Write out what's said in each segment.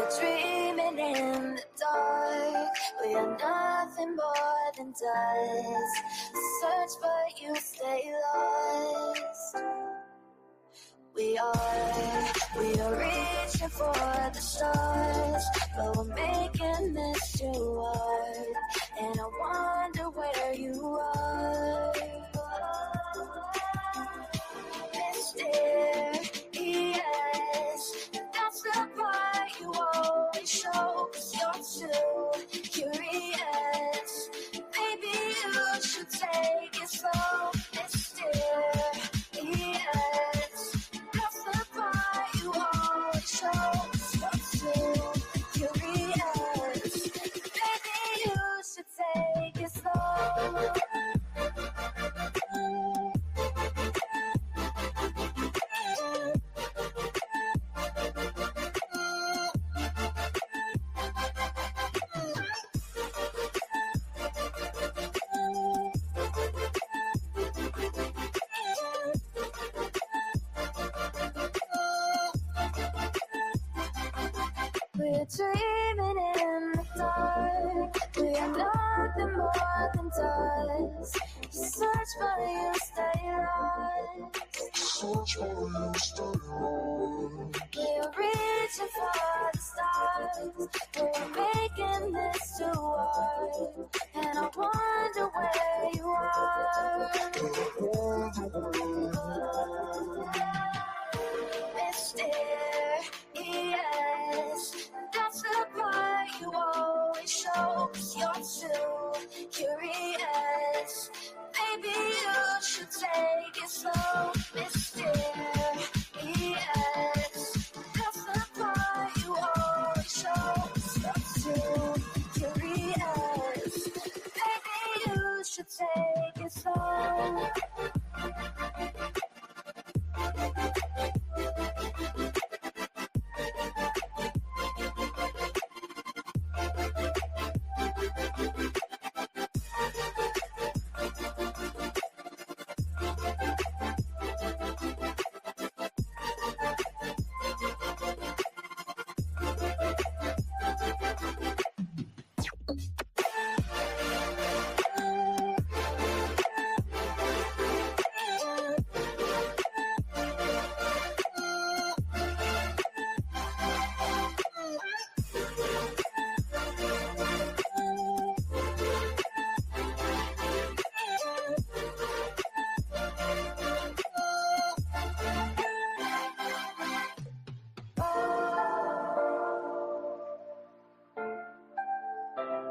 We're dreaming in the dark. We are nothing more than dust. Search but you stay lost. We are reaching for the stars, but we're making this too hard. And I wonder where you are. Mysterious, that's the part you always show. 'Cause you're too curious. Maybe you should take it slow. Mysterious, that's the part you always show. 'Cause you're too curious. Maybe you should take it slow. We're dreaming in the dark. We are nothing more than dust. You search but you stay lost. Search but you stay lost. We're reaching for the stars. We're making this too hard. And I wonder where you are. Mysterious, that's the part you always show. 'Cause you're too curious. Maybe you should take it slow. Mysterious, that's the part you always show. 'Cause you're too curious. Maybe you should take it slow.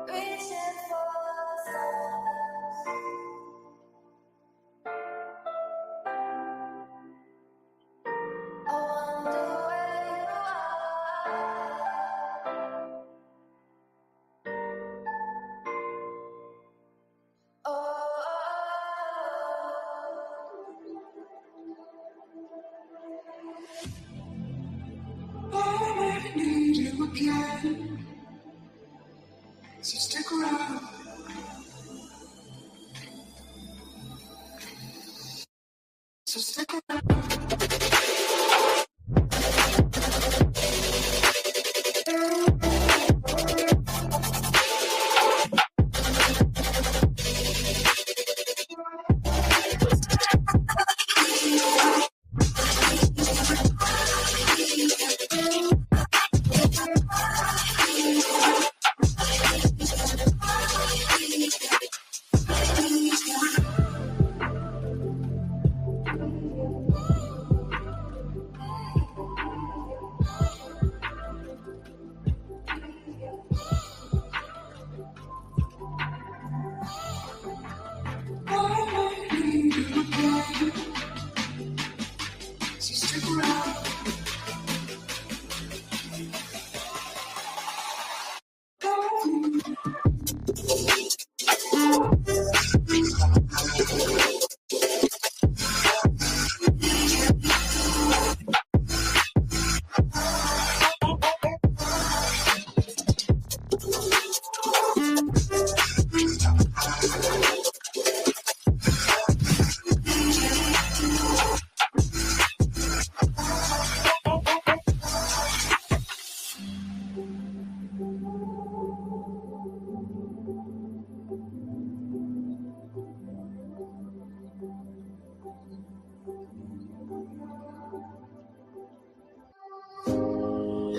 Reaching for the stars. I wonder where you are. I never need you again, so stick around. So stick around.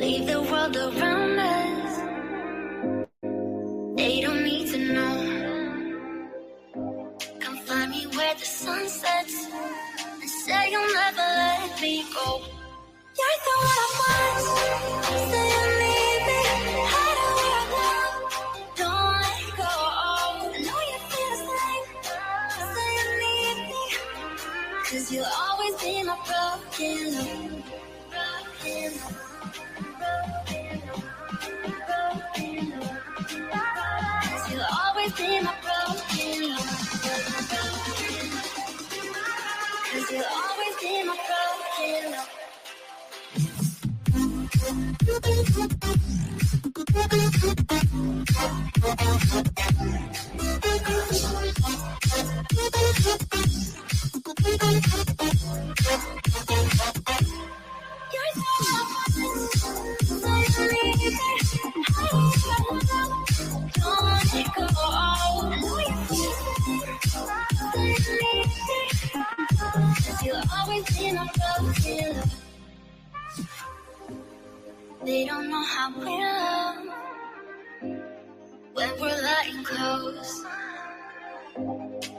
Leave the world around us. They don't need to know. Come find me where the sun sets and say you'll never let me go. You're the one I want. Say you need me. Hide where I go. Don't let go. I know you feel the same. Say you need me. 'Cause you'll always be my broken love. Broken love. Broken love. Broken love. 'Cause you'll always be my broken love. Broken love. 'Cause you'll always be my broken love. You'll always be my broken love. They don't know how we love when we're lying close.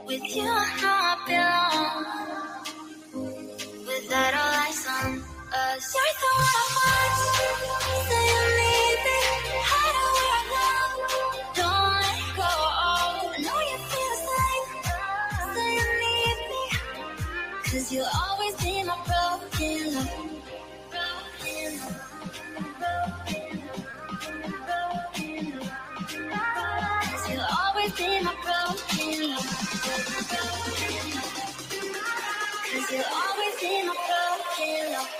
With you, I know I belong. Without all eyes on us, you're the one I want. Say you need me. Hide where I go. Don't let go. I know you feel the same. Say you need me. 'Cause you'll always be my broken love. Broken love. Cause you'll always be my broken love. Cause you'll always be my broken love.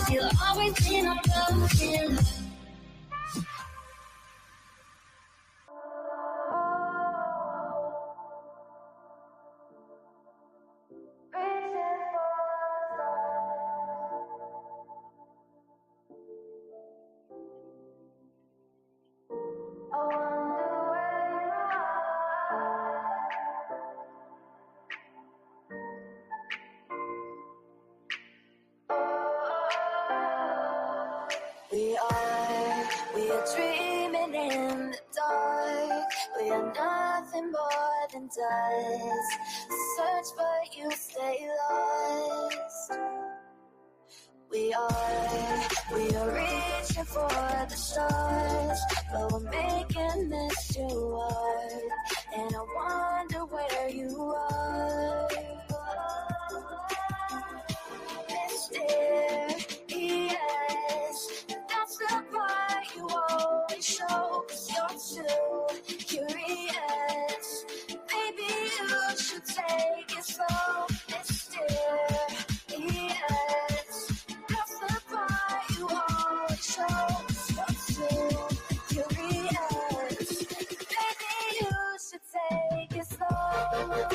You'll always be my broken love. We are dreaming in the dark. We are nothing more than dust. Search but you stay lost. We are reaching for the stars, but we're making this too hard. And I wonder where you are. Mysterious, that's the part you always show. 'Cause you're too curious. Maybe you should take it slow. Mysterious, that's the part you always show. 'Cause you're too curious. Maybe you should take it slow.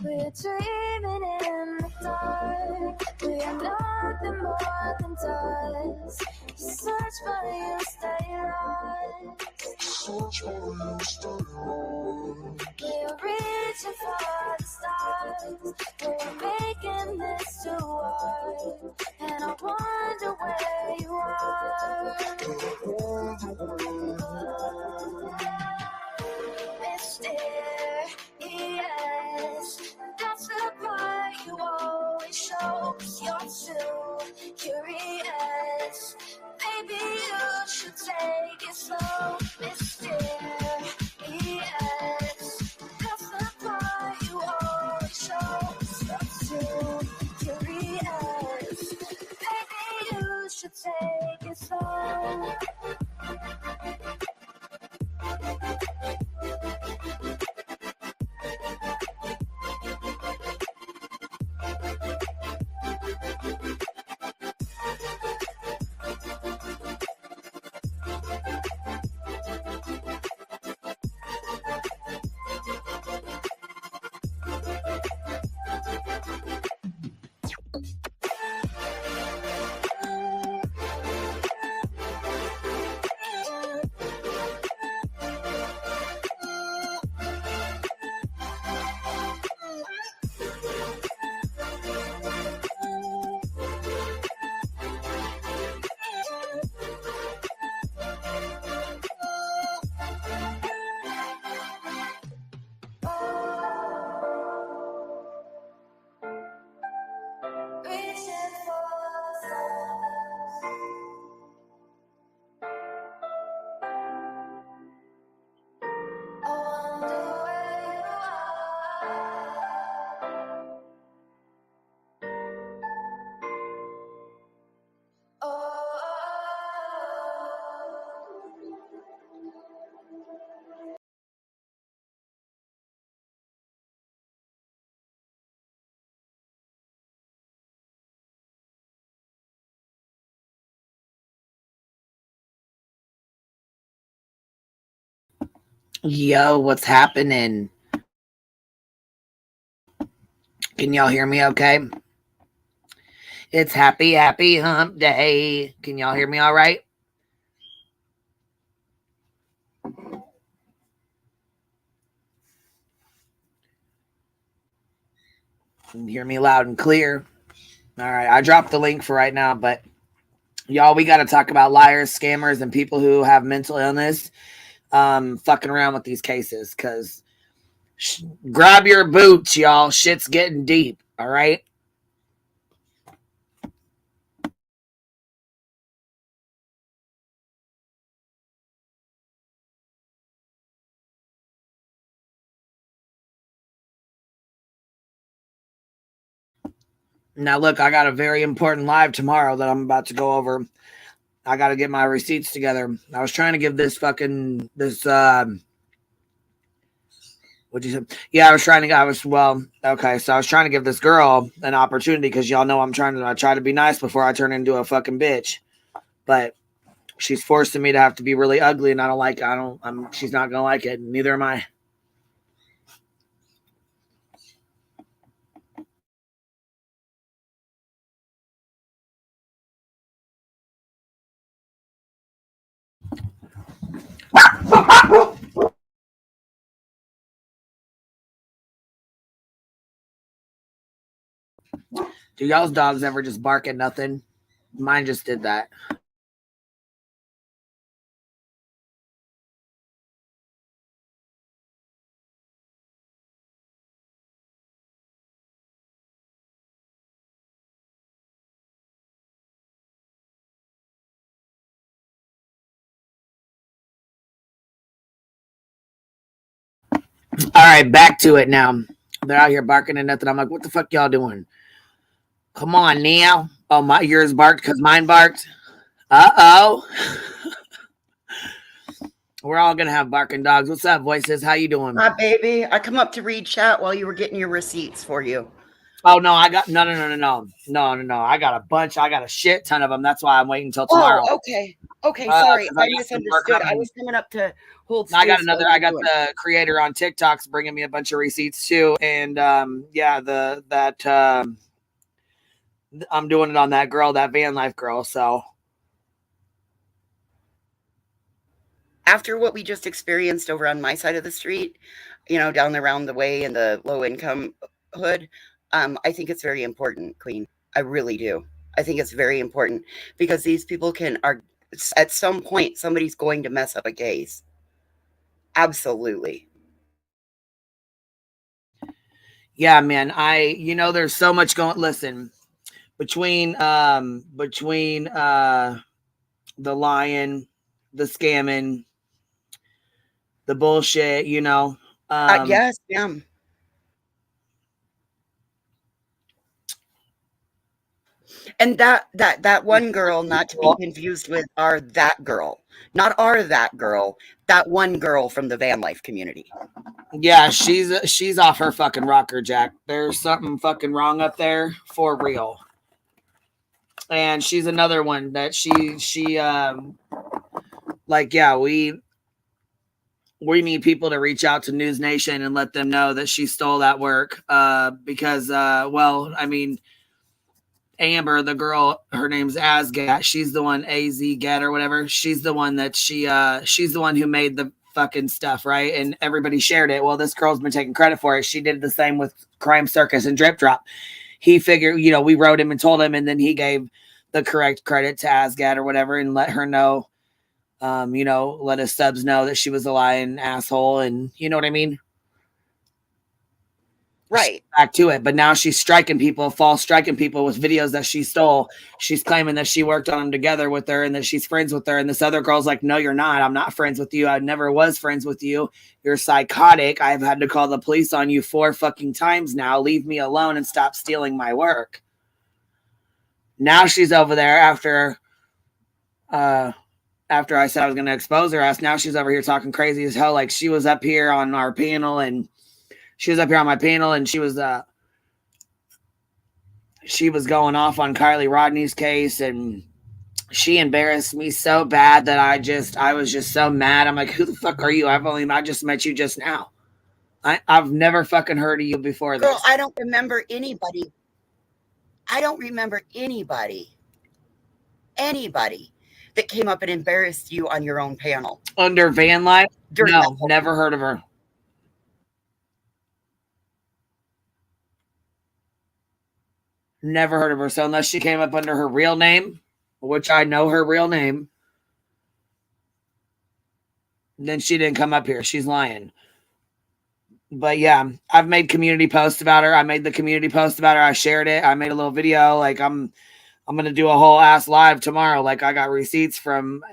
We're dreaming in the dark. We are nothing more than dust. You search but you stay lost. Search but you stay lost. We're reaching for the stars. We're making this too hard. And I wonder where you are. Mysterious, that's the part you always show. 'Cause you're too curious. Maybe you should take it slow. Mysterious, that's the part you always show. 'Cause you're too Yo, what's happening? Can y'all hear me okay? It's happy hump day. Can y'all hear me all right? Can you hear me loud and clear? All right, I dropped the link for right now, but y'all, we got to talk about liars, scammers, and people who have mental illness fucking around with these cases, because grab your boots, y'all. Shit's getting deep, all right? Now, look, I got a very important live tomorrow that I'm about to go over. I got to get my receipts together. I was trying to give this what'd you say? Yeah, so I was trying to give this girl an opportunity because y'all know I try to be nice before I turn into a fucking bitch. But she's forcing me to have to be really ugly, and I don't like it. She's not going to like it. Neither am I. Do y'all's dogs ever just bark at nothing? Mine just did that. All right, back to it now. They're out here barking at nothing. I'm like, what the fuck y'all doing? Come on now. Oh, yours barked because mine barked. Uh-oh. We're all gonna have barking dogs. What's up, voices? How you doing? Hi, baby. I come up to read chat while you were getting your receipts for you. Oh no, I got no. I got a bunch. I got a shit ton of them. That's why I'm waiting until tomorrow. Oh, okay. Okay, sorry. I misunderstood. I was coming up to hold space. I got the creator on TikTok's bringing me a bunch of receipts too. And I'm doing it on that girl, that van life girl. So after what we just experienced over on my side of the street, down around the way in the low income hood, I think it's very important, Queen. I really do. I think it's very important because these people are at some point somebody's going to mess up a case. Absolutely. yeah, man. There's so much going. Listen, between the lying, the scamming, the bullshit. Yes, yeah. And that one girl, not to be confused with that girl, not that girl, that one girl from the van life community. Yeah, she's off her fucking rocker, Jack. There's something fucking wrong up there for real. And she's another one that we need people to reach out to News Nation and let them know that she stole that work. Because Amber, the girl, her name's Azgat. She's the one, AZGat or whatever. She's the one that she's the one who made the fucking stuff, right? And everybody shared it. Well, this girl's been taking credit for it. She did the same with Crime Circus and Drip Drop. He figured, we wrote him and told him, and then he gave the correct credit to Azgat or whatever and let her know, let his subs know that she was a lying asshole, and you know what I mean? Right. Back to it. But now she's striking people with videos that she stole. She's claiming that she worked on them together with her and that she's friends with her. And this other girl's like, no, you're not. I'm not friends with you. I never was friends with you. You're psychotic. I've had to call the police on you 4 fucking times now. Leave me alone and stop stealing my work. Now she's over there after I said I was going to expose her ass. Now she's over here talking crazy as hell. Like she was up here on our panel and she was up here on my panel and she was going off on Kylie Rodney's case and She embarrassed me so bad that I was just so mad. I'm like, who the fuck are you? I just met you just now. I've never fucking heard of you before Girl, this. I don't remember anybody. I don't remember anybody that came up and embarrassed you on your own panel. Under van life? During No, never heard of her. Never heard of her. So unless she came up under her real name, which I know her real name, then she didn't come up here. She's lying. But yeah, I've made community posts about her. I made the community post about her. I shared it. I made a little video. Like I'm gonna do a whole ass live tomorrow. Like I got receipts from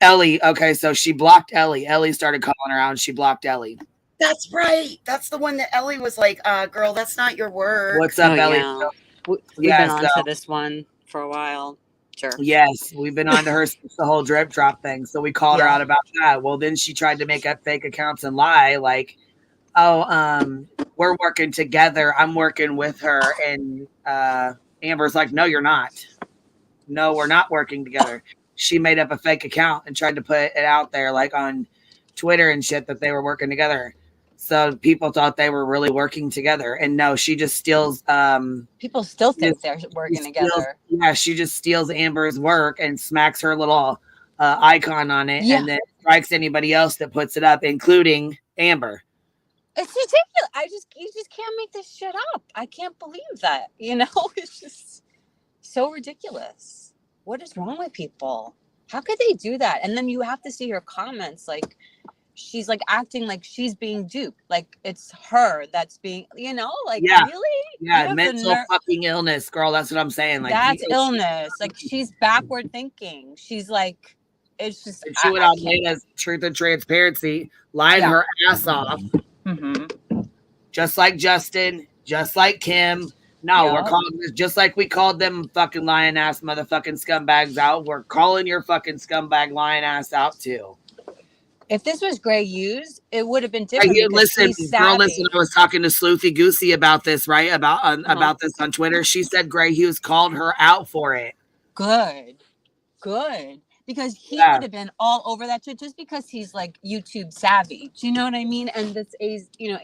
Ellie. Okay, so she blocked Ellie. Ellie started calling her out and she blocked Ellie. That's right. That's the one that Ellie was like, girl, that's not your work. What's up, Ellie? Yeah. We've been on to this one for a while. Sure. Yes, we've been on to her since the whole drip drop thing. So we called her out about that. Well, then she tried to make up fake accounts and lie, like, oh, we're working together. I'm working with her. And Amber's like, no, you're not. No, we're not working together. She made up a fake account and tried to put it out there, like on Twitter and shit, that they were working together. So people thought they were really working together. And no, she just steals. People still think they're working together. Yeah, she just steals Amber's work and smacks her little icon on it, and then strikes anybody else that puts it up, including Amber. It's ridiculous. You just can't make this shit up. I can't believe that. You know, it's just so ridiculous. What is wrong with people? How could they do that? And then you have to see her comments, like she's like acting like she's being duped, like it's her that's being, you know, like really? Yeah, mental fucking illness, girl. That's what I'm saying. Like that's illness. Like she's backward thinking. She's like, it's just. If she would have made us truth and transparency, lied her ass off, just like Justin, just like Kim. No, we're calling this just like we called them fucking lying ass motherfucking scumbags out. We're calling your fucking scumbag lying ass out too. If this was Gray Hughes, it would have been different. Listen, girl, listen. I was talking to Sleuthy Goosey about this, right? About this on Twitter. She said Gray Hughes called her out for it. Good. Because he would have been all over that shit just because he's like YouTube savvy. Do you know what I mean? And this is, you know,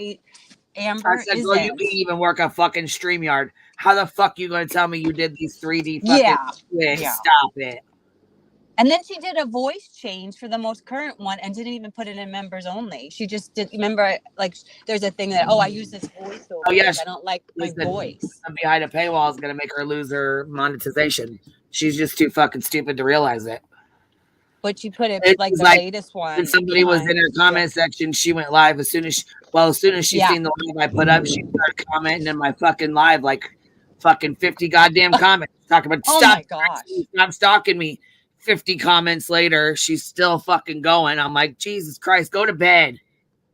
Amber. I said, girl, you can even work a fucking StreamYard. How the fuck you gonna tell me you did these 3D fucking shit? Stop it. And then she did a voice change for the most current one and didn't even put it in members only. She just did. Remember, like, there's a thing that, I use this voice over. Oh, yeah. I don't like my voice. Behind a paywall is going to make her lose her monetization. She's just too fucking stupid to realize it. But you put it like the latest one. When somebody was in her comment section, she went live as soon as she seen the live I put up, she started commenting in my fucking live, like fucking 50 goddamn comments. Talking about, stop stalking me. 50 comments later, she's still fucking going. I'm like, Jesus Christ, go to bed.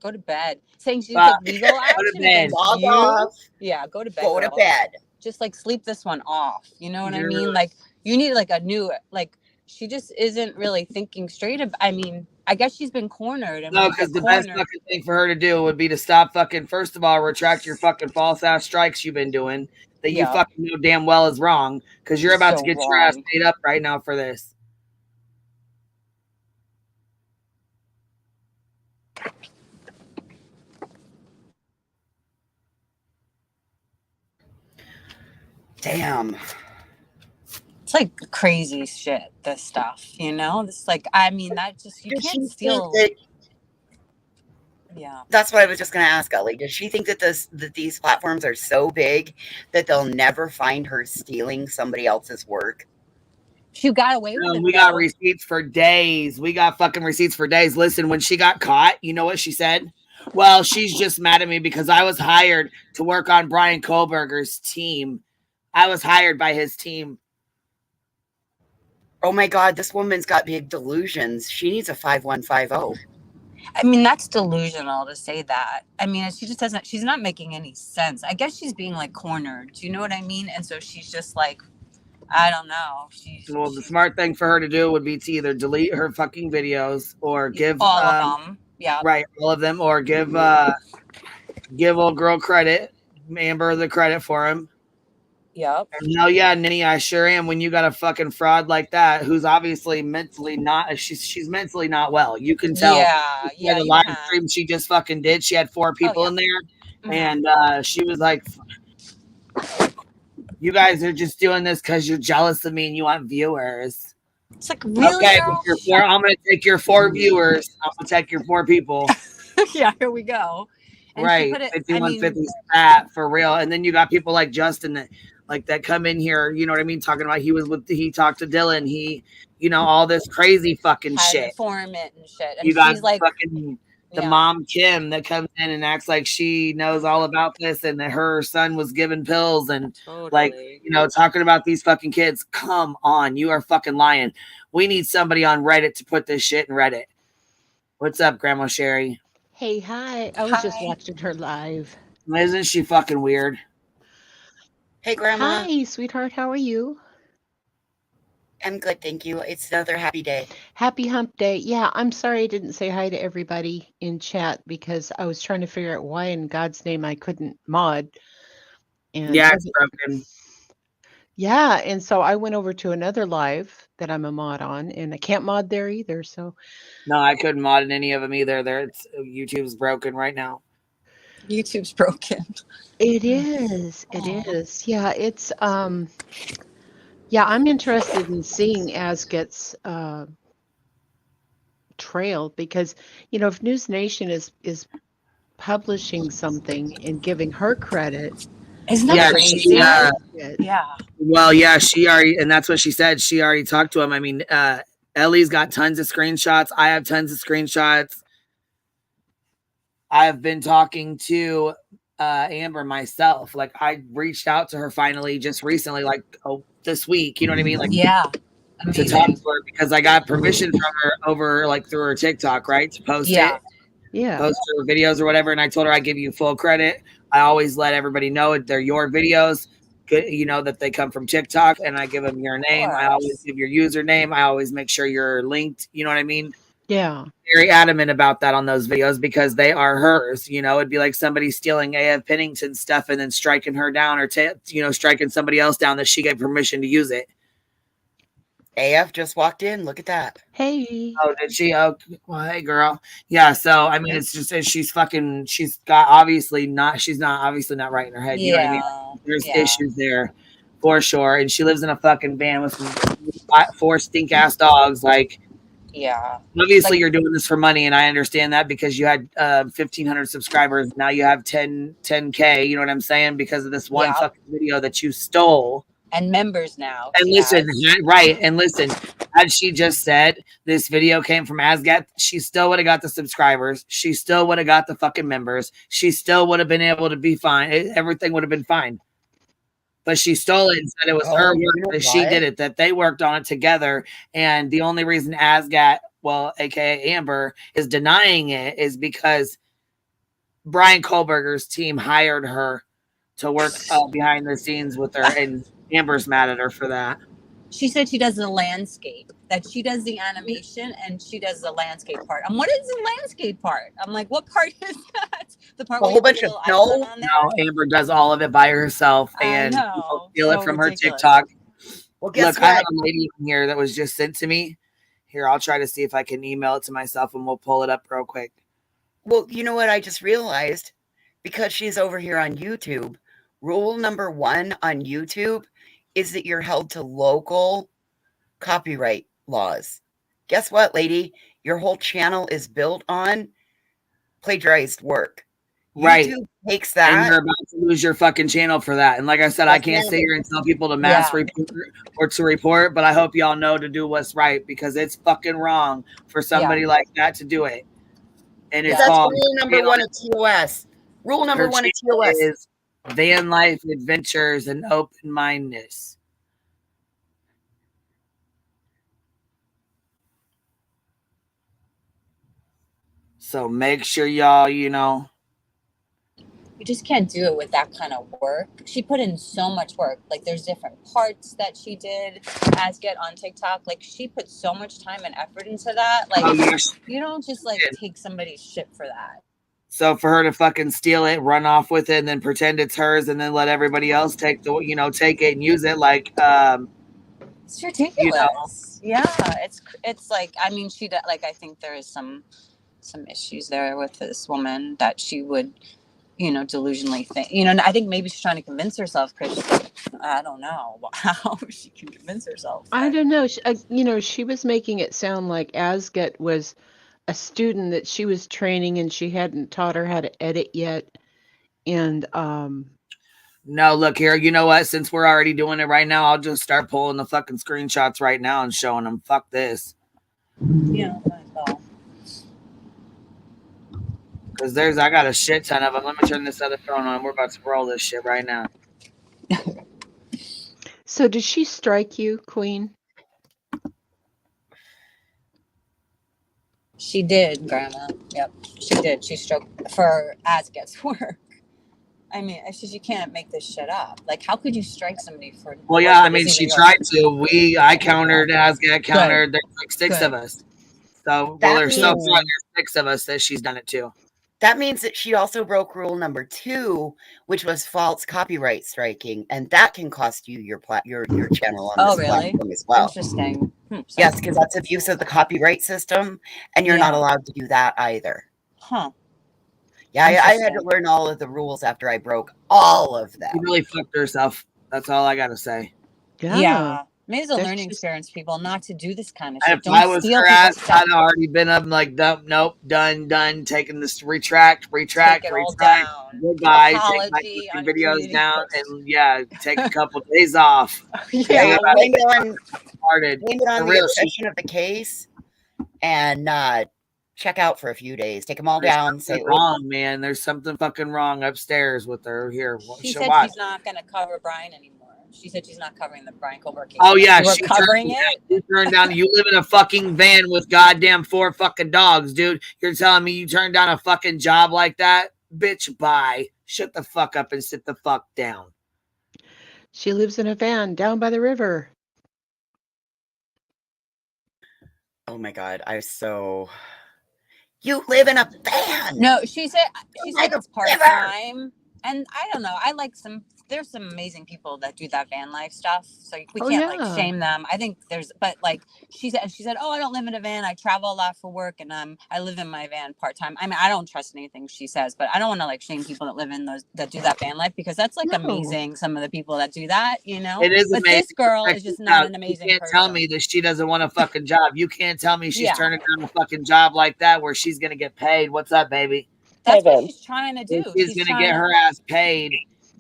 Go to bed. Saying she's legal action. Go to bed. Log off. Yeah, go to bed. Go to bed. Just like sleep this one off. You know what I mean? Like you need like a new, like she just isn't really thinking straight. I mean, I guess she's been cornered. No, because the best fucking thing for her to do would be to stop fucking, first of all, retract your fucking false ass strikes you've been doing that you fucking know damn well is wrong, because you're about to get your ass paid up right now for this. Damn. It's like crazy shit, this stuff, you know? This like, I mean, that just, you can't steal. That's what I was just going to ask, Ellie. Does she think that these platforms are so big that they'll never find her stealing somebody else's work? She got away with it. We got receipts for days. We got fucking receipts for days. Listen, when she got caught, you know what she said? Well, she's just mad at me because I was hired to work on Brian Kohlberger's team. I was hired by his team. Oh my God, this woman's got big delusions. She needs a 5150. I mean, that's delusional to say that. I mean, she just doesn't, she's not making any sense. I guess she's being like cornered. Do you know what I mean? And so she's just like, I don't know. The smart thing for her to do would be to either delete her fucking videos or give all of them. Yeah. Right. All of them, or give old girl credit, Amber the credit for him. Yep. No, yeah, Ninny, I sure am. When you got a fucking fraud like that, who's obviously mentally not, she's mentally not well. You can tell. Yeah. Yeah. The You live can. stream she just fucking did. She had 4 people yeah. in there, Mhm. and she was like, "You guys are just doing this because you're jealous of me and you want viewers." It's like, really, Okay, girl? your 4. I'm gonna take your 4 viewers. I'm gonna take your 4 people. Yeah. Here we go. And she Right, put it. I mean, 5150 stat for real. And then you got people like Justin that like that come in here, you know what I mean, talking about he talked to Dylan, all this crazy fucking had shit. informant and shit. And You got she's like, fucking the yeah. mom Kim that comes in and acts like she knows all about this and that her son was given pills and like, Totally. talking about these fucking kids. Come on, you are fucking lying. We need somebody on Reddit to put this shit in Reddit. What's up, Grandma Sherry? Hey, hi. I was just watching her live. Isn't she fucking weird? Hey, Grandma. Hi, sweetheart. How are you? I'm good, thank you. It's another happy day. Happy hump day. Yeah, I'm sorry I didn't say hi to everybody in chat because I was trying to figure out why in God's name I couldn't mod. And Yeah, it's broken. yeah, and so I went over to another live that I'm a mod on, and I can't mod there either. So No, I couldn't mod in any of them either. YouTube's broken right now. YouTube's broken. it is. It is. Yeah, it's yeah, I'm interested in seeing Az gets trailed because if News Nation is publishing something and giving her credit, Isn't that crazy? Yeah. Well, yeah, she already, and that's what she said. She already talked to him. I mean, Ellie's got tons of screenshots. I have tons of screenshots. I've been talking to Amber myself. Like, I reached out to her finally just recently, like this week. You know what I mean? Like, yeah. To talk to her because I got permission from her over like through her TikTok, right? To post it. Yeah. Post her videos or whatever. And I told her I give you full credit. I always let everybody know they're your videos. Good, that they come from TikTok, and I give them your name. I always give your username. I always make sure you're linked. You know what I mean? Yeah. Very adamant about that on those videos because they are hers. It'd be like somebody stealing A.F. Pennington's stuff and then striking her down or striking somebody else down that she gave permission to use it. AF just walked in. Look at that. Hey. Oh, did she? Oh, well, hey, girl. Yeah. So, I mean, it's just she's obviously not right in her head. You know what I mean? There's issues there for sure. And she lives in a fucking van with 4 stink ass dogs. Like, yeah. Obviously, you're doing this for money, and I understand that because you had 1,500 subscribers. Now you have 10K. You know what I'm saying? Because of this one fucking video that you stole. And members now. And listen, right. And listen, as she just said, this video came from Asgat. She still would have got the subscribers. She still would have got the fucking members. She still would have been able to be fine. Everything would have been fine. But she stole it and said it was her work, that she did it, that they worked on it together. And the only reason Asgat, well, aka Amber, is denying it is because Brian Kohlberger's team hired her to work behind the scenes with her, and Amber's mad at her for that. She said she does the landscape, that she does the animation and she does the landscape part. What is the landscape part? I'm like, what part is that? The part a whole bunch of no, Amber does all of it by herself, and people steal it from her TikTok. Well, look, I have a lady in here that was just sent to me. Here, I'll try to see if I can email it to myself, and we'll pull it up real quick. Well, you know what I just realized? Because she's over here on YouTube, rule number 1 on YouTube is that you're held to local copyright laws. Guess what, lady? Your whole channel is built on plagiarized work. Right. YouTube takes that. And you're about to lose your fucking channel for that. And like I said, I can't sit here and tell people to mass report or to report, but I hope y'all know to do what's right because it's fucking wrong for somebody like that to do it. And it's that's called rule number 1 of TOS. Rule number 1 of TOS is van life, adventures, and open-mindedness. So make sure y'all, you just can't do it with that kind of work. She put in so much work. Like there's different parts that she did Asget on TikTok. Like she put so much time and effort into that. Like you don't just like take somebody's shit for that. So for her to fucking steal it, run off with it, and then pretend it's hers, and then let everybody else take take it and use it like It's ridiculous. Yeah, it's like, I mean, like, I think there is some issues there with this woman that she would, delusionally think. I think maybe she's trying to convince herself, because I don't know how she can convince herself. I don't know. She was making it sound like Asget was a student that she was training and she hadn't taught her how to edit yet. And no, look here. You know what? Since we're already doing it right now, I'll just start pulling the fucking screenshots right now and showing them. Fuck this. Yeah, might as well. Because I got a shit ton of them. Let me turn this other phone on. We're about to roll this shit right now. so did she strike you, Queen? She did, Grandma. Yep, she did. She struck for Asget's work. I mean, it's just, you can't make this shit up. Like, how could you strike somebody for? Well, yeah, I mean, she tried to. I countered, Asget countered. There's like 6 of us. So, well, there's so far, there's 6 of us that she's done it to. That means that she also broke rule number 2, which was false copyright striking, and that can cost you your channel on this platform as well. Interesting. Yes, because that's abuse of the copyright system, and you're not allowed to do that either. Huh. Yeah, I had to learn all of the rules after I broke all of them. She really fucked herself. That's all I gotta say. Yeah. Maybe it's a learning experience, people, not to do this kind of shit. If I was her ass, I'd already been up like, nope, done, taking this, retract, goodbye, take my videos down, and take a couple days off. Blame it on the obsession of the case, and check out for a few days. Take them all down. Say wrong, man. There's something fucking wrong upstairs with her here. She said she's not going to cover Brian anymore. She said she's not covering the Brian Colbert case. Oh yeah, she's covering it. You turned down. You live in a fucking van with goddamn 4 fucking dogs, dude. You're telling me you turned down a fucking job like that, bitch? Bye. Shut the fuck up and sit the fuck down. She lives in a van down by the river. Oh my God, you live in a van. No, she said it's part-time. And I don't know. There's some amazing people that do that van life stuff. So we can't shame them. I think but she said, oh, I don't live in a van. I travel a lot for work, and I live in my van part-time. I mean, I don't trust anything she says, but I don't want to shame people that live in that do that van life, because that's amazing. Some of the people that do that, It is but amazing. This girl is just not an amazing person. You can't tell me that she doesn't want a fucking job. You can't tell me she's turning down a fucking job like that where she's going to get paid. What's up, baby? That's what she's trying to do. She's going to get her ass paid.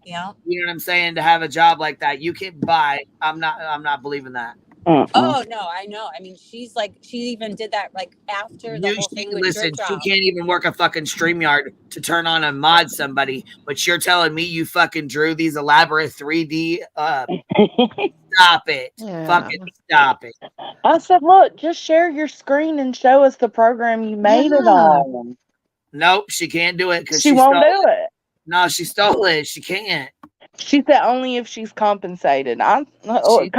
Yeah. You know what I'm saying? To have a job like that. You can't buy. I'm not believing that. Oh no, I know. I mean, she even did that after the whole thing with listen, she can't even work a fucking StreamYard to turn on and mod somebody. But you're telling me you fucking drew these elaborate 3D stop it. Yeah. Fucking stop it. I said, look, just share your screen and show us the program you made it on. Nope, she can't do it because she won't do it. No, she stole it. She can't. She said only if she's compensated. Compensated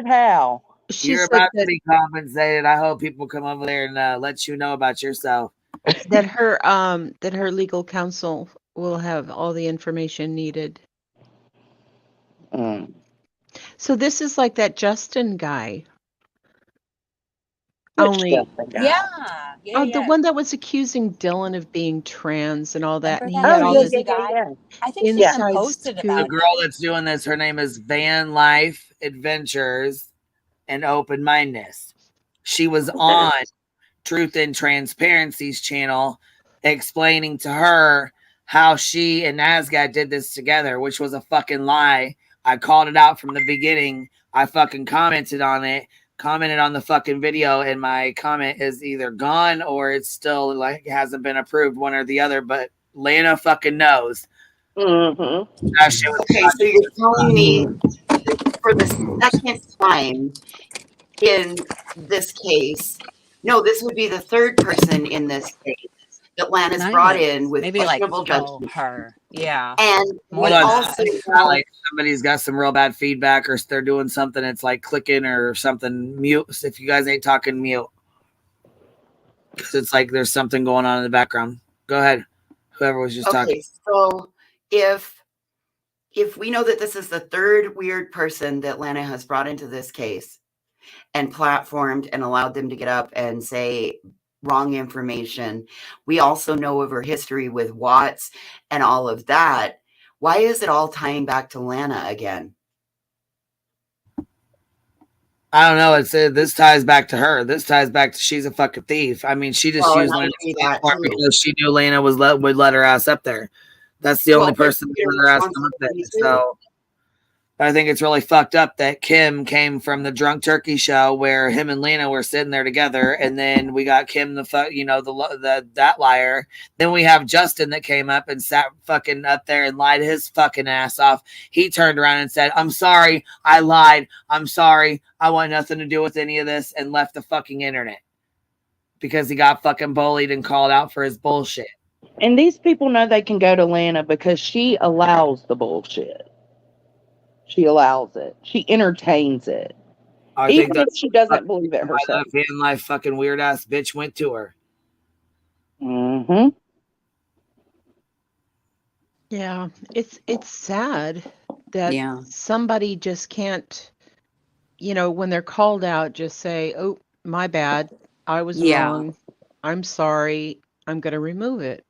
how? You're about to be compensated. I hope people come over there and let you know about yourself. That her legal counsel will have all the information needed. So this is like that Justin guy. The one that was accusing Dylan of being trans and all that. And he had all this I think she posted about the girl that's doing this. Her name is Van Life Adventures and Open Mindedness. She was on Truth and Transparency's channel explaining to her how she and Asgat did this together, which was a fucking lie. I called it out from the beginning. I fucking commented on the fucking video, and my comment is either gone or it's still hasn't been approved, one or the other, but Lana fucking knows. Okay, so you're telling me for the second time in this case, no, this would be the third person in this case that Lana's brought in with questionable judgment. Her. Yeah. And also somebody's got some real bad feedback, or they're doing something, it's clicking or something. Mute. If you guys ain't talking, mute. because it's like there's something going on in the background. Go ahead, whoever was just talking. Okay, so if we know that this is the third weird person that Lana has brought into this case and platformed and allowed them to get up and say wrong information, we also know of her history with Watts and all of that. Why is it all tying back to Lana again? I don't know. It's this ties back to her. This ties back to she's a fucking thief. I mean, she just used Lana's platform because she knew Lana would let her ass up there. That's the only person that let her ass come up there. So I think it's really fucked up that Kim came from the Drunk Turkey show where him and Lena were sitting there together, and then we got Kim that liar. Then we have Justin that came up and sat fucking up there and lied his fucking ass off. He turned around and said, "I'm sorry, I lied. I'm sorry. I want nothing to do with any of this," and left the fucking internet because he got fucking bullied and called out for his bullshit. And these people know they can go to Lana because she allows the bullshit. She allows it. She entertains it. Even if she doesn't believe it herself. That life fucking weird ass bitch went to her. Mm-hmm. Yeah, it's sad that somebody just can't, when they're called out, just say, "Oh, my bad. I was wrong. I'm sorry. I'm going to remove it."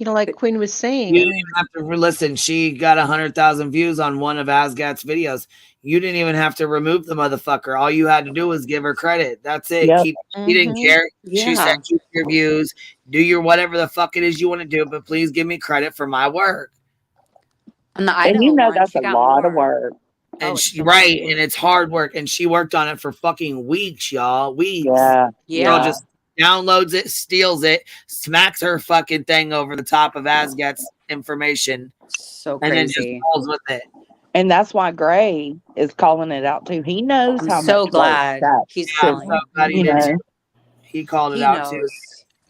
Like Queen was saying. You didn't even have to listen. She got 100,000 views on one of Asgat's videos. You didn't even have to remove the motherfucker. All you had to do was give her credit. That's it. Yep. She didn't care. Yeah. She said, "Keep your views. Do your whatever the fuck it is you want to do, but please give me credit for my work." And the Idaho that's a lot of work. And and it's hard work. And she worked on it for fucking weeks, y'all. Weeks. Yeah. Girl just downloads it, steals it, smacks her fucking thing over the top of Asgat's information. So crazy. And then just rolls with it. And that's why Gray is calling it out too. He knows how much. So glad he's calling. So glad he did. He called it out too.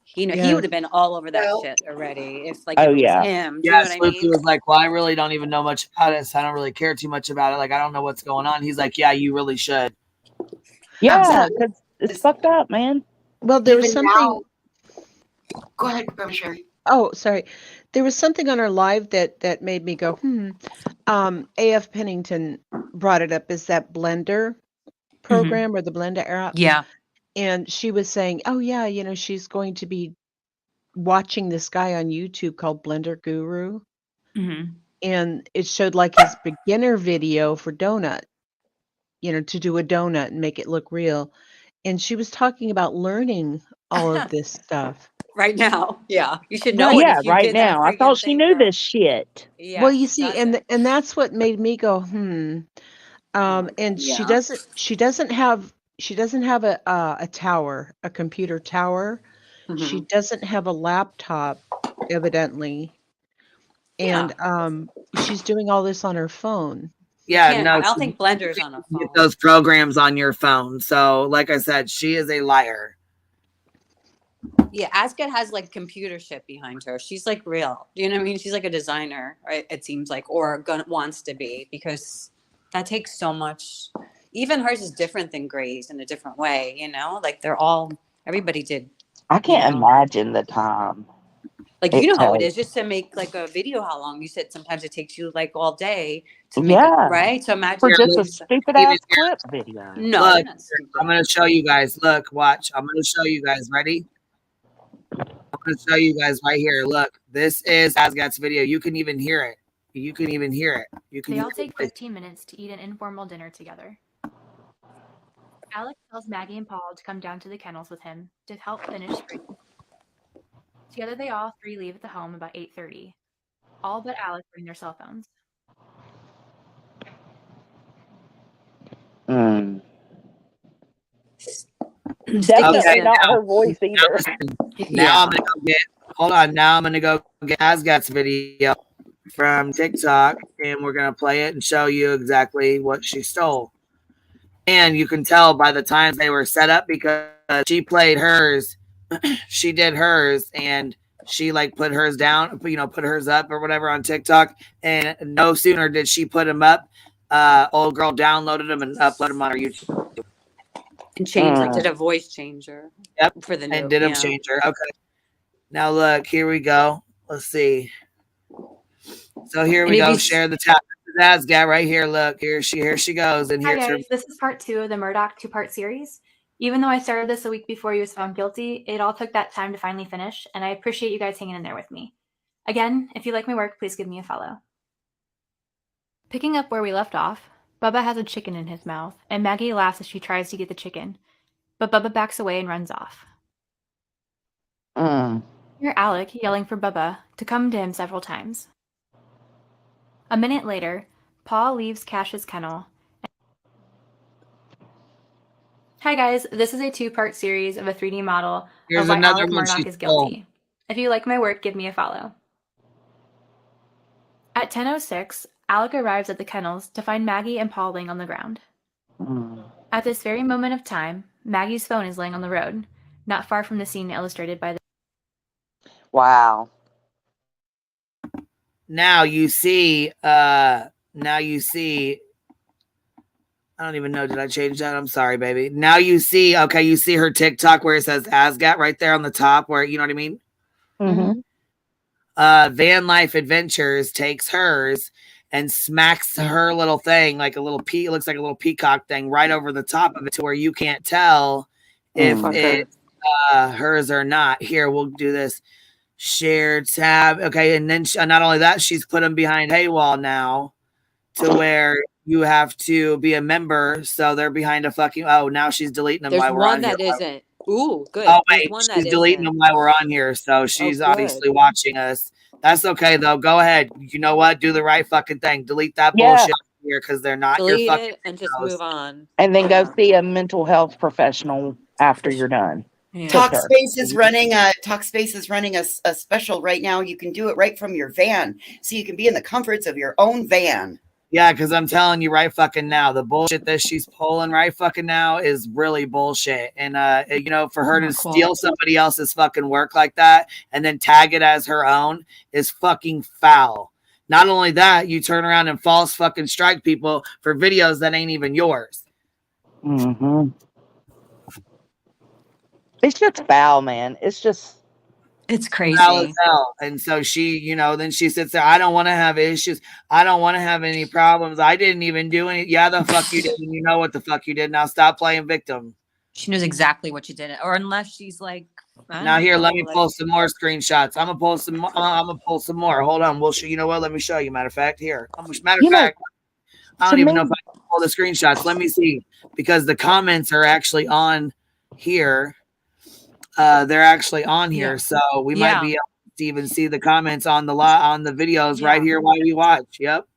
He would have been all over that shit already if it was him. Yeah, Sleuthie was like, "Well, I really don't even know much about it, so I don't really care too much about it. Like, I don't know what's going on." He's like, "Yeah, you really should." Yeah, because it's fucked up, man. Well, there was something. Go ahead, Sherry. Oh, sorry. There was something on our live that made me go, AF Pennington brought it up. Is that Blender program or the Blender app? Yeah. And she was saying, "Oh yeah, she's going to be watching this guy on YouTube called Blender Guru." Mm-hmm. And it showed like his beginner video for donut, to do a donut and make it look real. And she was talking about learning all of this stuff. Right now. Yeah. You should know it. Yeah, right now. I thought she knew this shit. Yeah. Well, you see, and that's what made me go, and she doesn't have a tower, a computer tower. Mm-hmm. She doesn't have a laptop, evidently. And she's doing all this on her phone. Yeah, no, I don't think Blender's on a phone. Get those programs on your phone. So, like I said, she is a liar. Yeah, Asgat has like computer shit behind her. She's like real. Do you know what I mean? She's like a designer, right? It seems like, or wants to be, because that takes so much. Even hers is different than Gray's in a different way, Like everybody did. I can't imagine the time. Like, how it is just to make like a video. How long? You said sometimes it takes you like all day to make it, right? So imagine for just a stupid ass clip video. No, look, I'm going to show you guys. Look, watch. I'm going to show you guys. Ready? I'm going to show you guys right here. Look, this is Asgat's video. You can even hear it. They all take 15 minutes to eat an informal dinner together. Alex tells Maggie and Paul to come down to the kennels with him to help finish screening. Together, they all three leave at the home about 8:30. All but Alex bring their cell phones. Definitely not her voice either. Now I'm gonna go get. Hold on. Now I'm gonna go get Asgat's video from TikTok, and we're gonna play it and show you exactly what she stole. And you can tell by the times they were set up because she played hers. She did hers, and she like put hers down, put hers up or whatever on TikTok. And no sooner did she put them up, old girl downloaded them and uploaded them on her YouTube. And changed, like, did a voice changer. Yep. For the new, and did a changer. Okay. Now look, here we go. Let's see. So here we go. Share the tab. That's got right here. Look, here she goes. And Hi here's her. guys, this is part 2 of the Murdoch 2-part series. Even though I started this a week before he was found guilty, it all took that time to finally finish, and I appreciate you guys hanging in there with me. Again, if you like my work, please give me a follow. Picking up where we left off, Bubba has a chicken in his mouth, and Maggie laughs as she tries to get the chicken, but Bubba backs away and runs off. Hear Alec yelling for Bubba to come to him several times. A minute later, Paul leaves Cash's kennel. Hi guys, this is a 2-part series of a 3D model of why Alec Murdoch is guilty. If you like my work, give me a follow. At 10:06, Alec arrives at the kennels to find Maggie and Paul laying on the ground. At this very moment of time, Maggie's phone is laying on the road, not far from the scene illustrated by the... Wow. Now you see, I don't even know. Did I change that? I'm sorry, baby. Now you see, okay, you see her TikTok where it says Asgat right there on the top where, you know what I mean? Van Life Adventures takes hers and smacks her little thing like a little it looks like a little peacock thing right over the top of it to where you can't tell if it's hers or not. Here, we'll do this. Share tab. Okay, and then not only that, she's put them behind paywall now to where you have to be a member, so they're behind a fucking... Oh, now she's deleting them while we're on here. There's one that isn't. Ooh, good. Oh, wait, she's deleting them while we're on here, so she's obviously watching us. That's okay, though. Go ahead. You know what? Do the right fucking thing. Delete that bullshit here because they're not your fucking... Delete it and just move on. And then go see a mental health professional after you're done. Yeah. Talkspace is running a special right now. You can do it right from your van, so you can be in the comforts of your own van. Yeah, because I'm telling you right fucking now, the bullshit that she's pulling right fucking now is really bullshit. And you know, for her to steal somebody else's fucking work like that and then tag it as her own is fucking foul. Not only that, you turn around and false fucking strike people for videos that ain't even yours. It's just foul, man. It's crazy. Foul as hell. And so she, you know, then she sits there. I don't want to have issues. I don't want to have any problems. I didn't even do any. Yeah, the fuck you did. And you know what the fuck you did. Now stop playing victim. She knows exactly what you did. Or unless she's like... Now here, let me pull some more screenshots. I'm gonna pull some more. Hold on. We'll show you. Know what? Let me show you. Matter of fact, here. Matter of fact, I don't even know if I can pull the screenshots. Let me see, because the comments are actually on here. They're actually on here, so we might be able to even see the comments on the videos right here while we watch. Yep.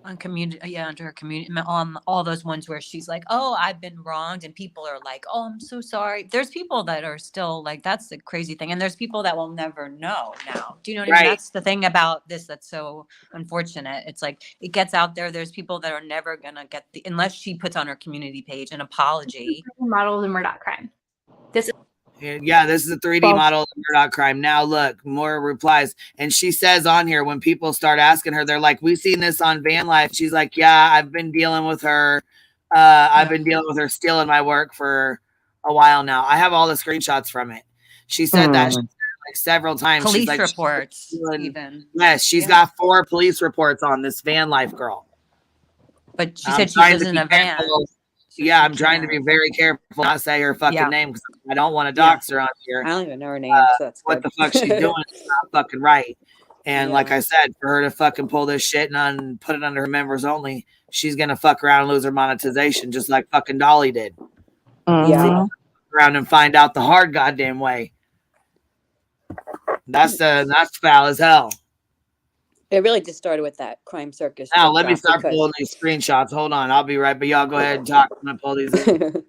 On community, under her community, on all those ones where she's like, "Oh, I've been wronged," and people are like, "Oh, I'm so sorry." There's people that are still like, that's the crazy thing, and there's people that will never know now. Do you know what I mean? That's the thing about this that's so unfortunate. It's like it gets out there. There's people that are never gonna get unless she puts on her community page an apology. Model of the Murdoch crime. This is a 3D model of Murdoch crime. Now look, more replies. And she says on here, when people start asking her, they're like, we've seen this on Van Life. She's like, yeah, I've been dealing with her. I've been dealing with her stealing my work for a while now. I have all the screenshots from it. She said that like several times. Police she's reports even. Yes, she's got 4 police reports on this Van Life girl. But she said she lives in a van. Yeah, I'm trying to be very careful not say her fucking name because I don't want to dox her on here. I don't even know her name. So that's what the fuck she's doing is not fucking right. And like I said, for her to fucking pull this shit and put it under her members only, she's gonna fuck around and lose her monetization just like fucking Dolly did. Fuck around and find out the hard goddamn way. That's foul as hell. It really just started with that crime circus. Now let me start pulling these screenshots. Hold on, I'll be right. But y'all go ahead and talk. I'm gonna pull these in.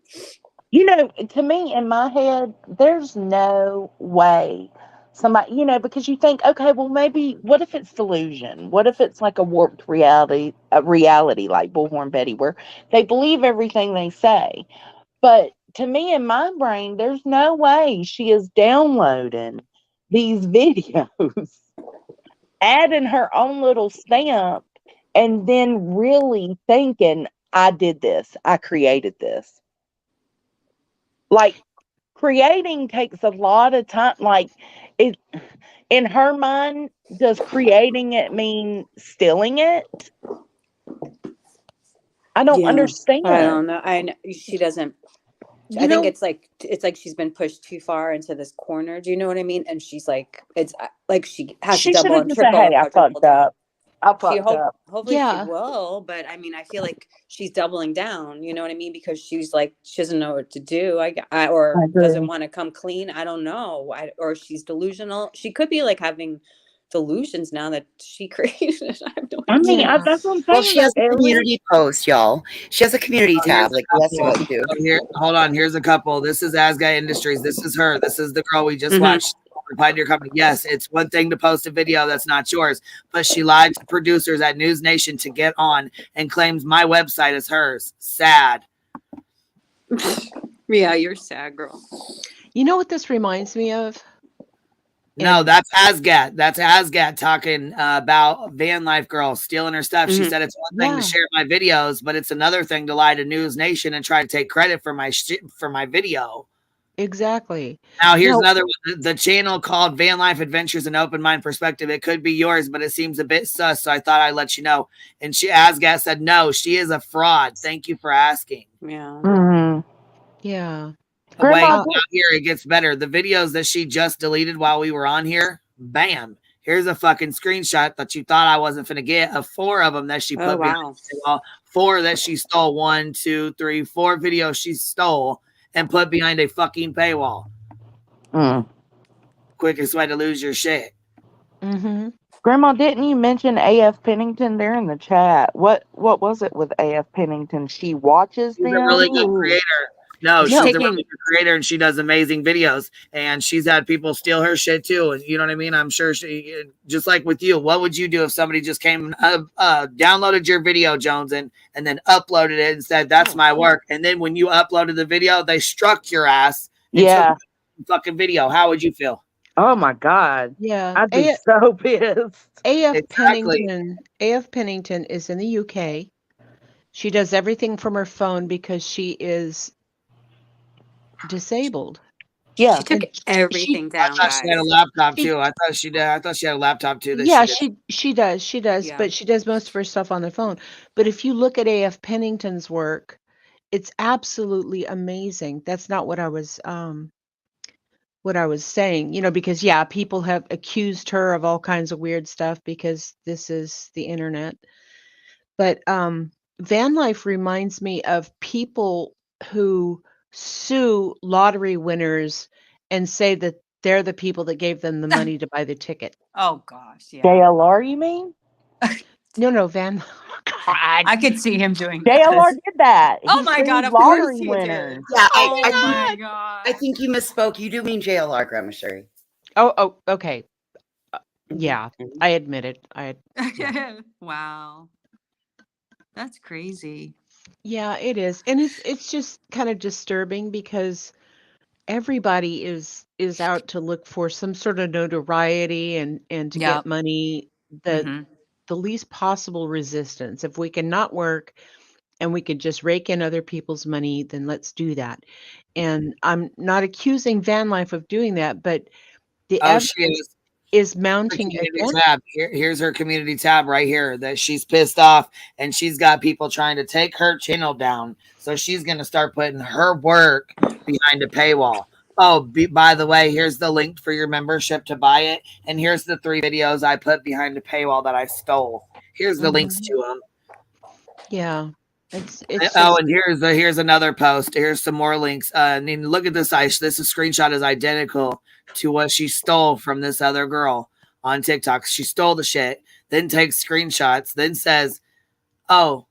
You know, to me, in my head, there's no way somebody, you know, because you think, okay, well, maybe what if it's delusion? What if it's like a warped reality like Bullhorn Betty, where they believe everything they say? But to me, in my brain, there's no way she is downloading these videos, adding her own little stamp, and then really thinking, I did this. I created this. Like, creating takes a lot of time. Like, it in her mind, does creating it mean stealing it? I don't understand. I don't know. I know she doesn't. I think it's like she's been pushed too far into this corner. Do you know what I mean? And she's like, it's like she has to double and triple and quadruple down. Hopefully she will, but I mean, I feel like she's doubling down. You know what I mean? Because she's like, she doesn't know what to do. Or doesn't want to come clean. I don't know. Or she's delusional. She could be like having delusions now that she created. I have no idea. I mean, that's what I'm saying. Well, she has a community post, y'all. She has a community tab like the rest of us do. Hold on. Here's a couple. This is Asguy Industries. This is her. This is the girl we just watched. Replied to your company. Yes, it's one thing to post a video that's not yours, but she lied to producers at News Nation to get on and claims my website is hers. Sad. Yeah, you're sad, girl. You know what this reminds me of? No, that's Asgat. That's Asgat talking about van life girl stealing her stuff. She said it's one thing to share my videos, but it's another thing to lie to News Nation and try to take credit for my video. Exactly. Now here's another one. The channel called Van Life Adventures and Open Mind Perspective. It could be yours, but it seems a bit sus, so I thought I'd let you know. And Asgat said, no, she is a fraud. Thank you for asking. Yeah. Yeah. Wait, out here it gets better. The videos that she just deleted while we were on here, bam. Here's a fucking screenshot that you thought I wasn't finna get of 4 of them that she put behind the paywall. 4 that she stole. 1, 2, 3, 4 videos she stole and put behind a fucking paywall. Quickest way to lose your shit. Grandma, didn't you mention AF Pennington there in the chat? What was it with AF Pennington? She watches them? She's a really good creator. No, she's a really good creator and she does amazing videos. And she's had people steal her shit too. And you know what I mean? I'm sure she, just like with you, what would you do if somebody just came downloaded your video, Jones, and then uploaded it and said, that's my work. And then when you uploaded the video, they struck your ass. And took the fucking video. How would you feel? Oh my God. Yeah. I'd be so pissed. AF Pennington is in the UK. She does everything from her phone because she is disabled. Yeah. She took everything down. I thought she had a laptop too. I thought she did. I thought she had a laptop too. She does. Yeah. But she does most of her stuff on the phone. But if you look at AF Pennington's work, it's absolutely amazing. That's not what I was saying, because people have accused her of all kinds of weird stuff because this is the internet. But van life reminds me of people who sue lottery winners and say that they're the people that gave them the money to buy the ticket. Oh gosh, yeah. JLR, you mean? No, Van. God. I could see him doing JLR did that. Oh my God, of course he winners. did. Yeah, I think you misspoke. You do mean JLR, Grandma Sherry. Oh, okay. Yeah, I admit it. Wow. That's crazy. Yeah, it is. And it's just kind of disturbing because everybody is out to look for some sort of notoriety and to get money, the least possible resistance. If we can not work and we could just rake in other people's money, then let's do that. And I'm not accusing van life of doing that, but the evidence is mounting against. Here's her community tab right here that she's pissed off and she's got people trying to take her channel down. So she's going to start putting her work behind a paywall. Oh, by the way, here's the link for your membership to buy it. And here's the 3 videos I put behind the paywall that I stole. Here's the links to them. Yeah. And here's another post. Here's some more links. I mean, look at this. This screenshot is identical to what she stole from this other girl on TikTok. She stole the shit, then takes screenshots, then says, oh,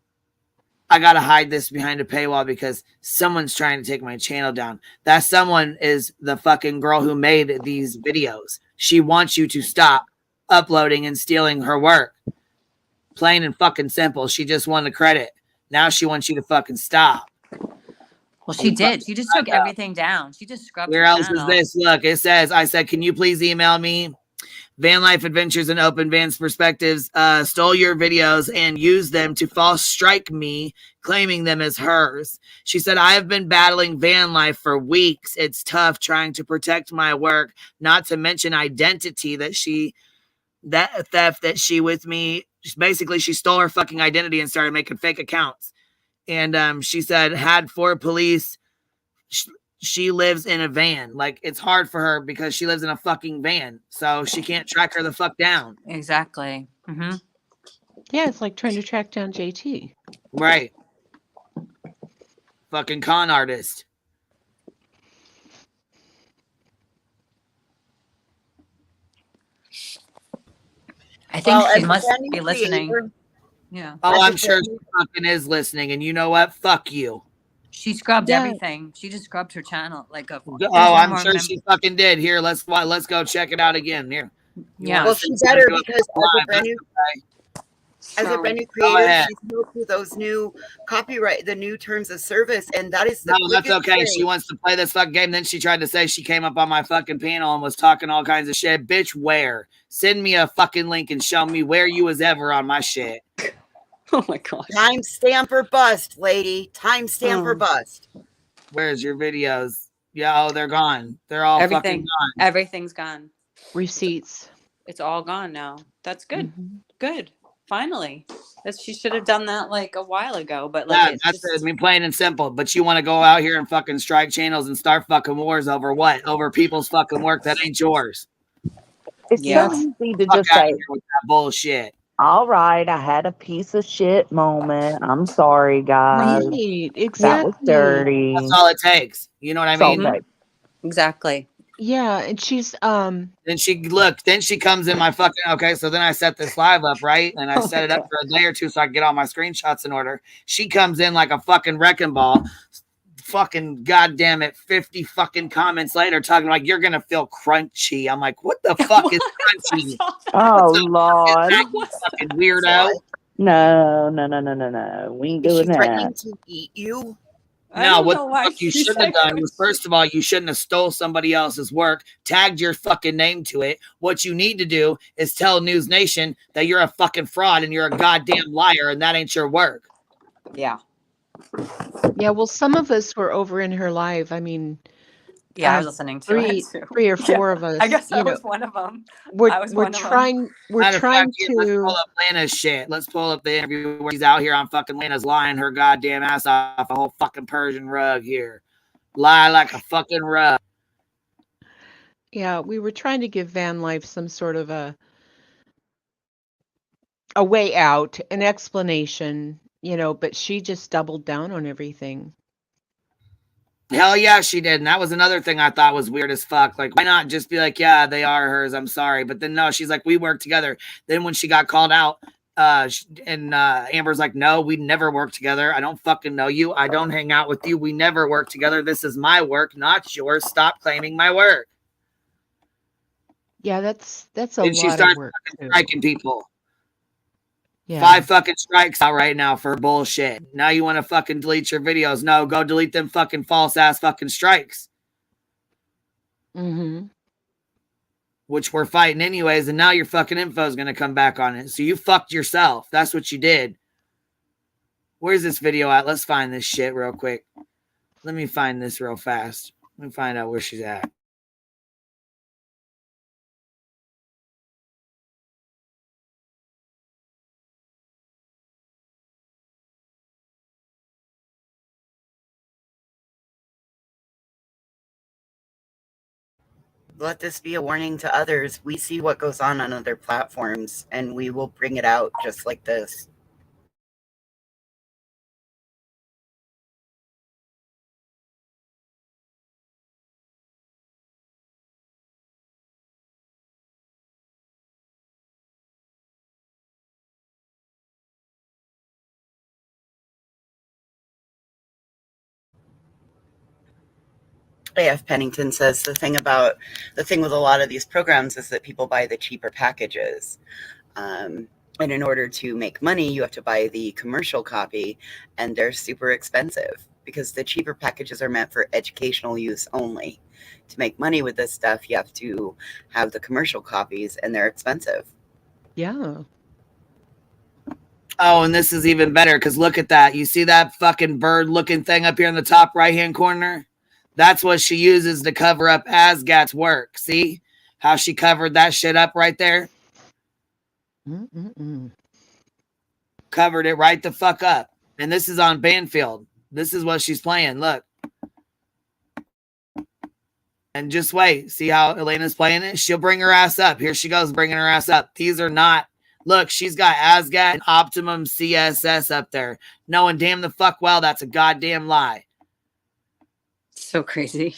I got to hide this behind a paywall because someone's trying to take my channel down. That someone is the fucking girl who made these videos. She wants you to stop uploading and stealing her work. Plain and fucking simple. She just wanted credit. Now she wants you to fucking stop. Well, she did. She just took everything down. She just scrubbed. Where else is this? Look, it says, I said, can you please email me Van life adventures and open van's perspectives stole your videos and used them to false strike me, claiming them as hers. She said, I have been battling van life for weeks. It's tough trying to protect my work, not to mention identity that theft that she with me. Basically, she stole her fucking identity and started making fake accounts. And she said, had 4 police. She lives in a van. Like, it's hard for her because she lives in a fucking van. So she can't track her the fuck down. Exactly. Mm-hmm. Yeah, it's like trying to track down JT. Right. Fucking con artist. I think Well, she as a must brand be new listening. creator- Yeah. Oh, As a I'm sure brand she new- fucking is listening. And you know what? Fuck you. She scrubbed Yeah. everything. She just scrubbed her channel. Like a Oh, I'm sure she fucking did. Here, let's go check it out again. Here. You Yeah. wanna Well, see she us do better it because live? as a brand new Go creator, ahead. she's go through those new copyright, the new terms of service, and that is the No, that's quickest okay. way. She wants to play this fucking game. Then she tried to say she came up on my fucking panel and was talking all kinds of shit. Bitch, where? Send me a fucking link and show me where you was ever on my shit. Oh my gosh. Timestamp or bust, lady. Timestamp or bust. Where's your videos? Yeah, oh, they're gone. They're all fucking Everything. gone. Everything's gone. Receipts. It's all gone now. That's good. Mhm. Good. Finally. She should have done that like a while ago, but Yeah, like that's it. I mean, plain and simple. But you want to go out here and fucking strike channels and start fucking wars over what? Over people's fucking work that ain't yours. It's Yeah. so easy to Fuck just out of say, here with that bullshit. all right, I had a piece of shit moment. I'm sorry, guys. Right. That was Exactly. dirty. That's all it takes. You know what I That's all mean? it takes. Exactly. Yeah, and she's Then she comes in my fucking okay. So then I set this live up, right? And I Oh set my it up God. for a day or two so I can get all my screenshots in order. She comes in like a fucking wrecking ball. Fucking goddamn it, 50 fucking comments later talking like you're gonna feel crunchy. I'm like, what the fuck is crunchy? Oh, What's up, Lord. fucking weirdo? No. We ain't Is she doing threatening that. to eat you? I No, don't what know the why fuck you she shouldn't have said done was, crunchy. first of all, you shouldn't have stole somebody else's work, tagged your fucking name to it. What you need to do is tell News Nation that you're a fucking fraud and you're a goddamn liar and that ain't your work. Yeah. yeah, well, some of us were over in her live. I mean, Yeah, I was listening to it too. 3 or 4 of us. I guess I you know, was one of them. we're I was we're one of them. trying we're Matter of trying fact, here, let's pull to up Lana's shit. Let's pull up the interview where she's out here on fucking Lana's lying her goddamn ass off a whole fucking Persian rug here. Lie like a fucking rug. yeah, we were trying to give van life some sort of a way out, an explanation, but she just doubled down on everything. Hell yeah, she did. And that was another thing I thought was weird as fuck. Like, why not just be like, yeah, they are hers. I'm sorry. But then no, she's like, we work together. Then when she got called out, Amber's like, no, we never work together. I don't fucking know you. I don't hang out with you. We never work together. This is my work, not yours. Stop claiming my work. Yeah, that's a Then she lot of starts work too. striking people. Yeah. 5 fucking strikes out right now for bullshit. Now you want to fucking delete your videos. No, go delete them fucking false ass fucking strikes. Mm-hmm. Which we're fighting anyways, and now your fucking info is going to come back on it. So you fucked yourself. That's what you did. Where's this video at? Let's find this shit real quick. Let me find this real fast. Let me find out where she's at. Let this be a warning to others. We see what goes on other platforms, and we will bring it out just like this. AF Pennington says the thing with a lot of these programs is that people buy the cheaper packages. And in order to make money, you have to buy the commercial copy, and they're super expensive. because the cheaper packages are meant for educational use only. To make money with this stuff, you have to have the commercial copies, and they're expensive. Yeah. Oh, and this is even better because look at that. You see that fucking bird looking thing up here in the top right hand corner? That's what she uses to cover up Asgat's work. See how she covered that shit up right there? Covered it right the fuck up. And this is on Banfield. This is what she's playing. Look. And just wait. See how Elena's playing it? She'll bring her ass up. Here she goes, bringing her ass up. These are not. Look, she's got Asgat and Optimum CSS up there. Knowing damn the fuck well that's a goddamn lie. So crazy.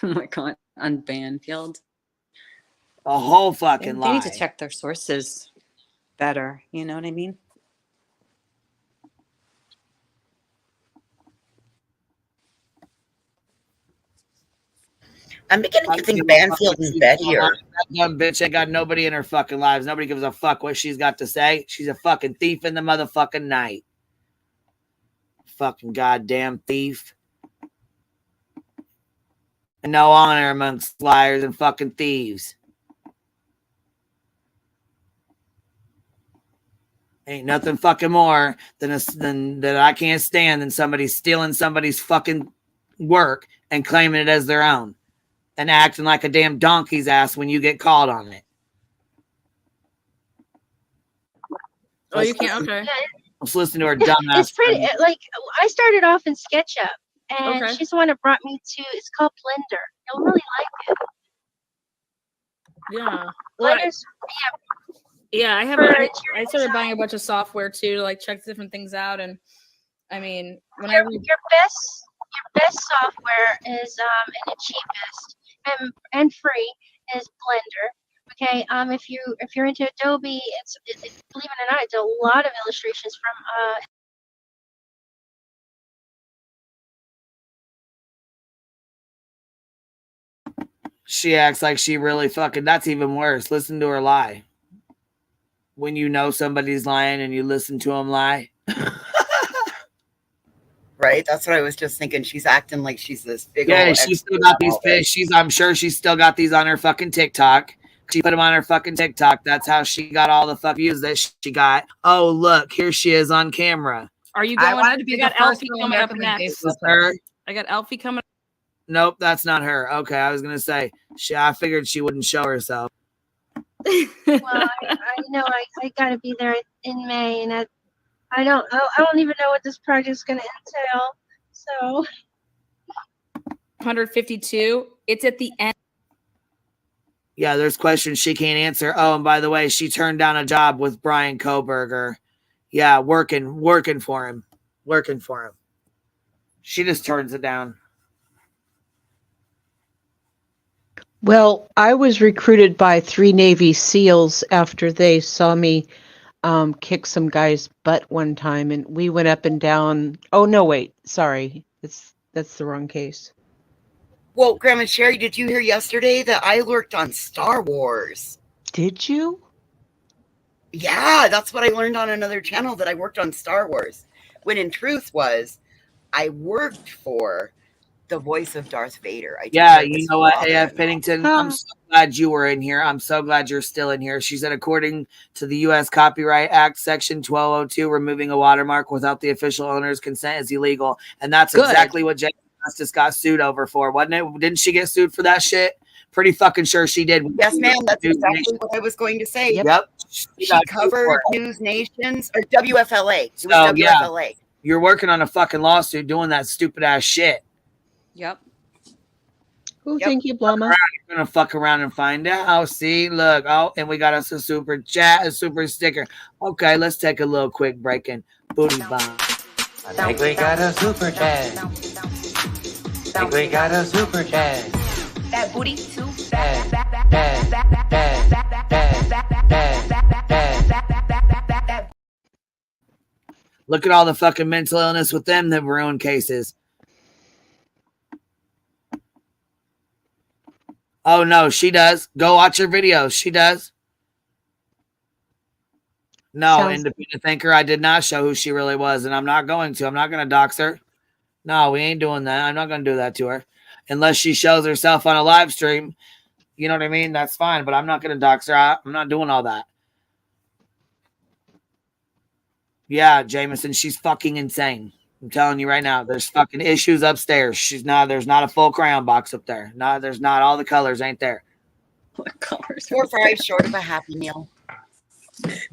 Oh my God. On Banfield. A whole fucking They lie. need to check their sources better. You know what I mean? I'm beginning to think Banfield is better. That dumb bitch ain't got nobody in her fucking lives. Nobody gives a fuck what she's got to say. She's a fucking thief in the motherfucking night. Fucking goddamn thief. And no honor amongst liars and fucking thieves. Ain't nothing fucking more than that I can't stand than somebody stealing somebody's fucking work and claiming it as their own. And acting like a damn donkey's ass when you get called on it. Oh, you can't? Okay. Let's listen to her dumb ass. It's pretty, like, I started off in SketchUp, and Okay. she's the one that brought me to, it's called Blender. You'll really like it. Yeah. Well, Blender's, yeah, I have. For I interior started buying a design. bunch of software too to like check different things out, and I mean, when I your, read, your best software is, and the cheapest, and free is Blender. Okay, if you're into Adobe, believe it or not, it's a lot of illustrations from She acts like she really fucking, that's even worse. Listen to her lie. When you know somebody's lying and you listen to them lie. Right? That's what I was just thinking. She's acting like she's this big Yeah, old she's still expert got on these all this. fish. I'm sure she's still got these on her fucking TikTok. She put them on her fucking TikTok. That's how she got all the fuck views that she got. Oh, look, here she is on camera. are you I going? wanted to be I the got first Alfie girl coming up making the next. Facebook Her? I got Alfie coming. Nope, that's not her. Okay, I was gonna say I figured she wouldn't show herself. well, I know I gotta be there in May, and I don't even know what this project's gonna entail. So 152. It's at the end. Yeah, there's questions she can't answer. Oh, and by the way, she turned down a job with Brian Koberger. Yeah, working for him. Working for him. She just turns it down. Well, I was recruited by 3 Navy SEALs after they saw me kick some guy's butt one time, and we went up and down. Oh no, wait, sorry, that's the wrong case. Well, Grandma Sherry, did you hear yesterday that I worked on Star Wars? Did you? Yeah, that's what I learned on another channel, that I worked on Star Wars. When in truth was, I worked for the voice of Darth Vader. Yeah, you know what, AF Pennington, I'm so glad you were in here. I'm so glad you're still in here. She said, according to the U.S. Copyright Act, Section 1202, removing a watermark without the official owner's consent is illegal. And that's exactly what Jay Justice got sued over for, wasn't it? Didn't she get sued for that shit? Pretty fucking sure she did. Yes, ma'am. That's exactly what I was going to say. Yep. She covered News Nations or WFLA. It was So, yeah, WFLA. you're working on a fucking lawsuit doing that stupid ass shit. Yep. Oh, thank you, Blama. You're gonna fuck around and find out. See, look. Oh, and we got us a super chat, a super sticker. Okay, let's take a little quick break and booty bomb. I think we got a super chat. I think we got a super chat. That booty too. Look at all the fucking mental illness with them that ruin cases. Oh no, she does. Go watch her videos. She does. No, independent thinker. I did not show who she really was, and I'm not going to. I'm not going to dox her. No, we ain't doing that. I'm not going to do that to her. Unless she shows herself on a live stream. You know what I mean? That's fine. But I'm not going to dox her out. I'm not doing all that. Yeah, Jameson, she's fucking insane. I'm telling you right now, there's fucking issues upstairs. There's not a full crayon box up there. No, there's not. All the colors ain't there. What colors? 4 or 5 short of a Happy Meal.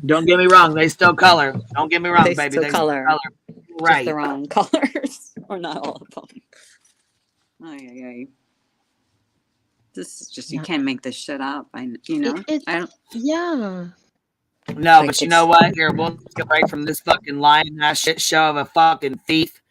Don't get me wrong. They still color. Don't get me wrong, baby. Still They color. still color. Right. Just the wrong colors. Or not all of them. Ay. This is just, you can't make this shit up. I don't. Yeah. No, but you know what? Here, we'll get right from this fucking lying ass shit show of a fucking thief.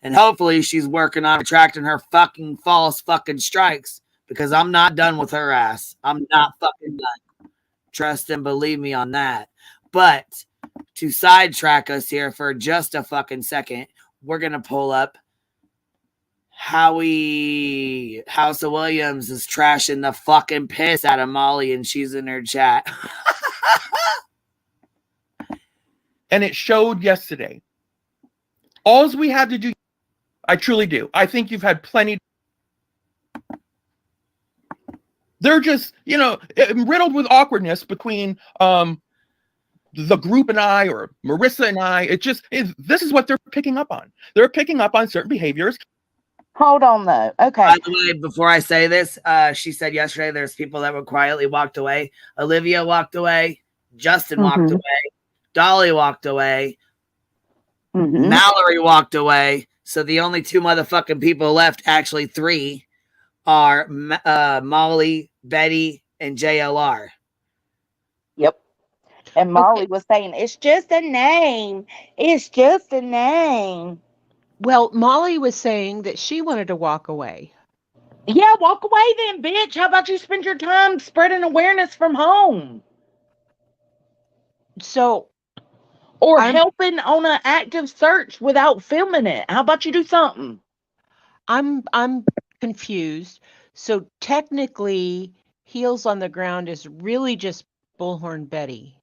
And hopefully she's working on attracting her fucking false fucking strikes, because I'm not done with her ass. I'm not fucking done. Trust and believe me on that. But to sidetrack us here for just a fucking second, we're going to pull up House of Williams is trashing the fucking piss out of Molly, and she's in her chat. And it showed yesterday. All we had to do, I truly do. I think you've had plenty. They're just, riddled with awkwardness between the group and I, or Marissa and I. This is what they're picking up on. They're picking up on certain behaviors. Hold on, though. Okay. By the way, before I say this, she said yesterday there's people that were quietly walked away. Olivia walked away. Justin walked away. Dolly walked away. Mallory walked away. So the only 2 motherfucking people left, actually 3, are Molly, Betty, and JLR. Yep. And Molly was saying, it's just a name. It's just a name. Well, Molly was saying that she wanted to walk away. Yeah, walk away then, bitch. How about you spend your time spreading awareness from home? So, or helping on an active search without filming it. How about you do something? I'm confused. So technically, Heels on the Ground is really just Bullhorn Betty.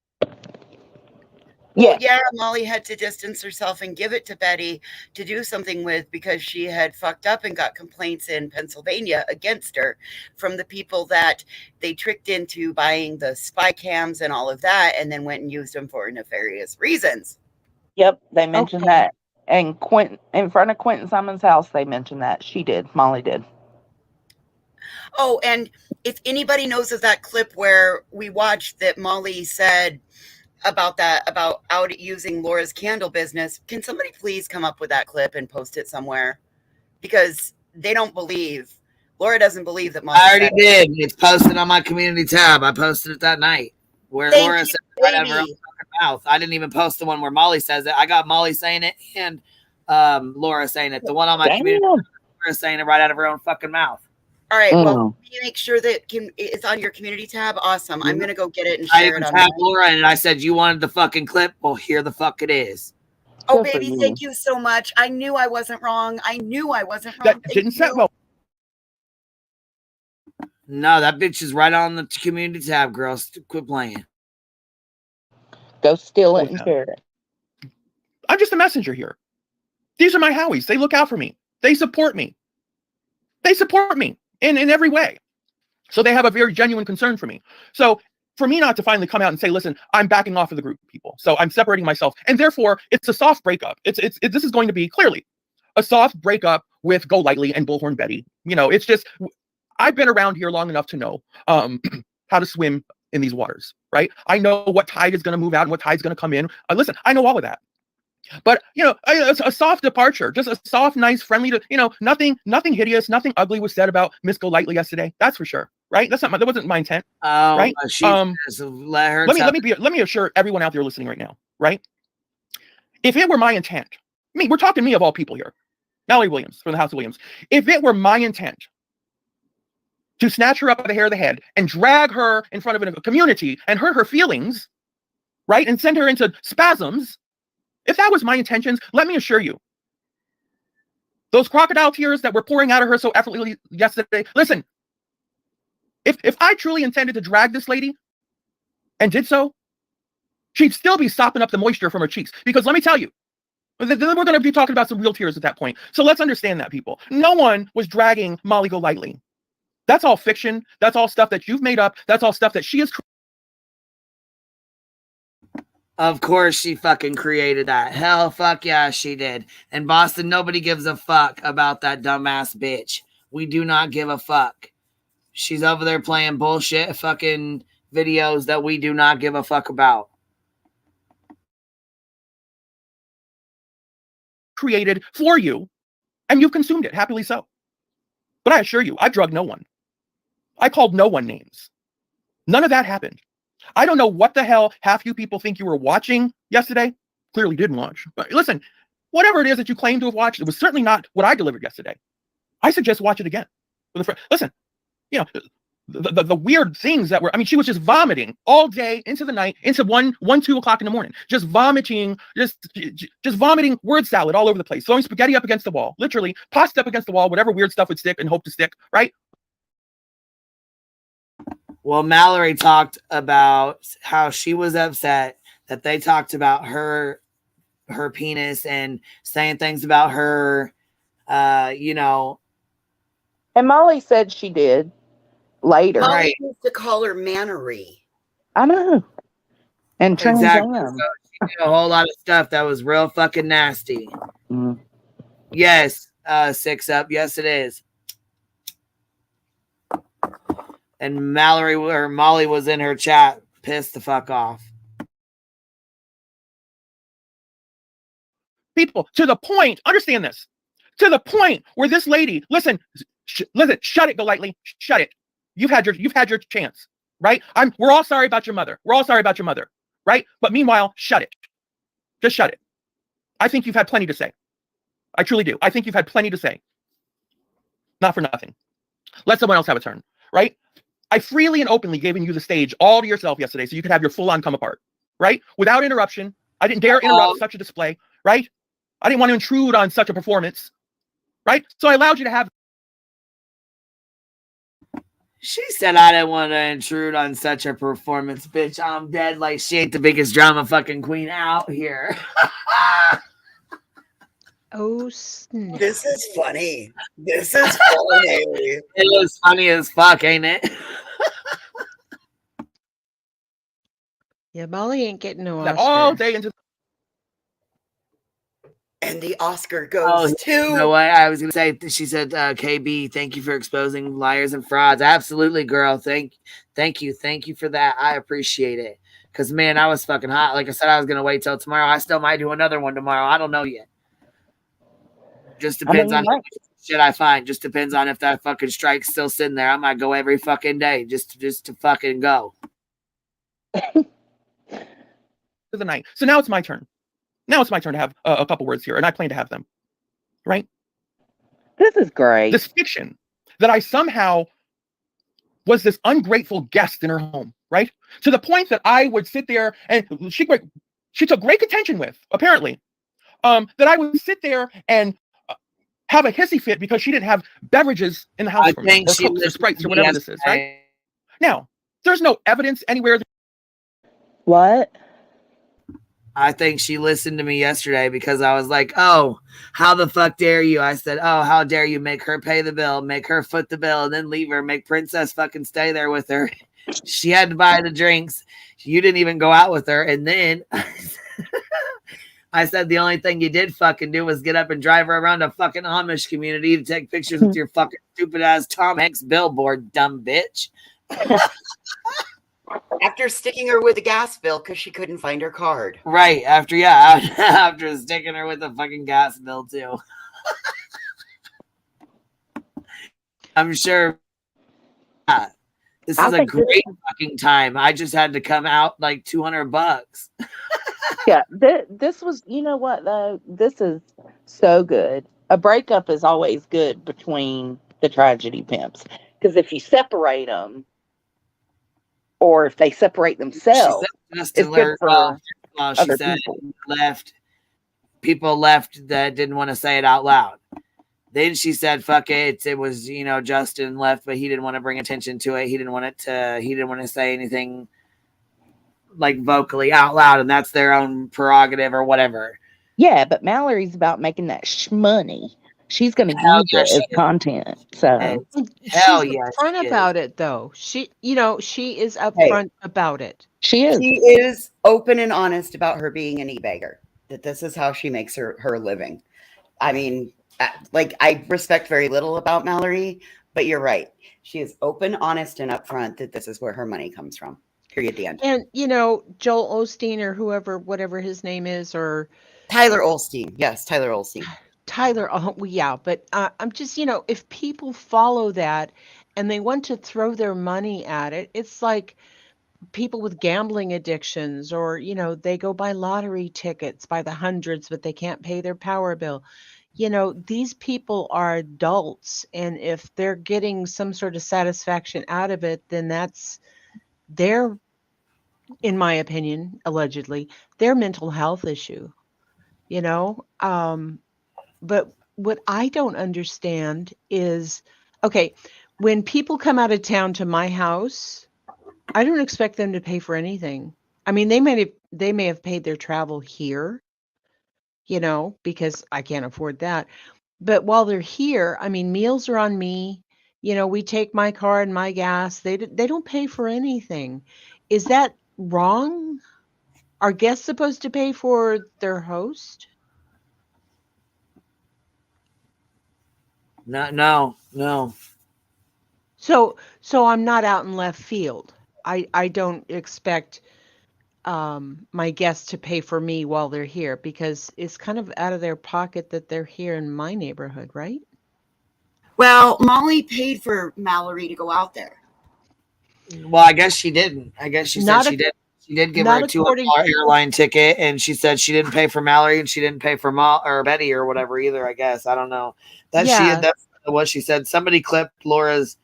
Yeah, Molly had to distance herself and give it to Betty to do something with, because she had fucked up and got complaints in Pennsylvania against her from the people that they tricked into buying the spy cams and all of that, and then went and used them for nefarious reasons. Yep, they mentioned that. And in front of Quentin Simon's house, they mentioned that. She did. Molly did. Oh, and if anybody knows of that clip where we watched that Molly said about out using Laura's candle business, can somebody please come up with that clip and post it somewhere? Because Laura doesn't believe that Molly I already did. It's posted on my community tab. I posted it that night where Laura said it right out of her own fucking mouth. I didn't even post the one where Molly says it. I got Molly saying it and Laura saying it. The one on my community tab, Laura saying it right out of her own fucking mouth. All right, well, can you make sure that it's on your community tab? Awesome. I'm going to go get it and share it on tab Laura, and I said, you wanted the fucking clip? Well, here the fuck it is. Oh, baby, thank you so much. I knew I wasn't wrong. That didn't set well. No, that bitch is right on the community tab, girls. Quit playing. Go steal it and share it. I'm just a messenger here. These are my Howies. They look out for me. They support me. In every way. So they have a very genuine concern for me. So for me not to finally come out and say, listen, I'm backing off of the group of people. So I'm separating myself. And therefore, it's a soft breakup. This is going to be clearly a soft breakup with Go Lightly and Bullhorn Betty. It's just, I've been around here long enough to know how to swim in these waters, right? I know what tide is going to move out and what tide is going to come in. Listen, I know all of that. But, a soft departure, just a soft, nice, friendly, nothing hideous, nothing ugly was said about Miss Go Lightly yesterday. That's for sure. Right. That wasn't my intent. Right. Let me assure everyone out there listening right now. Right. If it were my intent, we're talking me of all people here, Mallory Williams from the House of Williams. If it were my intent to snatch her up by the hair of the head and drag her in front of a community and hurt her feelings, right, and send her into spasms, if that was my intentions, let me assure you, those crocodile tears that were pouring out of her so effortlessly yesterday, listen, if I truly intended to drag this lady and did so, she'd still be sopping up the moisture from her cheeks. Because let me tell you, Then we're going to be talking about some real tears at that point. So let's understand that, people. No one was dragging Molly Golightly. That's all fiction. That's all stuff that you've made up. That's all stuff that she has. Of course she fucking created that. Hell, fuck yeah, she did. In Boston, nobody gives a fuck about that dumbass bitch. We do not give a fuck. She's over there playing bullshit fucking videos that we do not give a fuck about. Created for you, and you've consumed it, happily so. But I assure you, I drugged no one. I called no one names. None of that happened. I don't know what the hell half you people think you were watching yesterday. Clearly didn't watch. But listen, whatever it is that you claim to have watched, it was certainly not what I delivered yesterday. I suggest watch it again. Listen, you know, the weird things that were, I mean, she was just vomiting all day into the night, into 2 o'clock in the morning, just vomiting, just vomiting word salad all over the place, throwing spaghetti up against the wall, literally pasta up against the wall, whatever weird stuff would stick and hope to stick, right? Well, Mallory talked about how she was upset that they talked about her penis and saying things about her, you know. And Molly said she did later. Molly Right. used to call her Mannery. I know. And Trans Exactly. Am. So she did a whole lot of stuff that was real fucking nasty. Mm. Yes, 6 up. Yes, it is. And Molly was in her chat, pissed the fuck off. People, to the point, understand this, to the point where this lady, listen, shut it, Golightly, shut it. You've had your chance, right? We're all sorry about your mother. We're all sorry about your mother, right? But meanwhile, shut it. Just shut it. I think you've had plenty to say. I truly do. I think you've had plenty to say. Not for nothing. Let someone else have a turn, right? I freely and openly gave you the stage all to yourself yesterday so you could have your full-on come apart, right? Without interruption. I didn't dare interrupt such a display, right? I didn't want to intrude on such a performance, right? So I allowed you to have. She said I didn't want to intrude on such a performance. Bitch, I'm dead like she ain't the biggest drama fucking queen out here. Oh, snap. This is funny. This is funny. It is funny as fuck, ain't it? Yeah, Molly ain't getting no Oscar. All day into. And the Oscar goes to. You know what? I was going to say, she said, KB, thank you for exposing liars and frauds. Absolutely, girl. Thank you. Thank you for that. I appreciate it. Because, man, I was fucking hot. Like I said, I was going to wait till tomorrow. I still might do another one tomorrow. I don't know yet. Just depends on how much shit I find. Just depends on if that fucking strike's still sitting there. I might go every fucking day just to fucking go. To the night. So now it's my turn. Now it's my turn to have a couple words here, and I plan to have them. Right? This is great. This fiction that I somehow was this ungrateful guest in her home, right? To the point that I would sit there, and she took great contention with, apparently, that I would sit there and have a hissy fit because she didn't have beverages in the house for me, or Cokes or Sprites or whatever this is, right? Now, there's no evidence anywhere. What? I think she listened to me yesterday because I was like, oh, how the fuck dare you? I said, oh, how dare you make her pay the bill, make her foot the bill, and then leave her, make Princess fucking stay there with her. She had to buy the drinks. You didn't even go out with her. And then I said the only thing you did fucking do was get up and drive her around a fucking Amish community to take pictures with your fucking stupid ass Tom Hanks billboard, dumb bitch. After sticking her with a gas bill because she couldn't find her card. Right. After sticking her with a fucking gas bill too. I'm sure this is a great fucking time. I just had to come out like $200. Yeah, this was, you know what though? This is so good. A breakup is always good between the tragedy pimps. Because if you separate them, or if they separate themselves, it's good for she said people left that didn't want to say it out loud. Then she said, fuck it. It was, Justin left, but he didn't want to bring attention to it. He didn't want to say anything like vocally out loud, and that's their own prerogative or whatever. Yeah, but Mallory's about making that shmoney. She's going to Hell use yeah, it she as is. content. Hey, So, hell She's yeah, upfront she is. about it, though. She is Hey, upfront about it. she is. she is open and honest about her being an e-bagger, that this is how she makes her living. I mean, like, I respect very little about Mallory, but you're right. She is open, honest, and upfront that this is where her money comes from. Period. The end. And Joel Osteen or whoever, whatever his name is, or Tyler Olstein. Yes, Tyler Olstein. Tyler. Oh, well, yeah, but I'm just, if people follow that and they want to throw their money at it, it's like people with gambling addictions, or they go buy lottery tickets by the hundreds, but they can't pay their power bill. These people are adults, and if they're getting some sort of satisfaction out of it, then that's their, in my opinion, allegedly, their mental health issue. you know um but what I don't understand is, okay, when people come out of town to my house, I don't expect them to pay for anything. I mean, they may have paid their travel here, because I can't afford that. But while they're here, I mean, meals are on me. We take my car and my gas. They don't pay for anything. Is that wrong? Are guests supposed to pay for their host? No. So I'm not out in left field. I don't expect my guests to pay for me while they're here, because it's kind of out of their pocket that they're here in my neighborhood, right? Well, Molly paid for Mallory to go out there. Well, I guess she didn't. I guess she said Not she a, did. She did give her not a according. $200 airline ticket, and she said she didn't pay for Mallory, and she didn't pay for or Betty or whatever either. I guess I don't know. Yeah, That's what she said. Somebody clipped Laura's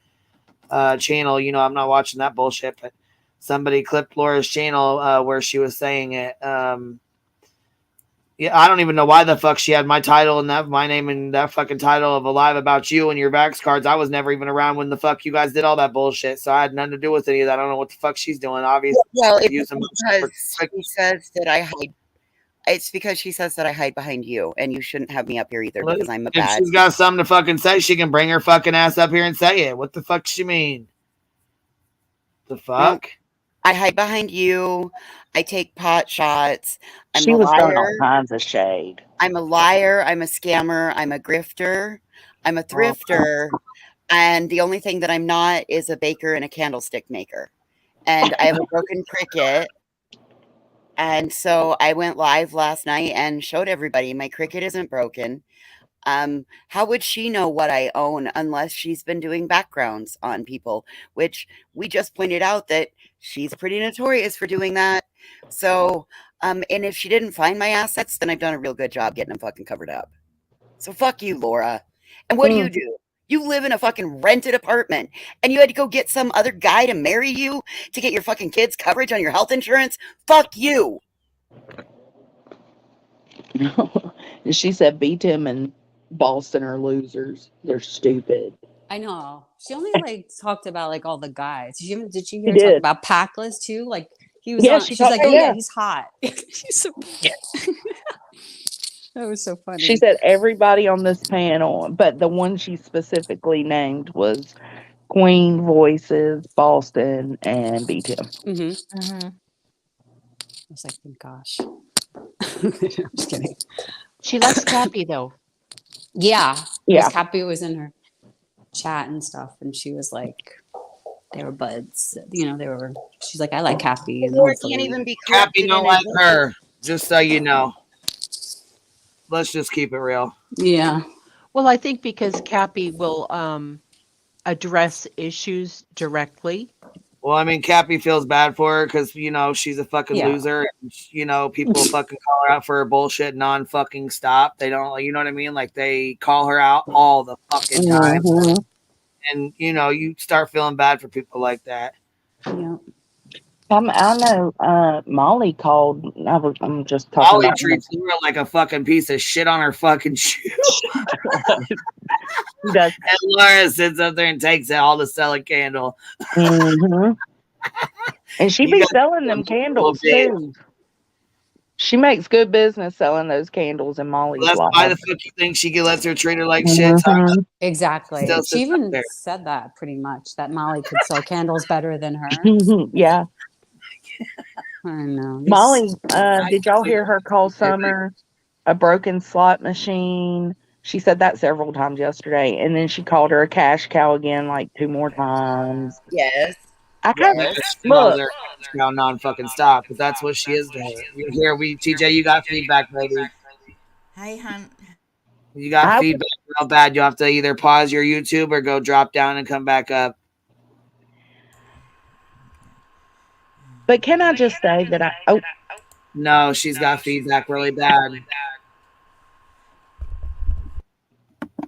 channel. I'm not watching that bullshit, but somebody clipped Laura's channel where she was saying it. Yeah, I don't even know why the fuck she had my title and my name and that fucking title of Alive About You and your Vax cards. I was never even around when the fuck you guys did all that bullshit, so I had nothing to do with any of that. I don't know what the fuck she's doing. Obviously, Well, using because she says that I hide. It's because she says that I hide behind you, and you shouldn't have me up here either because I'm a if bad. she's got something to fucking say, she can bring her fucking ass up here and say it. What the fuck does she mean? The fuck? No, I hide behind you. I take pot shots. I'm she a was throwing all liar. kinds of shade. I'm a liar. I'm a scammer. I'm a grifter. I'm a thrifter. And the only thing that I'm not is a baker and a candlestick maker. And I have a broken Cricut. And so I went live last night and showed everybody my Cricut isn't broken. How would she know what I own unless she's been doing backgrounds on people, which we just pointed out that she's pretty notorious for doing that. So, and if she didn't find my assets, then I've done a real good job getting them fucking covered up. So fuck you, Laura. And what do? You live in a fucking rented apartment and you had to go get some other guy to marry you to get your fucking kids coverage on your health insurance? Fuck you. She said B-Tim and Boston are losers. They're stupid. I know. She only talked about all the guys. Did she She hear her talk did. about Packless too? Like he was Yeah, on. she She's talked like, about oh yeah, that. he's hot. She's so. That was so funny. She said everybody on this panel, but the one she specifically named was Queen, Voices, Boston, and B-Tim. I was like, oh gosh. I'm just kidding. She likes Cappy though. Yeah. Yeah. Cappy was in her chat and stuff, and she was like, they were buds. She's like, I like Cappy. And Laura can't even be Cappy corrupted don't in like it. her. Just so you know. Let's just keep it real. Yeah. Well, I think because Cappy will address issues directly. Well, I mean, Cappy feels bad for her because, she's a fucking loser. And, people fucking call her out for her bullshit non-fucking stop. They don't, you know what I mean? Like, they call her out all the fucking time. Mm-hmm. And, you start feeling bad for people like that. Yeah. I know Molly called. I'm just talking Molly about treats Laura like a fucking piece of shit on her fucking shoe. She does. And Laura sits up there and takes it all to sell a candle. Mm-hmm. And she be selling them candles too. She makes good business selling those candles in Molly's That's live. why the fuck you think she lets her treat her like shit. Mhm. Exactly. Still She sits up even there. said that pretty much, that Molly could sell candles better than her. Yeah. I know. Molly, did y'all hear her call Summer a broken slot machine? She said that several times yesterday, and then she called her a cash cow again like 2 more times. Yes. I kind of She calls look. her now non-fucking stop, but that's what she is to her. You hear TJ, you got feedback, baby. Hey, hun. You got feedback real bad. You'll have to either pause your YouTube or go drop down and come back up. But can I just say that No, she's got feedback really bad.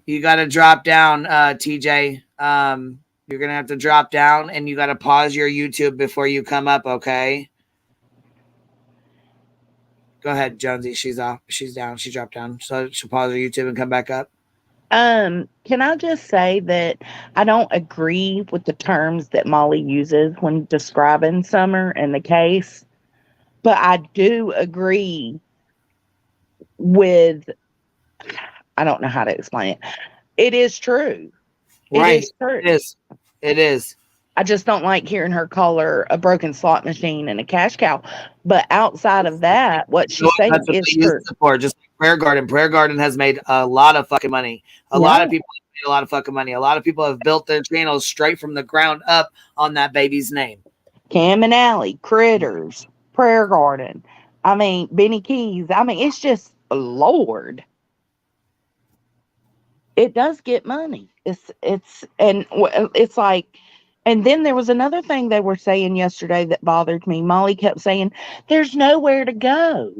You got to drop down, TJ. You're going to have to drop down and you got to pause your YouTube before you come up, okay? Go ahead, Jonesy. She's off. She's down. She dropped down. So she'll pause her YouTube and come back up. Can I just say that I don't agree with the terms that Molly uses when describing Summer and the case, but I do agree with, I don't know how to explain it. It is true. Right. It is true. It is. I just don't like hearing her call her a broken slot machine and a cash cow. But outside of that, what she's saying is true. Just like Prayer Garden. Prayer Garden has made a lot of fucking money. A lot of people have made a lot of fucking money. A lot of people have built their channels straight from the ground up on that baby's name. Cam and Alley, Critters, Prayer Garden. I mean, Benny Keys. I mean, it's just, Lord. It does get money. It's like, and then there was another thing they were saying yesterday that bothered me. Molly kept saying, there's nowhere to go.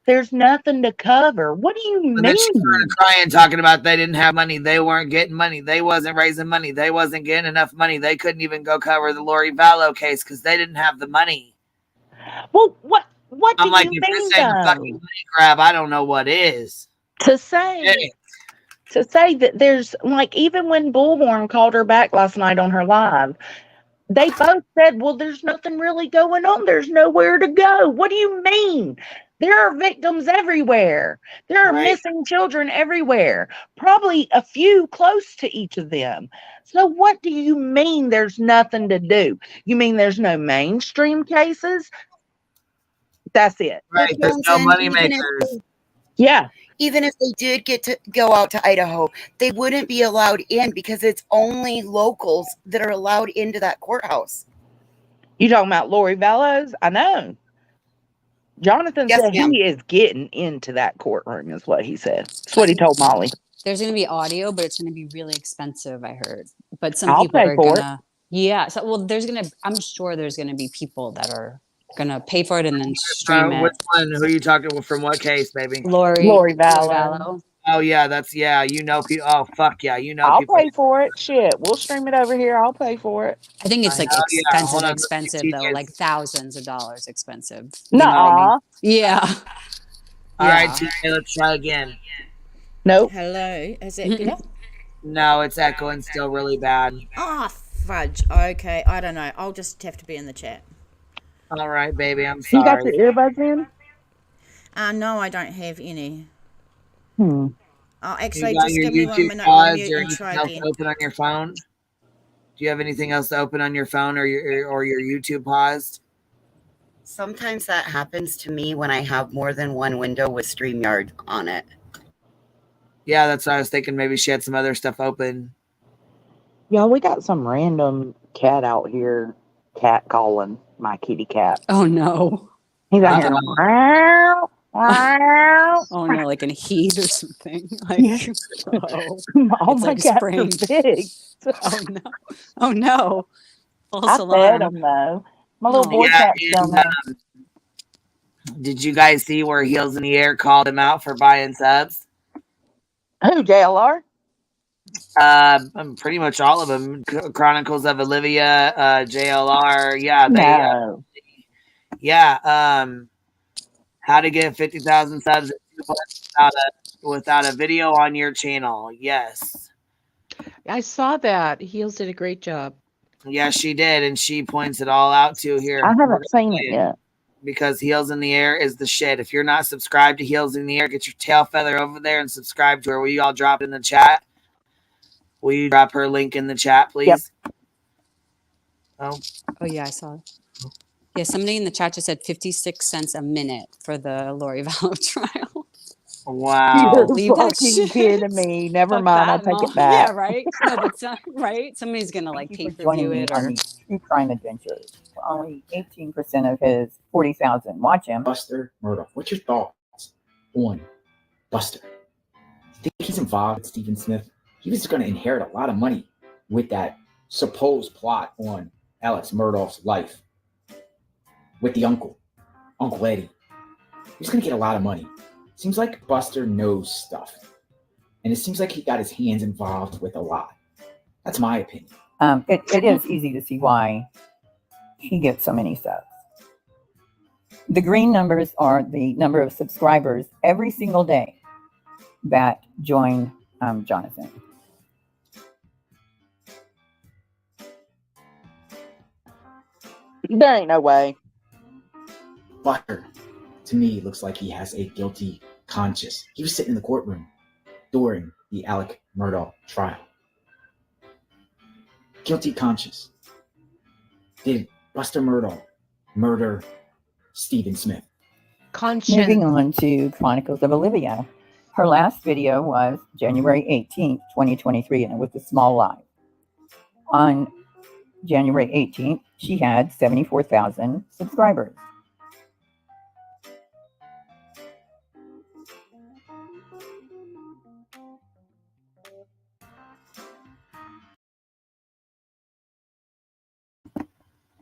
There's nothing to cover. What do you mean? And then she started crying, talking about they didn't have money. They weren't getting money. They wasn't raising money. They wasn't getting enough money. They couldn't even go cover the Lori Vallow case because they didn't have the money. Well, what I'm do like, you if mean, this ain't a fucking money grab, I don't know what is. To say that there's, like, even when Bullhorn called her back last night on her live, they both said, well, there's nothing really going on. There's nowhere to go. What do you mean? There are victims everywhere. There are missing children everywhere. Probably a few close to each of them. So what do you mean there's nothing to do? You mean there's no mainstream cases? That's it. Right. There's no money makers. Yeah. Even if they did get to go out to Idaho, they wouldn't be allowed in because it's only locals that are allowed into that courthouse. You talking about Lori Vallows? I know. Jonathan said he is getting into that courtroom, is what he said. That's what he told Molly. There's going to be audio, but it's going to be really expensive, I heard. But some I'll people pay are for going to, yeah. So, well, I'm sure there's going to be people that are going to pay for it and then stream it. Which one? Who are you talking from? What case, baby? Lori Vallow. Oh yeah, you know people. Oh fuck yeah, you know I'll people. pay for it. Shit, we'll stream it over here. I'll pay for it. I think it's like expensive TJ. though, like thousands of dollars expensive. No, I mean? Yeah. All right, TJ, let's try again. Nope. Hello, is it good? No, it's echoing still really bad. Oh, fudge. Okay, I don't know. I'll just have to be in the chat. All right, baby, I'm sorry. You got your earbuds in? No, I don't have any. Oh, actually, you got just your give me YouTube 1 minute. pause I'll mute or and try anything else again. open on your phone? Do you have anything else to open on your phone or your YouTube paused? Sometimes that happens to me when I have more than one window with StreamYard on it. Yeah, that's what I was thinking. Maybe she had some other stuff open. Y'all, we got some random cat out here, cat calling my kitty cat. Oh no. He's out here. Wow. Wow. Oh no, like in heat or something. Like, All it's my like cats spraying. are big. Oh no. Oh no. False I alarm. fed them though. My little boy cat's still there. Did you guys see where Heels in the Air called him out for buying subs? Who, JLR? Pretty much all of them. Chronicles of Olivia, JLR. Yeah, how to get 50,000 subs without a video on your channel. Yes. I saw that. Heels did a great job. Yeah, she did, and she points it all out to here. I haven't seen it yet. because Heels in the Air is the shit. If you're not subscribed to Heels in the Air, get your tail feather over there and subscribe to her. Will you all drop it in the chat? Will you drop her link in the chat, please? Oh yeah, I saw it. Yeah, somebody in the chat just said 56 cents a minute for the Lori Vallow trial. Wow. You're fucking kidding me. Never Fuck mind. I that, take Mom. it back. Yeah, right? No, but right? Somebody's gonna like Thank you for pay-per-view joining me it on or these true crime adventures. For only 18% of his 40,000. Watch him. Buster Murdoch. What's your thoughts on Buster? You think he's involved with Stephen Smith? He was going to inherit a lot of money with that supposed plot on Alex Murdoch's life with the Uncle Eddie. He's going to get a lot of money. Seems like Buster knows stuff. And it seems like he got his hands involved with a lot. That's my opinion. It is easy to see why he gets so many subs. The green numbers are the number of subscribers every single day that join Jonathan. There ain't no way. Buster, to me, looks like he has a guilty conscience. He was sitting in the courtroom during the Alec Murdaugh trial. Guilty conscience. Did Buster Murdaugh murder Stephen Smith? Conscience. Moving on to Chronicles of Olivia. Her last video was January 18th, 2023, and it was a small live. On January 18th, she had 74,000 subscribers.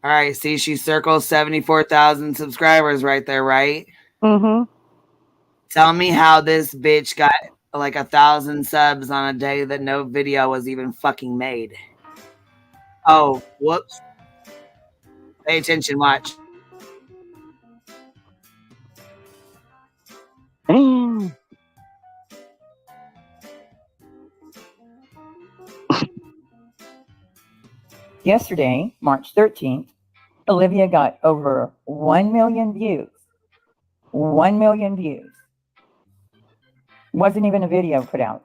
All right, see, she circles 74,000 subscribers right there, right? Mm-hmm. Tell me how this bitch got like 1,000 subs on a day that no video was even fucking made. Oh, whoops. Pay attention, watch. Yesterday, March 13th, Olivia got over 1 million views. 1 million views. Wasn't even a video put out.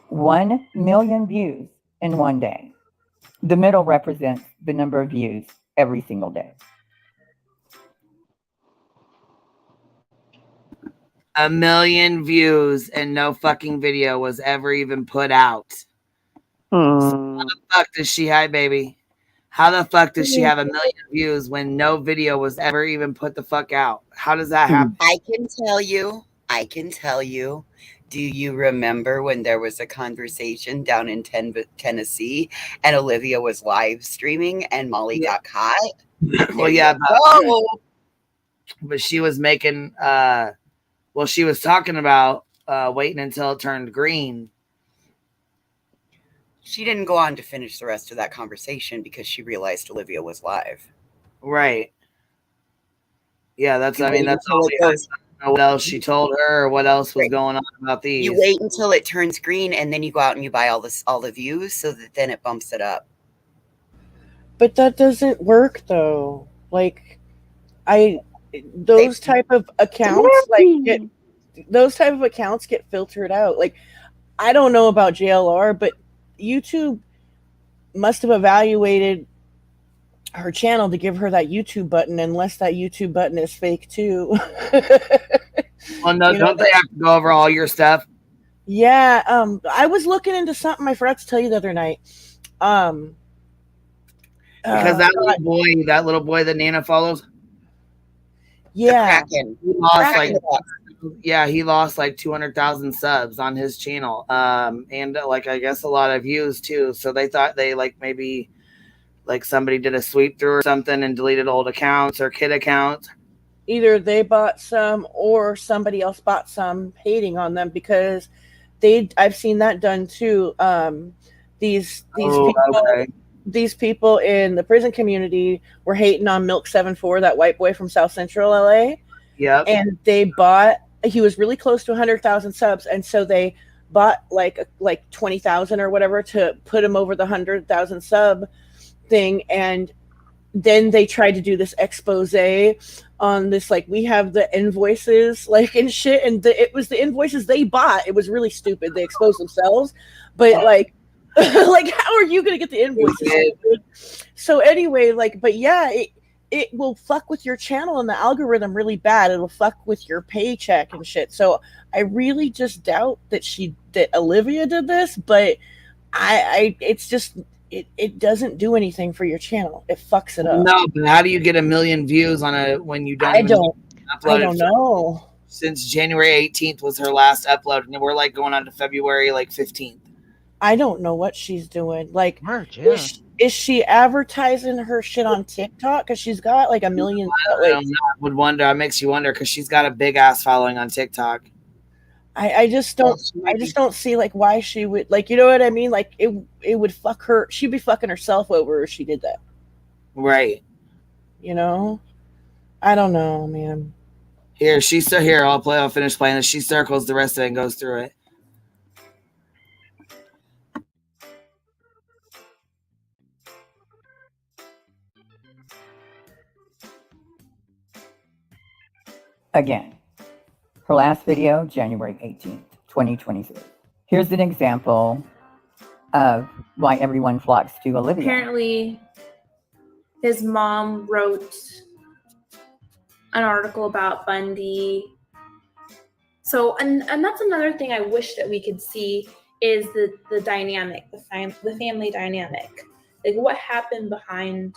1 million views in one day. The middle represents the number of views every single day. A million views and no fucking video was ever even put out. So how the fuck does she hide, baby? How the fuck does she have 1 million views when no video was ever even put the fuck out? How does that happen? I can tell you. Do you remember when there was a conversation down in Tennessee and Olivia was live streaming and Molly got caught? Well, yeah, but she was making, she was talking about waiting until it turned green. She didn't go on to finish the rest of that conversation because she realized Olivia was live. Right. Yeah, that's all we have. I don't know what else she told her or what else was going on about these. You wait until it turns green and then you go out and you buy all the views so that then it bumps it up. But that doesn't work though. Like those type of accounts get filtered out. Like I don't know about JLR, but YouTube must have evaluated her channel to give her that YouTube button, unless that YouTube button is fake too. Well, no, don't they have to go over all your stuff? Yeah, I was looking into something I forgot to tell you the other night. Because that little boy that Nana follows. Yeah, he lost like 200,000 subs on his channel, and like I guess a lot of views too. So they thought they maybe somebody did a sweep through or something and deleted old accounts or kid accounts. Either they bought some or somebody else bought some, hating on them because I've seen that done too. These people in the prison community were hating on Milk 74, that white boy from South Central LA. Yeah. And he was really close to 100,000 subs. And so they bought like 20,000 or whatever to put him over the 100,000 sub thing. And then they tried to do this expose on this, like, we have the invoices, like, and shit, and it was the invoices they bought. It was really stupid. They exposed themselves, but like like, how are you gonna get the invoices? So anyway, like, but yeah, it will fuck with your channel and the algorithm really bad. It'll fuck with your paycheck and shit. So I really just doubt that Olivia did this, but it's just it doesn't do anything for your channel. It fucks it up. No, but how do you get 1 million views on when you don't? I don't know. Since January 18th was her last upload, and we're like going on to February like 15th. I don't know what she's doing. Like, is she advertising her shit on TikTok? Because she's got like 1 million. I don't know. I would wonder. It makes you wonder because she's got a big ass following on TikTok. I just don't see like why she would, like, you know what I mean? Like it would fuck her. She'd be fucking herself over if she did that. Right. You know? I don't know, man. Here, she's still here. I'll finish playing this. She circles the rest of it and goes through it. Again, her last video, January 18th, 2023. Here's an example of why everyone flocks to Olivia. Apparently, his mom wrote an article about Bundy. So, and that's another thing I wish that we could see is the dynamic, the family dynamic. Like, what happened behind,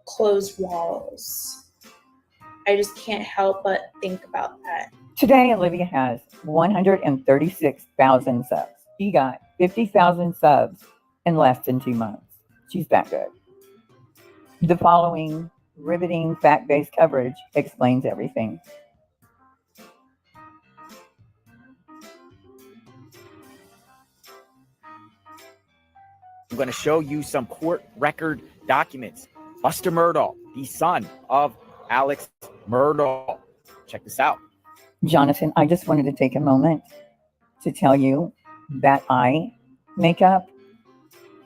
closed walls. I just can't help but think about that. Today, Olivia has 136,000 subs. She got 50,000 subs in less than 2 months. She's that good. The following riveting fact-based coverage explains everything. I'm going to show you some court record documents. Buster Murdaugh, the son of Alex Murdaugh. Check this out. Jonathan, I just wanted to take a moment to tell you that eye makeup,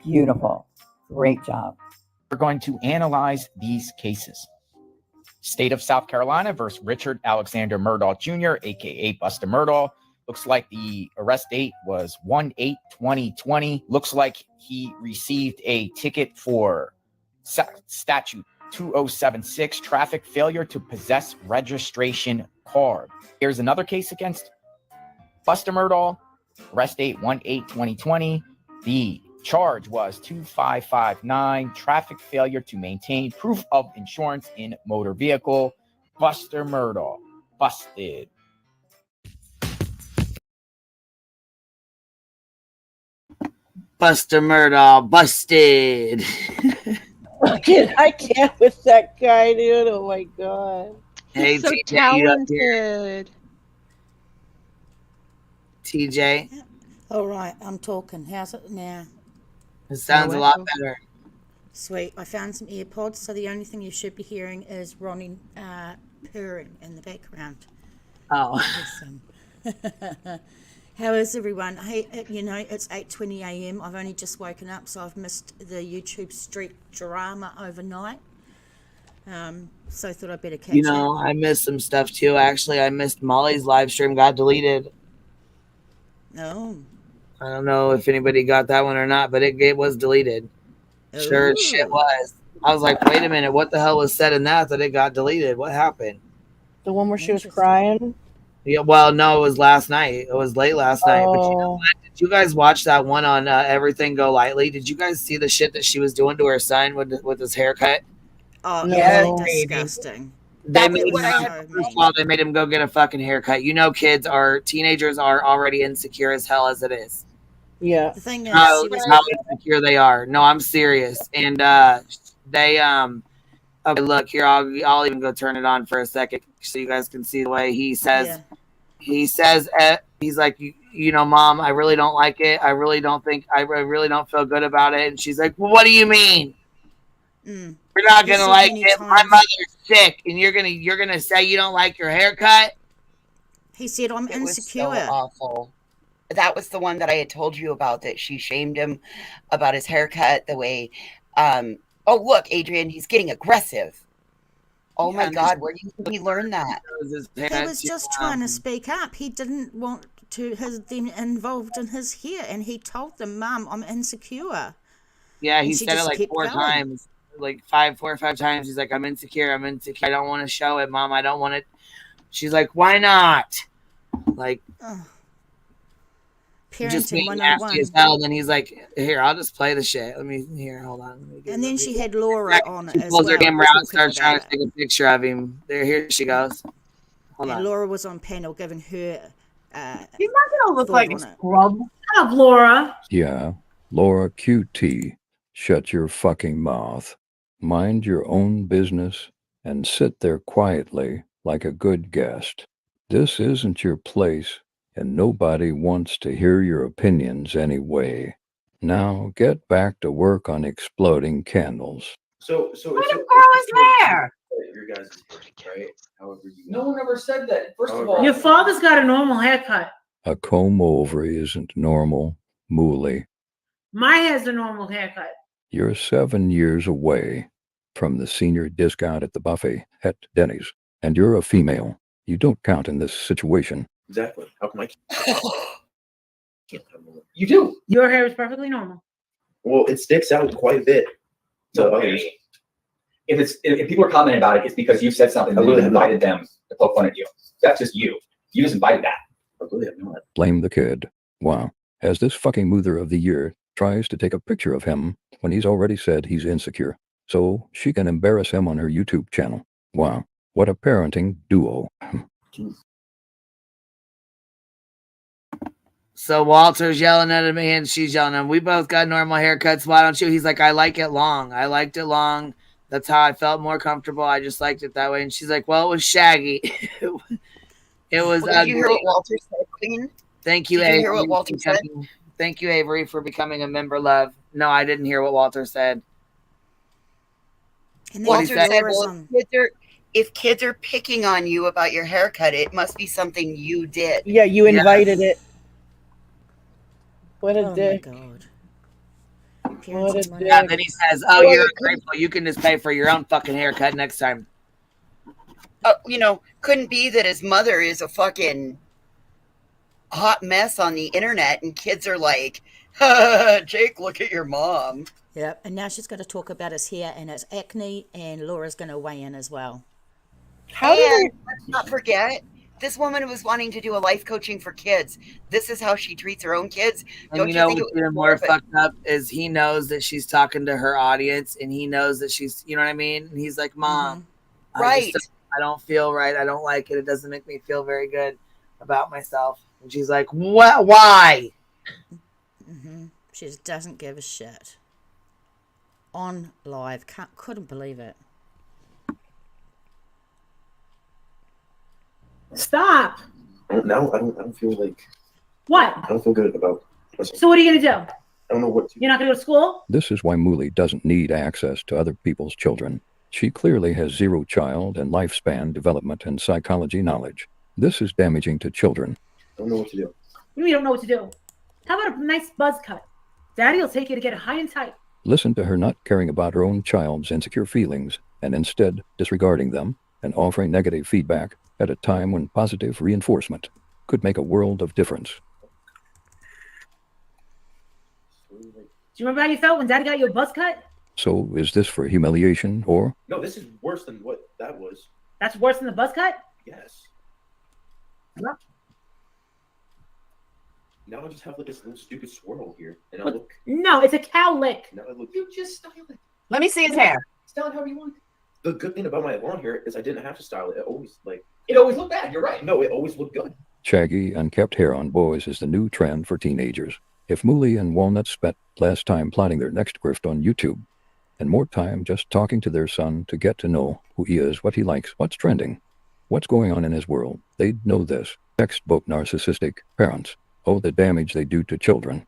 beautiful. Great job. We're going to analyze these cases. State of South Carolina versus Richard Alexander Murdaugh Jr., a.k.a. Buster Murdaugh. Looks like the arrest date was 1/8/2020. Looks like he received a ticket for statute 2076, traffic failure to possess registration card. Here's another case against Buster Murdaugh. Arrest date 1/8/2020. The charge was 2559, traffic failure to maintain proof of insurance in motor vehicle. Buster Murdaugh busted. Buster Murdaugh busted. I can't with that guy, dude. Oh my god. Hey, He's so TJ, talented. TJ, All right, I'm talking. How's it now? it sounds a lot better. Sweet. I found some AirPods, so the only thing you should be hearing is Ronnie purring in the background. Oh. How is everyone? Hey, it's 8:20 a.m. I've only just woken up, so I've missed the YouTube street drama overnight. So I thought I'd better catch up. I missed some stuff too. Actually, I missed Molly's live stream got deleted. Oh. I don't know if anybody got that one or not, but it was deleted. Sure as shit was. I was like, wait a minute, what the hell was said in that it got deleted? What happened? The one where she was crying? Yeah, well, no, it was last night. It was late last night. But did you guys watch that one on Everything Go Lightly? Did you guys see the shit that she was doing to her son with his haircut? Oh, No. yeah, disgusting. They made him go get a fucking haircut. Teenagers are already insecure as hell as it is. Yeah. The thing is, How insecure they are. No, I'm serious. And they okay, look here. I'll even go turn it on for a second so you guys can see the way he says. Yeah. He says he's like, Mom, I really don't like it. I really don't feel good about it. And she's like, well, what do you mean? You're not gonna like it. My mother's sick, and you're gonna say you don't like your haircut. He said, I'm insecure. Was so awful. That was the one that I had told you about, that she shamed him about his haircut, the way Oh, look, Adrian, he's getting aggressive. Oh Yeah, my and God, where did he learn that? He was just trying to speak up. He didn't want to have them involved in his hair, and he told them, "Mum, I'm insecure." Yeah, And he she said it just like kept 4 going. times, like 4 or 5 times. He's like, I'm insecure. I don't want to show it, Mom. I don't want it. She's like, why not? Like, just Parenting being nasty as 101. hell. Then he's like, here, I'll just play the shit. Hold on. Let me get And then it. she had Laura on She as pulls her well, camera out and talking starts trying about to it. take a picture of him. Here she goes. Hold And on. Laura was on panel giving her. He's not gonna look thought like a on it. scrub. Shut up, Laura. Yeah, Laura QT, shut your fucking mouth. Mind your own business and sit there quietly like a good guest. This isn't your place, and nobody wants to hear your opinions anyway. Now get back to work on exploding candles. So Let him grow his hair. Your guys, right? However you. No one ever said that. First of all, Your father's got a normal haircut. A comb over isn't normal, Mooly. My hair's a normal haircut. You're 7 years away from the senior discount at the buffet at Denny's, and you're a female. You don't count in this situation. Exactly. How come I can't? You do. Your hair is perfectly normal. Well, it sticks out quite a bit to others. If people are commenting about it, it's because you said something that invited them to poke fun at you. That's just you. You just invited that. I really have not. Blame the kid. Wow. As this fucking Mother of the Year tries to take a picture of him when he's already said he's insecure, so she can embarrass him on her YouTube channel. Wow. What a parenting duo. So Walter's yelling at me and she's yelling at him. We both got normal haircuts. Why don't you? He's like, I like it long. I liked it long. That's how I felt more comfortable. I just liked it that way. And she's like, well, it was shaggy. It was Did you hear what Walter said, Queen? Thank you, Did you Avery. hear what Walter said? Thank you, Avery, for becoming a member, love. No, I didn't hear what Walter said. And Walter said, well, if kids are picking on you about your haircut, it must be something you did. Yeah, you invited it. What a dick. My God. What a dick. Yeah, then he says, oh, you're ungrateful. You can just pay for your own fucking haircut next time. Couldn't be that his mother is a fucking hot mess on the internet and kids are like, Jake, look at your mom. Yep, and now she's going to talk about his hair and his acne, and Laura's going to weigh in as well. Let's not forget, this woman was wanting to do a life coaching for kids. This is how she treats her own kids. And Don't you you know think what's it was even more fucked up is he knows that she's talking to her audience, and he knows that she's, you know what I mean? And he's like, Mom, Right. I don't feel right. I don't like it. It doesn't make me feel very good about myself. And she's like, what? Why? She just doesn't give a shit. On live. Couldn't believe it. Stop. I don't feel like. What? I don't feel good about myself. So what are you gonna do? I don't know what to. You're not gonna go to school? This is why Mooly doesn't need access to other people's children. She clearly has zero child and lifespan development and psychology knowledge. This is damaging to children. I don't know what to do. What do you mean you don't know what to do? How about a nice buzz cut? Daddy will take you to get it high and tight. Listen to her not caring about her own child's insecure feelings and instead disregarding them and offering negative feedback at a time when positive reinforcement could make a world of difference. Do you remember how you felt when Daddy got you a buzz cut? So is this for humiliation or? No, this is worse than what that was. That's worse than the buzz cut? Yes. Now I just have like this little stupid swirl here, and I look. No, it's a cow lick. Now I look. You just style it. Let me see his hair. Style it however you want. The good thing about my long hair is I didn't have to style it. It always It always looked bad. You're right. No, it always looked good. Shaggy, unkept hair on boys is the new trend for teenagers. If Mooly and Walnut spent less time plotting their next grift on YouTube and more time just talking to their son to get to know who he is, what he likes, what's trending, what's going on in his world, they'd know this. Textbook narcissistic parents. Oh, the damage they do to children.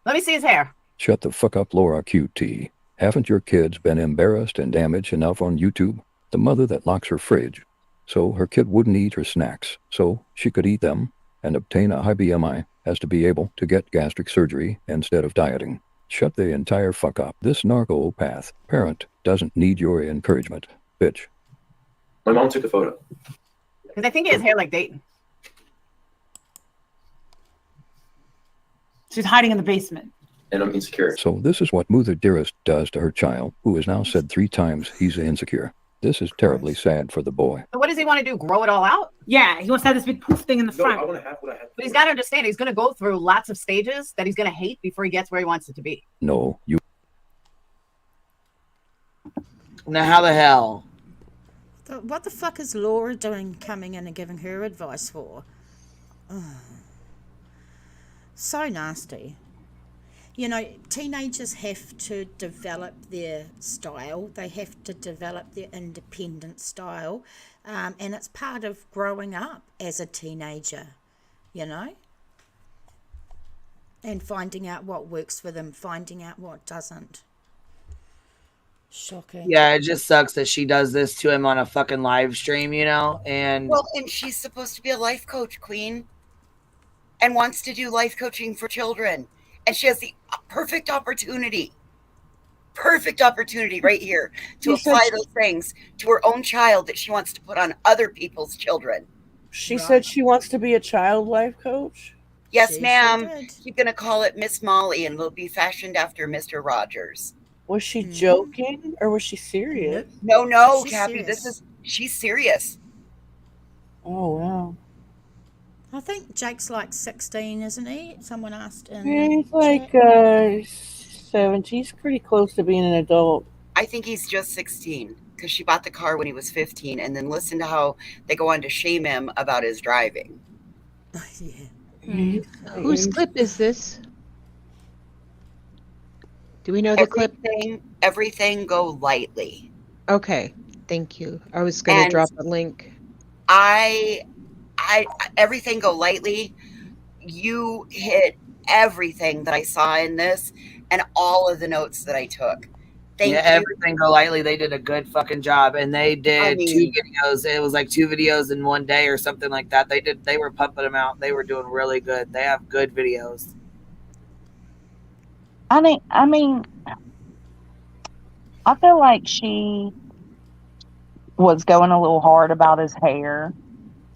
Let me see his hair. Shut the fuck up, Laura QT. Haven't your kids been embarrassed and damaged enough on YouTube? The mother that locks her fridge so her kid wouldn't eat her snacks so she could eat them and obtain a high BMI has to be able to get gastric surgery instead of dieting. Shut the entire fuck up. This narcopath parent doesn't need your encouragement, bitch. My mom took a photo. Because I think he has hair like Dayton. She's hiding in the basement. And I'm insecure. So this is what Mother Dearest does to her child, who has now said 3 times he's insecure. This is terribly sad for the boy. So what does he want to do? Grow it all out? Yeah, he wants to have this big poof thing in the front. I want to have what I have. But he's got to understand he's going to go through lots of stages that he's going to hate before he gets where he wants it to be. No, you. Now, how the hell? What the fuck is Laura doing coming in and giving her advice for? Ugh. So nasty. You know, teenagers have to develop their style. They have to develop their independent style. And it's part of growing up as a teenager, you know? And finding out what works for them, finding out what doesn't. Shocking. Yeah, it just sucks that she does this to him on a fucking live stream, you know? And well, and she's supposed to be a life coach, Queen, and wants to do life coaching for children. And she has the perfect opportunity right here to apply those things to her own child that she wants to put on other people's children. She said she wants to be a child life coach? Yes, ma'am. She's going to call it Miss Molly, and it'll be fashioned after Mr. Rogers. Was she joking or was she serious? No, She's Cappy. serious. She's serious. Oh, wow. I think Jake's like 16, isn't he? Someone asked in Yeah, he's the like chat. 70. He's pretty close to being an adult. I think he's just 16 because she bought the car when he was 15, and then listen to how they go on to shame him about his driving. Yeah. Whose clip is this? Do we know the clip? Everything go lightly. Okay, thank you. I was going to And drop a link. I everything go lightly. You hit everything that I saw in this and all of the notes that I took. Thank you. Everything go lightly. They did a good fucking job, and they did 2 videos. It was like 2 videos in one day or something like that. They were pumping them out. They were doing really good. They have good videos. I mean, I feel like she was going a little hard about his hair.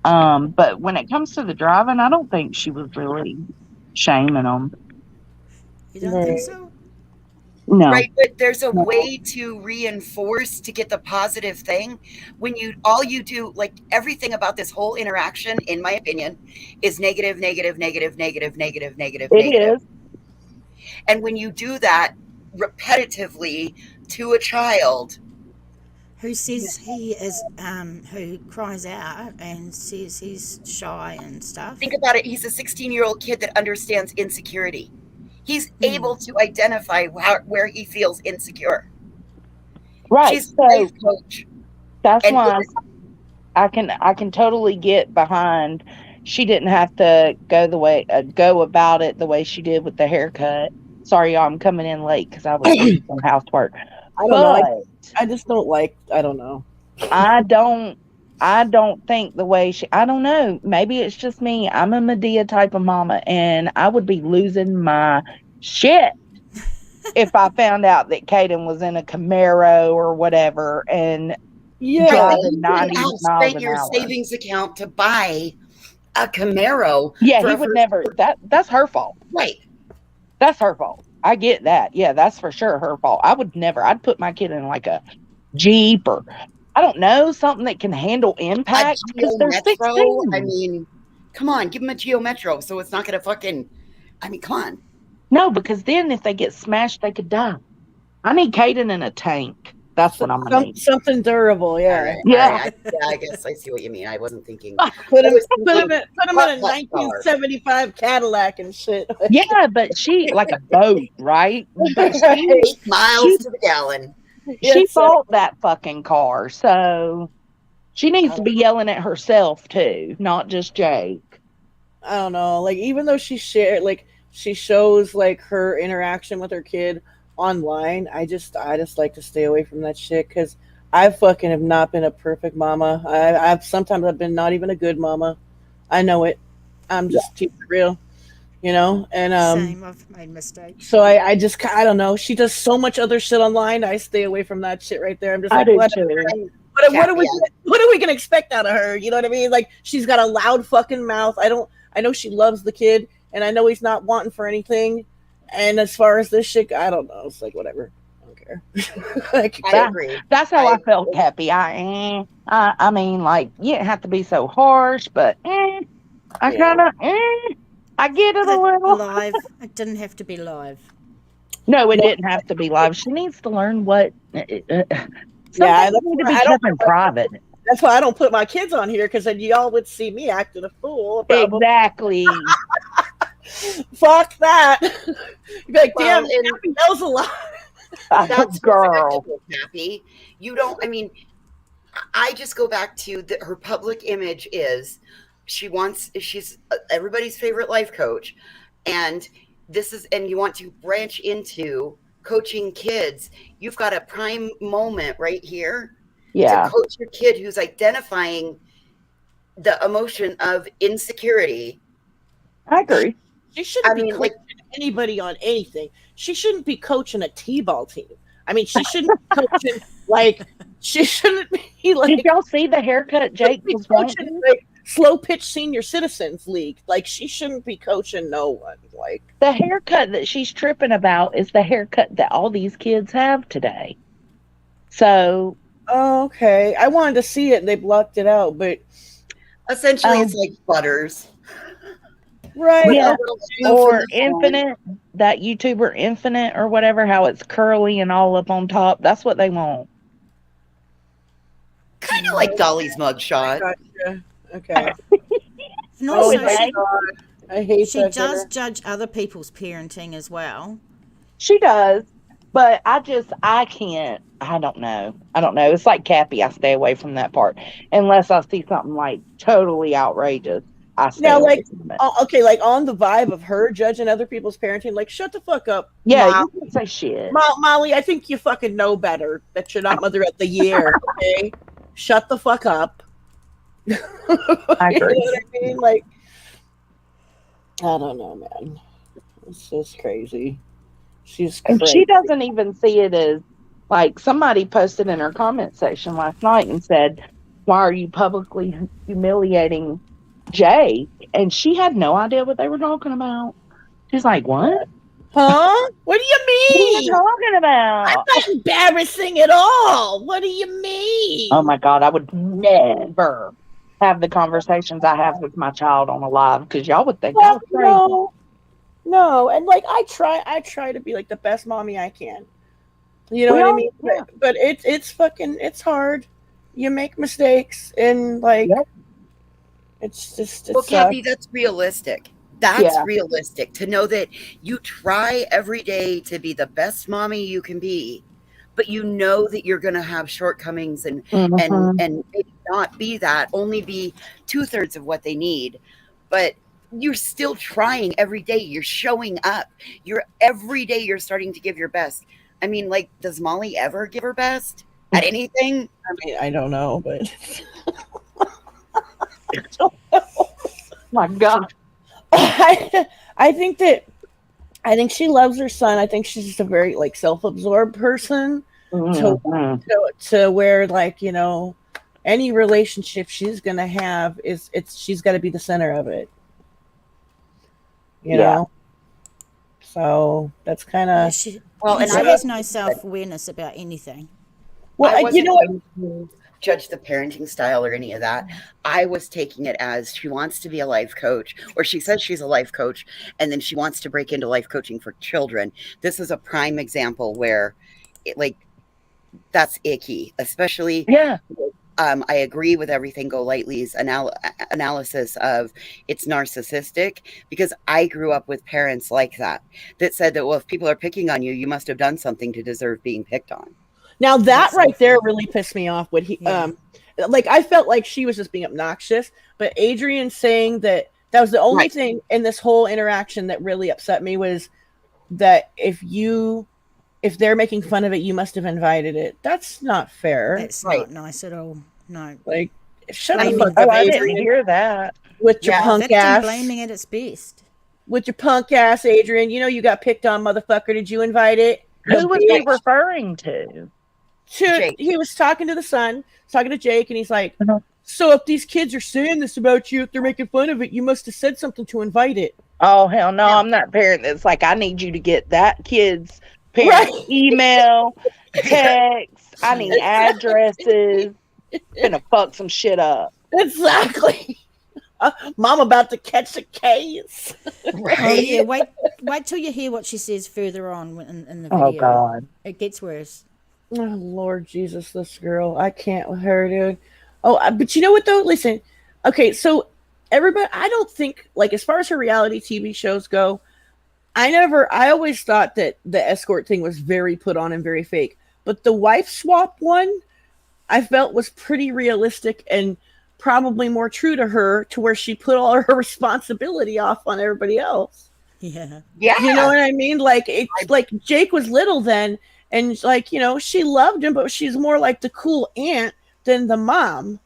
But when it comes to the driving, I don't think she was really shaming him. You don't think so? No. Right, but there's a way to reinforce to get the positive thing when all you do, like everything about this whole interaction, in my opinion, is negative. It is. And when you do that repetitively to a child Who says he is, who cries out and says he's shy and stuff. think about it, he's a 16-year-old kid that understands insecurity. He's able to identify where he feels insecure. Right. She's a life coach. That's And why I can totally get behind. She didn't have to go about it the way she did with the haircut. Sorry, y'all, I'm coming in late because I was doing some housework. I don't know. I just don't like. I don't know. I don't think the way I don't know. Maybe it's just me. I'm a Medea type of mama, and I would be losing my shit if I found out that Kaden was in a Camaro or whatever and driving 90 miles spend an your hour. savings account to buy a Camaro. Yeah, for he a would first- never. That's her fault. Right. That's her fault. I get that. Yeah, that's for sure her fault. I would never. I'd put my kid in like a Jeep or I don't know, something that can handle impact because they're 16. I mean, come on, give him a Geo Metro so it's not going to fucking. I mean, come on. No, because then if they get smashed, they could die. I need Kaden in a tank. That's what I'm gonna need. Something durable, yeah. All right, Yeah. all right. I guess I see what you mean. I wasn't thinking. Put him, I was put him thinking in a hot car. 1975 Cadillac and shit. Yeah, but she like a boat, right? But 8 miles to the gallon. she bought that fucking car, so she needs to be yelling at herself too, not just Jake. I don't know. Like, even though she shows like her interaction with her kid online, I just like to stay away from that shit because I fucking have not been a perfect mama. I've sometimes been not even a good mama. I know it. I'm just keeping it real. you know, and Same. I've made mistakes. so I just I don't know. She does so much other shit online. I stay away from that shit right there. I'm just I like, do what? too. What are we gonna expect out of her? You know what I mean? Like she's got a loud fucking mouth. I know she loves the kid, and I know he's not wanting for anything. And as far as this shit, I don't know. It's like whatever. I don't care. Like, I agree. That's how I felt, Cappy. I mean, like you didn't have to be so harsh, but I kind of I get it a little. Live. It didn't have to be live. No, it didn't have to be live. She needs to learn what. Yeah, Something need to be kept in private. That's why I don't put my kids on here because then y'all would see me acting a fool. Probably. Exactly. Fuck that. You'd be like, damn, Well, Cappy knows a lot. That's girl. Happy. You don't. I mean, I just go back to her public image is she's everybody's favorite life coach, and you want to branch into coaching kids. You've got a prime moment right here Yeah. to coach your kid who's identifying the emotion of insecurity. I agree. She shouldn't be coaching anybody on anything. She shouldn't be coaching a T-ball team. I mean, she shouldn't be coaching she shouldn't be like. Did y'all see the haircut Jake was coaching like slow pitch senior citizens league? Like she shouldn't be coaching no one. Like the haircut that she's tripping about is the haircut that all these kids have today. So. Oh, okay. I wanted to see it and they blocked it out, but essentially it's like Butters. Right. Yeah. Or Infinite, that YouTuber Infinite or whatever, how it's curly and all up on top. That's what they want. Kind of like Dolly's mugshot. Gotcha. Okay. And also, I hate she that does dinner. judge other people's parenting as well. She does, but I can't. I don't know. It's like Cappy. I stay away from that part unless I see something like totally outrageous. I stay Now, away like, from it. okay, like on the vibe of her judging other people's parenting, like, shut the fuck up. Yeah, Molly. you can say shit. Molly, I think you fucking know better that you're not mother of the year. Okay, shut the fuck up. I agree. You know what I mean? Like, I don't know, man. It's just crazy. She's crazy. And she doesn't even see it as like somebody posted in her comment section last night and said, "Why are you publicly humiliating Jay?" And she had no idea what they were talking about. She's like, "What? Huh? What do you mean? What are you talking about? I'm not embarrassing at all. What do you mean?" Oh my God, I would never have the conversations I have with my child on a live because y'all would think I was crazy. No, and like I try to be like the best mommy I can. You know what I mean? Yeah. But it's hard. You make mistakes and like it's just Well, Kathy, that's realistic. That's realistic to know that you try every day to be the best mommy you can be, but you know that you're going to have shortcomings and maybe not be that, only be 2/3 of what they need, but you're still trying every day. You're showing up. Every day you're starting to give your best. I mean, like, does Molly ever give her best at anything? I mean, I don't know, but my God. I think she loves her son. I think she's just a very like self-absorbed person to where like, you know, any relationship she's gonna have she's got to be the center of it. You know, so that's kind of she has no self-awareness about anything. Well, you know what? Judge the parenting style or any of that. I was taking it as she wants to be a life coach, or she says she's a life coach, and then she wants to break into life coaching for children. This is a prime example where that's icky, especially. Yeah. I agree with everything Golightly's analysis of it's narcissistic, because I grew up with parents like that said that, well, if people are picking on you, you must have done something to deserve being picked on. Now that right there really pissed me off. What he like, I felt like she was just being obnoxious, but Adrian saying that was the only thing in this whole interaction that really upset me was that if they're making fun of it, you must have invited it. That's not fair. It's not nice at all. No. Like, shut the fuck up, I Adrian. didn't hear that. With your punk victim ass. blaming at its best. with your punk ass, Adrian. You know you got picked on, motherfucker. Did you invite it? Who was he referring to? Jake. He was talking to the son, talking to Jake, and he's like, so if these kids are saying this about you, if they're making fun of it, you must have said something to invite it. Oh, hell no, I'm that parent that's like, I need you to get that kid's parent email, text, I need addresses. Gonna fuck some shit up. Exactly. Mom about to catch a case. Oh yeah, wait till you hear what she says further on in the video. Oh God, it gets worse. Oh Lord Jesus, this girl, I can't with her, dude. Oh, but you know what though? Listen, okay, so everybody, I don't think, like, as far as her reality TV shows go, I always thought that the escort thing was very put on and very fake. But the wife swap one, I felt was pretty realistic and probably more true to her, to where she put all her responsibility off on everybody else. Yeah. You know what I mean? Like, it's like Jake was little then, and like, you know, she loved him, but she's more like the cool aunt than the mom.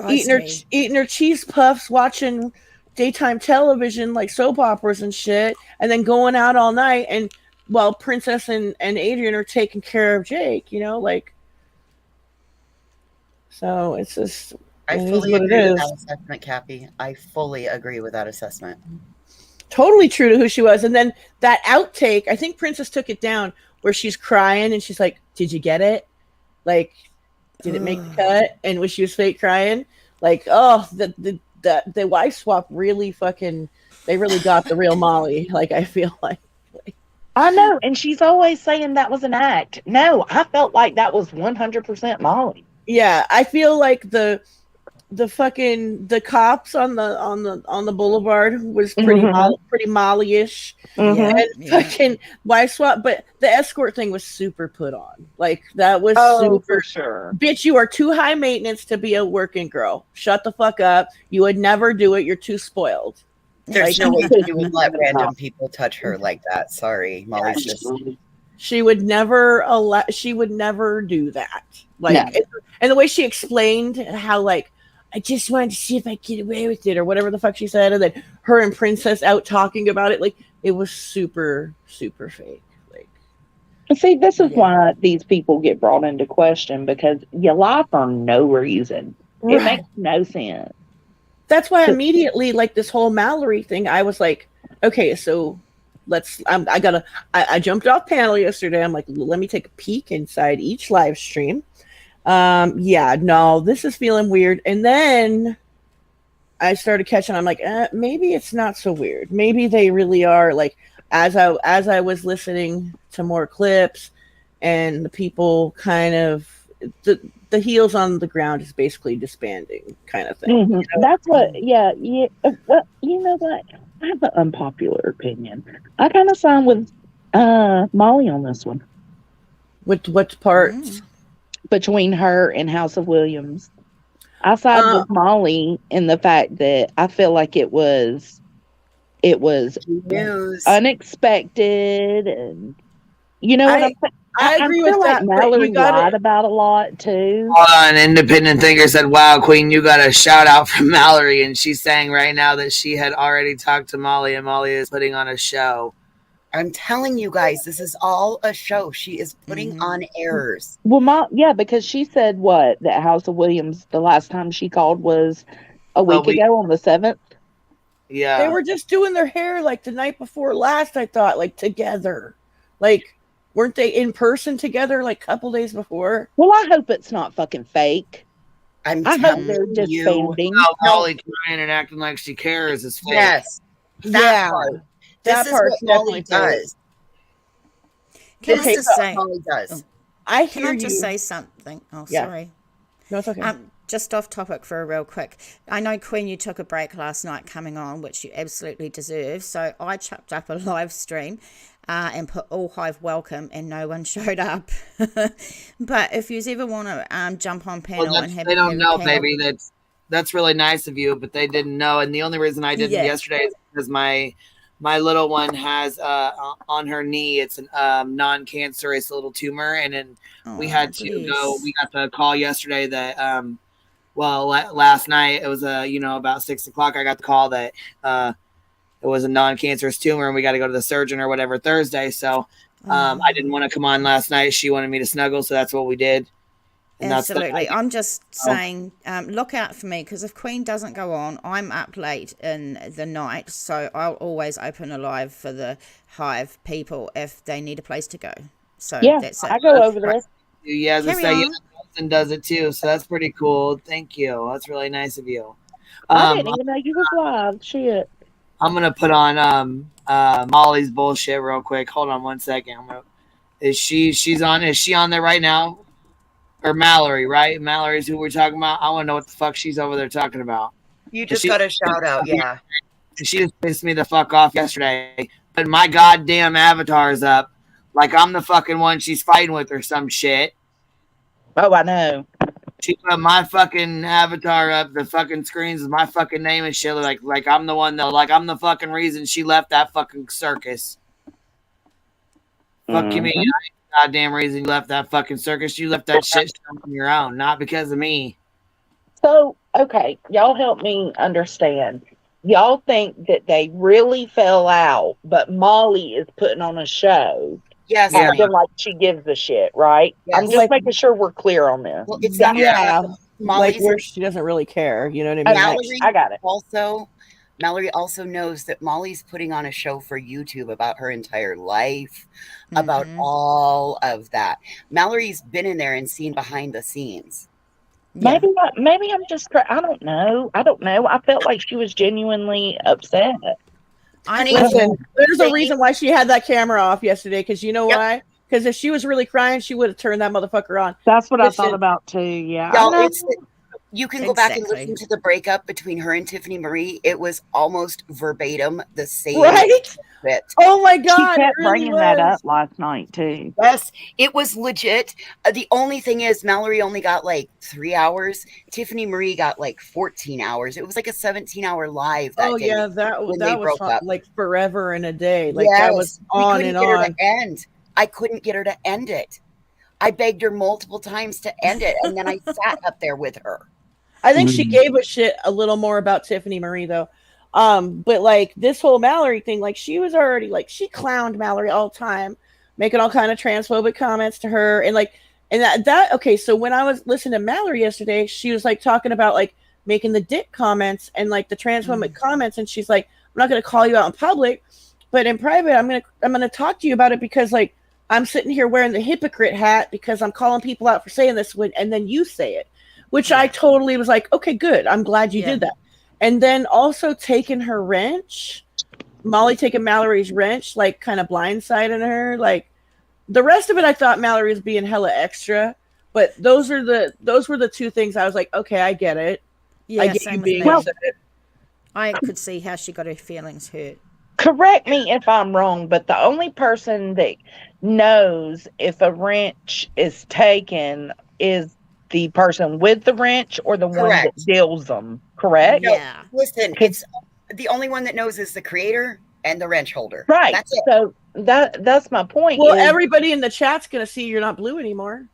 Eating her cheese puffs, watching daytime television like soap operas and shit, and then going out all night, and while Princess and Adrian are taking care of Jake, you know, like, so it's just, I fully agree with that assessment, Cappy. I fully agree with that assessment. Totally true to who she was. And then that outtake, I think Princess took it down, where she's crying and she's like, did you get it? Like, did it make the cut? And when she was fake crying, like, oh, the wife swap really fucking, they really got the real Molly. Like, I feel like. I know, and she's always saying that was an act. No, I felt like that was 100% Molly. Yeah, I feel like the cops on the boulevard was pretty pretty Molly-ish. And fucking wife swap, but the escort thing was super put on. Like, that was super, for sure. Bitch, you are too high maintenance to be a working girl. Shut the fuck up. You would never do it. You're too spoiled. There's no way she would let random people touch her like that. Sorry, Molly's just. She would never do that. Like, and the way she explained how, like, I just wanted to see if I could get away with it, or whatever the fuck she said, and then her and Princess out talking about it, like, it was super, super fake. Like, see, this is why these people get brought into question, because you lie for no reason. It makes no sense. That's why immediately, like, this whole Mallory thing, I was like, okay, so I jumped off panel yesterday. I'm like, let me take a peek inside each live stream. Yeah, no, this is feeling weird. And then I started catching, I'm like, maybe it's not so weird. Maybe they really are, like, as I was listening to more clips, and the people kind of, the heels on the ground is basically disbanding kind of thing. Mm-hmm. You know? That's what, well, you know what? I have an unpopular opinion. I kind of side with Molly on this one. With what parts? Between her and House of Williams. I side with Molly in the fact that I feel like it was unexpected, and you know what I'm saying? I agree with like that. Mallory lied about a lot too. An independent thinker said, wow, Queen, you got a shout out from Mallory, and she's saying right now that she had already talked to Molly, and Molly is putting on a show. I'm telling you guys, this is all a show. She is putting on airs. Well, because she said that House of Williams, the last time she called was a week ago on the 7th. Yeah. They were just doing their hair like the night before last, I thought, like, together. Like, weren't they in person together like a couple days before? Well, I hope it's not fucking fake. I hope they're disbanding. Molly crying and acting like she cares is fake. Yes. That part. This is what Molly does. Can This I is just what say? Molly does. Can I just say something? Oh, Yeah. sorry. No, it's okay. Just off topic for a real quick. I know, Queen, you took a break last night coming on, which you absolutely deserve. So I chucked up a live stream and put all hive welcome, and no one showed up. But if you ever want to jump on panel and have, they don't know, panel, baby. That's really nice of you, but they didn't know. And the only reason I didn't yesterday is because my little one has on her knee, it's a non-cancerous little tumor, and then we had to go. We got the call yesterday that last night it was about 6 o'clock. I got the call that it it was a non-cancerous tumor, and we got to go to the surgeon or whatever Thursday. So I didn't want to come on last night. She wanted me to snuggle, so that's what we did. And Absolutely. I'm just saying, look out for me, because if Queen doesn't go on, I'm up late in the night, so I'll always open a live for the Hive people if they need a place to go. So Yeah, that's it. I go over there. Yeah, as I Carry say, on. Wilson does it too, so that's pretty cool. Thank you. That's really nice of you. I didn't even know you was live. Shit. I'm gonna put on Molly's bullshit real quick. Hold on one second. Is she on there right now? Or Mallory, right? Mallory's who we're talking about. I want to know what the fuck she's over there talking about. You just got a shout out, yeah. She just pissed me the fuck off yesterday. But my goddamn avatar's up. Like I'm the fucking one she's fighting with or some shit. Oh, I know. She put my fucking avatar up. The fucking screens with my fucking name and shit. Like I'm the one that, like I'm the fucking reason she left that fucking circus. Fuck you, mean? Goddamn reason you left that fucking circus. You left that shit on your own, not because of me. So, okay, y'all help me understand. Y'all think that they really fell out, but Molly is putting on a show. Yes, acting like she gives a shit, right? Yes. I'm just making sure we're clear on this. Well, exactly. Yeah, Molly's like where she doesn't really care. You know what I mean? Mallory I got it. Mallory also knows that Molly's putting on a show for YouTube about her entire life, about all of that. Mallory's been in there and seen behind the scenes. Maybe I'm just. I don't know. I felt like she was genuinely upset. Listen, there's a reason why she had that camera off yesterday. Because you know why? Because if she was really crying, she would have turned that motherfucker on. That's what I thought about too. Yeah. Y'all, you can go back and listen to the breakup between her and Tiffany Marie. It was almost verbatim the same. Right? Bit. Oh my God. She kept it really bringing that was. up last night too. Yes, it was legit. The only thing is, Mallory only got like 3 hours. Tiffany Marie got like 14 hours. It was like a 17-hour live that day. Yeah, that when was they broke up. like forever and a day. Like that was on and Get her on. to end. I couldn't get her to end it. I begged her multiple times to end it, and then I sat up there with her. I think she gave a shit a little more about Tiffany Marie though. But like this whole Mallory thing, like she was already like she clowned Mallory all the time, making all kind of transphobic comments to her, and that okay. So when I was listening to Mallory yesterday, she was like talking about like making the dick comments and like the transphobic comments, and she's like, I'm not gonna call you out in public, but in private, I'm gonna talk to you about it because like I'm sitting here wearing the hypocrite hat because I'm calling people out for saying this and then you say it. Which I totally was like, okay, good. I'm glad you did that. And then also taking her wrench, Molly taking Mallory's wrench, like kind of blindsiding her. Like the rest of it, I thought Mallory was being hella extra. But those were the two things I was like, okay, I get it. Yeah, I get same you with being me. upset. I could see how she got her feelings hurt. Correct me if I'm wrong, but the only person that knows if a wrench is taken is the person with the wrench or the one that deals them. Correct? No, listen, it's the only one that knows is the creator and the wrench holder. Right. That's it. So that's my point. Well, everybody in the chat's gonna see you're not blue anymore.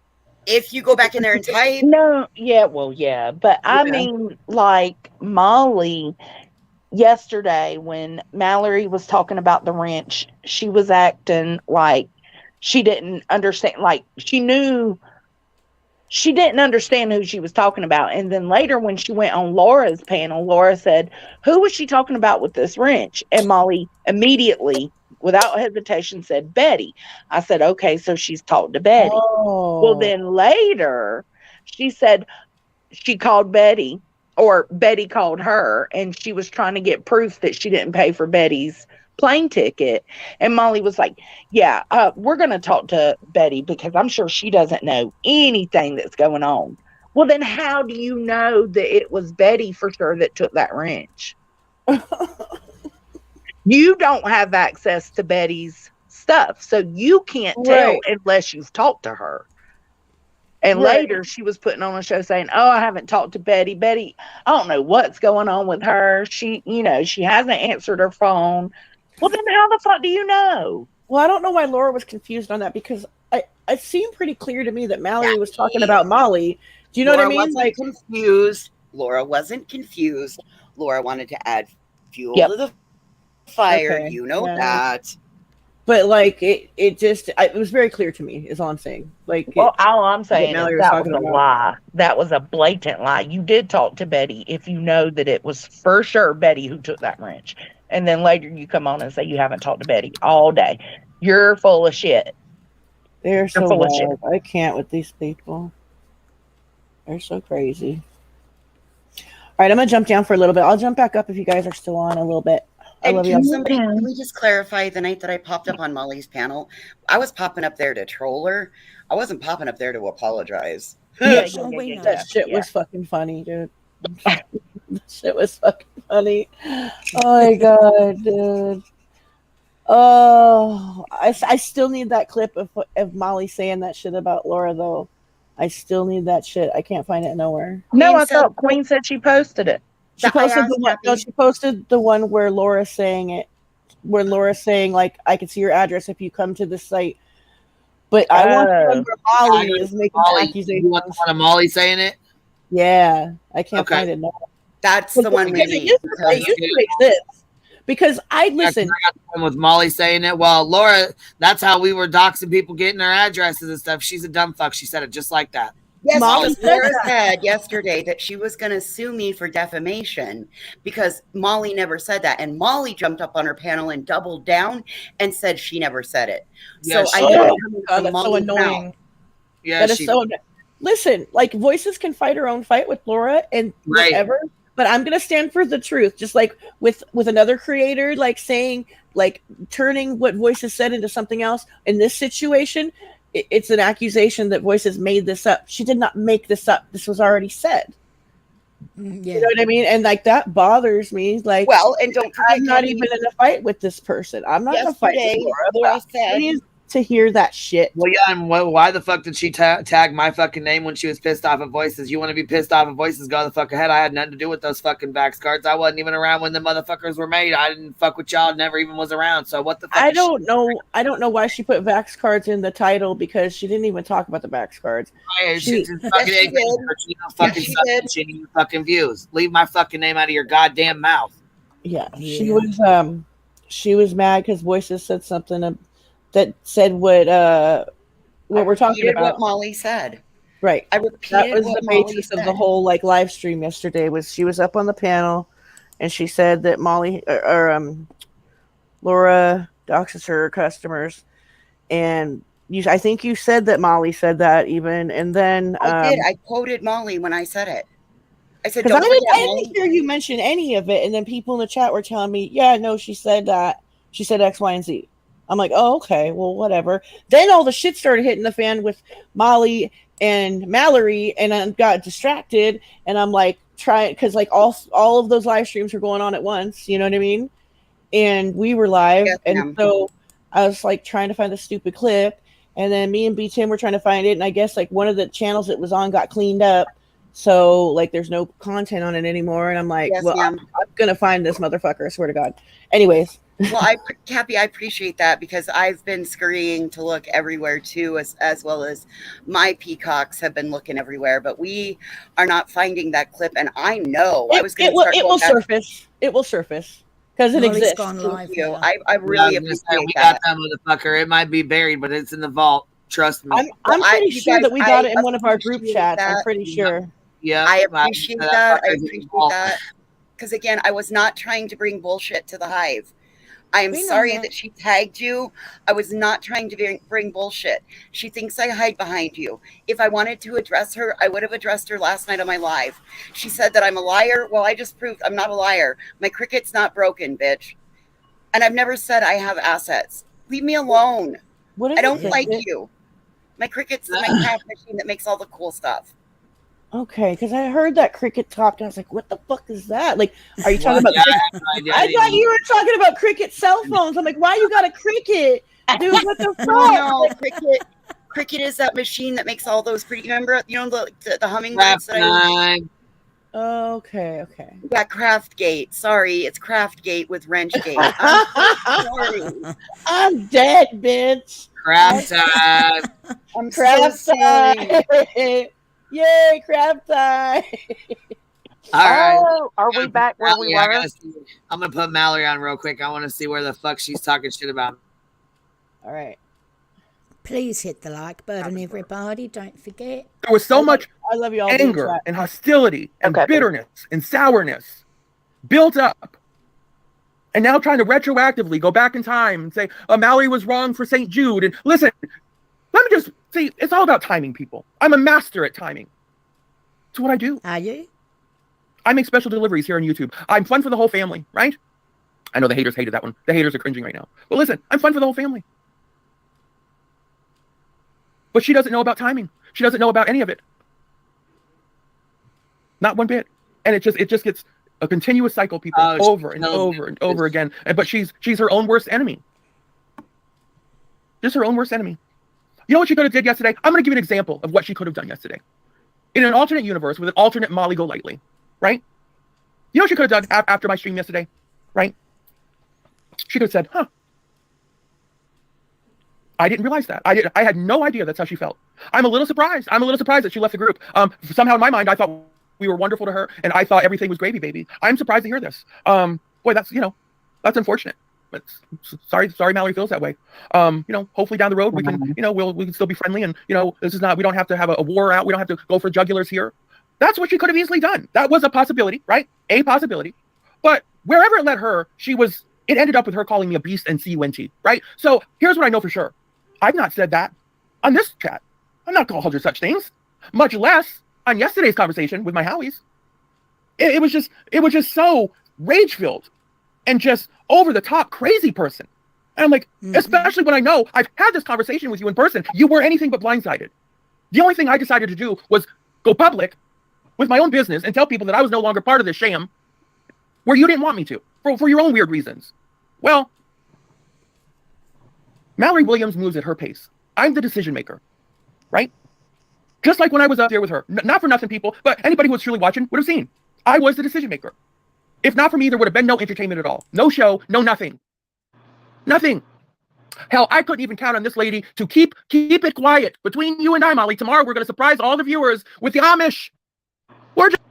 If you go back in there and type. No, yeah, well, yeah. But I mean, like Molly yesterday when Mallory was talking about the wrench, she was acting like she didn't understand, like she didn't understand who she was talking about. And then later when she went on Laura's panel, Laura said, who was she talking about with this wrench? And Molly immediately, without hesitation, said, Betty. I said, okay, so she's talked to Betty. Well, then later she said she called Betty, or Betty called her, and she was trying to get proof that she didn't pay for Betty's plane ticket. And Molly was like, yeah, we're going to talk to Betty because I'm sure she doesn't know anything that's going on. Well, then how do you know that it was Betty for sure that took that wrench? You don't have access to Betty's stuff, so you can't tell unless you've talked to her. And later she was putting on a show saying, oh, I haven't talked to Betty. Betty, I don't know what's going on with her. She, she hasn't answered her phone. Well, then how the fuck do you know? Well, I don't know why Laura was confused on that because it seemed pretty clear to me that Mallory was talking about Molly. Do you know what I mean? Like confused. Laura wasn't confused. Laura wanted to add fuel to the fired. Okay, You know yeah. that. But like it was very clear to me. Is all I'm saying. Like, Well, all I'm what saying is Mallory was that was talking a about. lie. That was a blatant lie. You did talk to Betty if you know that it was for sure Betty who took that wrench. And then later you come on and say you haven't talked to Betty all day. You're full of shit. They're You're so full of shit. wild. I can't with these people. They're so crazy. All right, I'm gonna jump down for a little bit. I'll jump back up if you guys are still on a little bit. I And love can y'all. can we just clarify the night that I popped up on Molly's panel? I was popping up there to troll her. I wasn't popping up there to apologize. That shit was fucking funny, dude. That shit was fucking funny. Oh my god, dude. Oh, I still need that clip of Molly saying that shit about Laura, though. I still need that shit. I can't find it nowhere. No, I thought Queen said she posted it. She posted the one. No, she posted the one where Laura's saying it, where Laura's saying like, "I can see your address if you come to the site." But I want the one where Molly is making the accusation. You want the one of Molly saying it? Yeah, I can't find it now. That's the one we Because need. it used to exist. Because I listen. I got the one with Molly saying it. Well, Laura, that's how we were doxing people, getting their addresses and stuff. She's a dumb fuck. She said it just like that. Yes, Molly Laura said yesterday that she was going to sue me for defamation because Molly never said that. And Molly jumped up on her panel and doubled down and said she never said it. Yeah, so I know it's coming from that's so Molly's annoying. mouth. Yeah, That is so. Listen, like Voices can fight her own fight with Laura and whatever, but I'm gonna stand for the truth. Just like with another creator, like saying, like turning what Voices said into something else. In this situation, it's an accusation that Voices made this up. She did not make this up. This was already said. Yeah. You know what I mean? And like that bothers me. Like, well, and don't forget, I'm not even in a fight with this person. I'm not in a fight with Yesterday, Laura. Laura said- Please to hear that shit. Well, yeah, and why the fuck did she tag my fucking name when she was pissed off at Voices? You want to be pissed off at Voices? Go the fuck ahead. I had nothing to do with those fucking Vax cards. I wasn't even around when the motherfuckers were made. I didn't fuck with y'all. Never even was around. So what the fuck? I don't know why she put Vax cards in the title because she didn't even talk about the Vax cards. She fucking fucking views. Leave my fucking name out of your goddamn mouth. Yeah, she was mad because Voices said something that said what we're talking repeated about. what Molly said. Right. I That repeated was what the Molly basis said. of the whole like live stream yesterday. Was she was up on the panel and she said that Molly Laura doxes her customers, and I think you said that Molly said that even, and then I did. I quoted Molly when I said it. I said, because "Don't I forget, didn't hear you mention any of it, and then people in the chat were telling me, yeah, no, she said that. She said X, Y, and Z. I'm like, oh, okay, well, whatever. Then all the shit started hitting the fan with Molly and Mallory, and I got distracted, and I'm like, trying, because like all of those live streams were going on at once, you know what I mean? And we were live, and so I was like trying to find the stupid clip, and then me and B Tim were trying to find it, and I guess like one of the channels it was on got cleaned up, so like there's no content on it anymore, and I'm like, Yes, well, ma'am. I'm gonna find this motherfucker, I swear to God. Anyways. Well, Cappy, I appreciate that because I've been scurrying to look everywhere too, as well as my peacocks have been looking everywhere, but we are not finding that clip. And I know I was going to start. It will surface. It will surface because it Molly's exists. gone live Thank you. now. I really appreciate we that. got that motherfucker. It might be buried, but it's in the vault. Trust me. I'm pretty you sure guys, that we got I it in one of our group appreciate chats. I'm that. pretty sure. Yeah, I appreciate that. I fucker's appreciate involved. that. Because again, I was not trying to bring bullshit to the hive. I am We know sorry that. that she tagged you. I was not trying to bring bullshit. She thinks I hide behind you. If I wanted to address her, I would have addressed her last night on my live. She said that I'm a liar. Well, I just proved I'm not a liar. My cricket's not broken, bitch. And I've never said I have assets. Leave me alone. What is I don't it, like Cricket? you. My cricket's my craft machine that makes all the cool stuff. Okay, because I heard that Cricket talk, and I was like, what the fuck is that? Like, are you talking about Cricket? I thought you were talking about Cricket cell phones. I'm like, why you got a Cricket? Dude, what the fuck? No, Cricket is that machine that makes all those pretty. Remember, you know the hummingbirds that I. Okay. Yeah, Craftgate. Sorry, it's Craftgate with Wrenchgate. I'm so sorry. I'm dead, bitch. Craft time. I'm Craft so sorry. time. Yay, craft time. All right. Oh, are we back where we were? I'm gonna put Mallory on real quick. I want to see where the fuck she's talking shit about. All right. Please hit the like button, everybody. Don't forget. There was so much I love you all. anger and hostility and bitterness and sourness built up. And now trying to retroactively go back in time and say, Mallory was wrong for St. Jude. And listen, let me just see, it's all about timing, people. I'm a master at timing. It's what I do. Are you? I make special deliveries here on YouTube. I'm fun for the whole family, right? I know the haters hated that one. The haters are cringing right now. But listen, I'm fun for the whole family. But she doesn't know about timing. She doesn't know about any of it. Not one bit. And it just gets a continuous cycle, people, over and over and over again. But she's her own worst enemy. Just her own worst enemy. You know what she could have did yesterday? I'm going to give you an example of what she could have done yesterday. In an alternate universe with an alternate Molly Golightly, right? You know what she could have done after my stream yesterday, right? She could have said, huh. I didn't realize that. I had no idea that's how she felt. I'm a little surprised. I'm a little surprised that she left the group. Somehow in my mind, I thought we were wonderful to her, and I thought everything was gravy, baby. I'm surprised to hear this. Boy, that's that's unfortunate. But sorry, Mallory feels that way. Hopefully down the road we can, we can still be friendly, and this is not. We don't have to have a war out. We don't have to go for jugulars here. That's what she could have easily done. That was a possibility, right? A possibility. But wherever it led her, it ended up with her calling me a beast and CUNT, right? So here's what I know for sure. I've not said that on this chat. I'm not called her such things, much less on yesterday's conversation with my Howies. It was just so rage-filled and just over the top crazy person. And I'm like, especially when I know I've had this conversation with you in person, you were anything but blindsided. The only thing I decided to do was go public with my own business and tell people that I was no longer part of this sham where you didn't want me to, for your own weird reasons. Well, Mallory Williams moves at her pace. I'm the decision maker, right? Just like when I was up there with her. Not for nothing, people, but anybody who was truly watching would have seen. I was the decision maker. If not for me, there would have been no entertainment at all. No show, no nothing. Nothing. Hell, I couldn't even count on this lady to keep it quiet. Between you and I, Molly, tomorrow we're going to surprise all the viewers with the Amish. We're just...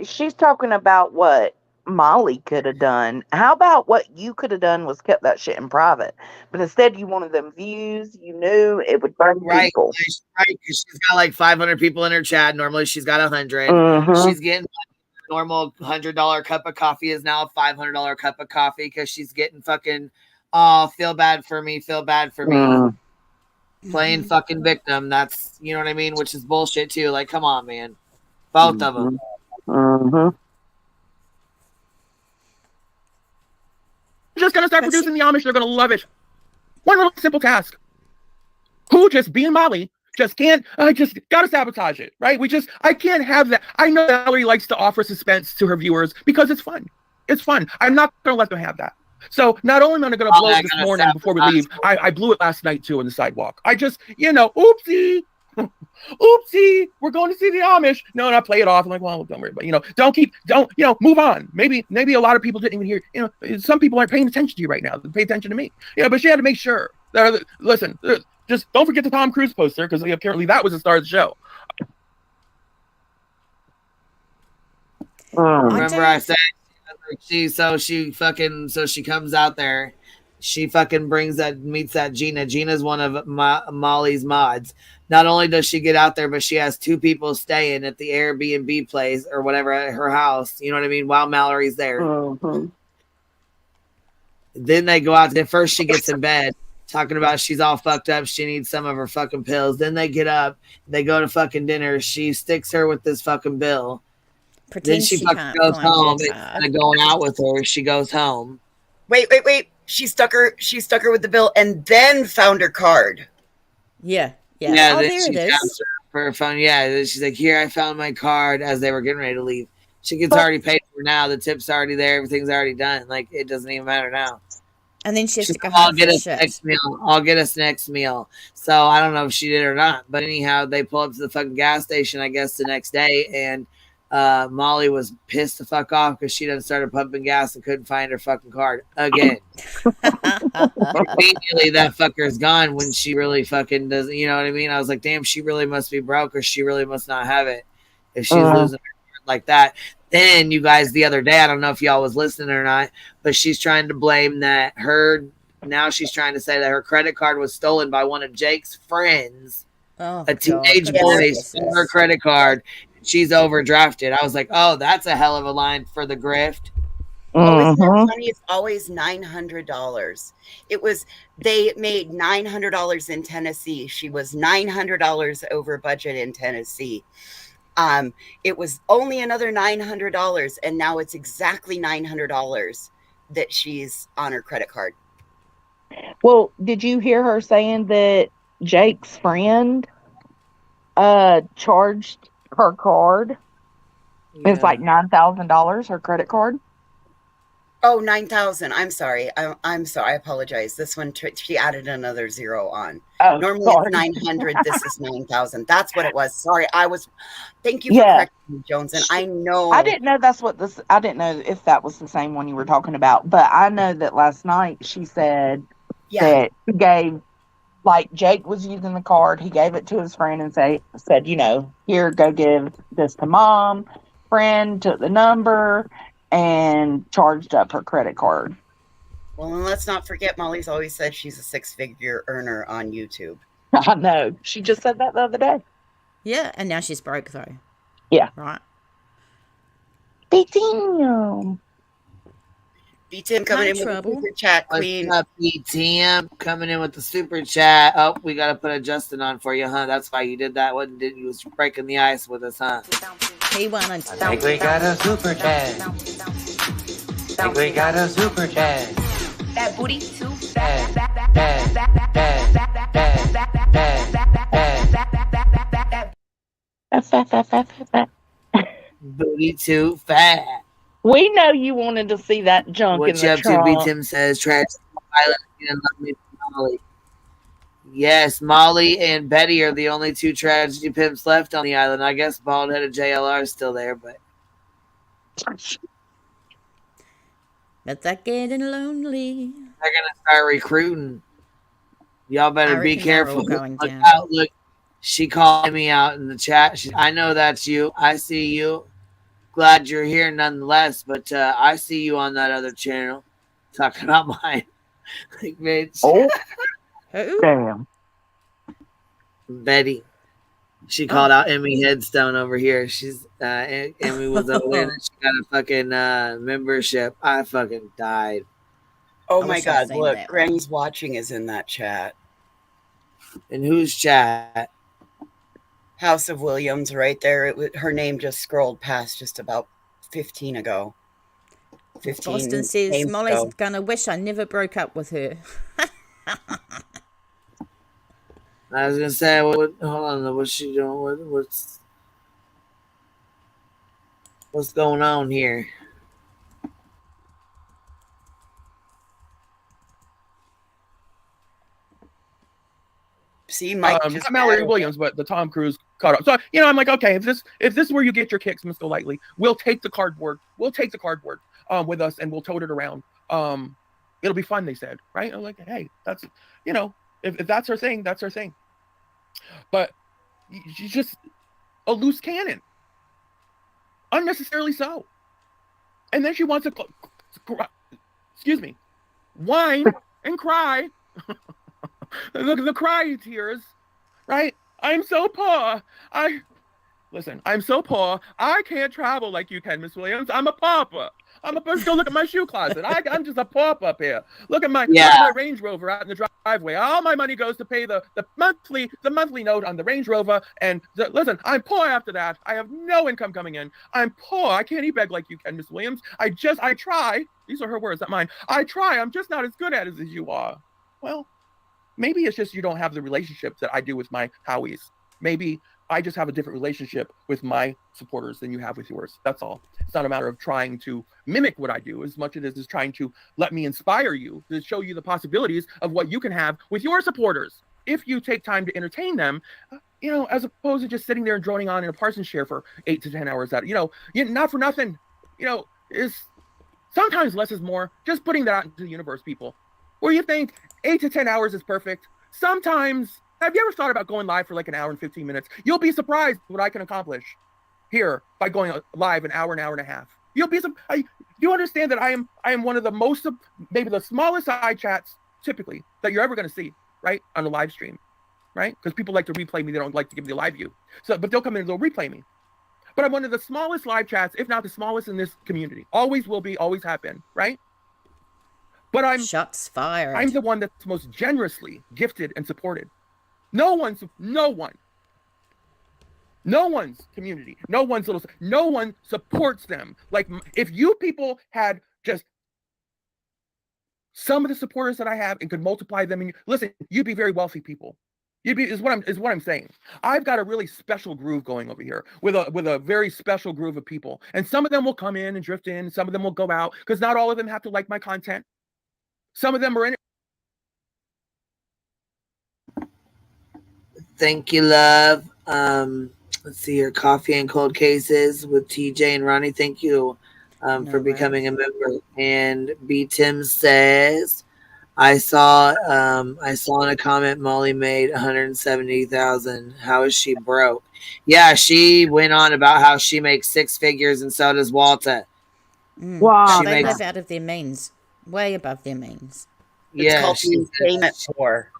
She's talking about what Molly could have done. How about what you could have done was kept that shit in private? But instead, you wanted them views. You knew it would burn people. Right, because she's got like 500 people in her chat. Normally, she's got 100. She's getting normal $100 cup of coffee is now a $500 cup of coffee because she's getting fucking feel bad for me, playing fucking victim. That's, you know what I mean, which is bullshit too. Like, come on, man, both of them. Just gonna start producing the Amish. They're gonna love it. One little simple task. Who just being Molly just can't. I just gotta sabotage it, right? I can't have that. I know Mallory likes to offer suspense to her viewers because it's fun. It's fun. I'm not gonna let them have that. So not only am I gonna blow it this morning before we leave, I blew it last night too on the sidewalk. I just, oopsie. Oopsie, we're going to see the Amish. No, and I play it off. I'm like, well, don't worry about it. Don't move on. Maybe a lot of people didn't even hear, some people aren't paying attention to you right now. They pay attention to me. But she had to make sure that, listen, just don't forget the Tom Cruise poster because apparently that was the star of the show. Remember I said she comes out there. She fucking meets that Gina. Gina's one of Molly's mods. Not only does she get out there, but she has 2 people staying at the Airbnb place or whatever at her house. You know what I mean? While Mallory's there. Then they go out. Then first she gets in bed talking about she's all fucked up. She needs some of her fucking pills. Then they get up. They go to fucking dinner. She sticks her with this fucking bill. Then she fucking goes home. Instead of going out with her, she goes home. Wait. She stuck her with the bill and then found her card. Yeah. Oh, there it is. Her phone. Yeah, she's like, here, I found my card as they were getting ready to leave. She gets already paid for now. The tip's already there. Everything's already done. Like, it doesn't even matter now. And then she has to go I'll get us next meal. I'll get us next meal. So I don't know if she did or not. But anyhow, they pull up to the fucking gas station, I guess, the next day. And Molly was pissed the fuck off because she done started pumping gas and couldn't find her fucking card again. Immediately that fucker's gone when she really fucking doesn't, you know what I mean? I was like, damn, she really must be broke or she really must not have it. if she's losing like that. Then you guys, the other day, I don't know if y'all was listening or not, but she's trying to blame that now she's trying to say that her credit card was stolen by one of Jake's friends, a teenage boy, stole her credit card. She's overdrafted. I was like, oh, that's a hell of a line for the grift. Oh, isn't it funny? It's always $900. They made $900 in Tennessee. She was $900 over budget in Tennessee. It was only another $900, and now it's exactly $900 that she's on her credit card. Well, did you hear her saying that Jake's friend charged her card? Yeah. It's like $9,000, her credit card. Oh, 9,000. I'm sorry. I'm sorry. I apologize. This one, she added another zero on. Oh, normally sorry. it's 900. This is 9,000. That's what it was. Sorry. Thank you for correcting me, Jones. And I know. I didn't know I didn't know if that was the same one you were talking about, but I know that last night she said that he gave, like, Jake was using the card. He gave it to his friend and said, here, go give this to mom. Friend took the number and charged up her credit card. Well, and let's not forget, Molly's always said she's a 6-figure earner on YouTube. I know. She just said that the other day. Yeah, and now she's broke, though. Yeah. Right. BTM. BTM coming in with the super chat, Queen. What's up, BTM? Coming in with the super chat. Oh, we got to put a Justin on for you, huh? That's why you did that. You was breaking the ice with us, huh? I think we got a super chat. I think we got a super chat. That booty too Booty too fat. We know you wanted to see that junk What in you the up to, trunk. BTM says, trash Island and lovely Molly. Yes, Molly and Betty are the only two tragedy pimps left on the island. I guess bald-headed JLR is still there, but they're getting lonely. they're gonna start recruiting. Y'all better be careful. Going Look down. out! Look, she called me out in the chat. I know that's you. I see you. Glad you're here, nonetheless. But I see you on that other channel talking about mine. Like, bitch. Oh, who? Damn. Betty. She called out Emmy Headstone over here. She's Emmy was over there and she got a fucking membership. I fucking died. Oh I my wish I God! seen Look, that. Granny's watching is in that chat. And whose chat? House of Williams, right there. Her name just scrolled past just about 15 ago. 15 Boston says names Molly's ago. gonna wish I never broke up with her. I was gonna say, hold on, what's she doing? What's going on here? See, Mike, not Mallory Williams, but the Tom Cruise caught up. So I'm like, okay, if this is where you get your kicks, Miss Golightly, we'll take the cardboard. We'll take the cardboard with us, and we'll tote it around. It'll be fun, they said, right? I'm like, hey, that's if that's her thing, that's her thing. But she's just a loose cannon, unnecessarily so. And then she wants to, whine and cry. the cry tears, right? I'm so poor. I'm so poor. I can't travel like you can, Miss Williams. I'm a pauper. Let's go look at my shoe closet. I'm just a pauper up here. Look at my Range Rover out in the driveway. All my money goes to pay the monthly note on the Range Rover. And listen, I'm poor after that. I have no income coming in. I'm poor. I can't e-beg like you can, Miss Williams. I try. These are her words, not mine. I try. I'm just not as good at it as you are. Well, maybe it's just you don't have the relationship that I do with my Howies. Maybe I just have a different relationship with my supporters than you have with yours. That's all. It's not a matter of trying to mimic what I do as much as it is trying to let me inspire you, to show you the possibilities of what you can have with your supporters if you take time to entertain them, as opposed to just sitting there and droning on in a Parsons chair for 8 to 10 hours. Not for nothing. Is sometimes less is more. Just putting that out into the universe, people. Where you think 8 to 10 hours is perfect. Sometimes, have you ever thought about going live for like an hour and 15 minutes? You'll be surprised what I can accomplish. here by going live an hour and a half. You'll be you understand that I am one of the most, maybe the smallest side chats typically that you're ever going to see, right, on a live stream, right? Because people like to replay me, they don't like to give me the live view. So, but they'll come in and they'll replay me. But I'm one of the smallest live chats, if not the smallest in this community. Always will be, always have been, right? But shots fired. I'm the one that's most generously gifted and supported. No one's community, no one supports them. Like, if you people had just some of the supporters that I have and could multiply them, and listen, you'd be very wealthy people. Is what I'm saying. I've got a really special groove going over here with a very special groove of people, and some of them will come in and drift in, some of them will go out, because not all of them have to like my content. Some of them are in it. Thank you, love. Let's see here. Coffee and Cold Cases with TJ and Ronnie. Thank you for becoming a member. And B Tim says, I saw in a comment Molly made 170,000. How is she broke? Yeah, she went on about how she makes 6 figures, and so does Walter. Wow, they live out of their means, way above their means. It's called the payment for.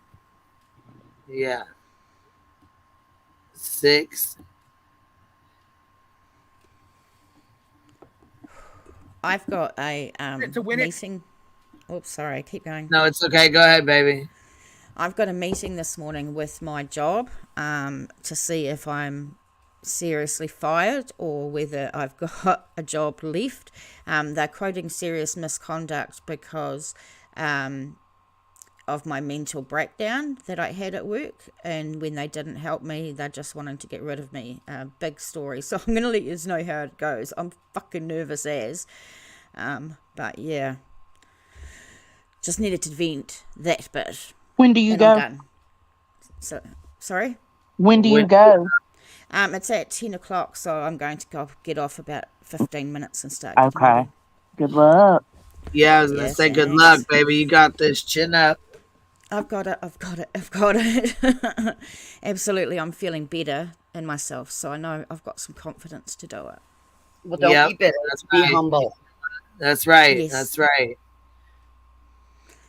Yeah. 6. I've got a meeting. Oops, sorry, keep going. No, it's okay. Go ahead, baby. I've got a meeting this morning with my job to see if I'm seriously fired or whether I've got a job left. They're quoting serious misconduct because of my mental breakdown that I had at work, and when they didn't help me, they just wanted to get rid of me. Big story, so I'm gonna let you know how it goes. I'm fucking nervous as, but yeah, just needed to vent that bit. When do you go? I'm done. So sorry. When do you go? It's at 10 o'clock, so I'm going to get off about 15 minutes and start. Okay. Good luck. Yeah, I was gonna say good luck, baby. You got this. Chin up. I've got it. Absolutely, I'm feeling better in myself, so I know I've got some confidence to do it. Well, don't be bitter. Be humble. That's right. Yes. That's right.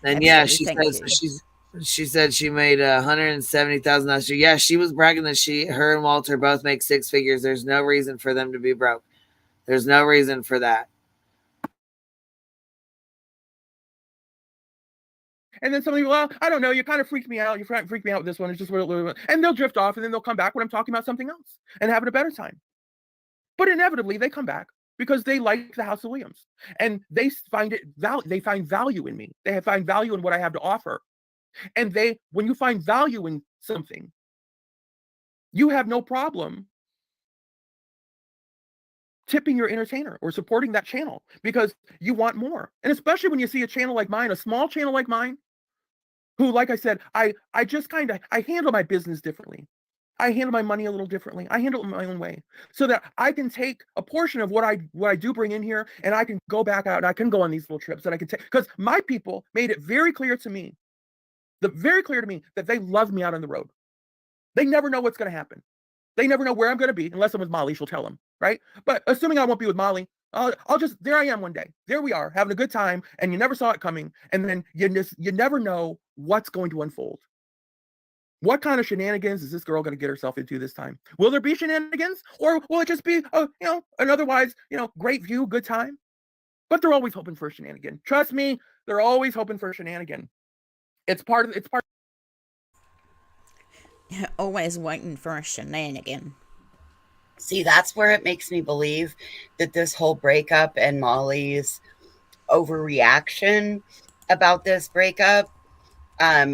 And she said she made 170,000 last year. Yeah, she was bragging that her and Walter both make 6 figures. There's no reason for them to be broke. There's no reason for that. And then somebody, well, I don't know, you kind of freaked me out. You freaked me out with this one. It's just and they'll drift off, and then they'll come back when I'm talking about something else and having a better time. But inevitably, they come back because they like the House of Williams, and they find value in me. They find value in what I have to offer. And when you find value in something, you have no problem tipping your entertainer or supporting that channel because you want more. And especially when you see a channel like mine, a small channel like mine, who, like I said, I handle my business differently. I handle my money a little differently. I handle it my own way so that I can take a portion of what I do bring in here, and I can go back out and I can go on these little trips that I can take, because my people made it very clear to me that they love me out on the road. They never know what's going to happen. They never know where I'm going to be unless I'm with Molly. She'll tell them, right? But assuming I won't be with Molly, I'll just, there I am one day. There we are, having a good time, and you never saw it coming. And then you never know what's going to unfold. What kind of shenanigans is this girl going to get herself into this time? Will there be shenanigans, or will it just be, an otherwise, great view, good time? But they're always hoping for a shenanigan. Trust me, they're always hoping for a shenanigan. It's part. Always waiting for a shenanigan. See, that's where it makes me believe that this whole breakup and Molly's overreaction about this breakup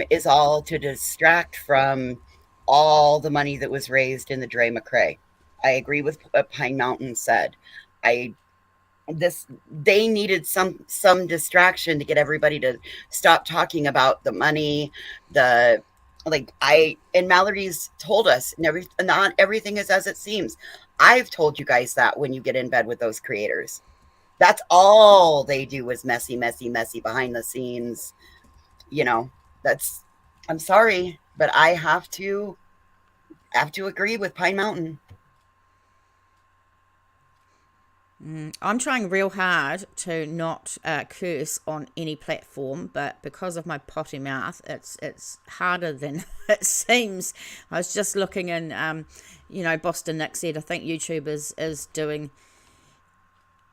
is all to distract from all the money that was raised in the Dre McRae. I agree with what Pine Mountain said. They needed some distraction to get everybody to stop talking about the money, and Mallory's told us not everything is as it seems. I've told you guys that when you get in bed with those creators, that's all they do is messy behind the scenes. I'm sorry, but I have to agree with Pine Mountain. I'm trying real hard to not curse on any platform, but because of my potty mouth, it's harder than it seems. I was just looking in, Boston Nick said, I think YouTube is doing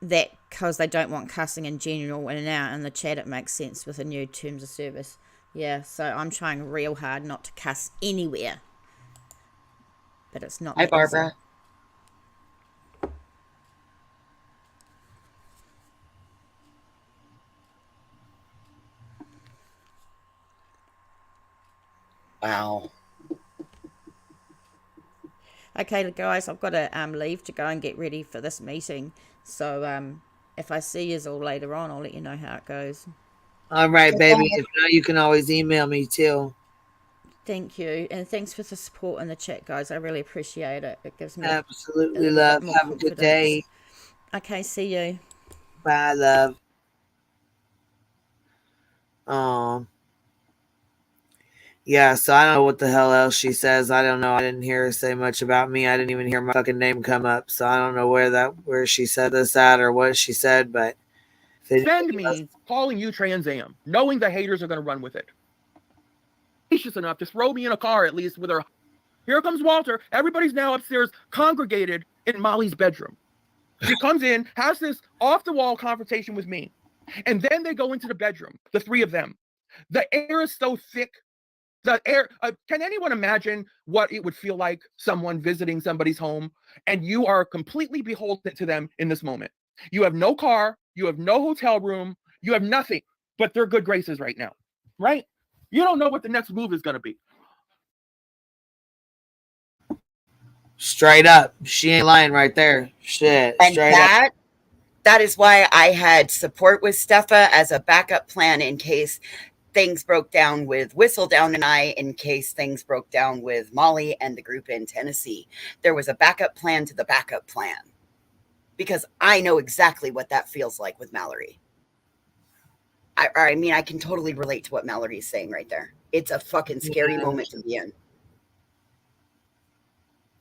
that because they don't want cussing in general in and out. In the chat, it makes sense with the new terms of service. Yeah, so I'm trying real hard not to cuss anywhere, but it's not Hi, that Barbara. easy. Wow. Okay, guys, I've got to leave to go and get ready for this meeting. So if I see you all later on, I'll let you know how it goes. All right, baby. If not, you can always email me too. Thank you, and thanks for the support in the chat, guys. I really appreciate it. It gives me Absolutely, a love. bit more Have a good day. Okay, see you. Bye, love. Yeah, so I don't know what the hell else she says. I don't know. I didn't hear her say much about me. I didn't even hear my fucking name come up. So I don't know where she said this at or what she said, but Send me calling you Trans Am, knowing the haters are going to run with it. Gracious enough to throw me in a car at least with her. Here comes Walter. Everybody's now upstairs congregated in Molly's bedroom. She comes in, has this off-the-wall confrontation with me, and then they go into the bedroom, the three of them. The air is so thick. The air. Can anyone imagine what it would feel like someone visiting somebody's home and you are completely beholden to them in this moment? You have no car, you have no hotel room, you have nothing but their good graces right now, right? You don't know what the next move is going to be. straight up, she ain't lying right there. Shit, And straight up. that is why I had support with Steffa as a backup plan in case things broke down with Whistledown and I, in case things broke down with Molly and the group in Tennessee. There was a backup plan to the backup plan because I know exactly what that feels like with Mallory. I mean, I can totally relate to what Mallory is saying right there. It's a fucking scary moment to be in.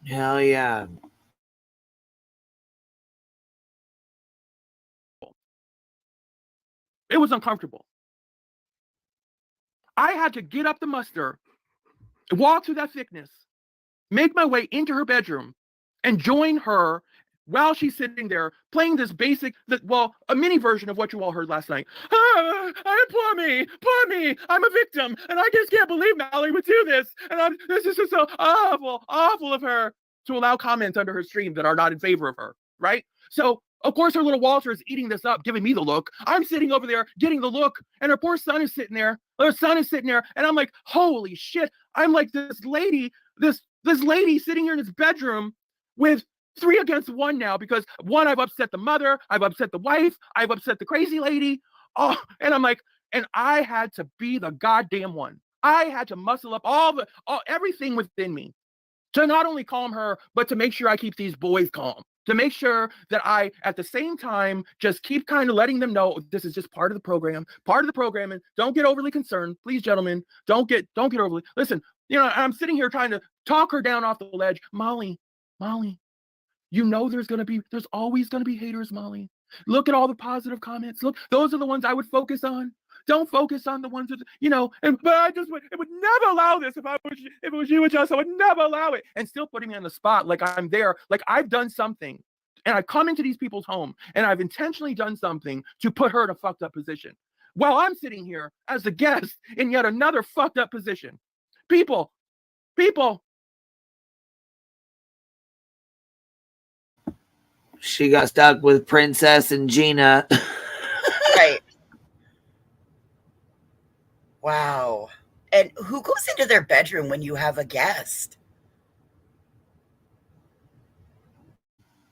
Hell yeah. It was uncomfortable. I had to get up the muster, walk through that thickness, make my way into her bedroom, and join her while she's sitting there playing this basic, a mini version of what you all heard last night. Poor me, I'm a victim, and I just can't believe Mallory would do this, and this is just so awful of her to allow comments under her stream that are not in favor of her, right? So, of course, her little Walter is eating this up, giving me the look. I'm sitting over there getting the look, and her poor son is sitting there. Her son is sitting there, and I'm like, holy shit. I'm like this lady sitting here in this bedroom with 3 against 1 now because one, I've upset the mother, I've upset the wife, I've upset the crazy lady. Oh, and I'm like, and I had to be the goddamn one. I had to muscle up everything within me to not only calm her, but to make sure I keep these boys calm. To make sure that I, at the same time, just keep kind of letting them know this is just part of the program, and don't get overly concerned. Please, gentlemen, don't get overly. Listen, I'm sitting here trying to talk her down off the ledge. Molly, you know there's always going to be haters, Molly. Look at all the positive comments. Look, those are the ones I would focus on. Don't focus on the ones that, but I just would never allow this if it was you and Jess, I would never allow it. And still putting me on the spot like I'm there, like I've done something. And I've come into these people's home and I've intentionally done something to put her in a fucked up position. While I'm sitting here as a guest in yet another fucked up position. People. She got stuck with Princess and Gina. Right. Wow. And who goes into their bedroom when you have a guest?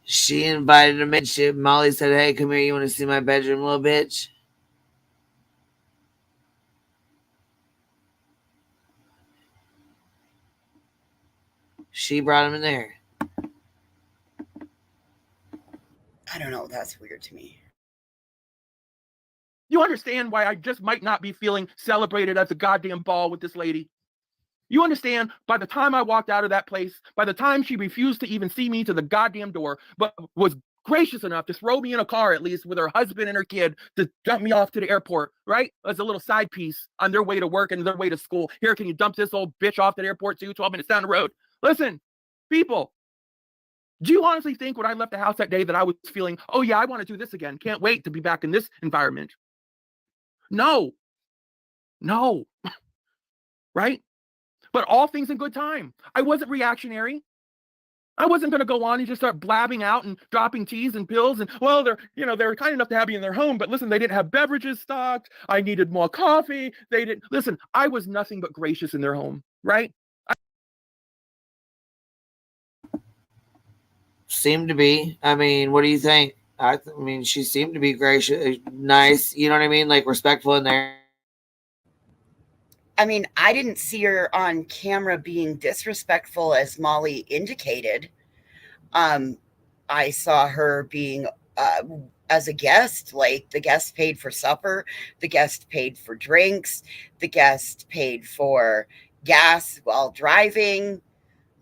She invited him in. Molly said, hey, come here. You want to see my bedroom, little bitch? She brought him in there. I don't know. That's weird to me. You understand why I just might not be feeling celebrated as a goddamn ball with this lady? You understand, by the time I walked out of that place, by the time she refused to even see me to the goddamn door, but was gracious enough to throw me in a car, at least with her husband and her kid, to dump me off to the airport, right? As a little side piece on their way to work and their way to school. Here, can you dump this old bitch off to the airport too, 12 minutes down the road? Listen, people, do you honestly think when I left the house that day that I was feeling, oh yeah, I want to do this again. Can't wait to be back in this environment? No. Right? But all things in good time. I wasn't reactionary. I wasn't going to go on and just start blabbing out and dropping teas and pills. And well, they're kind enough to have me in their home, but listen, they didn't have beverages stocked. I needed more coffee. They didn't listen. I was nothing but gracious in their home, right? Seemed to be. I mean, what do you think? I mean, she seemed to be gracious, nice. You know what I mean? Like respectful in there. I mean, I didn't see her on camera being disrespectful as Molly indicated. I saw her being, as a guest, like the guest paid for supper, the guest paid for drinks, the guest paid for gas while driving.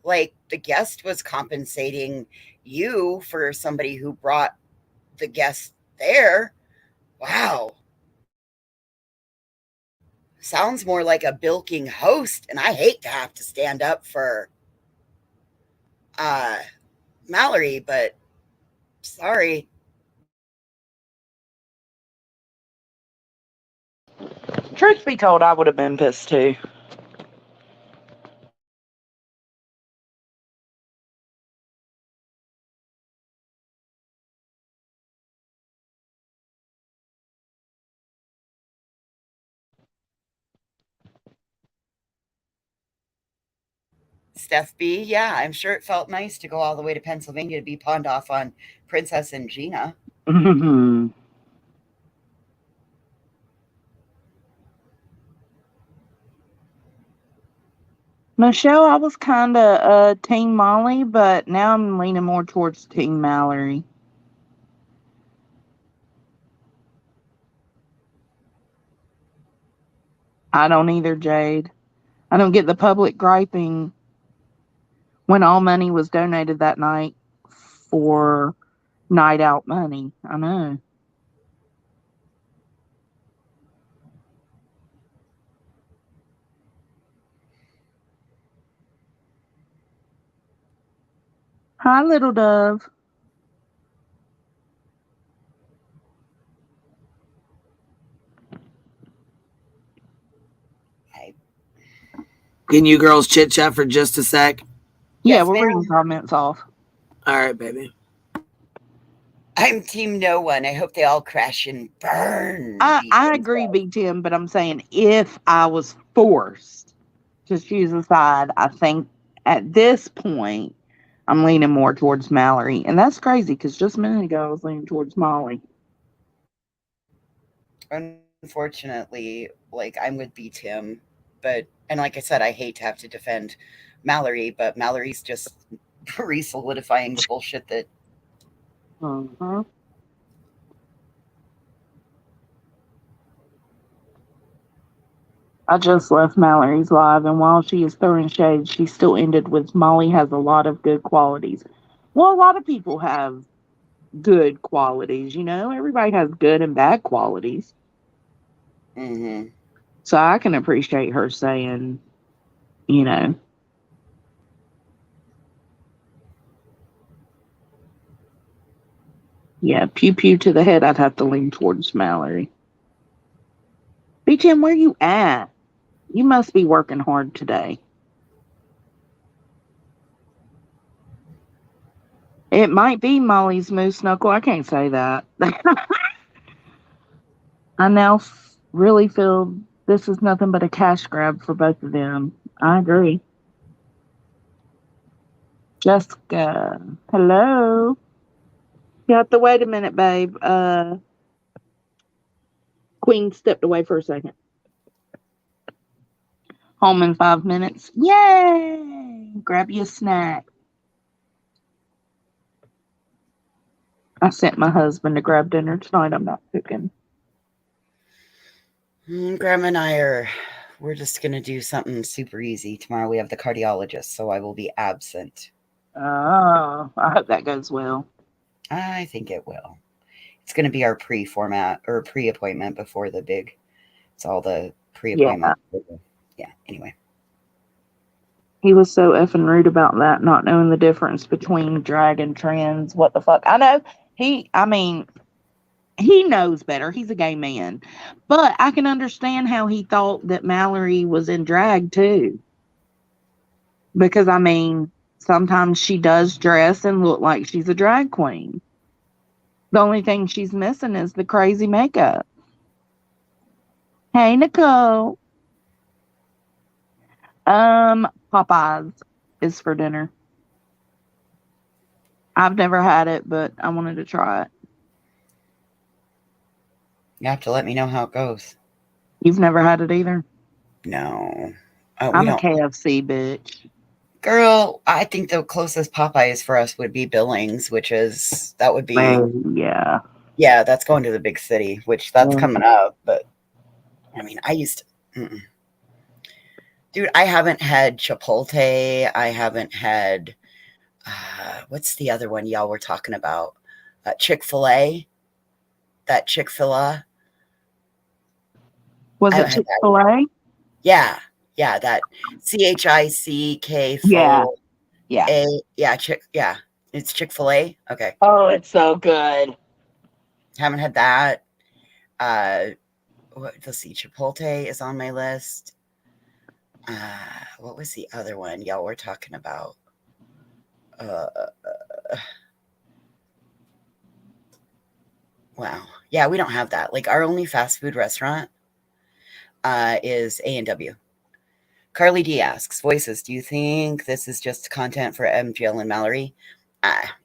Like the guest was compensating you for somebody who brought the guest there. Wow. Sounds more like a bilking host, and I hate to have to stand up for Mallory, but sorry. Truth be told, I would have been pissed too. Steph B, yeah, I'm sure it felt nice to go all the way to Pennsylvania to be pawned off on Princess and Gina. Michelle, I was kind of Team Molly, but now I'm leaning more towards Team Mallory. I don't either, Jade. I don't get the public griping when all money was donated that night for night out money. I know. Hi, little dove. Can you girls chit chat for just a sec? Yeah, Yes, we're ma'am. reading comments off. All right, baby. I'm Team No One. I hope they all crash and burn. I agree, Big Tim, but I'm saying if I was forced to choose a side, I think at this point I'm leaning more towards Mallory. And that's crazy because just a minute ago I was leaning towards Molly. Unfortunately, like I'm with B Tim, but and like I said, I hate to have to defend Mallory, but Mallory's just re-solidifying the bullshit that I just left Mallory's live, and while she is throwing shade, she still ended with Molly has a lot of good qualities. Well, a lot of people have good qualities, you know? Everybody has good and bad qualities. Mm-hmm. So I can appreciate her saying, you know. Yeah, pew pew to the head, I'd have to lean towards Mallory. BTM, where you at? You must be working hard today. It might be Molly's moose knuckle. I can't say that. I now really feel this is nothing but a cash grab for both of them. I agree. Jessica, hello. You have to wait a minute, babe. Queen stepped away for a second. Home in 5 minutes. Yay! Grab you a snack. I sent my husband to grab dinner tonight. I'm not cooking. Grandma and we're just going to do something super easy. Tomorrow we have the cardiologist, so I will be absent. Oh, I hope that goes well. I think it will. It's going to be our pre-format or pre-appointment before the big. It's all the pre-appointment. Yeah. Anyway. He was so effing rude about that, not knowing the difference between drag and trans. What the fuck? I know he knows better. He's a gay man. But I can understand how he thought that Mallory was in drag too. Because, sometimes she does dress and look like she's a drag queen. The only thing she's missing is the crazy makeup. Hey, Nicole. Popeyes is for dinner. I've never had it, but I wanted to try it. You have to let me know how it goes. You've never had it either? No. I'm a KFC bitch. Girl, I think the closest Popeyes for us would be Billings, that would be. Yeah. Yeah, that's going to the big city, which that's coming up. But, I used to. Dude, I haven't had Chipotle. I haven't had, what's the other one y'all were talking about? Chick-fil-A. That Chick-fil-A. Was it Chick-fil-A? Yeah. Yeah, that CHICK. Yeah. Yeah, it's Chick-fil-A. Okay. Oh, it's so good. Haven't had that. Let's see. Chipotle is on my list. What was the other one y'all were talking about? Wow. Yeah, we don't have that. Like, our only fast food restaurant is A&W. Carly D asks, Voices, do you think this is just content for MGL and Mallory?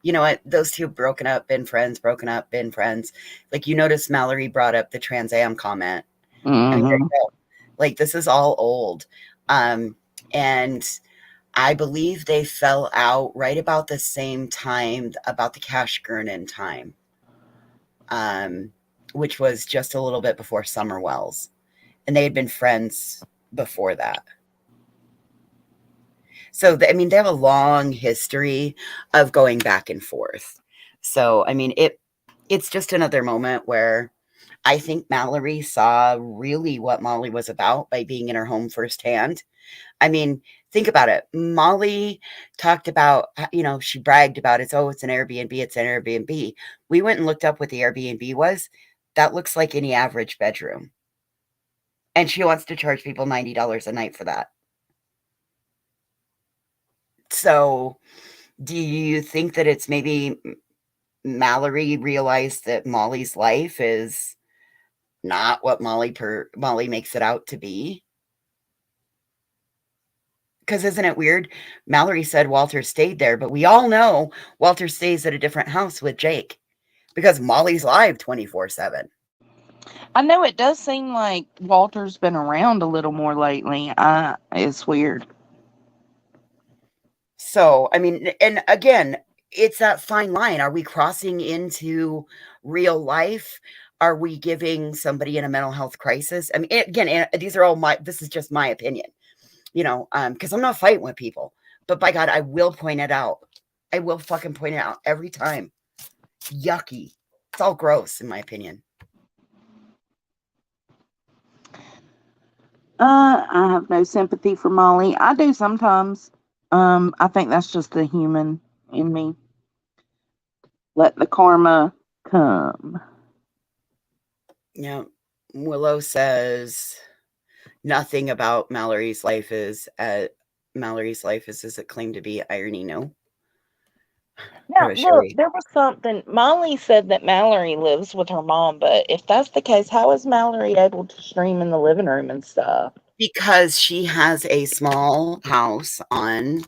You know what? Those two broken up, been friends. Like, you notice Mallory brought up the Trans Am comment. Mm-hmm. There you go. Like, this is all old. And I believe they fell out right about the same time, about the Cash Gurnan time, which was just a little bit before Summer Wells. And they had been friends before that. So, they have a long history of going back and forth. So, it's just another moment where I think Mallory saw really what Molly was about by being in her home firsthand. Think about it. Molly talked about, she bragged about it. Oh, it's an Airbnb. We went and looked up what the Airbnb was. That looks like any average bedroom. And she wants to charge people $90 a night for that. So, do you think that it's maybe Mallory realized that Molly's life is not what Molly makes it out to be? Because isn't it weird? Mallory said Walter stayed there, but we all know Walter stays at a different house with Jake because Molly's live 24/7. I know it does seem like Walter's been around a little more lately. It's weird. So, and again, it's that fine line. Are we crossing into real life? Are we giving somebody in a mental health crisis? Again, this is just my opinion, because I'm not fighting with people, but by God, I will point it out. I will fucking point it out every time. Yucky. It's all gross, in my opinion. I have no sympathy for Molly. I do sometimes. I think that's just the human in me. Let the karma come. Yeah. Willow says nothing about Mallory's life is as it claimed to be. Irony, no. Now, look, there was something. Molly said that Mallory lives with her mom, but if that's the case, how is Mallory able to stream in the living room and stuff? Because she has a small house on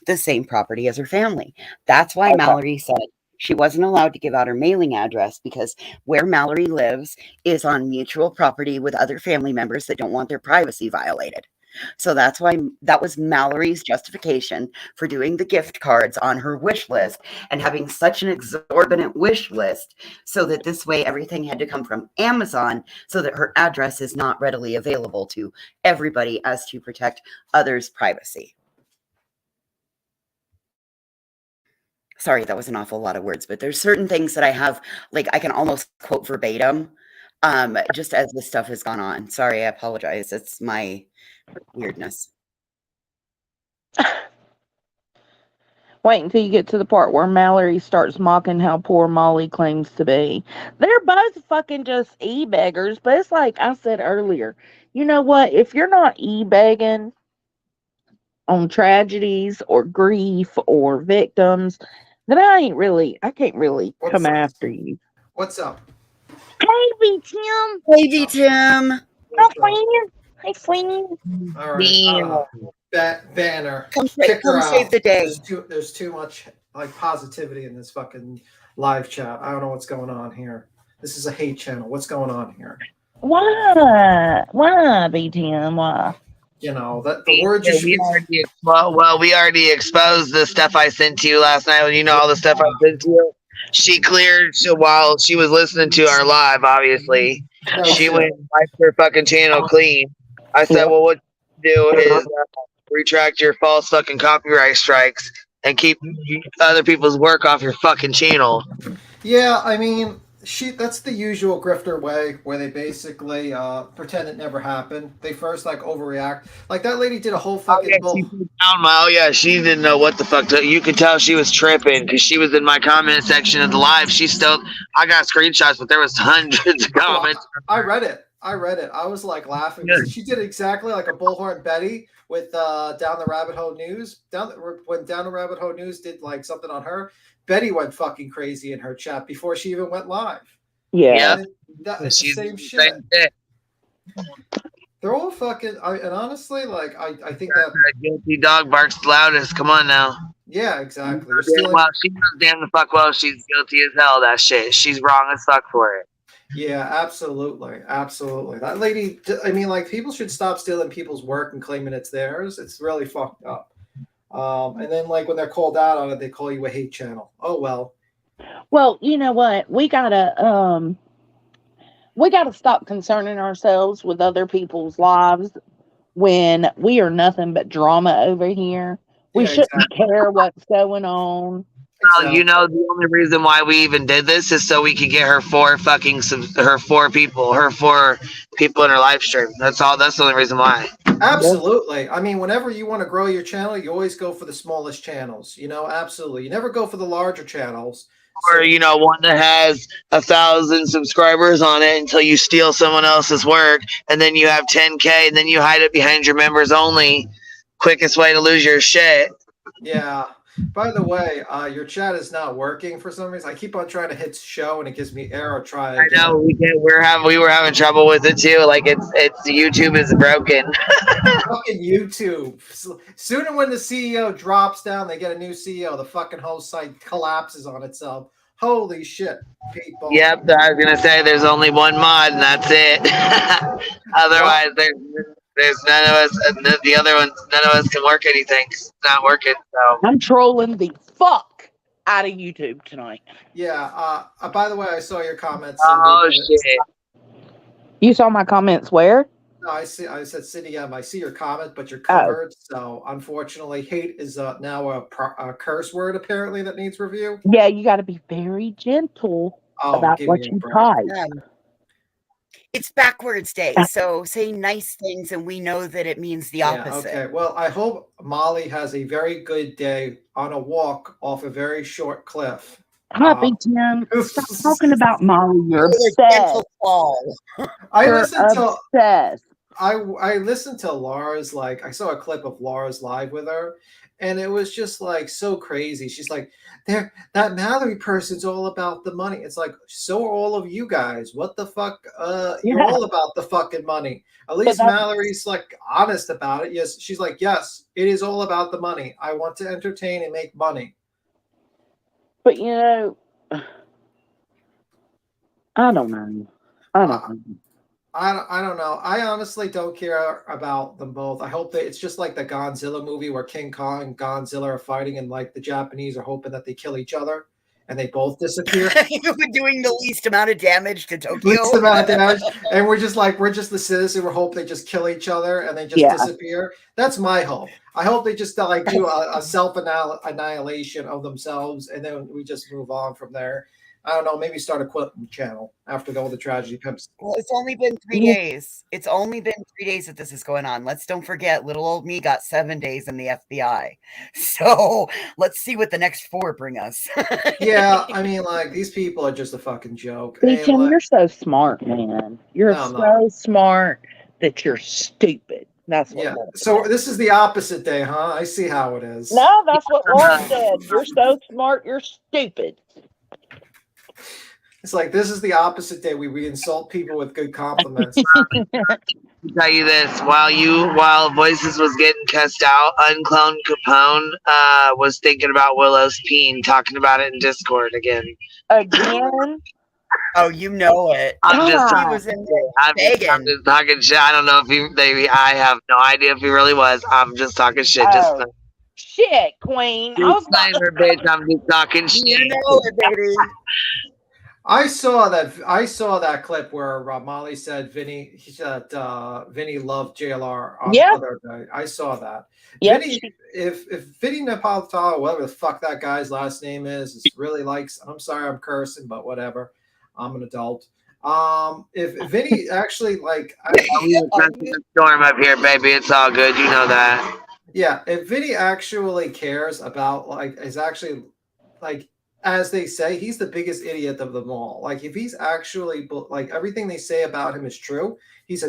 the same property as her family. That's why Mallory said she wasn't allowed to give out her mailing address, because where Mallory lives is on mutual property with other family members that don't want their privacy violated. So that's why that was Mallory's justification for doing the gift cards on her wish list and having such an exorbitant wish list, so that this way everything had to come from Amazon, so that her address is not readily available to everybody, as to protect others' privacy. sorry, that was an awful lot of words, but there's certain things that I have, like I can almost quote verbatim, just as this stuff has gone on. Sorry, I apologize. It's my weirdness. Wait until you get to the part where Mallory starts mocking how poor Molly claims to be. They're both fucking just e-beggars, but it's like I said earlier, you know what? If you're not e-begging on tragedies or grief or victims, then I can't really come after you. What's up? Hey, B. Tim. Hey, B. Tim. Hi, friend. Hey, friend. All right. Banner. Come Kick her save out. the day. There's too much like positivity in this fucking live chat. I don't know what's going on here. This is a hate channel. What's going on here? Why? Why, B. Tim? Why? You know that the words you should we already exposed the stuff I sent to you last night. You know all the stuff I sent to you. She cleared while she was listening to our live. Obviously, she went and wiped her fucking channel clean. I said, "Well, what you do is retract your false fucking copyright strikes and keep other people's work off your fucking channel." Yeah, I mean, that's the usual grifter way where they basically pretend it never happened. They first like overreact. Like that lady did a whole fucking She didn't know what the fuck. You could tell she was tripping because she was in my comment section of the live. I got screenshots, but there was hundreds of comments. I read it. I was like laughing. Yeah. She did exactly like a Bullhorn Betty with Down the Rabbit Hole News. When Down the Rabbit Hole News did like something on her, Betty went fucking crazy in her chat before she even went live. Yeah. It's the same shit. They're all fucking. And honestly, like I think that guilty dog barks the loudest. Come on now. Yeah, exactly. She knows damn the fuck well she's guilty as hell. That shit. She's wrong as fuck for it. Yeah, absolutely. That lady. I mean, like people should stop stealing people's work and claiming it's theirs. It's really fucked up. And then like when they're called out on it, they call you a hate channel. Oh well. Well, you know what? We gotta stop concerning ourselves with other people's lives when we are nothing but drama over here. We shouldn't care what's going on. Well, you know, the only reason why we even did this is so we could get her four people in her live stream. That's all. That's the only reason why. Absolutely. I mean, whenever you want to grow your channel, you always go for the smallest channels. You know, absolutely. You never go for the larger channels. Or one that has 1,000 subscribers on it until you steal someone else's work, and then you have 10K, and then you hide it behind your members only. Quickest way to lose your shit. Yeah. By the way, your chat is not working for some reason. I keep on trying to hit show and it gives me error. Try again. I know we were having trouble with it too. Like it's YouTube is broken. Fucking YouTube. Soon when the CEO drops down, they get a new CEO. The fucking whole site collapses on itself. Holy shit, people. Yep, I was gonna say there's only one mod and that's it. Otherwise, there's none of us. The other ones, none of us can work anything. It's not working. So I'm trolling the fuck out of YouTube tonight. Yeah. By the way, I saw your comments. Oh shit! You saw my comments where? No, I see. I said, Cindy, I see your comment, but you're covered. So unfortunately, hate is now a curse word apparently that needs review. Yeah, you got to be very gentle about what you type. It's backwards day, so say nice things, and we know that it means the opposite. Okay. Well, I hope Molly has a very good day on a walk off a very short cliff. Happy Tim, stop talking about Molly. You're obsessed. I You're listened to obsessed. I listened to Laura's, like I saw a clip of Laura's live with her, and it was just like so crazy. She's like, that Mallory person's all about the money. It's like, so are all of you guys. What the fuck? You're all about the fucking money. At least Mallory's like honest about it. Yes, she's like, yes, it is all about the money. I want to entertain and make money. But you know, I don't know. I don't know. I honestly don't care about them both. I hope it's just like the Godzilla movie where King Kong and Godzilla are fighting and like the Japanese are hoping that they kill each other. and they both disappear. Doing the least amount of damage to Tokyo. Least amount of damage, and we're just the citizen. We hope they just kill each other and they just disappear. That's my hope. I hope they just like do a self annihilation of themselves, and then we just move on from there. I don't know, maybe start a quitting channel after all the tragedy comes. Well, it's only been 3 days. It's only been 3 days that this is going on. Let's don't forget, little old me got 7 days in the FBI. So let's see what the next 4 bring us. Yeah, I mean, like, these people are just a fucking joke. Tim, like, you're so smart, man. You're No, I'm so smart that you're stupid. That's what. Yeah. So this is the opposite day, huh? I see how it is. No, that's what Laura said. You're so smart, you're stupid. It's like this is the opposite day. We insult people with good compliments. Tell you this, while Voices was getting cussed out, Uncloned Capone was thinking about Willow's peen, talking about it in Discord again. Again? Oh, you know it. I'm just He was in there I'm begging. just talking shit. I don't know if I have no idea if he really was. I'm just talking shit. Just Shit, Queen. I was about disclaimer, bitch. I'm just talking shit. You know it, baby. I saw that clip where Molly said Vinny loved JLR on the other day. I saw that. Yep. Vinny, if Vinny Napolitano, whatever the fuck that guy's last name is really likes. I'm sorry, I'm cursing, but whatever. I'm an adult. If Vinny actually like, storm up here, baby. It's all good. You know that. Yeah, if Vinny actually cares about is actually like, as they say, he's the biggest idiot of them all. Like, if he's actually like everything they say about him is true, he's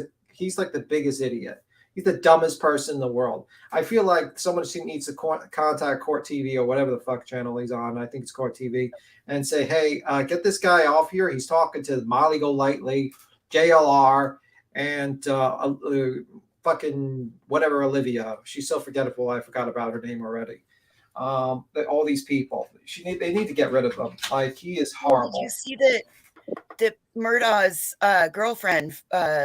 like the biggest idiot. He's the dumbest person in the world. I feel like someone needs to contact Court TV or whatever the fuck channel he's on. I think it's Court TV, and say, hey, get this guy off here. He's talking to Molly Golightly, JLR, and fucking whatever Olivia. She's so forgettable. I forgot about her name already. All these people, they need to get rid of them. Like, he is horrible. You see that Murdaugh's girlfriend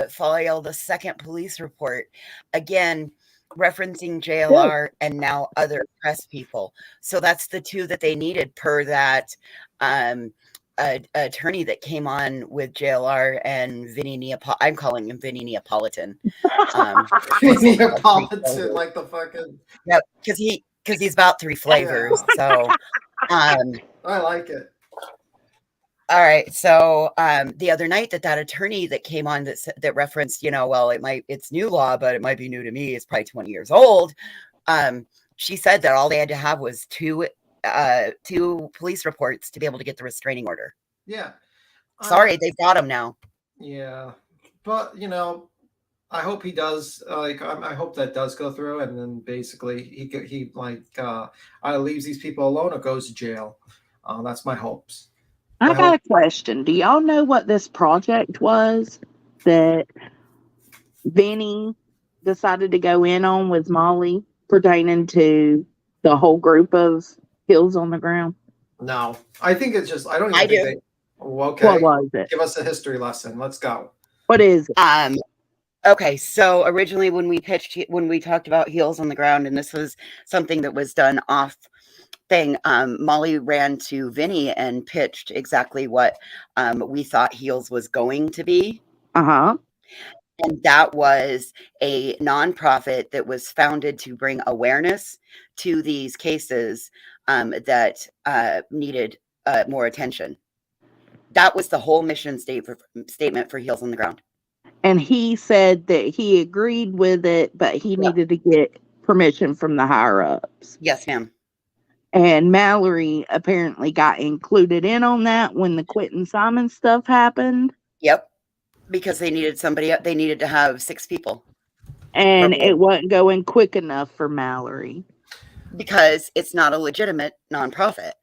filed the second police report, again referencing JLR and now other press people. So that's the 2 that they needed per that attorney that came on with JLR and Vinny Neapolitan. I'm calling him Vinny Neapolitan. Neapolitan, like the fucking. Yep, because he's about 3 flavors. So I like it. All right. So the other night that attorney that came on that referenced, well, it's new law, but it might be new to me. It's probably 20 years old. She said that all they had to have was 2 police reports to be able to get the restraining order. Yeah. Sorry, they've got him now. Yeah, but I hope he does. I hope that does go through, and then basically he either leaves these people alone or goes to jail. That's my hopes. I got a question. Do y'all know what this project was that Vinny decided to go in on with Molly pertaining to the whole group of Hills on the Ground? No, I think it's just I don't even I think do. they. Well, okay, What was it? Give us a history lesson. Let's go. What is it? Okay, so originally when we talked about Heels on the Ground, and this was something that was done off thing, Molly ran to Vinny and pitched exactly what we thought Heels was going to be. Uh-huh. And that was a nonprofit that was founded to bring awareness to these cases that needed more attention. That was the whole mission statement for Heels on the Ground. And he said that he agreed with it, but he needed to get permission from the higher ups. Yes, ma'am. And Mallory apparently got included in on that when the Quentin Simon stuff happened. Yep. Because they needed they needed to have 6 people. And it wasn't going quick enough for Mallory. Because it's not a legitimate nonprofit.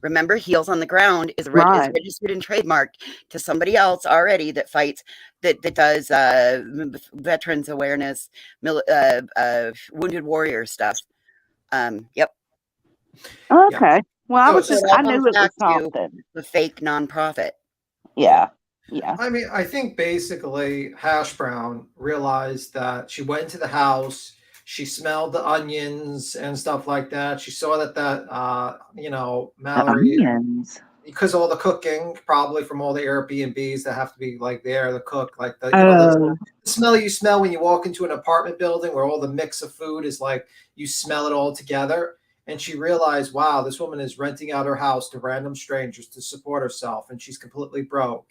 Remember, Heels on the Ground is registered and trademarked to somebody else already that fights, that does veterans awareness, wounded warrior stuff. Yep. Okay. Well, I knew it was something. something. The fake nonprofit. Yeah. Yeah. I mean, I think basically Hash Brown realized that she went to the house. She smelled the onions and stuff like that. She saw that The Mallory, onions. because all the cooking, probably from all the Airbnbs that have to be like there to cook, like the Oh, smell you smell when you walk into an apartment building where all the mix of food is like you smell it all together. And she realized, wow, this woman is renting out her house to random strangers to support herself, and she's completely broke.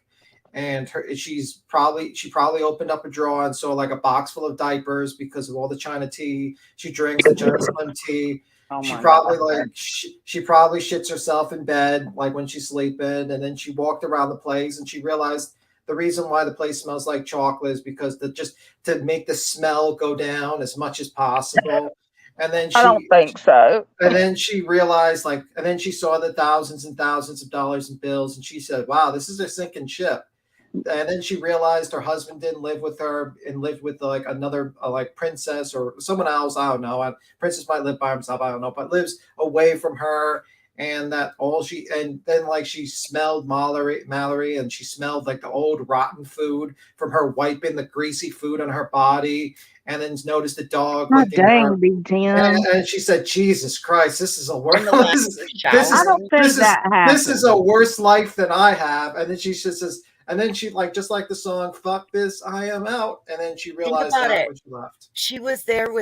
And she probably opened up a drawer and saw like a box full of diapers because of all the China tea she drinks, the China Slim tea. oh She my probably God. she probably shits herself in bed like when she's sleeping, and then she walked around the place and she realized the reason why the place smells like chocolate is because just to make the smell go down as much as possible. And then I don't think so. and then she realized, and then she saw the thousands and thousands of dollars in bills, and she said, "Wow, this is a sinking ship." And then she realized her husband didn't live with her and lived with like another like princess or someone else. I don't know. Princess might live by himself. I don't know, but lives away from her. And that all she and then like she smelled Mallory, and she smelled like the old rotten food from her wiping the greasy food on her body, and then noticed the dog My licking her. dang, Big Tim. And she said, "Jesus Christ, this is a worse. In the last I don't think that happened. This is a worse life than I have." And then she just says, and then she just like the song "Fuck This, I Am Out." And then she realized about that it. when she left. She was there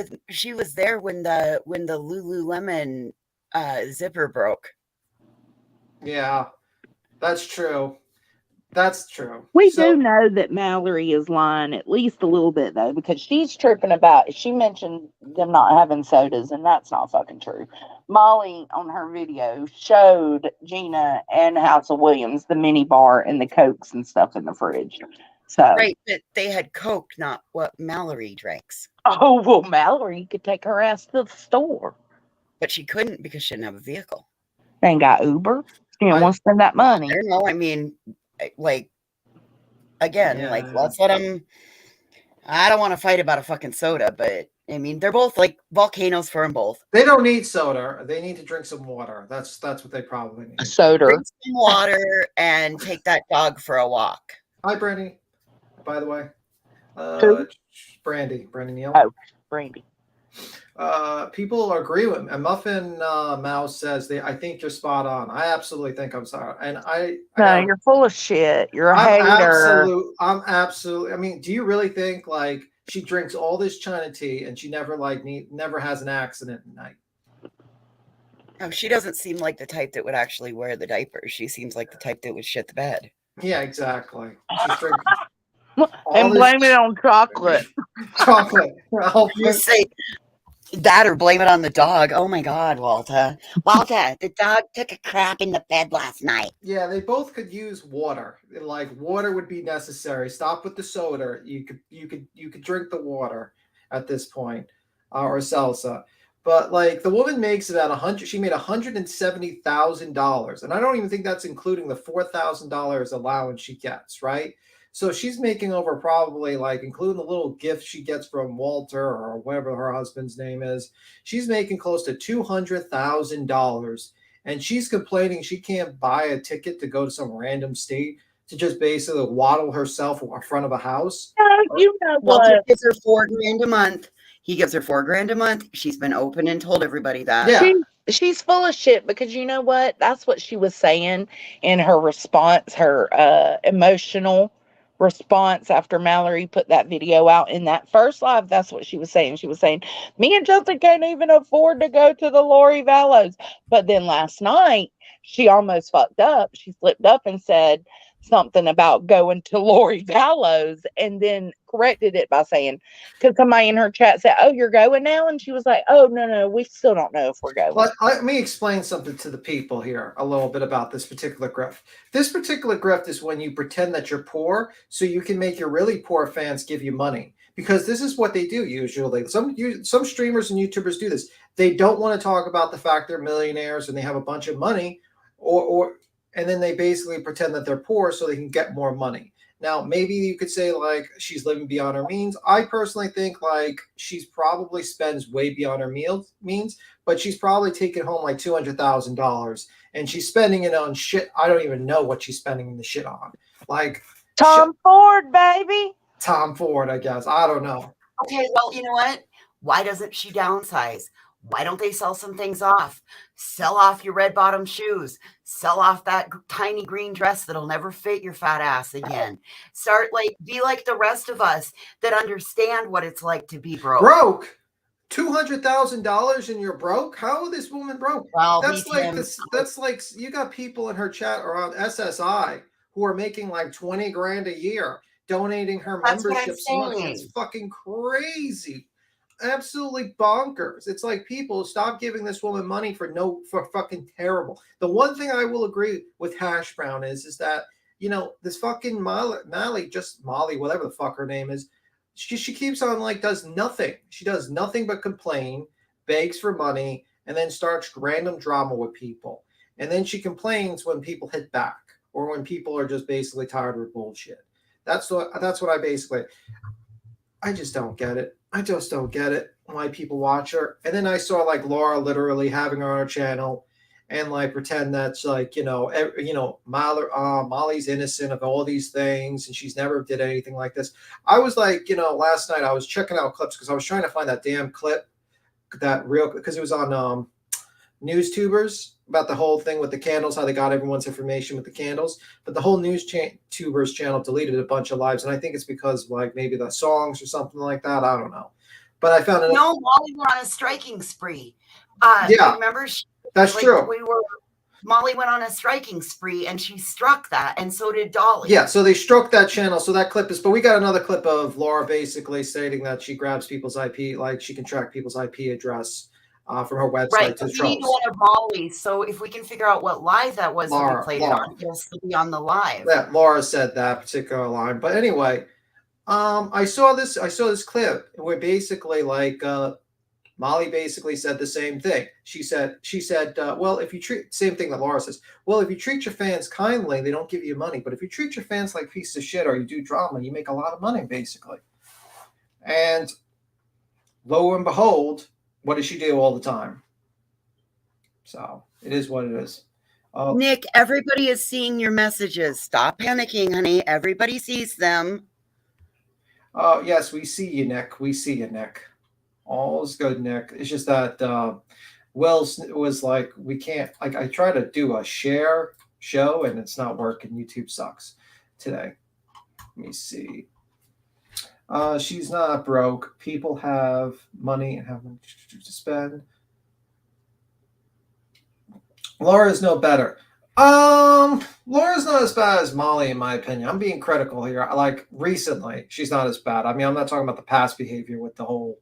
when the Lululemon zipper broke. Yeah, that's true. That's true. We do know that Mallory is lying at least a little bit, though, because she's tripping about. She mentioned them not having sodas, and that's not fucking true. Molly on her video showed Gina and House of Williams the mini bar and the Cokes and stuff in the fridge. So Right, but they had Coke, not what Mallory drinks. Oh well, Mallory could take her ass to the store. But she couldn't because she didn't have a vehicle. They ain't got Uber. She didn't want to spend that money. I don't know. I mean, like, again, let's let them. I don't want to fight about a fucking soda, but I mean, they're both like volcanoes for them both. They don't need soda. They need to drink some water. That's what they probably need. A soda. Drink some water and take that dog for a walk. Hi, Brandy. By the way, Who? Brandy Neal. Oh, Brandy. People agree with me. And Muffin Mouse says I think you're spot on. I absolutely think I'm sorry. And No, you're full of shit. You're a hater. I'm absolutely. I mean, do you really think like she drinks all this China tea and she never never has an accident at night? No, she doesn't seem like the type that would actually wear the diapers. She seems like the type that would shit the bed. Yeah, exactly. She's drinking. And blame it on chocolate. Chocolate. You say that or blame it on the dog. Oh my God, Walter. Walter, the dog took a crap in the bed last night. Yeah, they both could use water. Like water would be necessary. Stop with the soda. You could drink the water at this point, or salsa. But like the woman makes about $100. She made $170,000, and I don't even think that's including the $4,000 allowance she gets. Right. So she's making over probably like including the little gift she gets from Walter or whatever her husband's name is. She's making close to $200,000, and she's complaining she can't buy a ticket to go to some random state to just basically waddle herself in front of a house. You know Walter what? gives her $4,000 a month. He gives her $4,000 a month. She's been open and told everybody that. Yeah. She's full of shit because you know what? That's what she was saying in her response, her emotional response after Mallory put that video out in that first live. That's what she was saying. She was saying, me and Justin can't even afford to go to the Lori Vallows. But then last night, she almost fucked up. She slipped up and said something about going to Lori Vallows and then corrected it by saying, because somebody in her chat said, oh, you're going now? And she was like, oh, no, we still don't know if we're going. Let me explain something to the people here a little bit about this particular grift. This particular grift is when you pretend that you're poor so you can make your really poor fans give you money. Because this is what they do usually. Some streamers and YouTubers do this. They don't want to talk about the fact they're millionaires and they have a bunch of money, and then they basically pretend that they're poor so they can get more money. Now, maybe you could say like she's living beyond her means. I personally think like she's probably spends way beyond her means, but she's probably taking home like $200,000 and she's spending it on shit. I don't even know what she's spending the shit on. Like Tom Ford, baby. Tom Ford, I guess. I don't know. Okay, well, you know what? Why doesn't she downsize? Why don't they sell some things off? Sell off your red bottom shoes. Sell off that tiny green dress that'll never fit your fat ass again. Start be like the rest of us that understand what it's like to be broke. Broke? $200,000 and you're broke? How is this woman broke? Well, That's like this. That's like you got people in her chat or on SSI who are making like 20 grand a year, donating her That's what I'm memberships money. saying. It's fucking crazy. Absolutely bonkers. It's like people stop giving this woman money for fucking terrible. The one thing I will agree with Hash Brown is that, you know, this fucking Molly, whatever the fuck her name is, she keeps on like does nothing. She does nothing but complain, begs for money, and then starts random drama with people. And then she complains when people hit back or when people are just basically tired of her bullshit. That's what I just don't get it. I just don't get it why people watch her. And then I saw like Laura literally having her on her channel and like pretend that's like, Molly's innocent of all these things and she's never did anything like this. I was like, last night I was checking out clips because I was trying to find that damn clip, because it was on NewsTubers about the whole thing with the candles, how they got everyone's information with the candles. But the whole NewsTubers channel deleted a bunch of lives, and I think it's because like maybe the songs or something like that. I don't know. But I found No, Molly went on a striking spree. Yeah, remember? That's true. Molly went on a striking spree, and she struck that, and so did Dolly. Yeah, so they struck that channel. So that clip is, but we got another clip of Laura basically stating that she grabs people's IP, like she can track people's IP address from her website Right, to we trolls. need one of Molly's. So if we can figure out what live that was that we played it on, it'll still be on the live. Yeah, Laura said that particular line. But anyway, I saw this clip where basically like Molly basically said the same thing. She said, well, if you treat, same thing that Laura says, well, if you treat your fans kindly, they don't give you money. But if you treat your fans like pieces of shit or you do drama, you make a lot of money, basically. And lo and behold, what does she do all the time? So it is what it is. Nick, everybody is seeing your messages. Stop panicking, honey. Everybody sees them. Yes, we see you, Nick. We see you, Nick. All is good, Nick. It's just that Will was like, we can't, like, I try to do a share show and it's not working. YouTube sucks today. Let me see. She's not broke. People have money and have money to spend. Laura's no better. Laura's not as bad as Molly, in my opinion. I'm being critical here. Like recently, she's not as bad. I mean, I'm not talking about the past behavior with the whole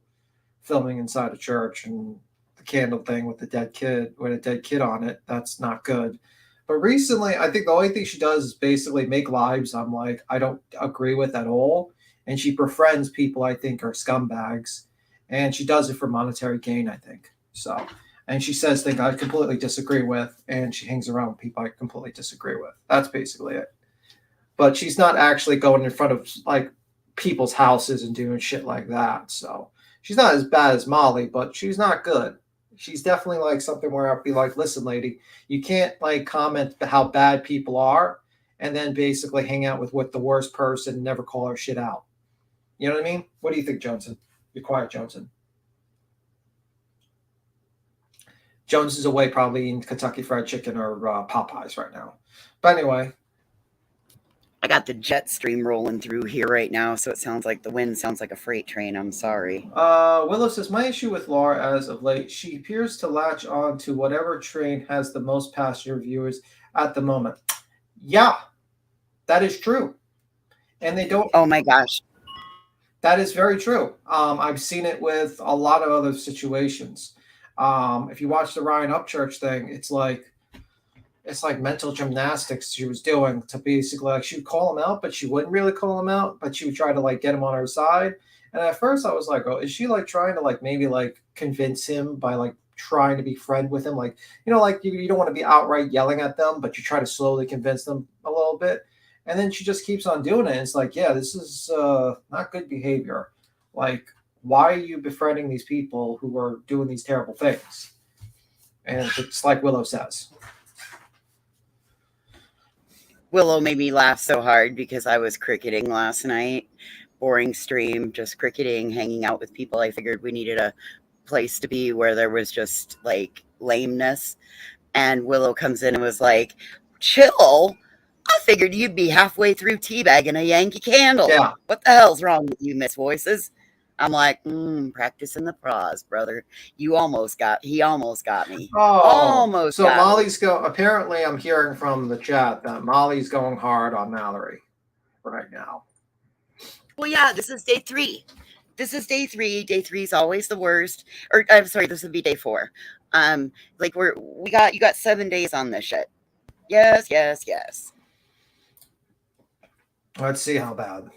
filming inside a church and the candle thing with a dead kid on it. That's not good. But recently, I think the only thing she does is basically make lives I'm like, I don't agree with at all. And she befriends people I think are scumbags. And she does it for monetary gain, I think. So, and she says things I completely disagree with. And she hangs around with people I completely disagree with. That's basically it. But she's not actually going in front of like people's houses and doing shit like that. So she's not as bad as Molly, but she's not good. She's definitely like something where I'd be like, listen, lady, you can't like comment how bad people are and then basically hang out with the worst person and never call her shit out. You know what I mean? What do you think, Johnson? You're quiet, Johnson. Jones is away probably eating Kentucky Fried Chicken or Popeyes right now. But anyway. I got the jet stream rolling through here right now, so it sounds like the wind sounds like a freight train. I'm sorry. Willow says, my issue with Laura as of late, she appears to latch on to whatever train has the most passenger viewers at the moment. Yeah, that is true. And they don't. Oh my gosh. That is very true. I've seen it with a lot of other situations. If you watch the Ryan Upchurch thing, it's like mental gymnastics she was doing to basically like she would call him out, but she wouldn't really call him out, but she would try to like get him on her side. And at first I was like, oh, is she like trying to like maybe like convince him by like trying to be friend with him? Like, you know, like you don't want to be outright yelling at them, but you try to slowly convince them a little bit. And then she just keeps on doing it. And it's like, yeah, this is not good behavior. Like, why are you befriending these people who are doing these terrible things? And it's like Willow says. Willow made me laugh so hard because I was cricketing last night. boring stream, just cricketing, hanging out with people. I figured we needed a place to be where there was just like lameness. And Willow comes in and was like, chill. I figured you'd be halfway through teabagging a Yankee Candle. Yeah. What the hell's wrong with you, Miss Voices? I'm like, practicing the pros, brother. He almost got me. Oh, Almost so got me. Molly's apparently I'm hearing from the chat that Molly's going hard on Mallory right now. Well, yeah, this is day 3. This is day 3. Day 3 is always the worst. Or I'm sorry, this would be day 4. Like you got 7 days on this shit. Yes. Let's see how bad.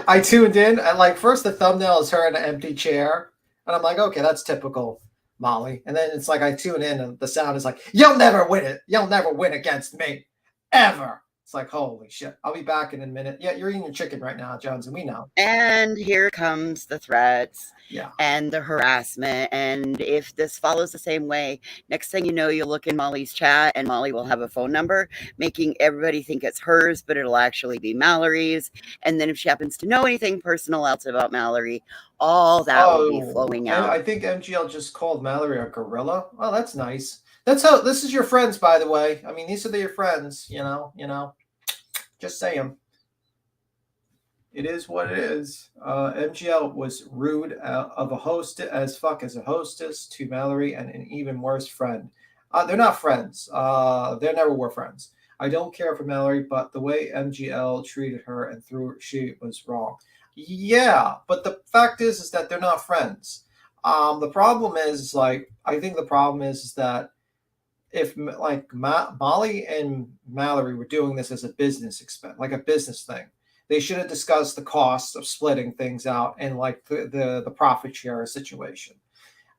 I tuned in and like first the thumbnail is her in an empty chair, and I'm like, okay, that's typical Molly. And then it's like I tune in and the sound is like, you'll never win it. You'll never win against me. Ever. It's like, holy shit. I'll be back in a minute. Yeah, you're eating your chicken right now, Jones, and we know. And here comes the threats. Yeah. And the harassment. And if this follows the same way, next thing you know, you'll look in Molly's chat and Molly will have a phone number, making everybody think it's hers, but it'll actually be Mallory's. And then if she happens to know anything personal else about Mallory, all that will be flowing out. I think MGL just called Mallory a gorilla. Oh, that's nice. That's how this is your friends, by the way. I mean, these are your friends, you know. Just saying. It is what it is. MGL was rude of a host as fuck as a hostess to Mallory and an even worse friend. They're not friends. They never were friends. I don't care for Mallory, but the way MGL treated her and she was wrong. Yeah, but the fact is that they're not friends. The problem is I think the problem is that if like Molly and Mallory were doing this as a business expense, like a business thing, they should have discussed the costs of splitting things out and like the profit share situation.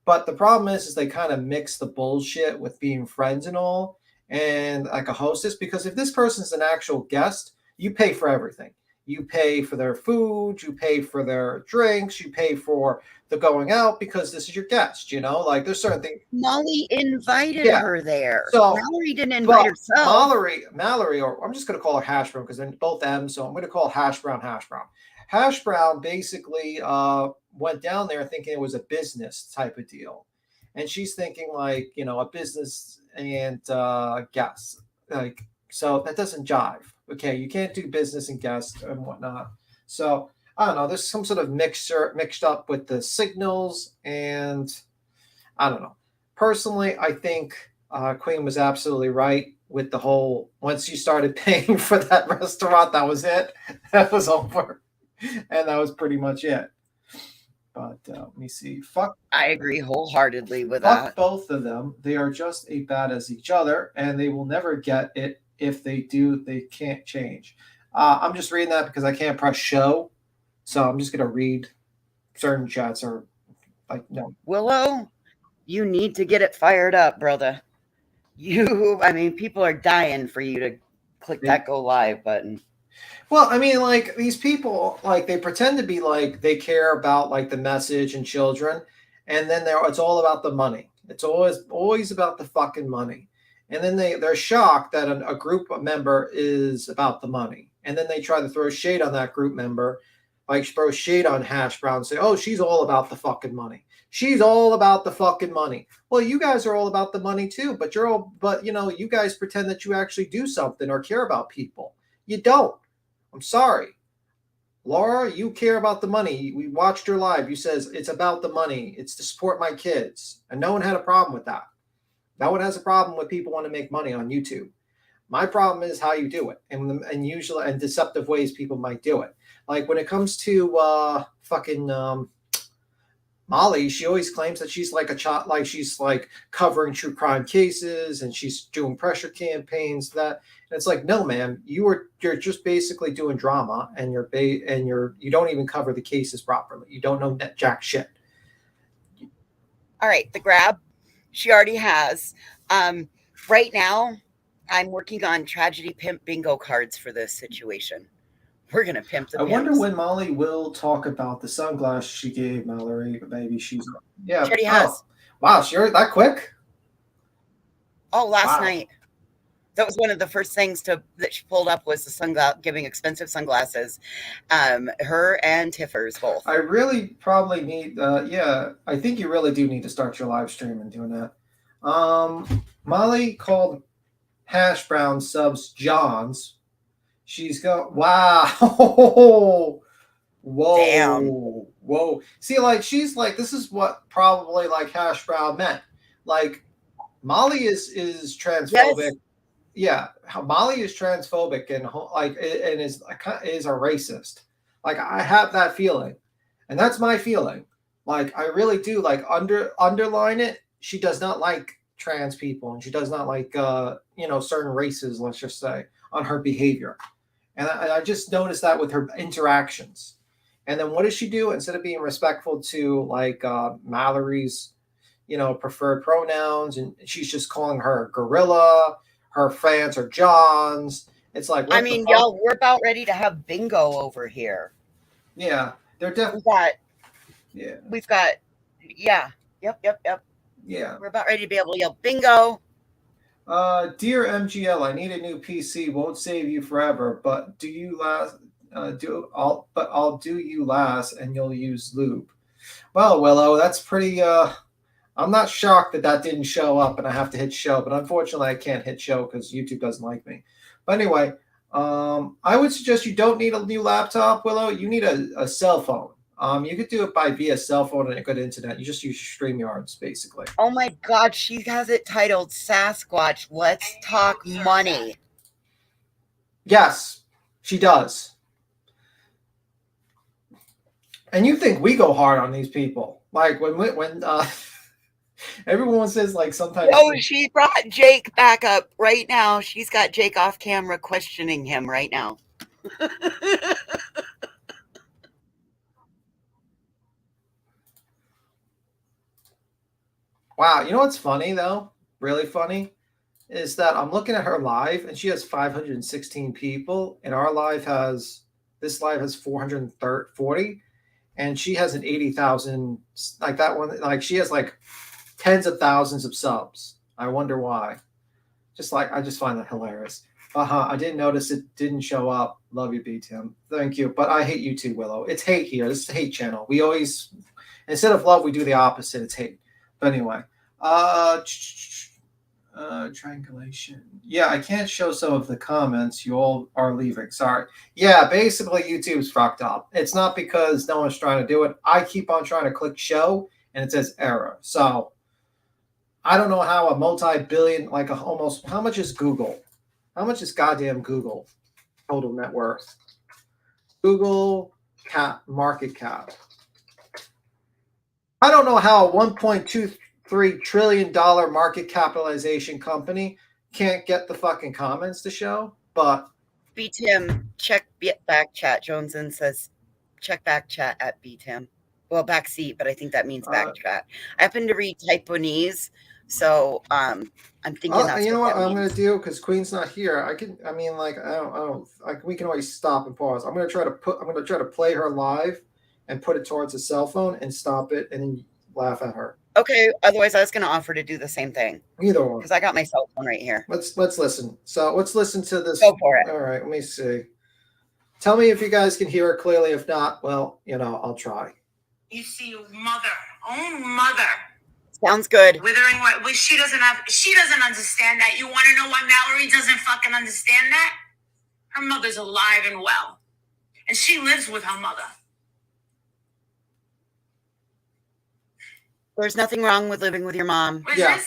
But the problem is they kind of mix the bullshit with being friends and all, and like a hostess, because if this person's an actual guest, you pay for everything. You pay for their food, you pay for their drinks, you pay for the going out because this is your guest, like there's certain things. Molly invited her there. So Mallory didn't invite herself. Mallory, or I'm just going to call her Hash Brown because they're both M, so I'm going to call Hash Brown. Hash Brown basically went down there thinking it was a business type of deal. And she's thinking like, a business and guests. Like, so that doesn't jive. Okay, you can't do business and guests and whatnot. So I don't know. There's some sort of mixed up with the signals, and I don't know. Personally, I think Queen was absolutely right with the whole. Once you started paying for that restaurant, that was it. That was over, and that was pretty much it. But let me see. I agree wholeheartedly with fuck that. Both of them. They are just as bad as each other, and they will never get it. If they do, they can't change. I'm just reading that because I can't press show. So I'm just going to read certain chats or like, no. Willow, you need to get it fired up, brother. People are dying for you to click that go live button. Well, I mean, like these people, like they pretend to be like they care about like the message and children. And then it's all about the money. It's always about the fucking money. And then they're shocked that a group member is about the money. And then they try to throw shade on that group member, like throw shade on Hash Brown and say, oh, she's all about the fucking money. She's all about the fucking money. Well, you guys are all about the money too, but you guys pretend that you actually do something or care about people. You don't. I'm sorry. Laura, you care about the money. We watched your live. You says it's about the money. It's to support my kids. And no one had a problem with that. No one has a problem with people want to make money on YouTube. My problem is how you do it and usually and deceptive ways people might do it. Like when it comes to Molly, she always claims that she's like a child, like she's like covering true crime cases and she's doing pressure campaigns. And it's like, no, man, you're just basically doing drama and you don't even cover the cases properly. You don't know jack shit. All right, the grab. She already has. Right now, I'm working on tragedy pimp bingo cards for this situation. We're going to pimp the I pimps. wonder when Molly will talk about the sunglasses she gave Mallory, but maybe she's... Yeah. She already has. Wow, she already that quick? Oh, last night. That was one of the first things that she pulled up was the giving expensive sunglasses. Her and Tiffers both. I really probably need, yeah, I think you really do need to start your live stream and doing that. Molly called hash brown subs Johns. She's wow. Whoa. Damn. Whoa. See, like, she's like, this is what probably like hash brown meant. Like, Molly is transphobic. Yes. Yeah, Molly is transphobic and like and is a racist. Like I have that feeling, and that's my feeling. Like I really do. Like underline it. She does not like trans people, and she does not like certain races. Let's just say on her behavior, and I just noticed that with her interactions. And then what does she do instead of being respectful to like Mallory's, preferred pronouns, and she's just calling her gorilla. Her fans are Johns. It's like, I mean, y'all, we're about ready to have bingo over here. Yeah, they're definitely. We've got. Yeah. Yep. Yeah. We're about ready to be able to yell bingo. Dear MGL, I need a new PC. Won't save you forever, but do you last? I'll do you last, and you'll use lube. Well, Willow, that's pretty. I'm not shocked that didn't show up and I have to hit show, but unfortunately I can't hit show because YouTube doesn't like me. But anyway, I would suggest you don't need a new laptop, Willow. You need a cell phone. You could do it via cell phone and a good internet. You just use StreamYards, basically. Oh my God, she has it titled Sasquatch, Let's Talk Money. Yes, she does. And you think we go hard on these people. Like when everyone says like sometimes. Oh, she brought Jake back up right now. She's got Jake off camera questioning him right now. Wow, you know what's funny though? Really funny is that I'm looking at her live and she has 516 people, and this live has 440, and she has an 80,000 like that one. Like she has like tens of thousands of subs. I wonder why. I just find that hilarious. I didn't notice it didn't show up. Love you, B Tim. Thank you. But I hate you too, Willow. It's hate here. This is a hate channel. We always, instead of love, we do the opposite. It's hate. But anyway, triangulation. Yeah, I can't show some of the comments. You all are leaving. Sorry. Yeah, basically YouTube's fucked up. It's not because no one's trying to do it. I keep on trying to click show and it says error. So I don't know how a multi-billion, how much is Google? How much is goddamn Google total net worth? Google market cap. I don't know how a $1.23 trillion market capitalization company can't get the fucking comments to show, but. B Tim, check back chat. Joneson says, check back chat at B Tim. Well, back seat, but I think that means back chat. I happen to read Taiwanese, so I'm thinking that's you know what I'm means. going to do, because Queen's not here. We can always stop and pause. I'm going to try to play her live and put it towards a cell phone and stop it and then laugh at her. Okay. Otherwise, I was going to offer to do the same thing. Either one. Because I got my cell phone right here. Let's listen. So let's listen to this. Go for it. All right. Let me see. Tell me if you guys can hear it clearly. If not, well, I'll try. You see your own mother. Sounds good. Withering what she doesn't understand that. You want to know why Mallory doesn't fucking understand that? Her mother's alive and well. And she lives with her mother. There's nothing wrong with living with your mom. Yeah.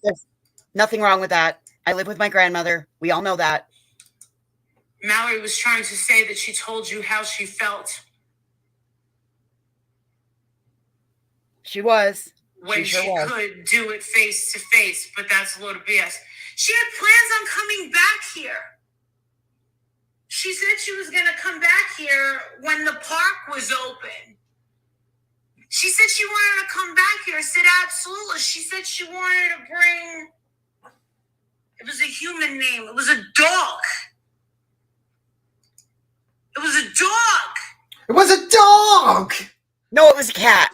There's nothing wrong with that. I live with my grandmother. We all know that. Mallory was trying to say that she told you how she felt. She was. When she could do it face to face, but that's a load of BS. She had plans on coming back here. She said she was going to come back here when the park was open. She said she wanted to come back here. I said, absolutely. She said she wanted to bring... It was a human name. It was a dog. It was a dog. It was a dog. No, it was a cat.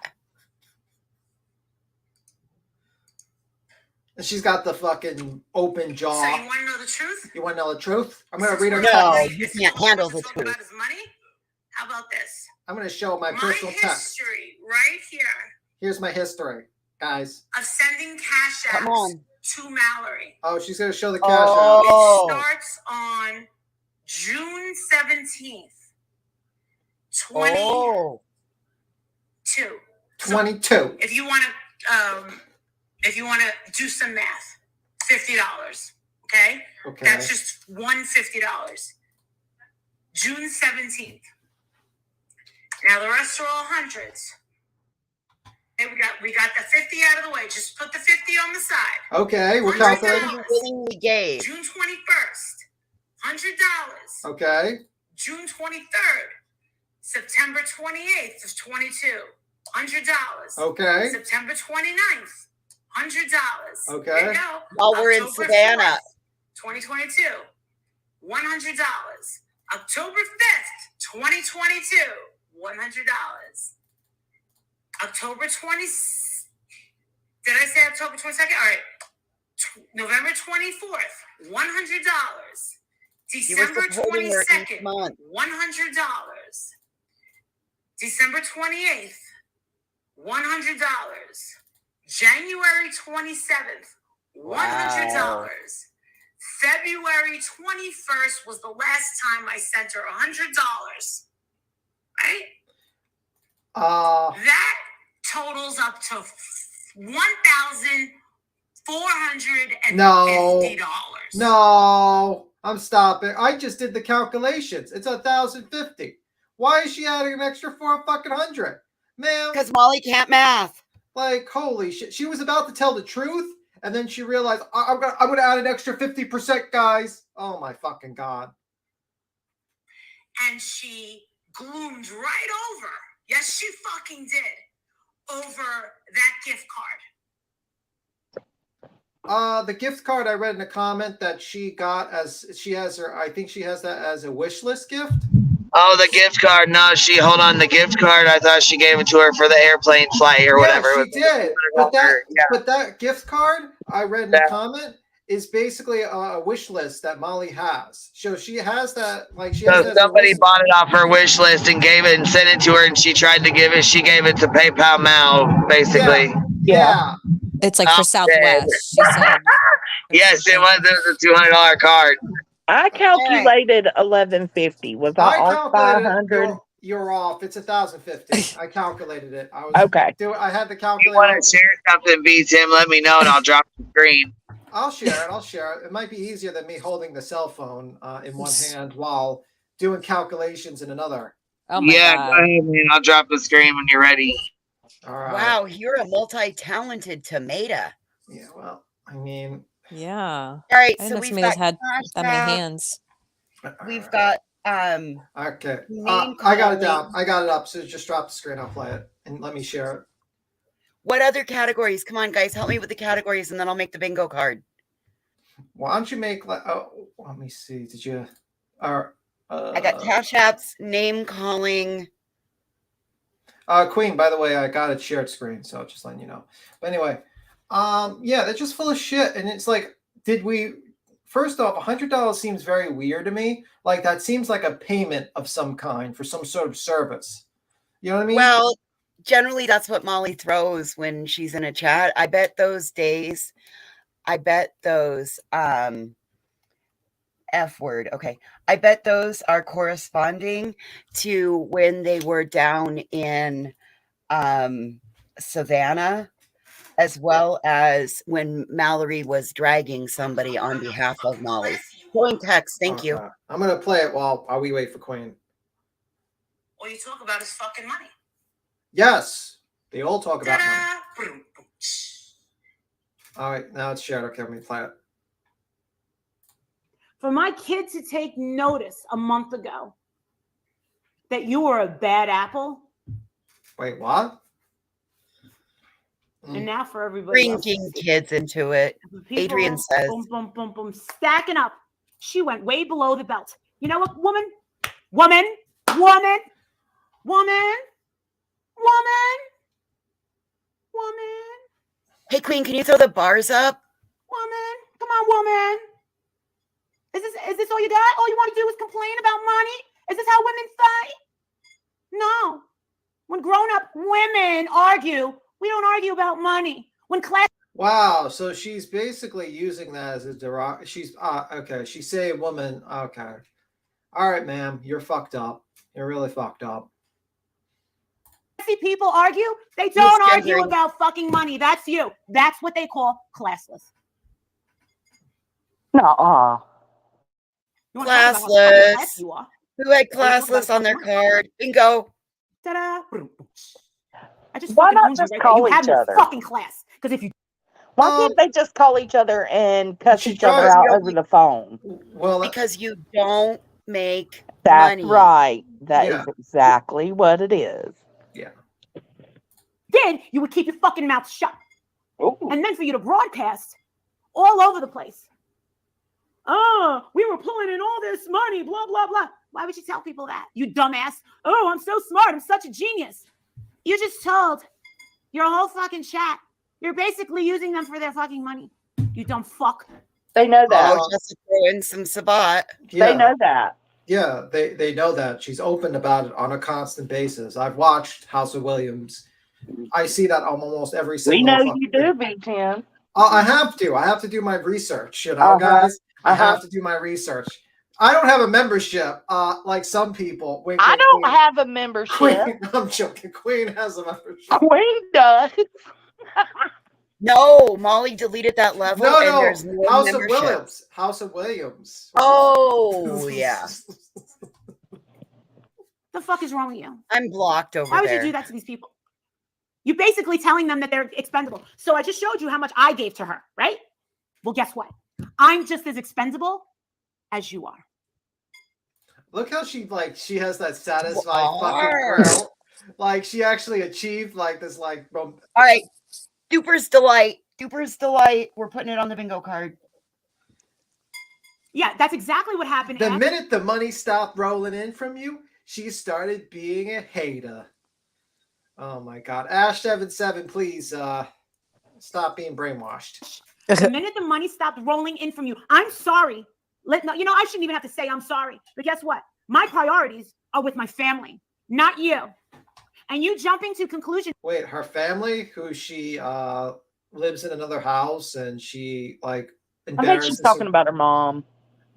And she's got the fucking open jaw. So you want to know the truth? You want to know the truth? I'm going to read her No, text. you can't handle the truth. About his money? How about this? I'm going to show my personal text. History right here Here's my history, guys. of sending cash Come apps on. to Mallory. Oh, she's going to show the cash Oh. It starts on June 17th, 22. Oh. 22. If you want to do some math, $50. Okay? Okay. That's just $150. June 17th. Now the rest are all hundreds. Okay, we got the 50 out of the way. Just put the 50 on the side. Okay, we're calculating. Willingly gave. June 21st, $100. Okay. June 23rd, September 28th of 22, $100. Okay. September 29th, $100. Okay. There you go. While we're in October Savannah. 4th, 2022, $100. October 5th, 2022, $100. October 20. Did I say October 22nd? All right. November 24th, $100. December supporting her each 22nd, month. $100. December 28th, $100. January 27th, $100. February 21st was the last time I sent her $100. Right? That totals up to $1,450. No, I'm stopping. I just did the calculations. It's 1,050. Why is she adding an extra $400? Man, because Molly can't math. Like, holy shit! She was about to tell the truth, and then she realized I'm gonna add an extra 50%, guys. Oh my fucking god! And she gloomed right over. Yes, she fucking did. Over that gift card. The gift card I read in a comment that she got as she has her. I think she has that as a wish list gift. Oh, the gift card. No, hold on. The gift card, I thought she gave it to her for the airplane flight or whatever. She did. But that gift card I read in the comment is basically a wish list that Molly has. So she has that, like she has that somebody bought it off her wish list and gave it and sent it to her, and she tried to give it. She gave it to PayPal Mal, basically. Yeah. It's like for Southwest. She said. Yes, it was a $200 card. I calculated 1150. Was I off by 100? You're off. It's 1,050. I calculated it. I was Okay. I had the If calculator. you want to share something, B Tim, let me know and I'll drop the screen. I'll share it. It might be easier than me holding the cell phone in one hand while doing calculations in another. Oh my God. God. Go ahead, man. I'll drop the screen when you're ready. All right. Wow, you're a multi-talented tomato. Yeah, well, I mean. Yeah. All right, I so know we've somebody got that's had that many hands. We've got Okay. name I got it calling. down. I got it up. So just drop the screen. I'll play it and let me share it. What other categories? Come on, guys, help me with the categories, and then I'll make the bingo card. Why don't you make like? Oh, let me see. Did you? I got cash apps, name calling. Queen, by the way, I got it shared screen, so just letting you know. But anyway, yeah, they're just full of shit. And it's like, first off, $100 seems very weird to me. Like that seems like a payment of some kind for some sort of service. You know what I mean? Well, generally that's what Molly throws when she's in a chat. I bet those F word. Okay. I bet those are corresponding to when they were down in Savannah, as well as when Mallory was dragging somebody on behalf of Molly. Going text. Thank you. I'm going to play it while we wait for Queen. All you talk about is fucking money. Yes. They all talk about money. All right. Now it's shared. Okay. Let me play it. For my kid to take notice a month ago that you were a bad apple. Wait, what? And now for everybody else. Bringing kids into it. People, Adrian says. boom, boom, boom, boom, stacking up. She went way below the belt. You know what, woman? Woman. Hey, Queen, can you throw the bars up? Woman, come on, woman. Is this all you got? All you want to do is complain about money? Is this how women fight? No. When grown-up women argue, we don't argue about money. When class. Wow, so she's basically using that as a derog. She's okay. She's saying woman. Okay, all right, ma'am, you're fucked up. You're really fucked up. See people argue, they don't argue about fucking money. That's you. That's what they call classless. Nuh-uh. Classless. Who had classless on their card? Bingo. Ta-da. I just Why fucking not owned just you right call there. You have each no other? fucking class. Because if you Why can't they just call each other and cuss each other out over the phone? Well, because you don't make That's money. right. That is exactly what it is. Yeah. did, you would keep your fucking mouth shut. Ooh. And then for you to broadcast all over the place. Oh, we were pulling in all this money, blah, blah, blah. Why would you tell people that? You dumbass. Oh, I'm so smart. I'm such a genius. You just told your whole fucking chat. You're basically using them for their fucking money. You dumb fuck. They know that. Oh, just to throw in some Sabat. Yeah. They know that. Yeah, they know that. She's open about it on a constant basis. I've watched House of Williams. I see that on almost every single. We know you do, Big Tim. I have to. I have to do my research, you know, guys. I have to do my research. I don't have a membership, like some people. Wink, I wink, don't Queen. have a membership. Queen, I'm joking. Queen has a membership. Queen does. No, Molly deleted that level. No, and no. there's no House membership. of Williams. House of Williams. Oh, yeah. The fuck is wrong with you? I'm blocked over Why would there. you do that to these people? You're basically telling them that they're expendable. So I just showed you how much I gave to her, right? Well, guess what? I'm just as expendable as you are. Look how she has that satisfied fucking girl. Like she actually achieved like this like. All right, Duper's delight. Duper's delight. We're putting it on the bingo card. Yeah, that's exactly what happened. The minute the money stopped rolling in from you, she started being a hater. Oh my God, Ash77, please stop being brainwashed. The minute the money stopped rolling in from you, I'm sorry. I shouldn't even have to say I'm sorry. But guess what? My priorities are with my family, not you. And you jumping to conclusions. Wait, her family, who she lives in another house, and she like embarrasses. I think she's talking about her mom.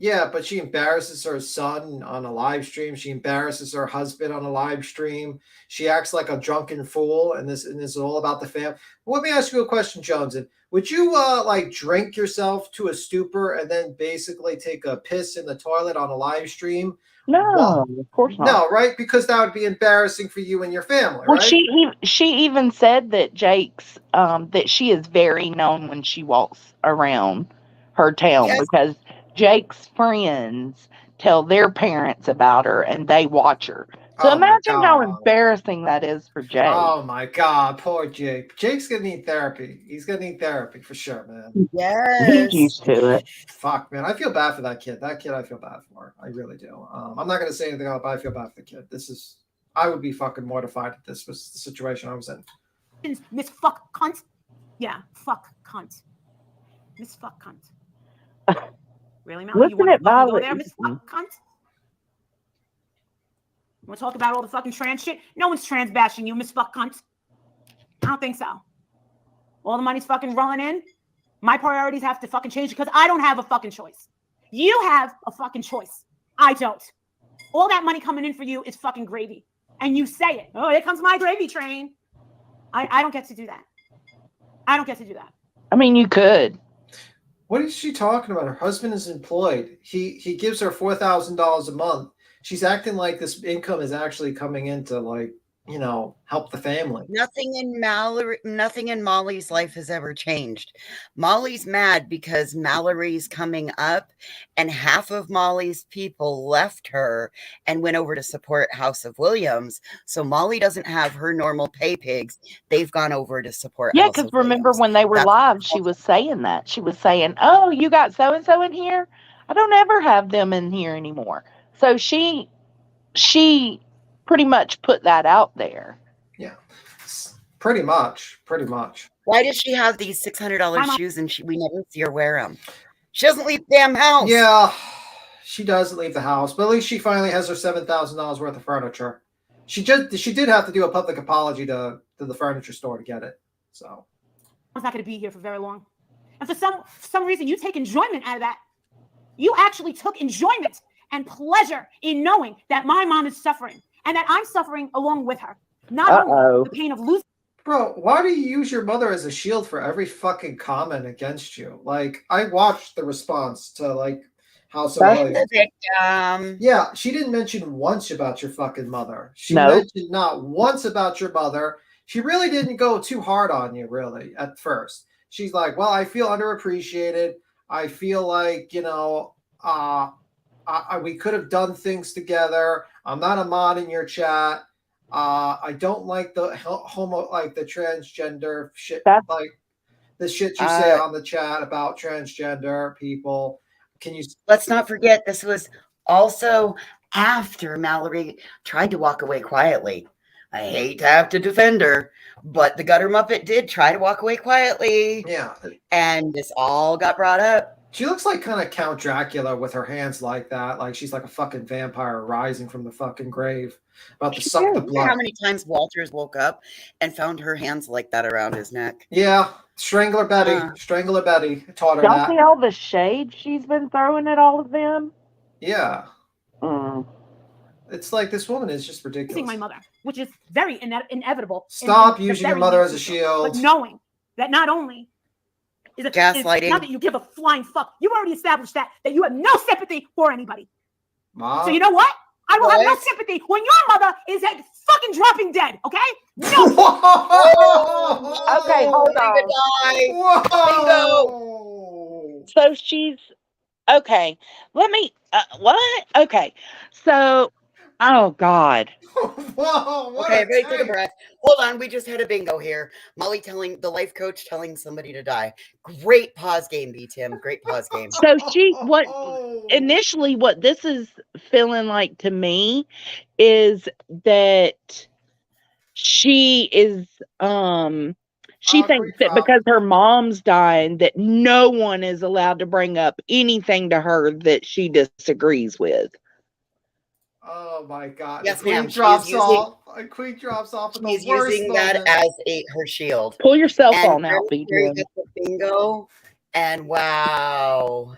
Yeah, but she embarrasses her son on a live stream. She embarrasses her husband on a live stream. She acts like a drunken fool, and this is all about the family. Let me ask you a question, Joneson. Would you like drink yourself to a stupor and then basically take a piss in the toilet on a live stream? No, of course not. No, right? Because that would be embarrassing for you and your family, Well, right? she even said that Jake's that she is very known when she walks around her town because Jake's friends tell their parents about her and they watch her. So imagine how embarrassing that is for Jake. Oh my God, poor Jake. Jake's gonna need therapy. He's gonna need therapy for sure, man. He's used to it. Fuck, man. I feel bad for that kid. That kid, I feel bad for. I really do. I'm not gonna say anything else, but I feel bad for the kid. I would be fucking mortified if this was the situation I was in. Miss fuck cunt. Yeah, fuck cunt. Miss fuck cunt. Really, Mel? You want to go there, Miss fuck cunt? You want to talk about all the fucking trans shit? No one's trans bashing you, Miss fuck cunt. I don't think so. All the money's fucking rolling in. My priorities have to fucking change because I don't have a fucking choice. You have a fucking choice. I don't. All that money coming in for you is fucking gravy. And you say it. Oh, here comes my gravy train. I don't get to do that. I don't get to do that. I mean, you could. What is she talking about? Her husband is employed. He gives her $4,000 a month. She's acting like this income is actually coming in to like, you know, help the family. Nothing in Molly's life has ever changed. Molly's mad because Mallory's coming up and half of Molly's people left her and went over to support House of Williams. So Molly doesn't have her normal pay pigs. They've gone over to support Yeah, House because of remember Williams. when they were live, she was saying that. She was saying, oh, you got so-and-so in here? I don't ever have them in here anymore. So she pretty much put that out there. Yeah, pretty much. Why does she have these $600 shoes and we never see her wear them? She doesn't leave the damn house. Yeah, she doesn't leave the house, but at least she finally has her $7,000 worth of furniture. She did have to do a public apology to the furniture store to get it. So I'm not going to be here for very long. And for some reason, you take enjoyment out of that. You actually took enjoyment and pleasure in knowing that my mom is suffering and that I'm suffering along with her. Not only the pain of losing. Bro, why do you use your mother as a shield for every fucking comment against you? Like, I watched the response to, like, House of Williams. Yeah, she didn't mention once about your fucking mother. She mentioned not once about your mother. She really didn't go too hard on you, really, at first. She's like, well, I feel underappreciated. I feel like, you know, we could have done things together. I'm not a mod in your chat. I don't like the the transgender shit, like the shit you say on the chat about transgender people. Can you? Let's not forget this was also after Mallory tried to walk away quietly. I hate to have to defend her, but the Gutter Muppet did try to walk away quietly. Yeah, and this all got brought up. She looks like kind of Count Dracula with her hands like that. Like she's like a fucking vampire rising from the fucking grave, about to suck the blood. How many times Walters woke up and found her hands like that around his neck? Yeah, Strangler Betty. Strangler Betty taught her Y'all that. see all the shade she's been throwing at all of them? Yeah. It's like this woman is just ridiculous. Using my mother, which is very inevitable. Stop using your mother as a shield. But knowing that not only is it gaslighting, not that you give a flying fuck. You've already established that you have no sympathy for anybody. Mom? So you know what? I will have no sympathy when your mother is fucking dropping dead. Okay? No. Okay, hold on. Whoa. So she's okay. Let me. What? Okay. So, oh God. Whoa. Okay, everybody take a breath. Hold on, we just had a bingo here. Molly telling the life coach telling somebody to die. Great pause game, B Tim. Great pause game. So initially what this is feeling like to me is that she is she thinks that because her mom's dying that no one is allowed to bring up anything to her that she disagrees with. Oh my God! Yes, Queen ma'am. drops off. Queen drops off. She's using that as her shield. Pull your cell phone and out, Jerry BJ. gets the bingo, and wow.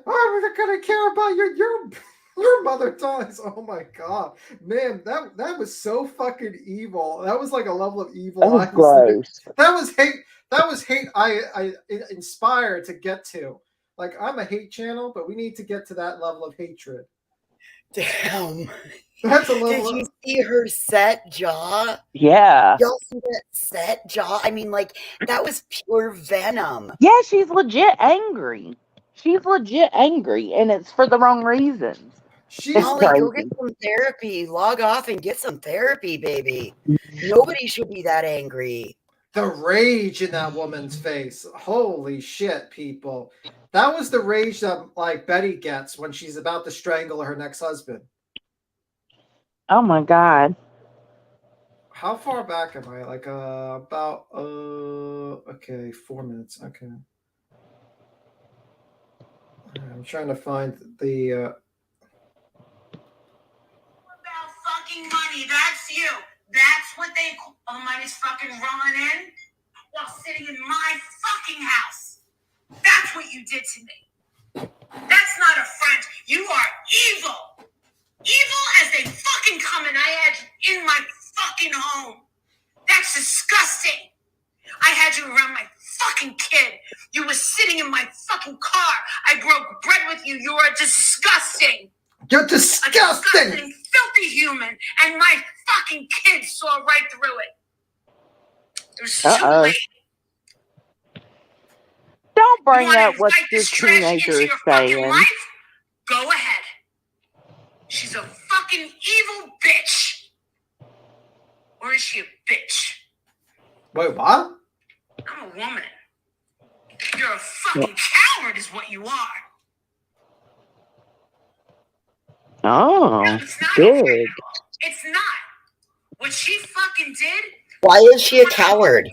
Oh, they're gonna care about your mother dies. Oh my God, man, that was so fucking evil. That was like a level of evil. That was gross. That was hate. That was hate. I inspired to get to. Like, I'm a hate channel, but we need to get to that level of hatred. Damn. That's a level. Did you see her set jaw? Yeah. Y'all see that set jaw? I mean, like, that was pure venom. Yeah, she's legit angry. She's legit angry, and it's for the wrong reasons. Molly, go get some therapy. Log off and get some therapy, baby. Nobody should be that angry. The rage in that woman's face. Holy shit, people. That was the rage that, like, Betty gets when she's about to strangle her next husband. Oh my God. How far back am I? Like, about, okay, 4 minutes. Okay. I'm trying to find the, About fucking money. That's you. That's what they call money's fucking rolling in while sitting in my fucking house. That's what you did to me. That's not a friend. You are evil. Evil as they fucking come, and I had you in my fucking home. That's disgusting. I had you around my fucking kid. You were sitting in my fucking car. I broke bread with you. You are disgusting. You're disgusting. A disgusting, filthy human. And my fucking kid saw right through it. It was too late. Don't bring up what this teenager is saying. Life? Go ahead. She's a fucking evil bitch. Or is she a bitch? Wait, what? I'm a woman. You're a fucking coward is what you are. Oh, No, it's not good. okay. It's not. What she fucking did. Why is she a coward?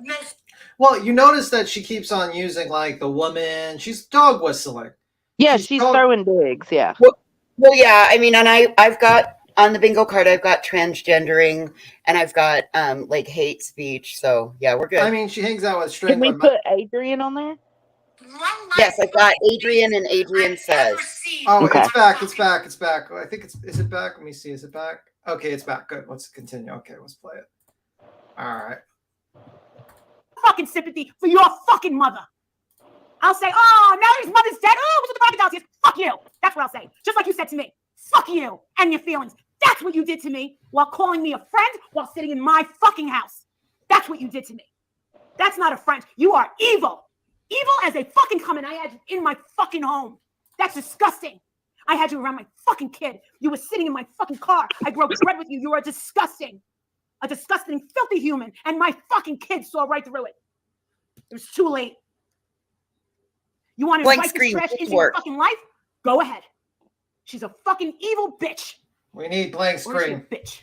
Well, you notice that she keeps on using like the woman. She's dog whistling. Yeah, she's throwing digs. Yeah. Well, yeah. I mean, and I've got on the bingo card, I've got transgendering, and I've got like hate speech. So yeah, we're good. I mean, she hangs out with Can we strangler. put Adrian on there? Yes, I've got Adrian, and Adrian says. Oh, Okay. it's back. It's back. It's back. I think it's. Is it back? Let me see. Is it back? Okay, it's back. Good. Let's continue. Okay, let's play it. All right. Fucking sympathy for your fucking mother. I'll say, oh, now his mother's dead. Oh, what's with the crocodiles? Yes, fuck you. That's what I'll say. Just like you said to me. Fuck you and your feelings. That's what you did to me while calling me a friend while sitting in my fucking house. That's what you did to me. That's not a friend. You are evil. Evil as a fucking comment I had in my fucking home. That's disgusting. I had you around my fucking kid. You were sitting in my fucking car. I broke bread with you. You are disgusting. A disgusting, filthy human. And my fucking kid saw right through it. It was too late. You want to invite this trash into your fucking life? Go ahead. She's a fucking evil bitch. We need blank screen. Bitch.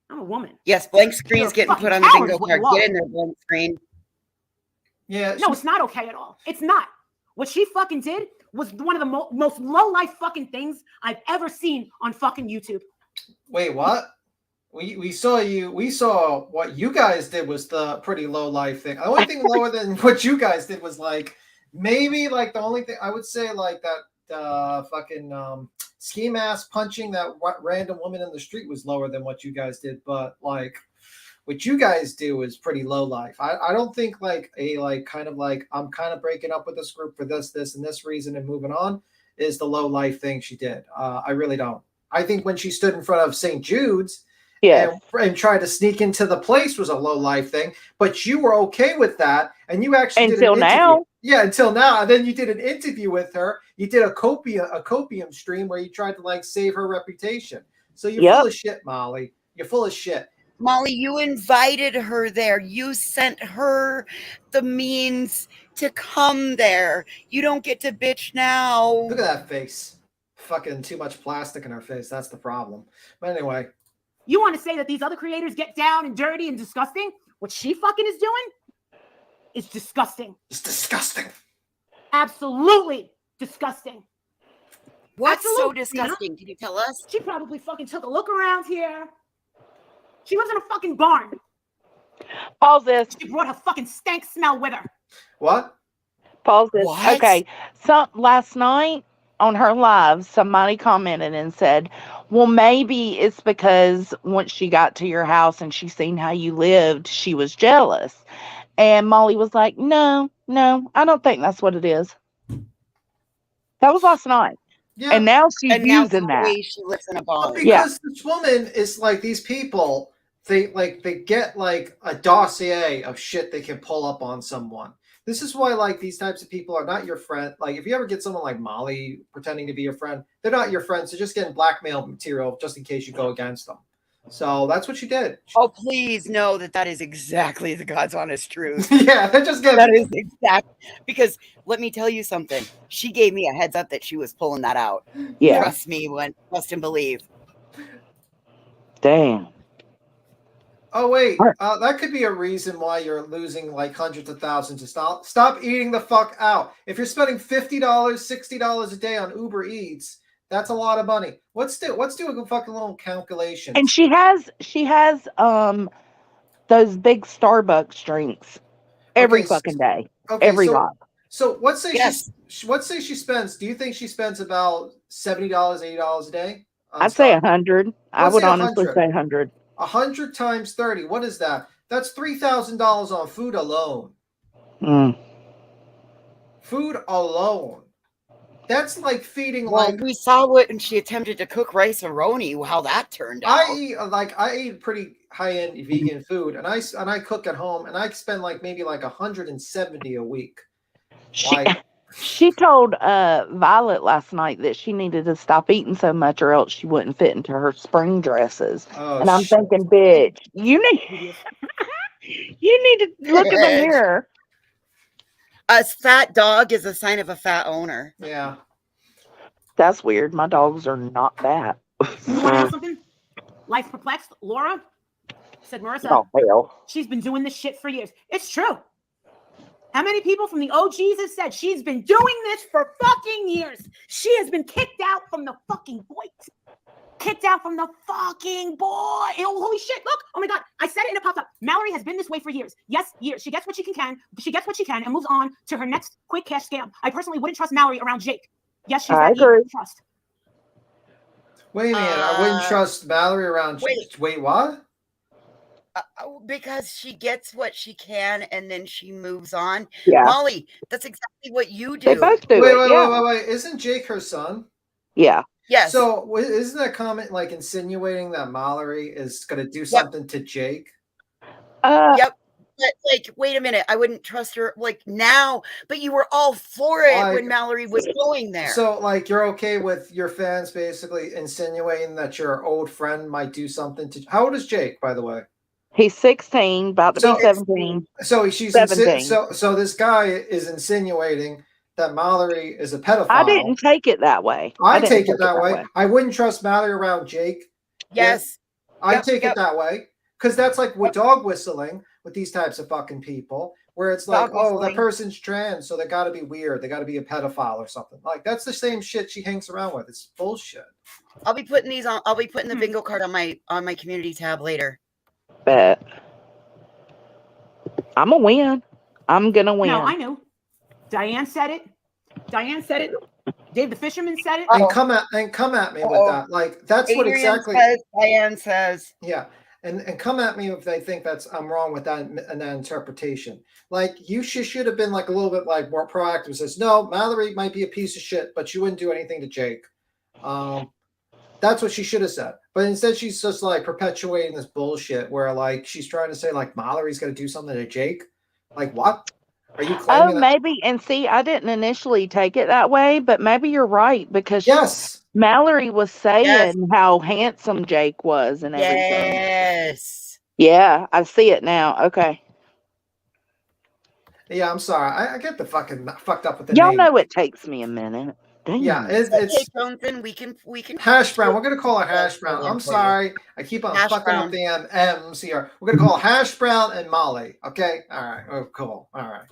I'm a woman. Yes, blank screen's getting put on the bingo card. Get in there, blank screen. Yeah. No, it's not okay at all. It's not. What she fucking did was one of the most low-life fucking things I've ever seen on fucking YouTube. Wait, what? We saw you. We saw what you guys did was the pretty low life thing. The only thing lower than what you guys did was like maybe like the only thing I would say like that fucking ski mask punching that random woman in the street was lower than what you guys did. But like what you guys do is pretty low life. I don't think like a like kind of like I'm kind of breaking up with this group for this and this reason and moving on is the low life thing she did. I really don't. I think when she stood in front of St. Jude's. Yeah, and tried to sneak into the place was a low life thing, but you were okay with that, and you actually until did an now. Yeah, until now, and then you did an interview with her. You did a copium stream where you tried to like save her reputation. So you're full of shit, Molly. You're full of shit. Molly, you invited her there. You sent her the means to come there. You don't get to bitch now. Look at that face. Fucking too much plastic in her face. That's the problem. But anyway. You want to say that these other creators get down and dirty and disgusting? What she fucking is doing is disgusting. It's disgusting. Absolutely disgusting. What's so disgusting? Can you tell us? She probably fucking took a look around here. She lives in a fucking barn. Pause this. She brought her fucking stank smell with her. What? Pause this. What? Okay. Last night on her live, somebody commented and said, well, maybe it's because once she got to your house and she seen how you lived, she was jealous. And Molly was like, no, I don't think that's what it is. That was last night. Yeah. And now she's And now using that. today she lives in a barn. Because this woman is like these people, they get like a dossier of shit they can pull up on someone. This is why like these types of people are not your friend. Like if you ever get someone like Molly pretending to be your friend, they're not your friends. They're just getting blackmail material just in case you go against them. So that's what she did. Oh, please know that is exactly the God's honest truth. Yeah, they're just getting. That is exact. Because let me tell you something. She gave me a heads up that she was pulling that out. Yeah. Trust me, trust and believe. Damn. Oh wait, that could be a reason why you're losing like hundreds of thousands. To stop eating the fuck out. If you're spending $50, $60 a day on Uber Eats, that's a lot of money. Let's do a fucking little calculation. And she has those big Starbucks drinks every fucking day. Okay, every lot. So let's say she spends. Do you think she spends about $70, $80 a day? I'd say 100. I would honestly say 100. 100 times 30. What is that? That's $3,000 on food alone. Food alone. That's like feeding like. We saw what, and she attempted to cook rice-a-roni. How that turned out. I eat pretty high-end vegan food, and I cook at home, and I spend like maybe like 170 a week. She told Violet last night that she needed to stop eating so much, or else she wouldn't fit into her spring dresses. And I'm thinking, bitch, you need to look in the mirror. A fat dog is a sign of a fat owner. Yeah. That's weird. My dogs are not fat. You want to know something? Life perplexed, Laura. Said Marissa, Oh, hell. she's been doing this shit for years. It's true. How many people from the OGs have said she's been doing this for fucking years? She has been kicked out from the fucking boys. Kicked out from the fucking boy. Oh, holy shit. Look. Oh my God. I said it and it popped up. Mallory has been this way for years. Yes, years. She gets what she can. She gets what she can and moves on to her next quick cash scam. I personally wouldn't trust Mallory around Jake. Yes, she's I that agree. evil. Trust. Wait a minute. I wouldn't trust Mallory around. Wait, what? Because she gets what she can and then she moves on. Yeah. Molly, that's exactly what you do. They both do it. Yeah. Wait. Isn't Jake her son? Yeah. Yes. So isn't that comment like insinuating that Mallory is going to do something to Jake? Yep. But like, wait a minute. I wouldn't trust her like now, but you were all for it when Mallory was going there. So like you're okay with your fans basically insinuating that your old friend might do something to. How old is Jake, by the way? He's 16, about to be 17. So she's 17. So this guy is insinuating that Mallory is a pedophile. I didn't take it that way. I take it that way. I wouldn't trust Mallory around Jake. Yes. I take it that way. Because that's like with dog whistling with these types of fucking people, where it's like, oh, that person's trans, so they got to be weird. They got to be a pedophile or something. Like that's the same shit she hangs around with. It's bullshit. I'll be putting these on. I'll be putting the bingo card on my community tab later. Bet. I'm gonna win. I'm gonna win. No, I knew. Diane said it. Dave the Fisherman said it. And come at me with that. Like that's what exactly Diane says. Yeah. And come at me if they think I'm wrong with that and that interpretation. Like you should have been like a little bit like more proactive. Says no, Mallory might be a piece of shit, but you wouldn't do anything to Jake. That's what she should have said. But instead, she's just like perpetuating this bullshit where like she's trying to say like Mallory's going to do something to Jake. Like what? Are you claiming? Maybe. And see, I didn't initially take it that way, but maybe you're right because Mallory was saying how handsome Jake was and everything. Yes. Yeah, I see it now. Okay. Yeah, I'm sorry. I get the fucking fucked up with the Y'all name. know it takes me a minute. Damn. Yeah, it's Jonathan. We can Hash Brown. We're gonna call her Hash Brown. I'm sorry. I keep on fucking up the M's here. We're gonna call Hash Brown and Molly. Okay. All right. Oh, cool. All right.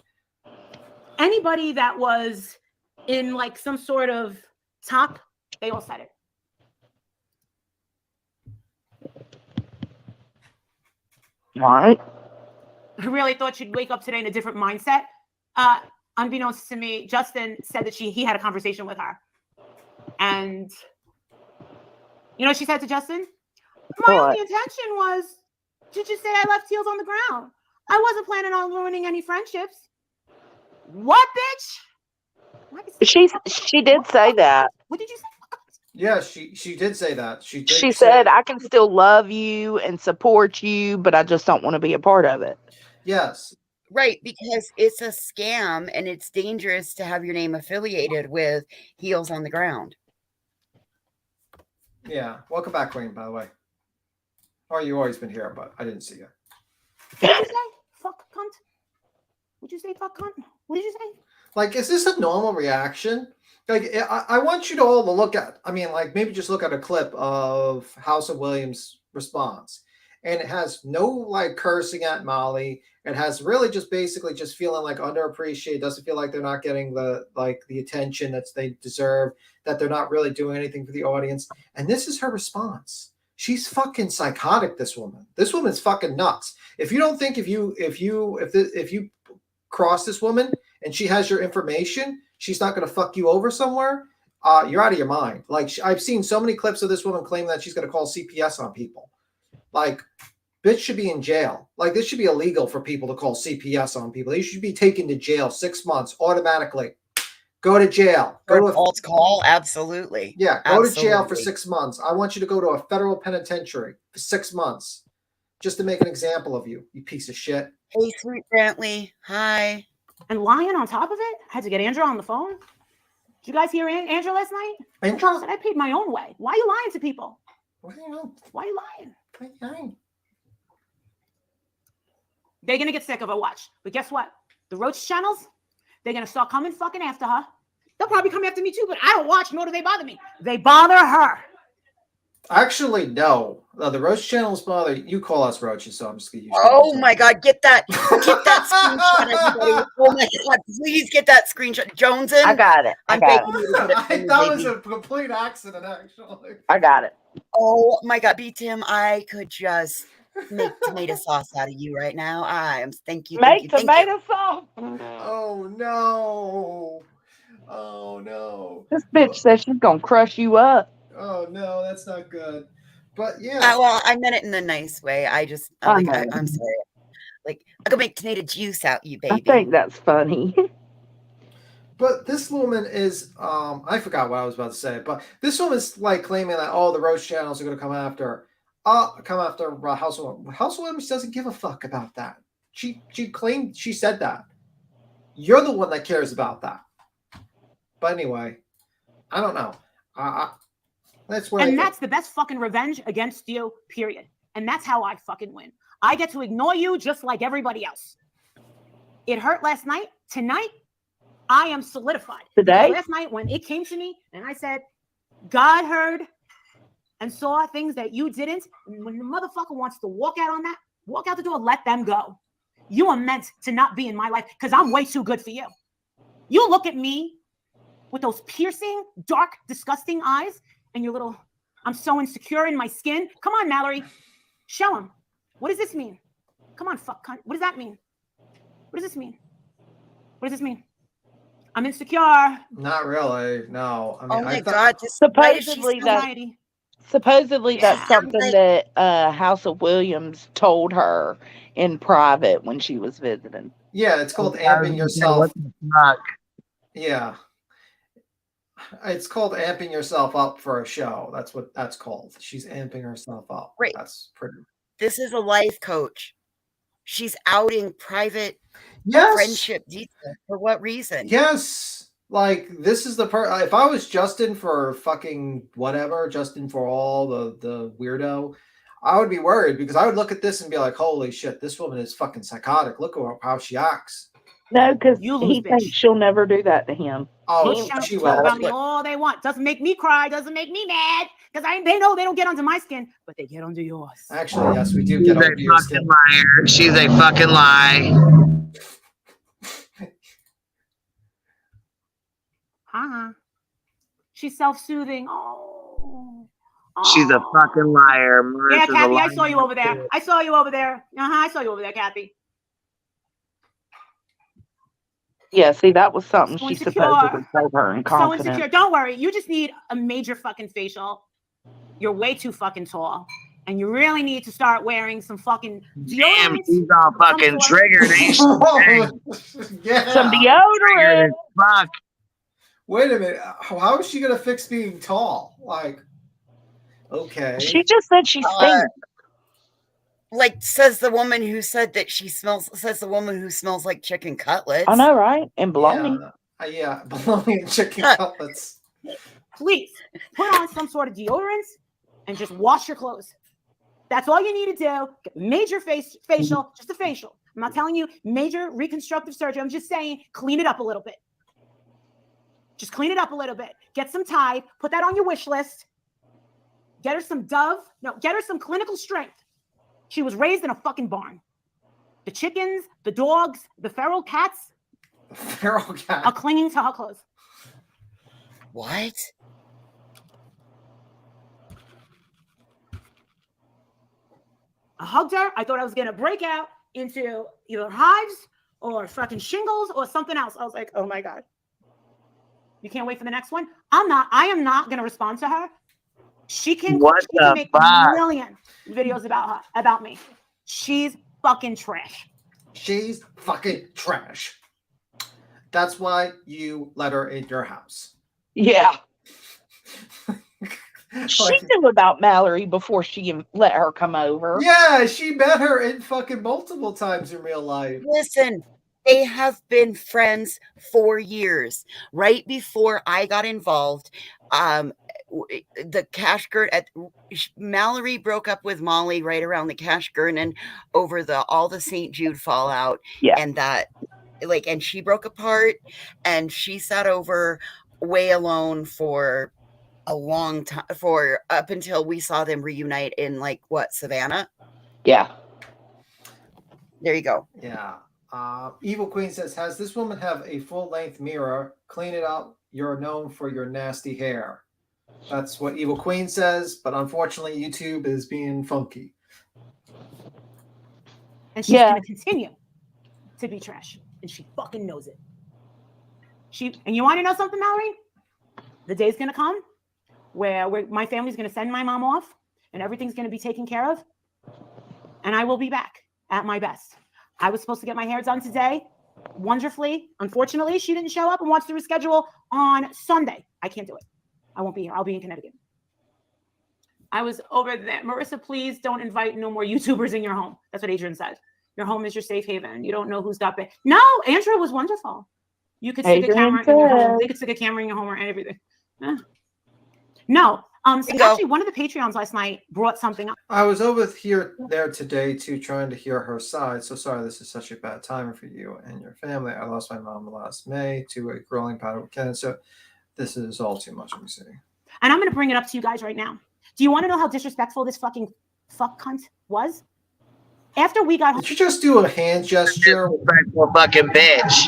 Anybody that was in like some sort of top, they all said it. All right. I really thought she'd wake up today in a different mindset. Unbeknownst to me, Justin said that he had a conversation with her. And you know what she said to Justin? My only intention was to just say I left heels on the ground. I wasn't planning on ruining any friendships. What, bitch? She did say that. What did you say? Yeah, she did say that. She said I can still love you and support you, but I just don't want to be a part of it. Yes. Right, because it's a scam and it's dangerous to have your name affiliated with heels on the ground. Yeah. Welcome back, Queen, by the way. Or you always been here, but I didn't see you. What did you say? Fuck cunt? Would you say fuck cunt? What did you say? Like, is this a normal reaction? Like, I want you to all to look at, I mean, like, maybe just look at a clip of House of Williams' response. And it has no, like, cursing at Molly. It has really just basically just feeling, like, underappreciated. Doesn't feel like they're not getting the attention that they deserve, that they're not really doing anything for the audience. And this is her response. She's fucking psychotic, this woman. This woman's fucking nuts. If you don't think if you cross this woman and she has your information, she's not going to fuck you over somewhere, you're out of your mind. Like, I've seen so many clips of this woman claiming that she's going to call CPS on people. Like, bitch should be in jail. Like, this should be illegal for people to call CPS on people. They should be taken to jail 6 months automatically. Go to jail. Go to a false call. Absolutely. Yeah, go to jail for 6 months. I want you to go to a federal penitentiary for 6 months just to make an example of you, you piece of shit. Hey, sweet Brantley. Hi. And lying on top of it, I had to get Andrew on the phone. Did you guys hear Andrew last night? Andrew said I paid my own way. Why are you lying to people? What do you know? Why are you lying? Lying. They're gonna get sick of her. Watch. But guess what? The roach channels, they're gonna start coming fucking after her. They'll probably come after me too, but I don't watch, nor do they bother me. They bother her. Actually, no. The Roach channel's mother. You call us roaches, so I'm just gonna use. Oh my God! Get that screenshot, everybody! Oh my God! Please get that screenshot, Joneson. I got it. I'm begging you to put it I on that your was baby. a complete accident, actually. I got it. Oh my God, B Tim, I could just make tomato sauce out of you right now. Thank you. Make tomato sauce. Oh no! Oh no! This bitch says she's gonna crush you up. Oh no, that's not good. But yeah. Well, I meant it in a nice way. I'm sorry. Like, I could make tomato juice out you, baby. I think that's funny. But this woman is, I forgot what I was about to say, but this woman's like claiming that all the roast channels are going to come after Housewoman. Housewoman doesn't give a fuck about that. She claimed, she said that. You're the one that cares about that. But anyway, I don't know. That's where. And that's the best fucking revenge against you, period. And that's how I fucking win. I get to ignore you just like everybody else. It hurt last night. Tonight, I am solidified. Today? Last night when it came to me and I said, God heard and saw things that you didn't. And when the motherfucker wants to walk out the door, let them go. You are meant to not be in my life because I'm way too good for you. You look at me with those piercing, dark, disgusting eyes and your little, I'm so insecure in my skin. Come on, Mallory. Show him. What does this mean? Come on, fuck cunt. What does that mean? What does this mean? What does this mean? I'm insecure. Not really. No. I mean, Oh my I thought, God. Supposedly that's something that House of Williams told her in private when she was visiting. Yeah, it's called amping yourself. Yeah. It's called amping yourself up for a show. That's what that's called. She's amping herself up. Right. That's pretty. This is a life coach. She's outing private friendship details. For what reason? Yes. Like, this is the part. If I was Justin for fucking whatever, Justin for all the weirdo, I would be worried because I would look at this and be like, holy shit, this woman is fucking psychotic. Look at how she acts. No, because he thinks she'll never do that to him. Oh, she will. Talk about me all they want. Doesn't make me cry. Doesn't make me mad. Because they know they don't get under my skin, but they get under yours. Actually, yes, we do get under your skin. Liar. She's a fucking lie. She's self-soothing. Oh. She's a fucking liar. Yeah, Kathy, I saw you over there. I saw you over there. I saw you over there, Kathy. Yeah, see, that was something So she insecure. supposedly told her in So confidence. insecure. Don't worry. You just need a major fucking facial. You're way too fucking tall. And you really need to start wearing some fucking Damn, deodorant. she's all fucking triggered, ain't she? Yeah. Some deodorant. Fuck. Wait a minute. How is she gonna fix being tall? Like, okay. She just said she stinks. Like, says the woman who said that says the woman who smells like chicken cutlets. I know, right? And bologna. Yeah, bologna and chicken cutlets. Please put on some sort of deodorant and just wash your clothes. That's all you need to do. Get major facial, just a facial. I'm not telling you major reconstructive surgery. I'm just saying clean it up a little bit. Just clean it up a little bit. Get some Tide. Put that on your wish list. Get her some Dove. No, get her some clinical strength. She was raised in a fucking barn. The chickens, the dogs, the feral cats are clinging to her clothes. What? I hugged her. I thought I was going to break out into either hives or fucking shingles or something else. I was like, oh my God. You can't wait for the next one? I am not going to respond to her. She can make a million videos about me. She's fucking trash. She's fucking trash. That's why you let her in your house. Yeah. She knew about Mallory before she let her come over. Yeah, she met her in fucking multiple times in real life. Listen, they have been friends for years. Right before I got involved, the cash Mallory broke up with Molly right around the Cash Gurnan over all the St. Jude fallout. Yeah. And she broke apart and she sat over way alone for a long time, for up until we saw them reunite in like what, Savannah? Yeah. There you go. Yeah. Evil Queen says, has this woman have a full-length mirror? Clean it up. You're known for your nasty hair. That's what Evil Queen says, but unfortunately YouTube is being funky. And she's going to continue to be trash. And she fucking knows it. And you want to know something, Mallory? The day's going to come where my family's going to send my mom off and everything's going to be taken care of. And I will be back at my best. I was supposed to get my hair done today, wonderfully. Unfortunately, she didn't show up and wants to reschedule on Sunday. I can't do it. I won't be here. I'll be in Connecticut. I was over there. Marissa, please don't invite no more YouTubers in your home. That's what Adrian said. Your home is your safe haven. You don't know who's got bit. No, Andrea was wonderful. You could stick a camera in your home. They could stick a camera in your home or everything. No. So actually, one of the Patreons last night brought something up. I was over there today too, trying to hear her side. So sorry, this is such a bad time for you and your family. I lost my mom last May to a growing bout of cancer. This is all too much. Let me see. And I'm going to bring it up to you guys right now. Do you want to know how disrespectful this fucking fuck cunt was? After we got home. Did you just do a hand gesture? Fucking bitch.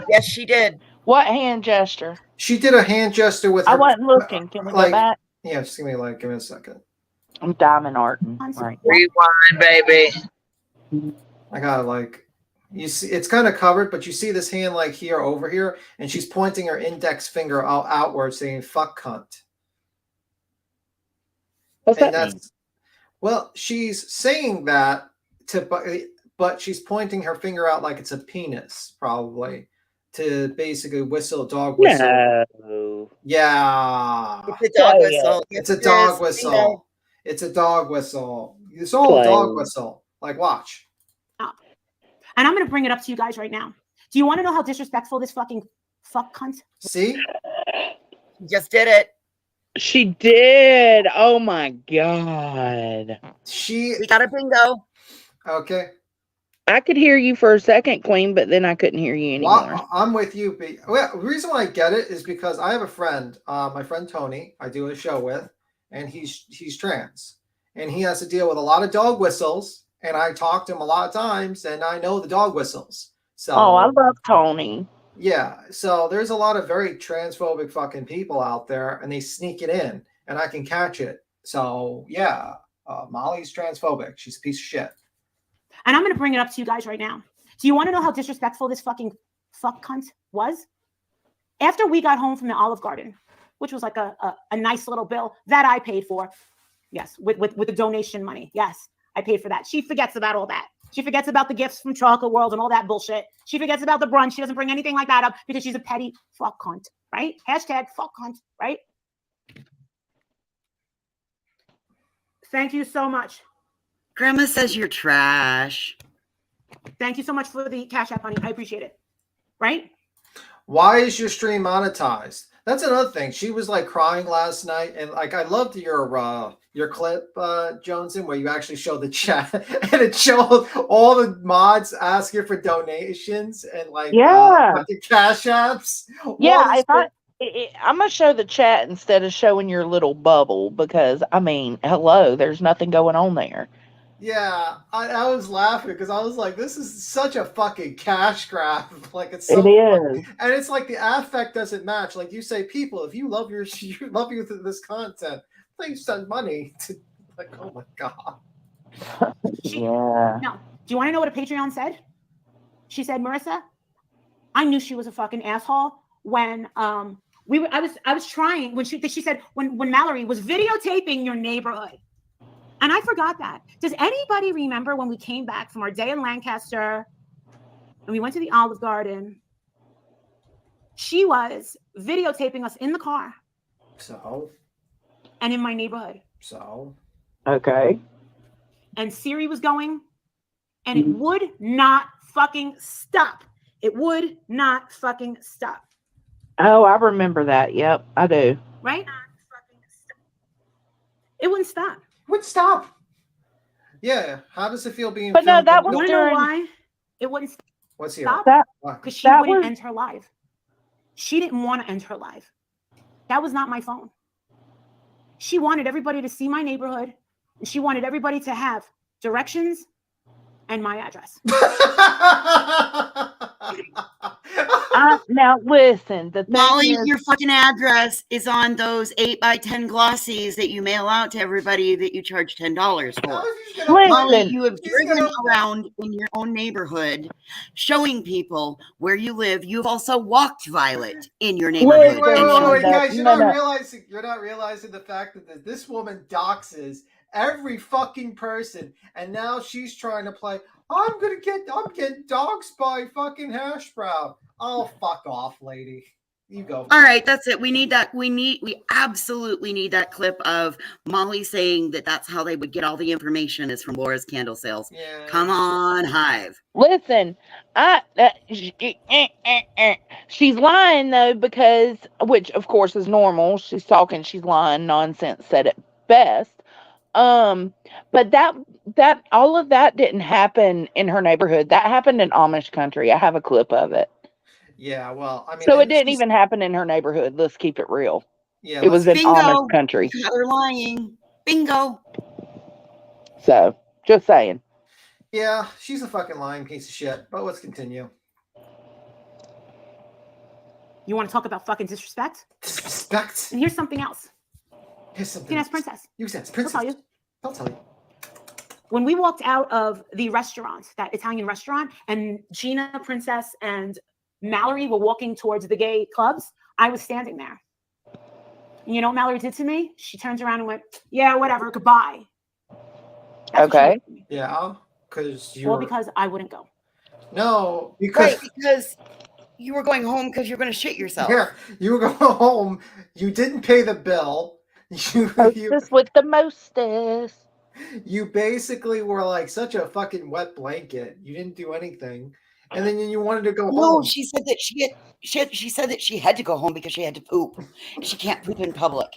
Yes, she did. What hand gesture? She did a hand gesture with her. I wasn't looking. Can we go back? Yeah, just give me a second. I'm diamond arting. Right. Rewind, baby. I gotta you see, it's kind of covered, but you see this hand here, over here, and she's pointing her index finger outward, saying "fuck cunt." What's that mean? Well, she's saying that but she's pointing her finger out like it's a penis, probably, to basically whistle a dog whistle. No. Yeah. It's a dog whistle. It's a dog whistle. It's a dog whistle. It's all a dog whistle. Watch. And I'm going to bring it up to you guys right now. Do you want to know how disrespectful this fucking fuck cunt? See? Just did it. She did. Oh my god. We got a bingo. Okay. I could hear you for a second, Queen, but then I couldn't hear you anymore. Well, I'm with you. Well, the reason why I get it is because I have a friend, my friend Tony, I do a show with, and he's trans. And he has to deal with a lot of dog whistles. And I talk to him a lot of times, and I know the dog whistles. So, I love Tony. Yeah. So there's a lot of very transphobic fucking people out there, and they sneak it in, and I can catch it. So yeah, Molly's transphobic. She's a piece of shit. And I'm going to bring it up to you guys right now. Do you want to know how disrespectful this fucking fuck cunt was? After we got home from the Olive Garden, which was like a nice little bill that I paid for. Yes, with the donation money. Yes, I paid for that. She forgets about all that. She forgets about the gifts from Chocolate World and all that bullshit. She forgets about the brunch. She doesn't bring anything like that up because she's a petty fuck cunt, right? Hashtag fuck cunt, right? Thank you so much. Grandma says you're trash. Thank you so much for the Cash App, honey. I appreciate it. Right? Why is your stream monetized? That's another thing. She was crying last night, and I loved your clip, Johnson, where you actually showed the chat, and it showed all the mods asking for donations and the Cash Apps. Yeah, I'm gonna show the chat instead of showing your little bubble because hello, there's nothing going on there. Yeah, I was laughing because I was like, this is such a fucking cash grab. It's so it is. And it's the affect doesn't match. Like you say, people, if you love this content, please send money to oh my God. Yeah. No. Do you want to know what a Patreon said? She said, Marissa, I knew she was a fucking asshole when I was trying when she said when Mallory was videotaping your neighborhood. And I forgot that. Does anybody remember when we came back from our day in Lancaster and we went to the Olive Garden? She was videotaping us in the car. So? And in my neighborhood. So? Okay. And Siri was going, and it would not fucking stop. It would not fucking stop. Oh, I remember that. Yep, I do. Right? It wouldn't stop. Would stop. Yeah. How does it feel being? But no, that was you know why it wouldn't stop? What's here? Because she wouldn't end her live. She didn't want to end her live. That was not my phone. She wanted everybody to see my neighborhood, and she wanted everybody to have directions and my address. Now listen, the thing Molly, is, your fucking address is on those 8x10 glossies that you mail out to everybody that you charge $10 for. Molly, you have driven around in your own neighborhood showing people where you live. You've also walked Violet in your neighborhood. Wait, guys, you're not realizing the fact that this woman doxes every fucking person, and now she's trying to play, I'm getting doxed by fucking Hash Brown. Oh, fuck off, lady. You go. All right, that's it. We need that. We absolutely need that clip of Molly saying that that's how they would get all the information is from Laura's candle sales. Yeah. Come on, Hive. listen, she's lying though, because, which of course is normal. She's talking, she's lying, nonsense said at best. But that all of that didn't happen in her neighborhood. That happened in Amish country. I have a clip of it. Yeah, well, I mean, So it didn't even happen in her neighborhood. Let's keep it real. Yeah, it was in Bingo. Amish country. They're lying. Bingo. So just saying. Yeah, she's a fucking lying piece of shit. But let's continue. You want to talk about fucking disrespect? Disrespect. And here's something else. Here's something. You can ask Princess. You can ask Princess. I'll tell you. I'll tell you. When we walked out of the restaurant, that Italian restaurant, and Gina, Princess, and Mallory were walking towards the gay clubs, I was standing there. And you know what Mallory did to me? She turns around and went, yeah, whatever, goodbye. Okay. Yeah, because you Well, because I wouldn't go. No, because you were going home because you're going to shit yourself. Yeah, you were going home. You didn't pay the bill. Hostess with the mostest. You basically were like such a fucking wet blanket. You didn't do anything, and then you wanted to go home. No, she said that she said that she had to go home because she had to poop. She can't poop in public.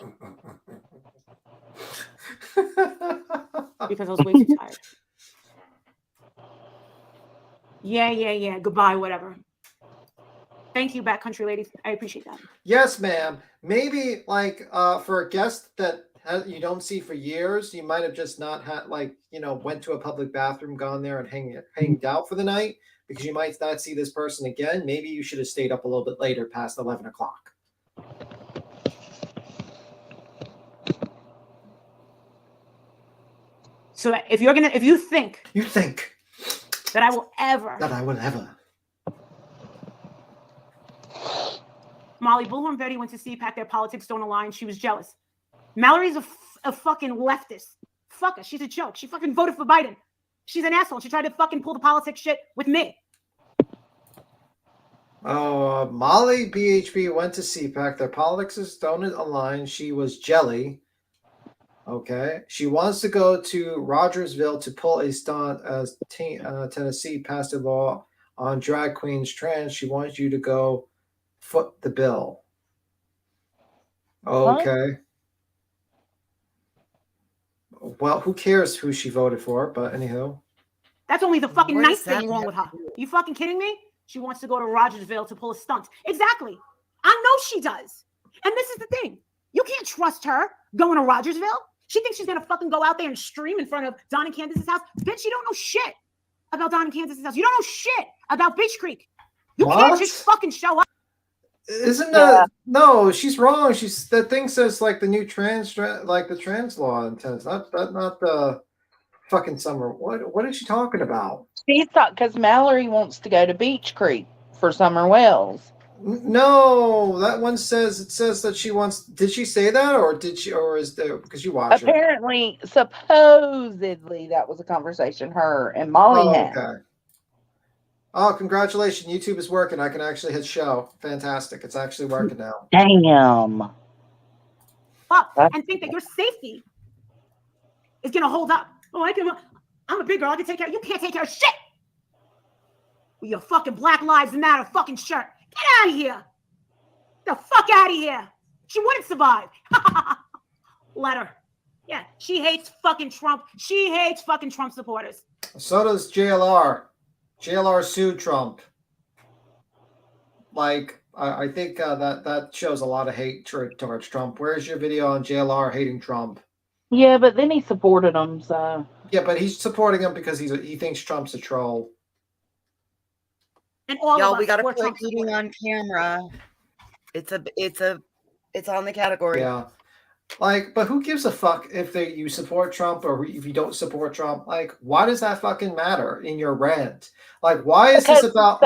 Because I was way too tired. Yeah. Goodbye, whatever. Thank you, backcountry ladies. I appreciate that. Yes, ma'am. Maybe like for a guest that you don't see for years, you might have just not had went to a public bathroom, gone there and hanged out for the night because you might not see this person again. Maybe you should have stayed up a little bit later past 11 o'clock. So if you think that I will ever Molly, Bullhorn Betty went to CPAC. Their politics don't align. She was jealous. Mallory's a fucking leftist. Fuck her. She's a joke. She fucking voted for Biden. She's an asshole. She tried to fucking pull the politics shit with me. Oh, Molly BHB went to CPAC. Their politics don't align. She was jelly. Okay. She wants to go to Rogersville to pull a stunt as Tennessee passed a law on drag queens trans. She wants you to go foot the bill. Okay. What? Well, who cares who she voted for? But anywho. That's only the fucking nice thing wrong with her. You fucking kidding me? She wants to go to Rogersville to pull a stunt. Exactly. I know she does. And this is the thing. You can't trust her going to Rogersville. She thinks she's going to fucking go out there and stream in front of Don and Candace's house. Bitch, you don't know shit about Don and Candace's house. You don't know shit about Beach Creek. You can't just fucking show up. Isn't that no? She's wrong. That thing says like the new trans law in Tennessee. Not the fucking summer. What is she talking about? She thought because Mallory wants to go to Beach Creek for Summer Wells. No, that one says that she wants. Did she say that, or is there because you watch her? Apparently, supposedly that was a conversation her and Molly had. Okay. Oh, congratulations! YouTube is working. I can actually hit show. Fantastic! It's actually working now. Damn. Up and think that your safety is gonna hold up. Oh, I'm a big girl. I can take care. You can't take care of shit with your fucking Black Lives Matter fucking shirt. Get out of here. The fuck out of here. She wouldn't survive. Let her. Yeah, she hates fucking Trump. She hates fucking Trump supporters. So does JLR. JLR sued Trump. Like, I think that shows a lot of hate towards Trump. Where's your video on JLR hating Trump? Yeah, but then he supported him, so. Yeah, but he's supporting him because he thinks Trump's a troll. And all Y'all, of us we gotta were quit Trump eating on camera. It's on the category. Yeah. Like, but who gives a fuck if you support Trump or if you don't support Trump? Like, why does that fucking matter in your rant? Like, why is this about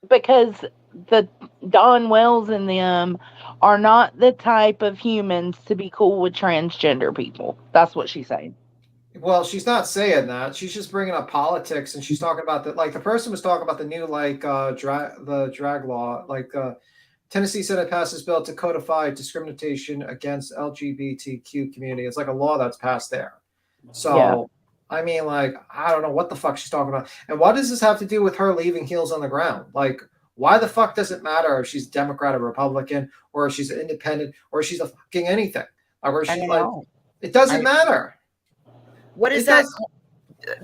because the Don Wells and them are not the type of humans to be cool with transgender people. That's what she's saying. Well, she's not saying that. She's just bringing up politics, and she's talking about the person was talking about the new drag law, Tennessee Senate passes bill to codify discrimination against LGBTQ community. It's like a law that's passed there. So, Yeah. I mean, like, I don't know what the fuck she's talking about. And what does this have to do with her leaving heels on the ground? Like, why the fuck does it matter if she's Democrat or Republican, or if she's an independent, or if she's a fucking anything? Or she's like, it doesn't matter. What is that?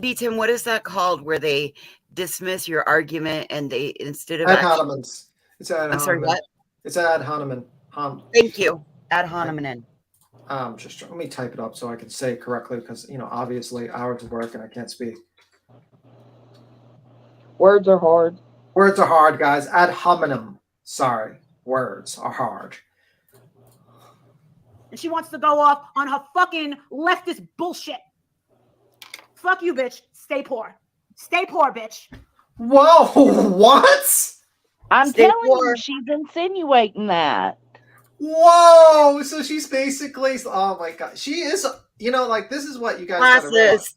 B-Tim, what is that called where they dismiss your argument and they, instead of Ad hominem. It's ad hominem. I'm sorry, what? It's ad hominem. Thank you. Ad hominem. Let me type it up so I can say it correctly because, obviously hours of work and I can't speak. Words are hard. Words are hard, guys. Ad hominem. Sorry. Words are hard. And she wants to go off on her fucking leftist bullshit. Fuck you, bitch. Stay poor. Stay poor, bitch. Whoa, what? I'm telling you, she's insinuating that. Whoa, so she's basically, oh my God. She is, this is what you guys gotta realize.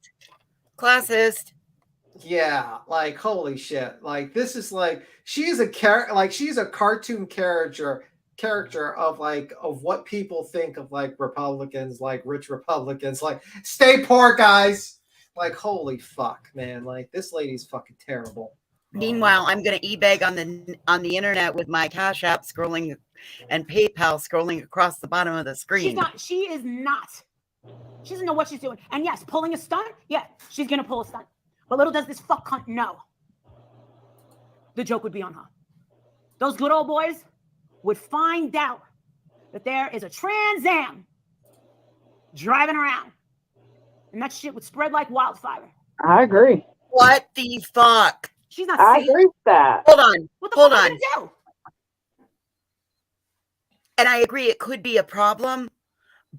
Classist. Yeah, like, holy shit. Like, this is like, she's a she's a cartoon character of what people think of Republicans, like rich Republicans, like, stay poor, guys. Like, holy fuck, man. Like, this lady's fucking terrible. Meanwhile, I'm gonna e-beg on the internet with my Cash App scrolling and PayPal scrolling across the bottom of the screen. She is not. She doesn't know what she's doing. And yes, pulling a stunt, yeah, she's gonna pull a stunt. But little does this fuck cunt know. The joke would be on her. Those good old boys would find out that there is a Trans Am driving around. And that shit would spread like wildfire. I agree. What the fuck? She's not I safe. agree with that. Hold on. What the Hold fuck on. are you gonna do? And I agree, it could be a problem,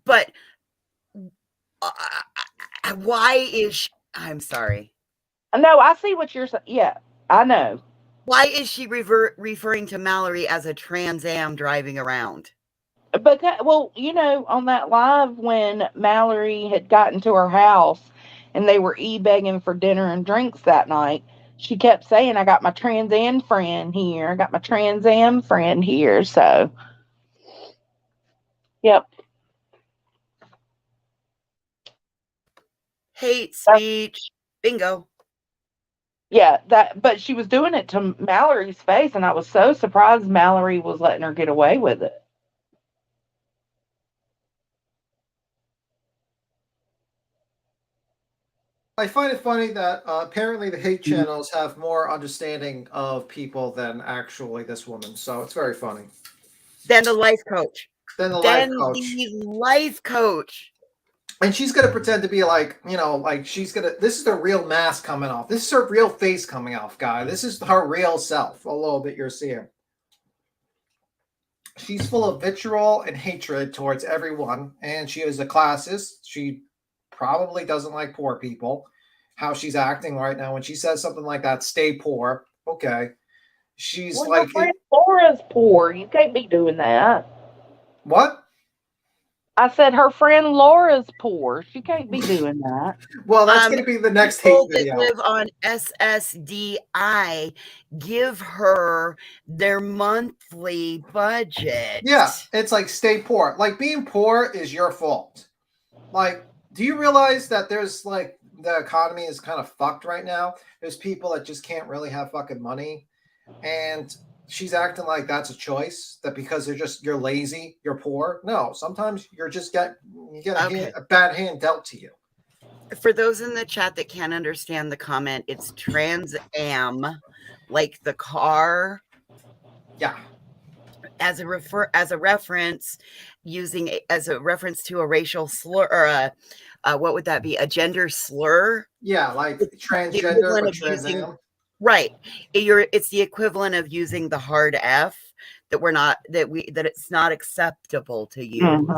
but why is she, I'm sorry. No, I see what you're saying. Yeah, I know. Why is she referring to Mallory as a Trans Am driving around? Because, well, on that live when Mallory had gotten to her house and they were e-begging for dinner and drinks that night, she kept saying, I got my Trans Am friend here. I got my Trans Am friend here. So, yep. Hate speech. Bingo. Yeah, but she was doing it to Mallory's face, and I was so surprised Mallory was letting her get away with it. I find it funny that apparently the hate channels have more understanding of people than actually this woman. So it's very funny. Then the life coach. Then the life coach. And she's going to pretend to be like, this is the real mask coming off. This is her real face coming off, guy. This is her real self, a little bit you're seeing. She's full of vitriol and hatred towards everyone. And she is a classist. She probably doesn't like poor people. How she's acting right now when she says something like that, stay poor. Okay. She's Your friend Laura's poor. You can't be doing that. What? I said her friend Laura's poor. She can't be doing that. Well, that's going to be the next hate video. Live on SSDI. Give her their monthly budget. Yeah, it's like stay poor. Like being poor is your fault. Like, do you realize that there's the economy is kind of fucked right now? There's people that just can't really have fucking money, and she's acting like that's a choice, that because you're lazy, you're poor. No, sometimes you get a bad hand dealt to you. For those in the chat that can't understand the comment, it's Trans Am, like the car. Yeah. as a reference, using as a reference to a racial slur or what would that be? A gender slur? Yeah, like transgender or Trans Am. Right. It's the equivalent of using the hard F that it's not acceptable to use.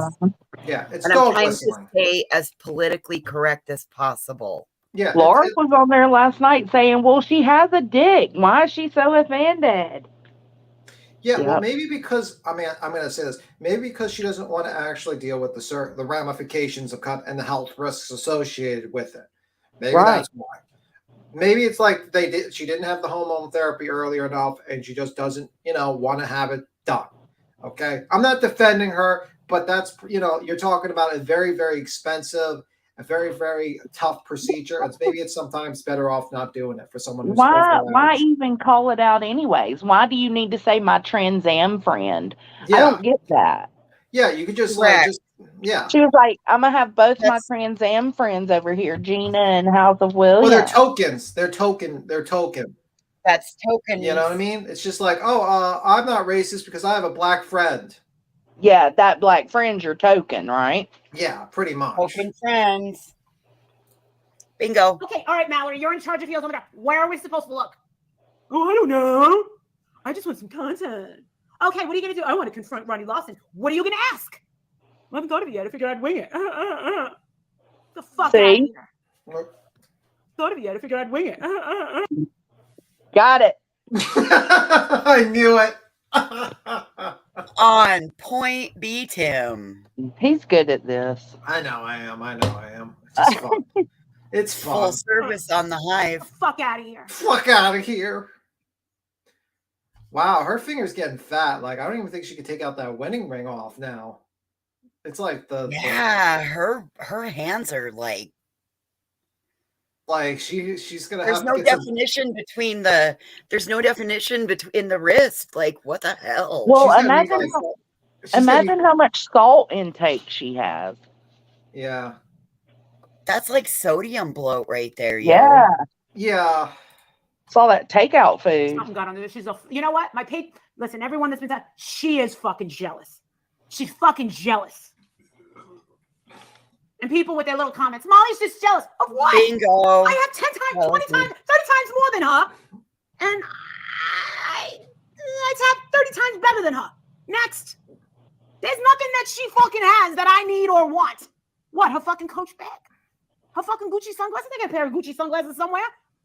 Yeah, it's and I'm dog trying whistling. to stay as politically correct as possible. Yeah, Laura was on there last night saying, well, she has a dick. Why is she so offended? Yeah, well, maybe because I'm going to say this. Maybe because she doesn't want to actually deal with the ramifications of and the health risks associated with it. Maybe that's why. Maybe it's like she didn't have the hormone therapy earlier enough, and she just doesn't, want to have it done. Okay, I'm not defending her, but that's you're talking about a very, very expensive, a very, very tough procedure. Maybe it's sometimes better off not doing it for someone who's Why even call it out anyways? Why do you need to say my Trans Am friend? Yeah. I don't get that. Yeah, you could just yeah. She was like, I'm gonna have both my Trans Am friends over here, Gina and House of Williams. Well, they're tokens. They're token. That's token. You know what I mean? It's just like, I'm not racist because I have a black friend. Yeah, that black friend's your token, right? Yeah, pretty much. Token friends. Bingo. Okay, all right, Mallory, you're in charge of Fields over there. Where are we supposed to look? Oh, I don't know. I just want some content. Okay, what are you going to do? I want to confront Ronnie Lawson. What are you going to ask? I haven't thought of it yet. I figured I'd wing it. The fuck out of here. Thought of it yet. I figured I'd wing it. Got it. I knew it. On point, beat him. He's good at this. I know I am. It's just fun. It's fun. Full service on the hive. Fuck out of here. Fuck out of here. Wow, her finger's getting fat. Like, I don't even think she could take out that wedding ring off now. It's like her hands are like she's gonna there's have no to get definition between the in the wrist. Like, what the hell? Well, imagine how much salt intake she has. Yeah. That's like sodium bloat right there. Yeah. Yeah. It's all that takeout food. Something got under this. You know what? Listen, everyone that's been that, she is fucking jealous. She's fucking jealous. And people with their little comments, Molly's just jealous of what? Bingo. I have 10 times, 20 times, 30 times more than her. And I have 30 times better than her. Next. There's nothing that she fucking has that I need or want. What? Her fucking Coach bag? Her fucking Gucci sunglasses? I got a pair of Gucci sunglasses somewhere.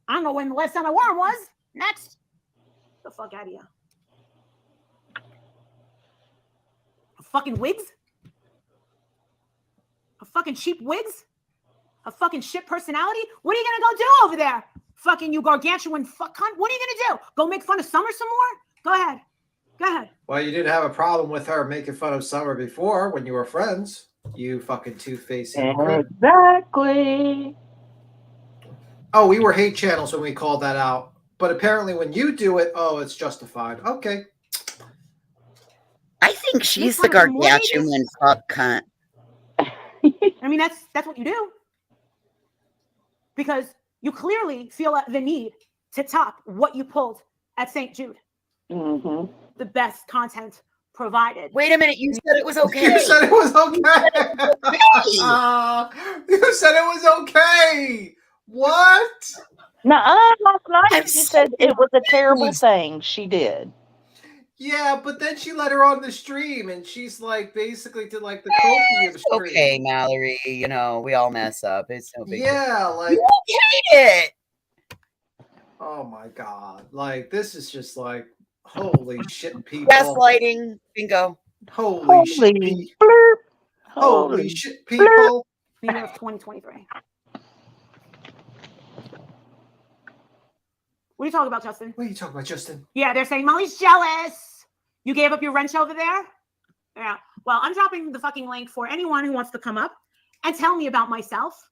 I don't know when the last time I wore them was. Next. Get the fuck out of here. Her fucking wigs? Her fucking cheap wigs? Her fucking shit personality? What are you gonna go do over there? Fucking you gargantuan fuck cunt? What are you gonna do? Go make fun of Summer some more? Go ahead. Go ahead. Well, you didn't have a problem with her making fun of Summer before when you were friends. You fucking two-faced hypocrite. Exactly. Oh, we were hate channels when we called that out. But apparently when you do it, it's justified. Okay. I think she's the gargantuan fuck cunt. I mean, that's what you do. Because you clearly feel the need to top what you pulled at St. Jude. Mm-hmm. The best content provided. Wait a minute, you said it was okay. You said it was okay. You said it was okay. What? Last night she said it was a terrible thing she did. Yeah, but then she let her on the stream, and she's like basically did like the copium stream. Okay, Mallory, we all mess up. It's no big deal. Like you hate it. Oh my god! Like this is just like holy shit, people. Gaslighting, bingo. Holy shit, blurp. Holy shit, people. The year of 2023. What are you talking about, Justin? What are you talking about, Justin? Yeah, they're saying Molly's jealous. You gave up your wrench over there? Yeah. Well, I'm dropping the fucking link for anyone who wants to come up and tell me about myself.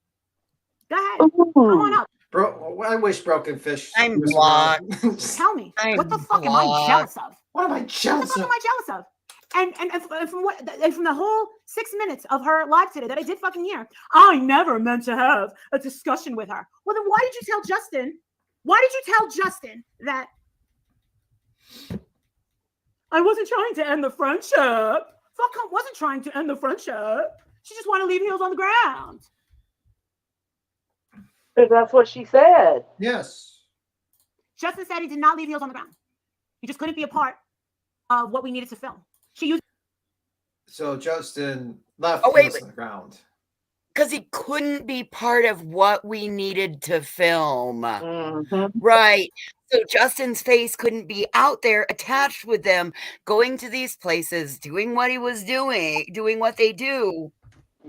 Go ahead. Come on up. Bro, I wish Broken Fish. I'm blocked. Tell me. What the fuck am I jealous of? What am I jealous of? What the fuck am I jealous of? And from the whole 6 minutes of her live today that I did fucking hear, I never meant to have a discussion with her. Well, then why did you tell Justin? Why did you tell Justin that? I wasn't trying to end the friendship. Fuck cunt wasn't trying to end the friendship. She just wanted to leave heels on the ground. That's what she said. Yes. Justin said he did not leave heels on the ground. He just couldn't be a part of what we needed to film. She used. So Justin left heels on the ground. Because he couldn't be part of what we needed to film. Right. So Justin's face couldn't be out there attached with them, going to these places, doing what he was doing what they do.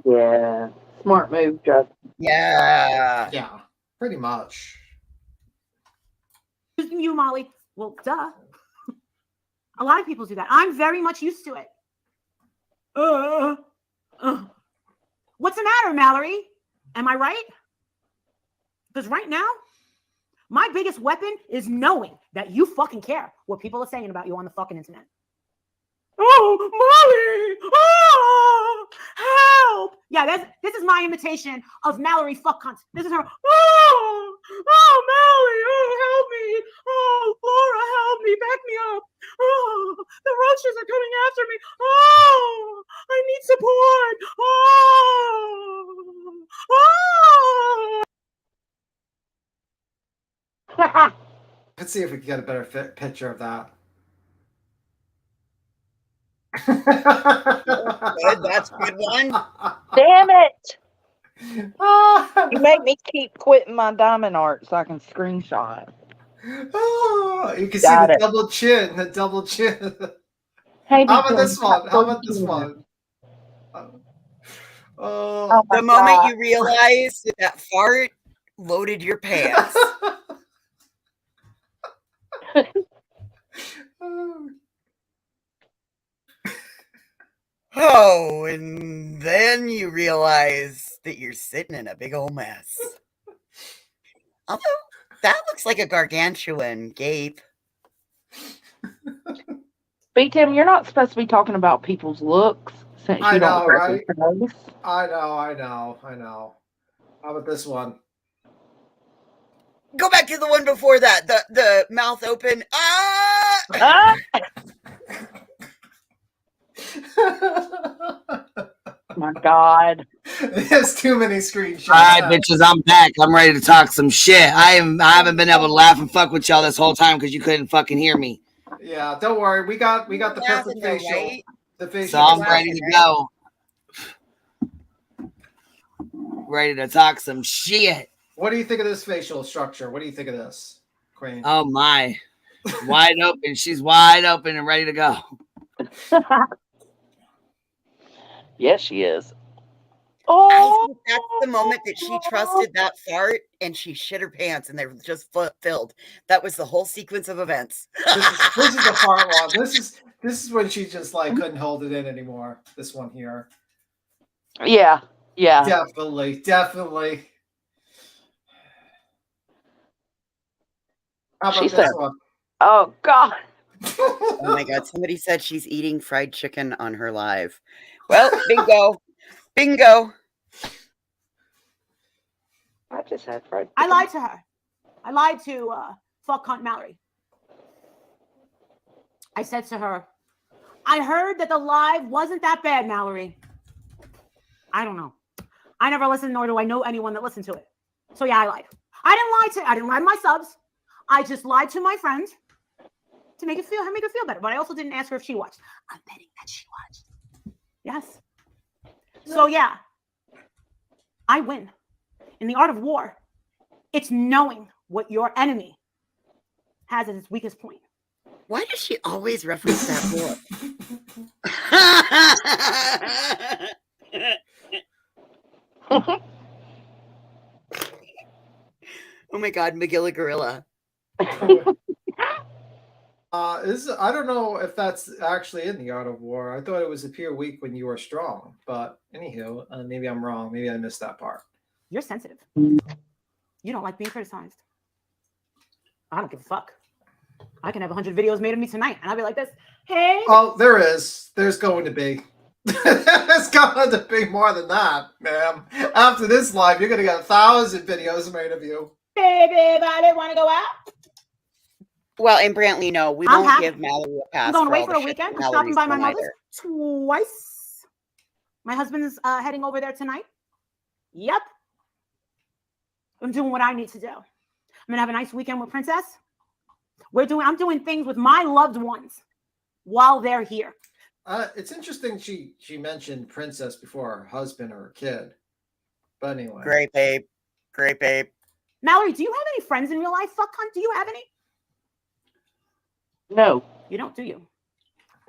Yeah. Smart move, Justin. Yeah. Yeah, pretty much. Using you, Molly. Well, duh. A lot of people do that. I'm very much used to it. What's the matter, Mallory? Am I right? Because right now, my biggest weapon is knowing that you fucking care what people are saying about you on the fucking internet. Oh, Molly! Oh, help! Yeah, this is my imitation of Mallory fuck cunt. This is her. Oh, Mallory! Oh, help me! Oh, Laura, help me! Back me up! Oh, the roaches are coming after me! Oh, I need support! Oh! Let's see if we can get a better picture of that. Good, that's a good one. Damn it! You make me keep quitting my diamond art so I can screenshot. Oh, you can Got see it. the double chin. Hey, How about Beacon, this one? How about this chin. one? Oh my The moment God. you realize that fart loaded your pants. Oh, and then you realize that you're sitting in a big old mess. Although, that looks like a gargantuan gape. Tim, you're not supposed to be talking about people's looks since I you don't know, right? recognize. I know. How about this one? Go back to the one before that. The mouth open. Ah! My God. There's too many screenshots. All right, bitches, I'm back. I'm ready to talk some shit. I haven't been able to laugh and fuck with y'all this whole time because you couldn't fucking hear me. Yeah, don't worry. We got the perfect facial. Right? The facial. So I'm ready to go. Ready to talk some shit. What do you think of this facial structure? What do you think of this, Queen? Oh my. Wide open. She's wide open and ready to go. Yes, she is. I think that's the moment that she trusted that fart and she shit her pants and they were just filled. That was the whole sequence of events. This is the part one. This is when she just like couldn't hold it in anymore. This one here. Yeah. Definitely. How about She this said, one? oh God. Oh my God. Somebody said she's eating fried chicken on her live. Well, bingo. I just had fried chicken. I lied to her. I lied to fuck cunt Mallory. I said to her, I heard that the live wasn't that bad, Mallory. I don't know. I never listened, nor do I know anyone that listened to it. So yeah, I lied. I didn't lie to my subs. I just lied to my friend to make her feel better. But I also didn't ask her if she watched. I'm betting that she watched. Yes. So yeah, I win. In the art of war, it's knowing what your enemy has as its weakest point. Why does she always reference that book? Oh my God, Magilla Gorilla. I don't know if that's actually in the Art of War. I thought it was appear weak when you are strong. But anywho, maybe I'm wrong. Maybe I missed that part. You're sensitive. You don't like being criticized. I don't give a fuck. I can have 100 videos made of me tonight, and I'll be like this. Hey. Oh, there is. There's going to be. There's going to be more than that, ma'am. After this live, you're going to get 1,000 videos made of you. Baby, I didn't want to go out. Well, and Brantley, no, we I'm won't happy. give Mallory a pass. I'm going for away all for the a shit weekend. that I'm stopping Mallory's by my done mother's either. twice. My husband's heading over there tonight. Yep. I'm doing what I need to do. I'm gonna have a nice weekend with Princess. I'm doing things with my loved ones while they're here. It's interesting she mentioned Princess before her husband or her kid. But anyway. Great babe. Great babe. Mallory, do you have any friends in real life? Fuck cunt, do you have any? No. You don't, do you?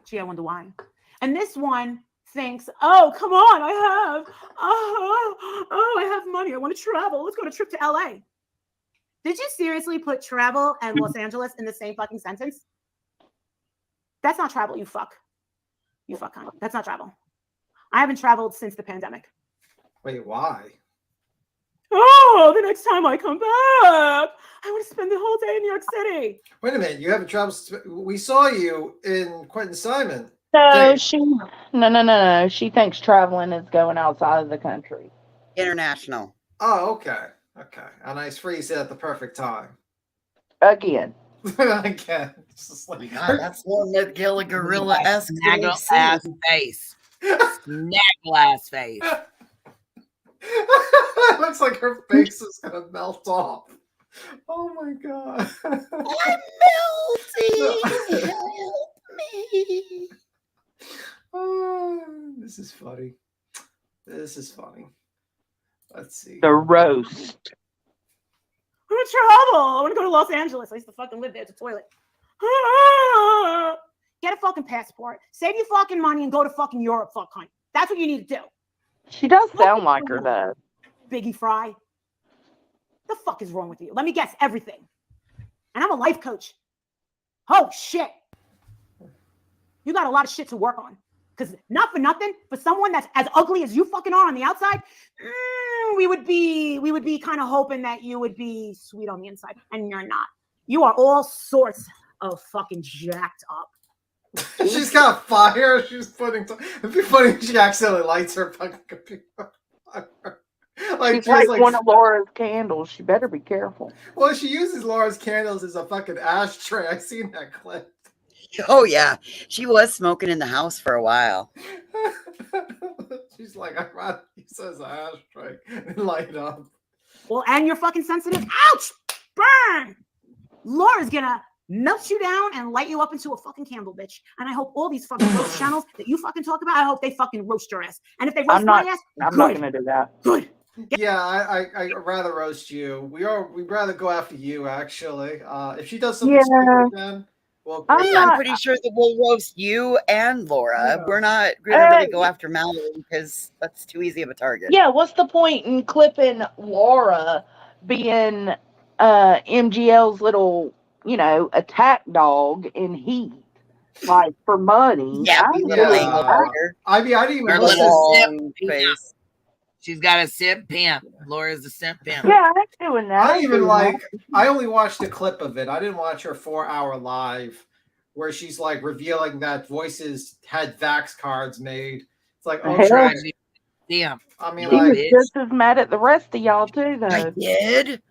Gee, I wonder why. And this one thinks, oh, come on, I have. Oh, I have money. I want to travel. Let's go on a trip to LA. Did you seriously put travel and Los Angeles in the same fucking sentence? That's not travel, you fuck. You fuck cunt. That's not travel. I haven't traveled since the pandemic. Wait, why? Oh, the next time I come back, I want to spend the whole day in New York City. Wait a minute, you haven't traveled. We saw you in Quentin Simon. No, no. She thinks traveling is going outside of the country. International. Oh, okay. Okay. And I freeze it at the perfect time. Again. Again. It's just like, God, that's one that kill a gorilla-esque Snaggle ass face. Snaggle ass face. it looks like her face is gonna melt off. Oh my god. I'm melting. Help me. Oh, this is funny. This is funny. Let's see. The roast. I want to travel. I want to go to Los Angeles. I used to fucking live there. It's a toilet. Get a fucking passport. Save your fucking money and go to fucking Europe, fuck cunt. That's what you need to do. She does sound like her, though. Biggie Fry. The fuck is wrong with you? Let me guess, everything. And I'm a life coach. Oh, shit. You got a lot of shit to work on. Because not for nothing, for someone that's as ugly as you fucking are on the outside, we would be kind of hoping that you would be sweet on the inside. And you're not. You are all sorts of fucking jacked up. She's got fire. She's putting. It'd be funny if she accidentally lights her fucking computer. She's like one of Laura's candles. She better be careful. Well, she uses Laura's candles as a fucking ashtray. I seen that clip. Oh yeah, she was smoking in the house for a while. She's like, I'd rather use as an ashtray and light up. Well, and you're fucking sensitive. Ouch! Burn! Laura's gonna melt you down and light you up into a fucking candle, bitch. And I hope all these fucking roast channels that you fucking talk about, I hope they fucking roast your ass. And if they roast my ass, I'm not gonna do that. Good. Yeah, I'd rather roast you. We'd rather go after you, actually. If she does something stupid, then I'm pretty sure that we'll roast you and Laura. Yeah. We're not gonna really go after Mallory because that's too easy of a target. Yeah, what's the point in clipping Laura being MGL's little, attack dog in heat? Like, for money. Yeah, I mean, I didn't even Her listen. little simp pimp. She's got a simp pimp. Laura's a simp pimp. Yeah, I'm doing that. I didn't even I only watched a clip of it. I didn't watch her 4-hour live where she's like revealing that Voices had Vax cards made. It's like, oh, Hell, damn. I mean, She like, was just as mad at the rest of y'all, too, though. I did.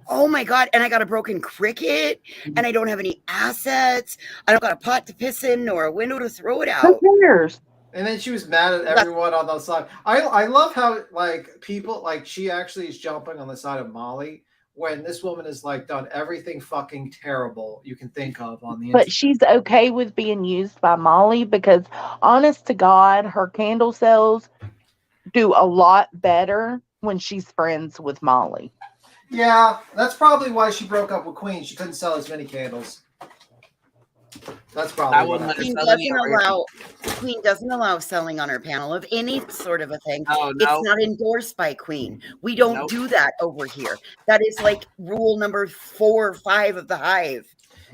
Oh my God. And I got a broken cricket and I don't have any assets. I don't got a pot to piss in or a window to throw it out. Who cares? and then she was mad at everyone on the side. I love how like people like she actually is jumping on the side of Molly when this woman has like done everything fucking terrible you can think of on the But she's okay with being used by Molly because, honest to God, her candle sales do a lot better when she's friends with Molly. Yeah, that's probably why she broke up with Queen. She couldn't sell as many candles. That's probably what Queen doesn't allow selling on her panel of any sort of a thing. Oh, no. It's not endorsed by Queen. We don't do that over here. That is like rule number 4 or 5 of the Hive.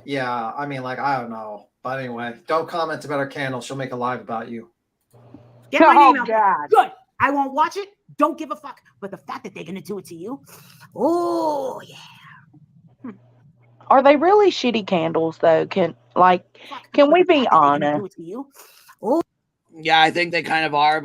Yeah, I mean, like, I don't know. But anyway, don't comment about her candle. She'll make a live about you. Get my name out. Good. I won't watch it. Don't give a fuck. But the fact that they're going to do it to you. Oh, yeah. Are they really shitty candles, though? Can we be honest? Yeah, I think they kind of are,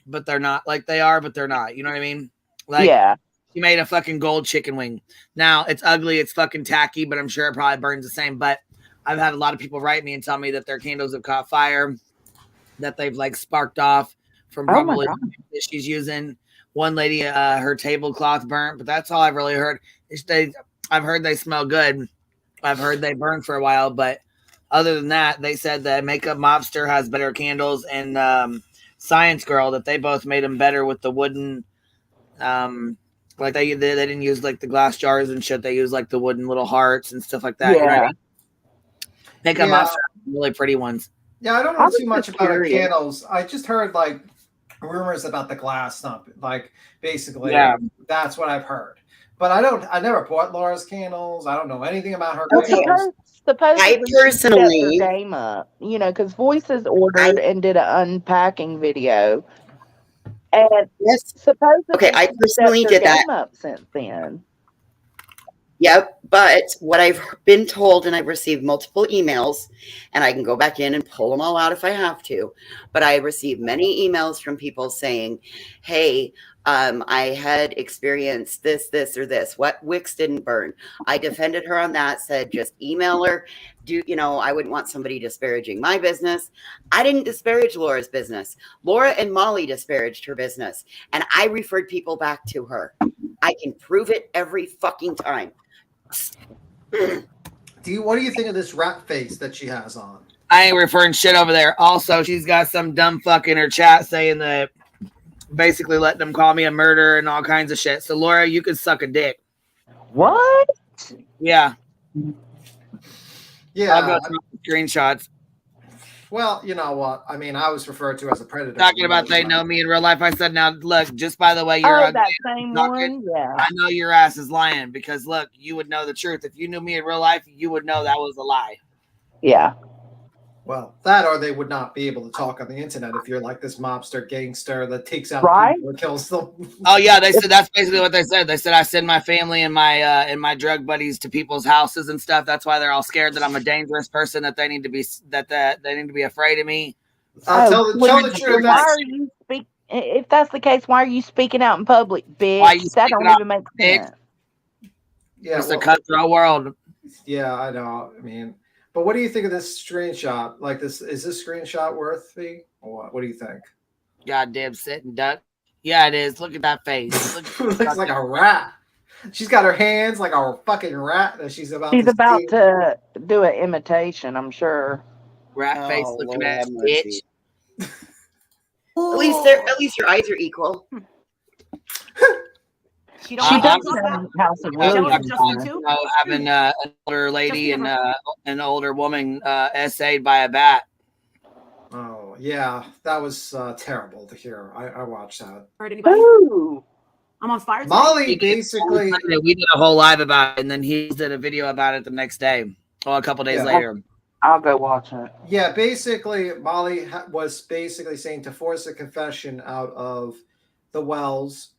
but they're not. Like they are, but they're not. You know what I mean? Like, Yeah. She made a fucking gold chicken wing. Now it's ugly, it's fucking tacky, but I'm sure it probably burns the same. But I've had a lot of people write me and tell me that their candles have caught fire, that they've like sparked off from Oh my probably God. that she's using. One lady, her tablecloth burnt, but that's all I've really heard. I've heard they smell good. I've heard they burn for a while, but other than that, they said that Makeup Mobster has better candles, and Science Girl, that they both made them better with the wooden, like they didn't use like the glass jars and shit. They use like the wooden little hearts and stuff like that. Yeah. You know what I mean? Makeup Yeah. Mobster has really pretty ones. Yeah, I don't I know was too much just about her curious. candles. I just heard like rumors about the glass stuff. Like basically, Yeah. that's what I've heard. But I never bought Laura's candles. I don't know anything about her Well, candles. supposedly I she stepped personally- her game up, because Voices ordered and did an unpacking video, and supposedly Okay, I she's personally stepped her did that. game up since then. Yep, but what I've been told, and I've received multiple emails, and I can go back in and pull them all out if I have to, but I received many emails from people saying, hey, I had experienced this, or this. What wicks didn't burn? I defended her on that, said just email her. I wouldn't want somebody disparaging my business. I didn't disparage Laura's business. Laura and Molly disparaged her business, and I referred people back to her. I can prove it every fucking time. What do you think of this rat face that she has on? I ain't referring shit over there. Also, she's got some dumb fuck in her chat saying that basically letting them call me a murderer and all kinds of shit. So, Laura, you could suck a dick. What? Yeah. Yeah. I'll go through the screenshots. Well, you know what? I mean, I was referred to as a predator. Talking about they know me in real life. I said, now, look, just by the way, you're ugly. That same one? Yeah. I know your ass is lying because, look, you would know the truth. If you knew me in real life, you would know that was a lie. Yeah. Well, that or they would not be able to talk on the internet if you're like this mobster gangster that takes out people and kills them. Oh yeah, they said that's basically what they said. They said I send my family and my drug buddies to people's houses and stuff. That's why they're all scared that I'm a dangerous person. That they need to be they need to be afraid of me. Tell the truth. Why are you if that's the case, why are you speaking out in public, bitch? Why you That speaking don't out, even make bitch? sense. Yeah, It's a cutthroat world. Yeah, I know. I mean, but what do you think of this screenshot? Like this, is this screenshot worthy? Or what? What do you think? Goddamn sitting duck. Yeah, it is. Look at that face. Looks like a rat. She's got her hands like a fucking rat that she's about. She's to about steal. to do an imitation, I'm sure. Rat face looking at bitch. At least your eyes are equal. She does have House of Williams. Having an older lady and an older woman essayed by a bat. Oh yeah, that was terrible to hear. I watched that. Heard anybody? Ooh. I'm on fire. Molly basically. We did a whole live about it, and then he did a video about it the next day. Well, a couple days later. I'll go watch it. Yeah, basically, Molly was basically saying to force a confession out of the Wells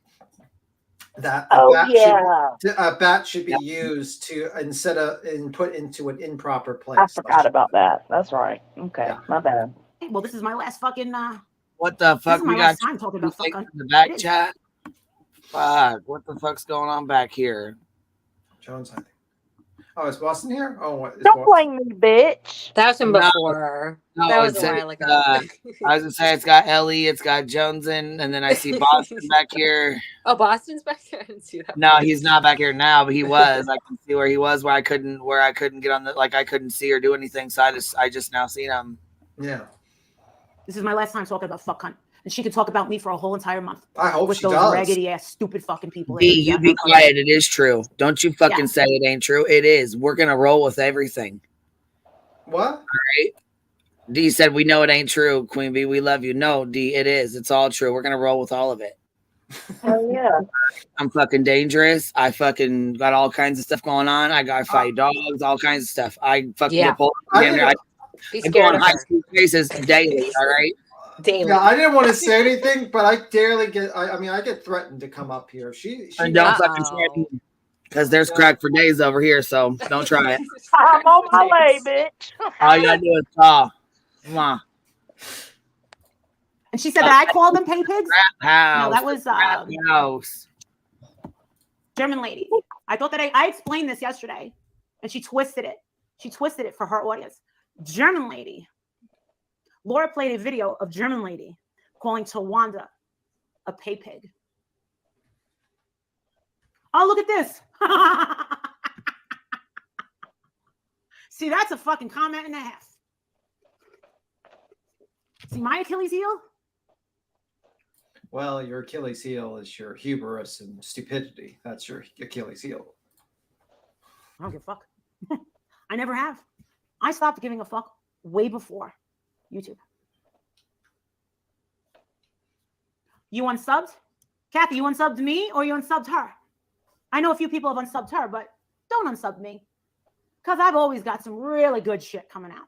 that a bat should be used to instead of put into an improper place. I forgot about that. That's right. Okay, my bad. Well, this is my last fucking. What the This fuck? is my We got last time talking about fucking. the back chat. Fuck! What the fuck's going on back here? Jones, I think. Oh, is Boston here? Oh, what? Don't blame me, bitch. That was from before. No, that was it a said, while ago. I was gonna say it's got Ellie, it's got Joneson, and then I see Boston back here. Oh, Boston's back there. I didn't see that. No, he's not back here now, but he was. I can see where he was, where I couldn't get on the I couldn't see or do anything. So I just now seen him. Yeah. This is my last time talking about fuck cunt, and she could talk about me for a whole entire month. I hope with she those does. raggedy ass, stupid fucking people. B, you be quiet. It is true. Don't you fucking say it ain't true. It is. We're gonna roll with everything. What? All right. D said we know it ain't true. Queen Bee, we love you. No, D, it is. It's all true. We're gonna roll with all of it. Hell yeah. I'm fucking dangerous. I fucking got all kinds of stuff going on. I got fight dogs, all kinds of stuff. I fucking get pulled. I go on high school cases daily. All right. Daily. Yeah, I didn't want to say anything, but I barely get. I mean, I get threatened to come up here. She And don't fucking try me, because there's crack for days over here. So don't try it. I'm on my way, bitch. All you gotta do is call. Come on. And she said that I called them pay pigs. House. No, that was house. German lady. I thought that I explained this yesterday, and she twisted it. She twisted it for her audience. German lady. Laura played a video of German lady calling Tawanda a pay pig. Oh, look at this. See, that's a fucking comment and a half. See my Achilles heel? Well, your Achilles heel is your hubris and stupidity. That's your Achilles heel. I don't give a fuck. I never have. I stopped giving a fuck way before YouTube. You unsubbed? Kathy, you unsubbed me or you unsubbed her? I know a few people have unsubbed her, but don't unsub me. Because I've always got some really good shit coming out.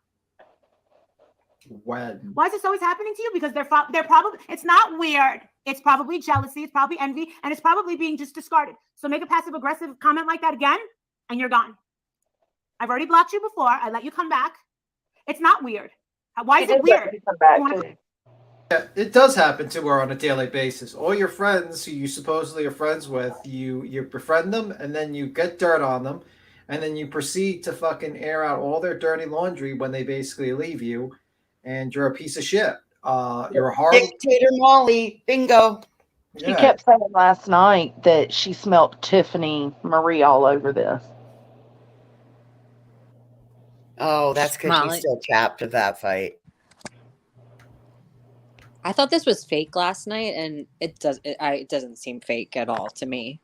When? Why is this always happening to you? Because they're probably, it's not weird. It's probably jealousy. It's probably envy. And it's probably being just discarded. So make a passive aggressive comment like that again, and you're gone. I've already blocked you before. I let you come back. It's not weird. Why is it weird? Yeah, it does happen to her on a daily basis. All your friends who you supposedly are friends with, you befriend them, and then you get dirt on them, and then you proceed to fucking air out all their dirty laundry when they basically leave you, and you're a piece of shit. You're a horrible Dictator Molly. Bingo. She kept saying last night that she smelt Tiffany Marie all over this. Oh, that's because she's Molly. still chapped of that fight. I thought this was fake last night, and it doesn't seem fake at all to me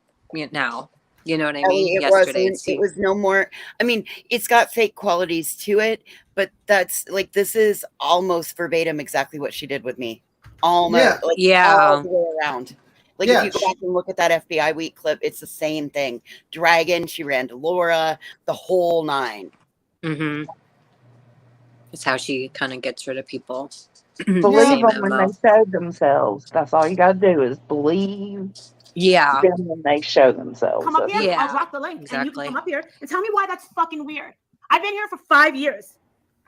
now. You know what I mean? It was no more. I mean, it's got fake qualities to it, but that's like, this is almost verbatim exactly what she did with me. Almost. Yeah. Like, Yeah. all the way around. Like, Yeah, if you go back and look at that FBI Week clip, it's the same thing. Dragon, she ran to Laura, the whole nine. Mm-hmm. It's how she kind of gets rid of people. Believe them when they show themselves. That's all you got to do is believe Yeah. them when they show themselves. Come up here. Yeah, I'll drop the link. And you exactly. can come up here and tell me why that's fucking weird. I've been here for 5 years.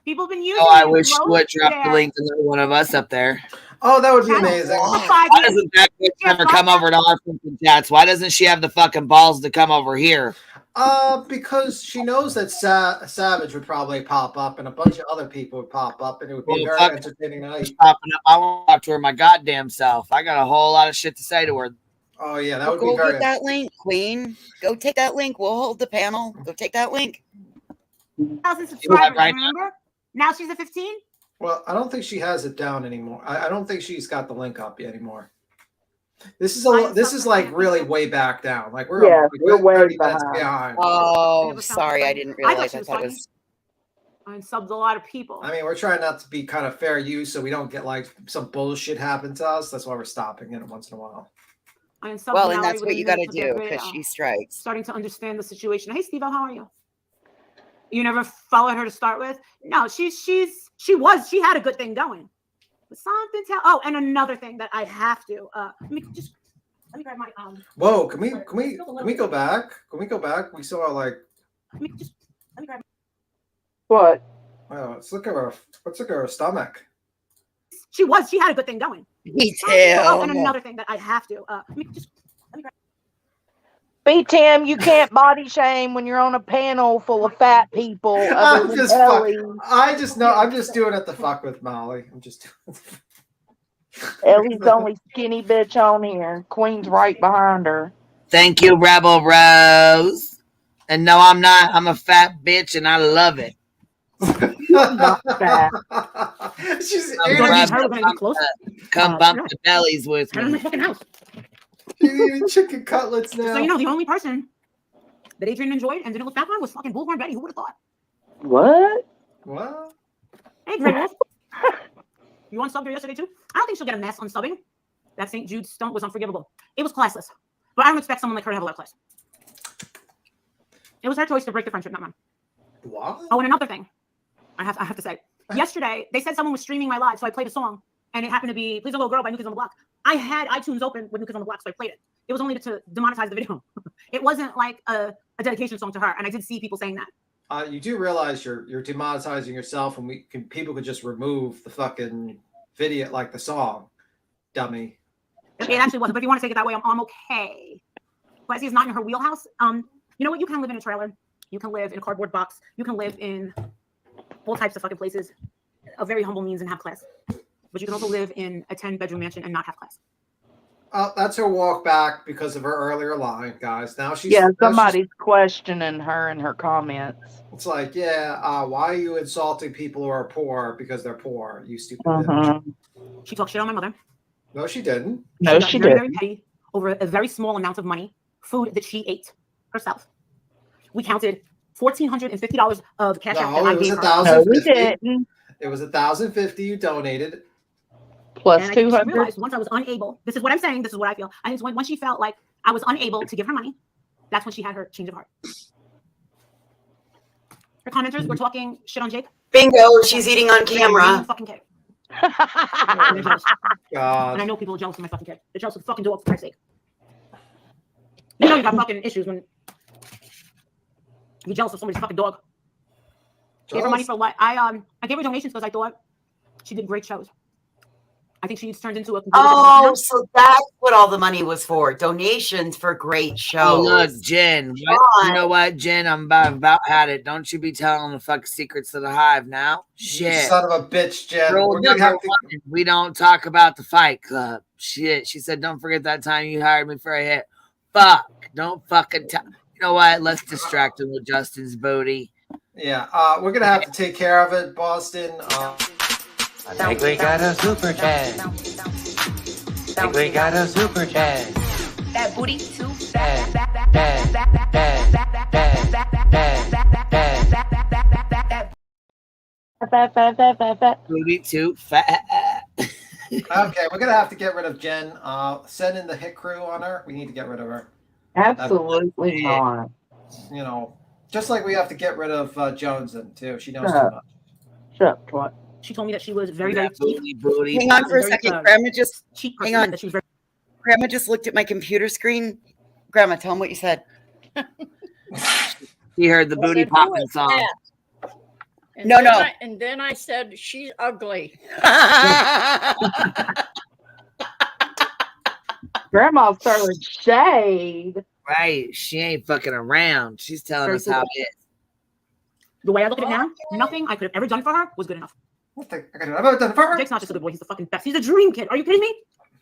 People have been using Oh, I me wish to you would drop their the link to another one of us up there. Oh, that would be amazing. Why doesn't that bitch ever come over to our fucking chats? Why doesn't she have the fucking balls to come over here? Because she knows that Savage would probably pop up and a bunch of other people would pop up, and it would be Well, very fuck entertaining night. Popping up. I want to talk to her my goddamn self. I got a whole lot of shit to say to her. Oh yeah, that Well, would go be very. get that link, Queen. Go take that link. We'll hold the panel. Go take that link. 1,000 subscribers, remember? Now she's at 15? Well, I don't think she has it down anymore. I don't think she's got the link up anymore. This is like really way back down. Like we're way 30 minutes behind. Oh, sorry, I didn't realize. I thought it was. I subbed a lot of people. I mean, we're trying not to be kind of fair use, so we don't get like some bullshit happen to us. That's why we're stopping it once in a while. Well, and that's what you got to do because she strikes. Starting to understand the situation. Hey, Steve, how are you? You never followed her to start with? No, she had a good thing going. But something and another thing that I have to let me grab my Whoa, can we go back? Can we go back? We saw like let me grab what? Wow, let's look at her stomach. She had a good thing going. Me too. And another thing that I have to let me grab B-Tim, you can't body shame when you're on a panel full of fat people. I'm just doing it to fuck with Molly. I'm just Ellie's the only skinny bitch on here. Queen's right behind her. Thank you, Rebel Rose. And no, I'm not. I'm a fat bitch, and I love it. Not fat. She's come bump the bellies with Turn on my me. fucking house. eating chicken cutlets now. So you know, the only person that Adrian enjoyed and didn't look back on was fucking Bullhorn Betty. Who would have thought? What? Hey, Grey Wolf. You unsubbed her yesterday too? I don't think she'll get a mess unsubbing. That St. Jude's stunt was unforgivable. It was classless. But I don't expect someone like her to have a lot of class. It was her choice to break the friendship, not mine. What? Oh, and another thing I have to say. Yesterday, they said someone was streaming my live, so I played a song, and it happened to be Please Don't Go Girl by New Kids on the Block. I had iTunes open with New Kids on the Block, so I played it. It was only to demonetize the video. It wasn't like a dedication song to her, and I did see people saying that. You do realize you're demonetizing yourself, and people could just remove the fucking video, like the song, dummy. It actually wasn't, but if you want to take it that way, I'm okay. But is not in her wheelhouse. You know what? You can live in a trailer. You can live in a cardboard box. You can live in all types of fucking places of very humble means and have class. But you can also live in a 10-bedroom mansion and not have class. That's her walk back because of her earlier line, guys. Now she's somebody's questioning her in her comments. It's like, why are you insulting people who are poor because they're poor? You stupid bitch. She talked shit on my mother. No, she didn't. No, she didn't. Very petty over a very small amount of money, food that she ate herself. We counted $1,450 of cash app that I gave her. No, we didn't. It was $1,050 you donated. Plus and I think 200. she realized once I was unable, this is what I'm saying, this is what I feel. I think when she felt like I was unable to give her money, that's when she had her change of heart. Her commenters were talking shit on Jake. Bingo, she's eating on camera. Fucking kid. God. And I know people are jealous of my fucking kid. They're jealous of the fucking dog, for Christ's sake. You know you got fucking issues when you're jealous of somebody's fucking dog. Gave her money for what? I gave her donations because I thought she did great shows. I think she's turned into a. Oh, so that's what all the money was for. Donations for great shows. Oh, look, Jen. You know what, Jen? I'm about had it. Don't you be telling the fuck secrets to the hive now. Shit. You son of a bitch, Jen. Rule number 1, we don't talk about the Fight Club. Shit. She said, don't forget that time you hired me for a hit. Fuck. Don't fucking tell. You know what? Let's distract him with Justin's booty. Yeah. We're going to have to take care of it, Boston. I think we got a super chat. I think we got a super chat. That booty too Booty too fat. Okay, we're gonna have to get rid of Jen. Send in the hit crew on her. We need to get rid of her. Absolutely not. You know, just like we have to get rid of Joneson too. She knows too much. Shut up, what? She told me that she was very, very cheap. Booty. Hang on for a second. Grandma just hang on. That she was very. Grandma just looked at my computer screen. Grandma, tell him what you said. You heard the booty popping song. And and then I said, she's ugly. Grandma's throwing shade. Right. She ain't fucking around. She's telling us how it is. The way I look at it now, nothing I could have ever done for her was good enough. Nothing I could have ever done for her. Jake's not just a good boy. He's the fucking best. He's a dream kid. Are you kidding me?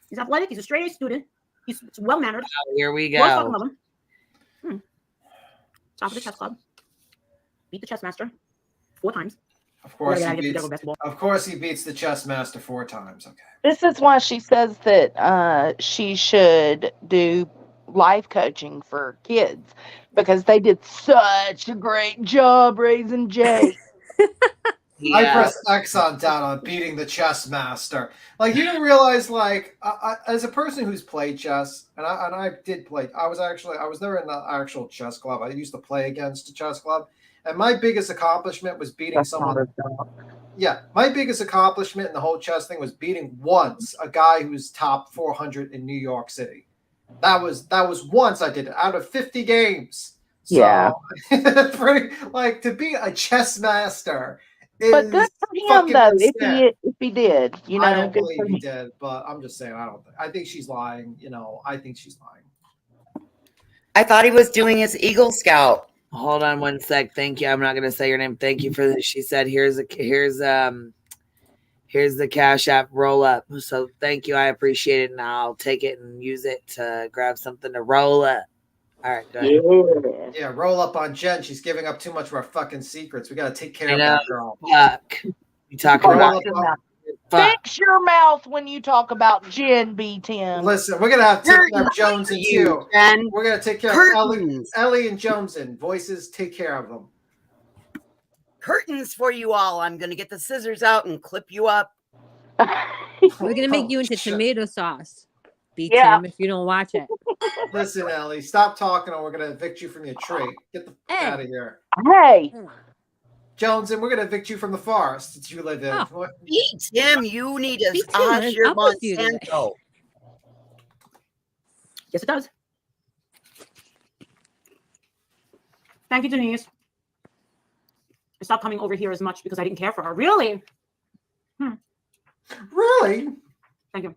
He's athletic. He's a straight A student. He's well mannered. Here we I fucking go. love him. Top of the chess club. Beat the chess master 4 times. Of course, Yeah, he yeah, beats, of course, he beats the chess master 4 times. Okay. This is why she says that she should do life coaching for kids because they did such a great job raising Jake. I pressed X on down on beating the chess master. Like, you don't realize, like, as a person who's played chess, and I did play. I was there in the actual chess club. I used to play against the chess club, and my biggest accomplishment was beating someone. Yeah, my biggest accomplishment in the whole chess thing was beating once a guy who's top 400 in New York City. That was once I did it out of 50 games. So, Yeah. pretty, like, to be a chess master. But good for him though, if he did, you know. I don't good believe for he him. did, but I'm just saying I think she's lying. You know, I think she's lying. I thought he was doing his Eagle Scout. Hold on 1 sec. Thank you. I'm not gonna say your name. Thank you for this. She said, "Here's the Cash App roll up." So thank you. I appreciate it, and I'll take it and use it to grab something to roll up. All right, go ahead. Yeah, roll up on Jen. She's giving up too much of our fucking secrets. We gotta take care I of know. that girl. Fuck. You talking about? Fix your mouth when you talk about Jen, B. Tim. Listen, we're gonna have to take care of Jones and you. Jen. We're gonna take care Curtains. of Ellie and Joneson. Voices, take care of them. Curtains for you all. I'm going to get the scissors out and clip you up. We're gonna make you into tomato sauce, B. Tim, if you don't watch it. Listen, Ellie, stop talking, or we're gonna evict you from your tree. Get the fuck out of here. Hey, Jones, and we're gonna evict you from the forest that you live in. What? Tim, you need a Tim, I'm your with you today. Monsanto. Yes, it does. Thank you, Denise. I stopped coming over here as much because I didn't care for her. Really? Really? Thank you.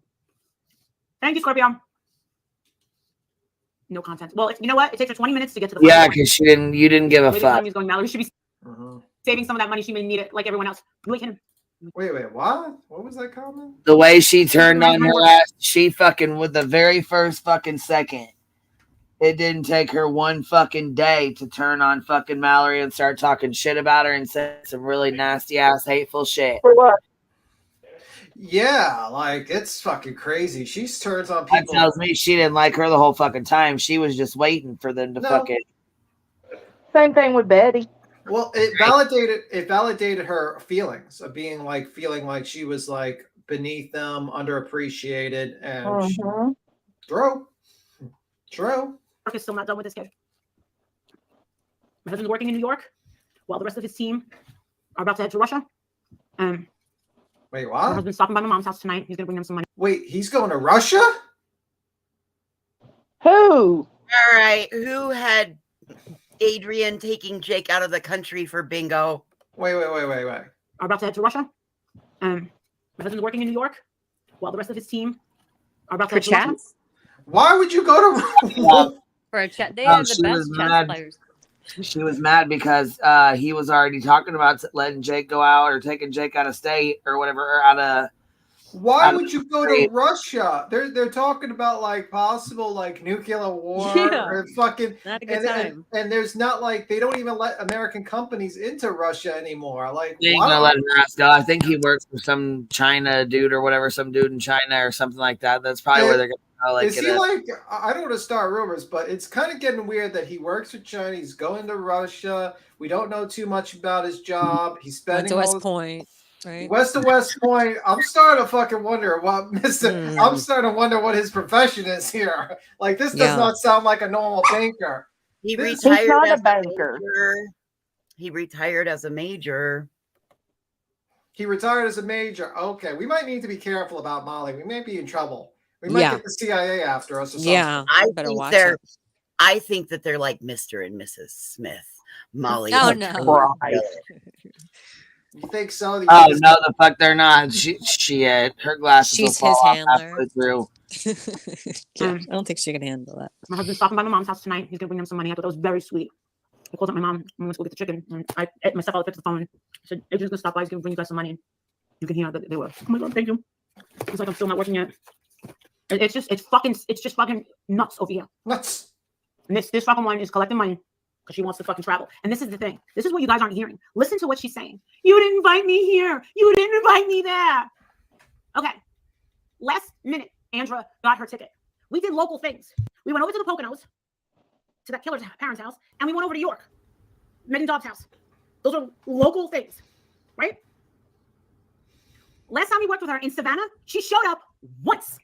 Thank you, Scorpio. No content. Well, you know what? It takes her 20 minutes to get to the Yeah, because you didn't give a Lady fuck. Economy is going, Mallory should be saving some of that money. She may need it like everyone else. Wait, what? What was that comment? The way she turned on her ass, she fucking with the very first fucking second. It didn't take her one fucking day to turn on fucking Mallory and start talking shit about her and say some really nasty ass hateful shit. For what? Yeah, like it's fucking crazy. She turns on That people. tells me she didn't like her the whole fucking time. She was just waiting for them to fucking. Same thing with Betty. Well, it validated her feelings of feeling like she was like beneath them, underappreciated, and true. Work is still not done with this kid. My husband's working in New York while the rest of his team are about to head to Russia. Wait, My what? husband's stopping by my mom's house tonight. He's gonna bring them some money. Wait, he's going to Russia? Who? All right. Who had Adrian taking Jake out of the country for bingo? Wait. Are about to head to Russia. My husband's working in New York while the rest of his team are about to head to Russia. Why would you go to For a chat, they are the she was best chess mad. players. She was mad because he was already talking about letting Jake go out or taking Jake out of state or whatever, or out of. Why would you go to Russia? They're talking about like possible like nuclear war or fucking Not a good time. and there's not like they don't even let American companies into Russia anymore. Like They ain't gonna let him go. I think he works for some China dude or whatever, some dude in China or something like that. That's probably where they're gonna like. Is he like? I don't want to start rumors, but it's kind of getting weird that he works for China. He's going to Russia. We don't know too much about his job. He's spending West Point, right? West Point. I'm starting to fucking wonder what Mr. I'm starting to wonder what his profession is here. Like this does not sound like a normal banker. He This- retired He's not as a banker. major. He retired as a major. He retired as a major. Okay, we might need to be careful about Molly. We may be in trouble. We might Yeah. get the CIA after us or something. Yeah, I better think watch they're. it. I think that they're like Mr. and Mrs. Smith. Molly. Oh, and no. Charlie. You think so? Oh no, the fuck they're not. She her glasses She's will his fall off handler. halfway through. Yeah, I don't think she can handle that. My husband's stopping by my mom's house tonight. He's gonna bring them some money. I thought that was very sweet. I called up my mom. I'm gonna go get the chicken. And I ate myself. I fixed the phone. I said, Adrian's gonna stop by. He's gonna bring you guys some money. You can hear that they were. Oh my god, thank you. It's like I'm still not working yet. It's just fucking nuts over here. Nuts. And this fucking one is collecting money because she wants to fucking travel. And this is the thing. This is what you guys aren't hearing. Listen to what she's saying. You didn't invite me here. You didn't invite me there. Okay. Last minute, Andra got her ticket. We did local things. We went over to the Poconos, to that killer's parents' house, and we went over to York, Megan Dobbs' house. Those are local things, right? Last time we worked with her in Savannah, she showed up once,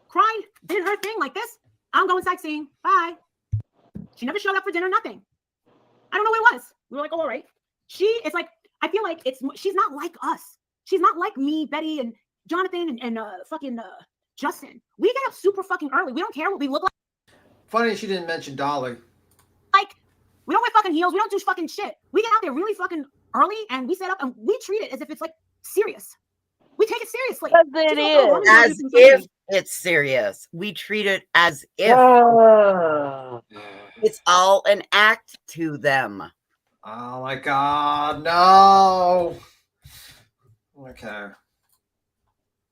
cried, did her thing like this. I'm going sightseeing. Bye. She never showed up for dinner, nothing. I don't know what it was. We were like, oh, all right. It's like, I feel like she's not like us. She's not like me, Betty, and Jonathan, and fucking Justin. We get up super fucking early. We don't care what we look like. Funny she didn't mention Dolly. Like, we don't wear fucking heels. We don't do fucking shit. We get out there really fucking early, and we set up, and we treat it as if it's like serious. We take it seriously. It is. As if it's serious. We treat it as if it's all an act to them. Oh my god, no. Okay.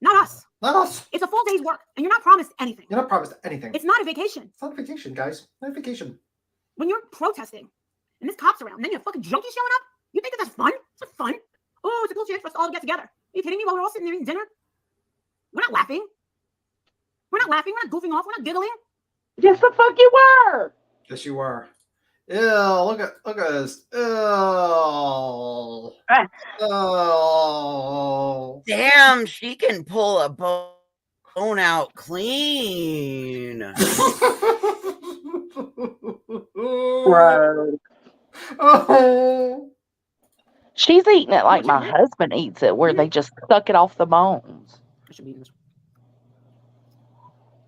Not us. Not us. It's a full day's work, and you're not promised anything. You're not promised anything. It's not a vacation. It's not a vacation, guys. Not a vacation. When you're protesting, and this cop's around, and then you have fucking junkies showing up, you think that's fun? It's not fun. Oh, it's a cool chance for us all to get together. Are you kidding me? While we're all sitting there eating dinner? We're not laughing. We're not laughing. We're not goofing off. We're not giggling. Yes, the fuck you were. Yes, you were. Ew, look at this. Ew. Oh. Damn, she can pull a bone out clean. Bro. Oh. She's eating it like my husband eats it, where they just suck it off the bones. I should be this.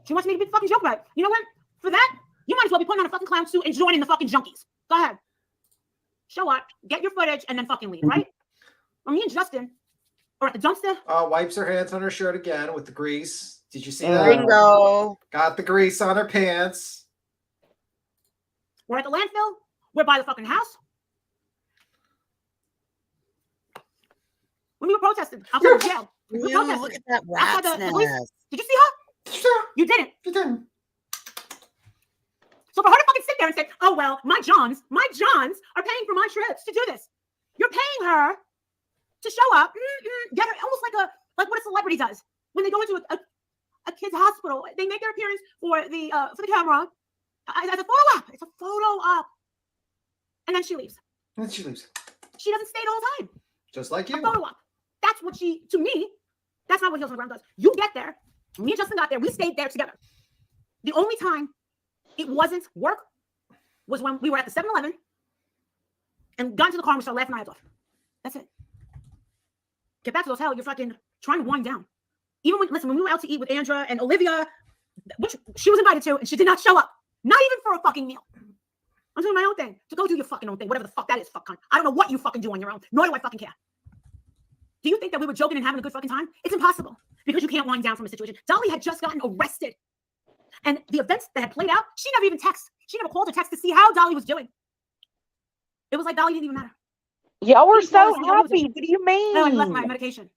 She wants me to be fucking joke about it. You know what? For that, you might as well be putting on a fucking clown suit and joining the fucking junkies. Go ahead. Show up, get your footage, and then fucking leave, right? Or me and Justin are at the dumpster. Wipes her hands on her shirt again with the grease. Did you see that? Bingo. Got the grease on her pants. We're at the landfill. We're by the fucking house. When we were protesting outside the jail. We were protesting. Look at that Outside rat's the police. nest. Did you see her? Sure. You didn't. You didn't. So for her to fucking sit there and say, oh, well, my Johns are paying for my trips to do this. You're paying her to show up, get her almost like what a celebrity does. When they go into a kid's hospital, they make their appearance for the camera as a photo op. It's a photo op. And then she leaves. And she leaves. She doesn't stay the whole time. Just like you. A photo op. That's what to me, that's not what Heels on the Ground does. You get there. Me and Justin got there. We stayed there together. The only time it wasn't work was when we were at the 7-Eleven and got into the car and we started laughing our heads off. That's it. Get back to the hotel. You're fucking trying to wind down. Even when we were out to eat with Andra and Olivia, which she was invited to, and she did not show up. Not even for a fucking meal. I'm doing my own thing. So go do your fucking own thing. Whatever the fuck that is, fuck cunt. I don't know what you fucking do on your own. Nor do I fucking care. Do you think that we were joking and having a good fucking time? It's impossible. Because you can't wind down from a situation. Dolly had just gotten arrested. And the events that had played out, she never even texted. She never called or texted to see how Dolly was doing. It was like Dolly didn't even matter. Y'all were so happy. What do you mean? I left my medication.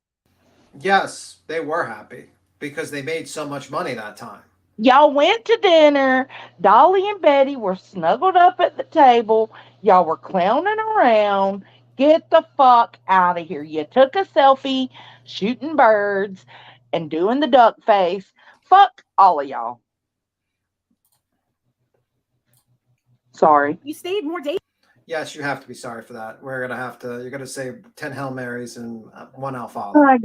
Yes, they were happy because they made so much money that time. Y'all went to dinner. Dolly and Betty were snuggled up at the table. Y'all were clowning around. Get the fuck out of here. You took a selfie shooting birds and doing the duck face. Fuck all of y'all. Sorry. You stayed more days. Yes, you have to be sorry for that. You're gonna say 10 Hail Marys and 1 Alfalfa. I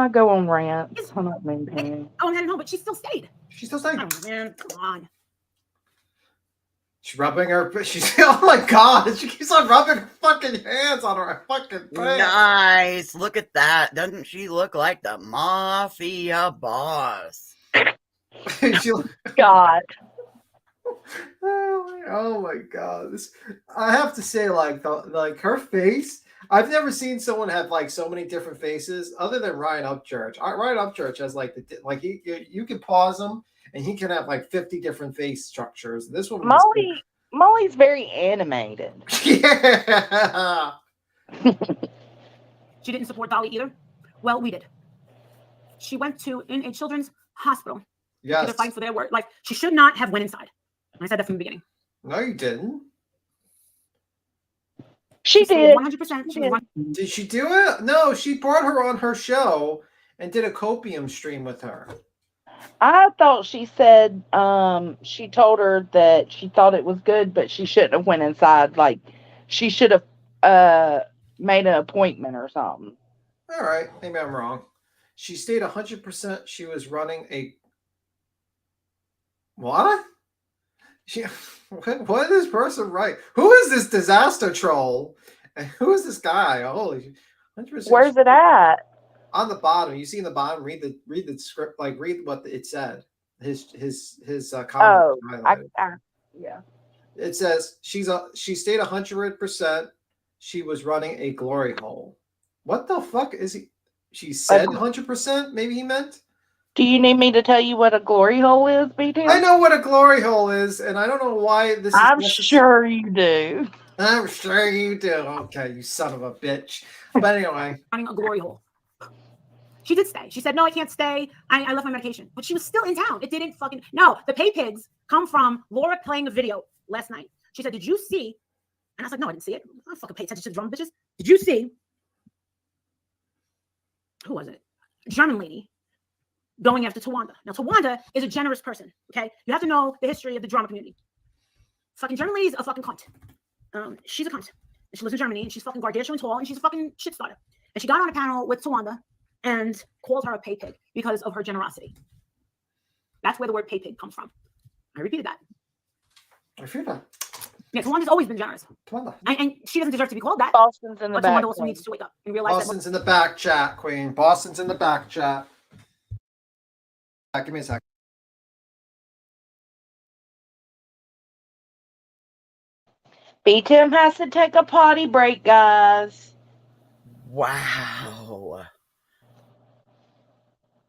go on rants. I'm not maintaining. Oh, I'm heading home, but she still stayed. She's still staying. Oh, man, come on. She's rubbing her. Oh my god! She keeps on rubbing her fucking hands on her fucking face. Nice. Look at that. Doesn't she look like the mafia boss? God. Oh my god! I have to say, like her face. I've never seen someone have like so many different faces, other than Ryan Upchurch. Ryan Upchurch has you can pause him, and he can have like 50 different face structures. This one, Molly's very animated. Yeah. She didn't support Dolly either. Well, we did. She went to a children's hospital. Yes. They're fighting for their word. Like, she should not have went inside. I said that from the beginning. No, you didn't. She did. 100%. Did she do it? No, she brought her on her show and did a copium stream with her. I thought she said she told her that she thought it was good, but she shouldn't have went inside. Like, she should have made an appointment or something. All right, maybe I'm wrong. She stayed 100%. She was running a what? What is this person right? Who is this disaster troll? And who is this guy? Holy, 100%. Where's it at? On the bottom. You see in the bottom. Read the script. Like read what it said. His comment. Oh, yeah. It says she stayed 100%. She was running a glory hole. What the fuck is he? She said 100%. Maybe he meant. Do you need me to tell you what a glory hole is, BT? I know what a glory hole is, and I don't know why this is. I'm sure you do. I'm sure you do. Okay, you son of a bitch. But anyway. Running a glory hole. She did stay. She said, no, I can't stay. I left my medication. But she was still in town. It didn't fucking... No, the pay pigs come from Laura playing a video last night. She said, did you see... And I was like, no, I didn't see it. I don't fucking pay attention to the drum bitches. Did you see... Who was it? German lady going after Tawanda. Now, Tawanda is a generous person, okay? You have to know the history of the drama community. Fucking German lady's a fucking cunt. She's a cunt. And she lives in Germany, and she's fucking gargantuan tall, and she's a fucking shit starter. And she got on a panel with Tawanda and called her a pay pig because of her generosity. That's where the word pay pig comes from. I repeated that. I feel that. Yeah, Tawanda's always been generous. And she doesn't deserve to be called that. Boston's in the but back. Tawanda also needs to wake up and realize Boston's in the back chat, Queen. Boston's in the back chat. Give me a second. B-Tim has to take a potty break, guys. Wow.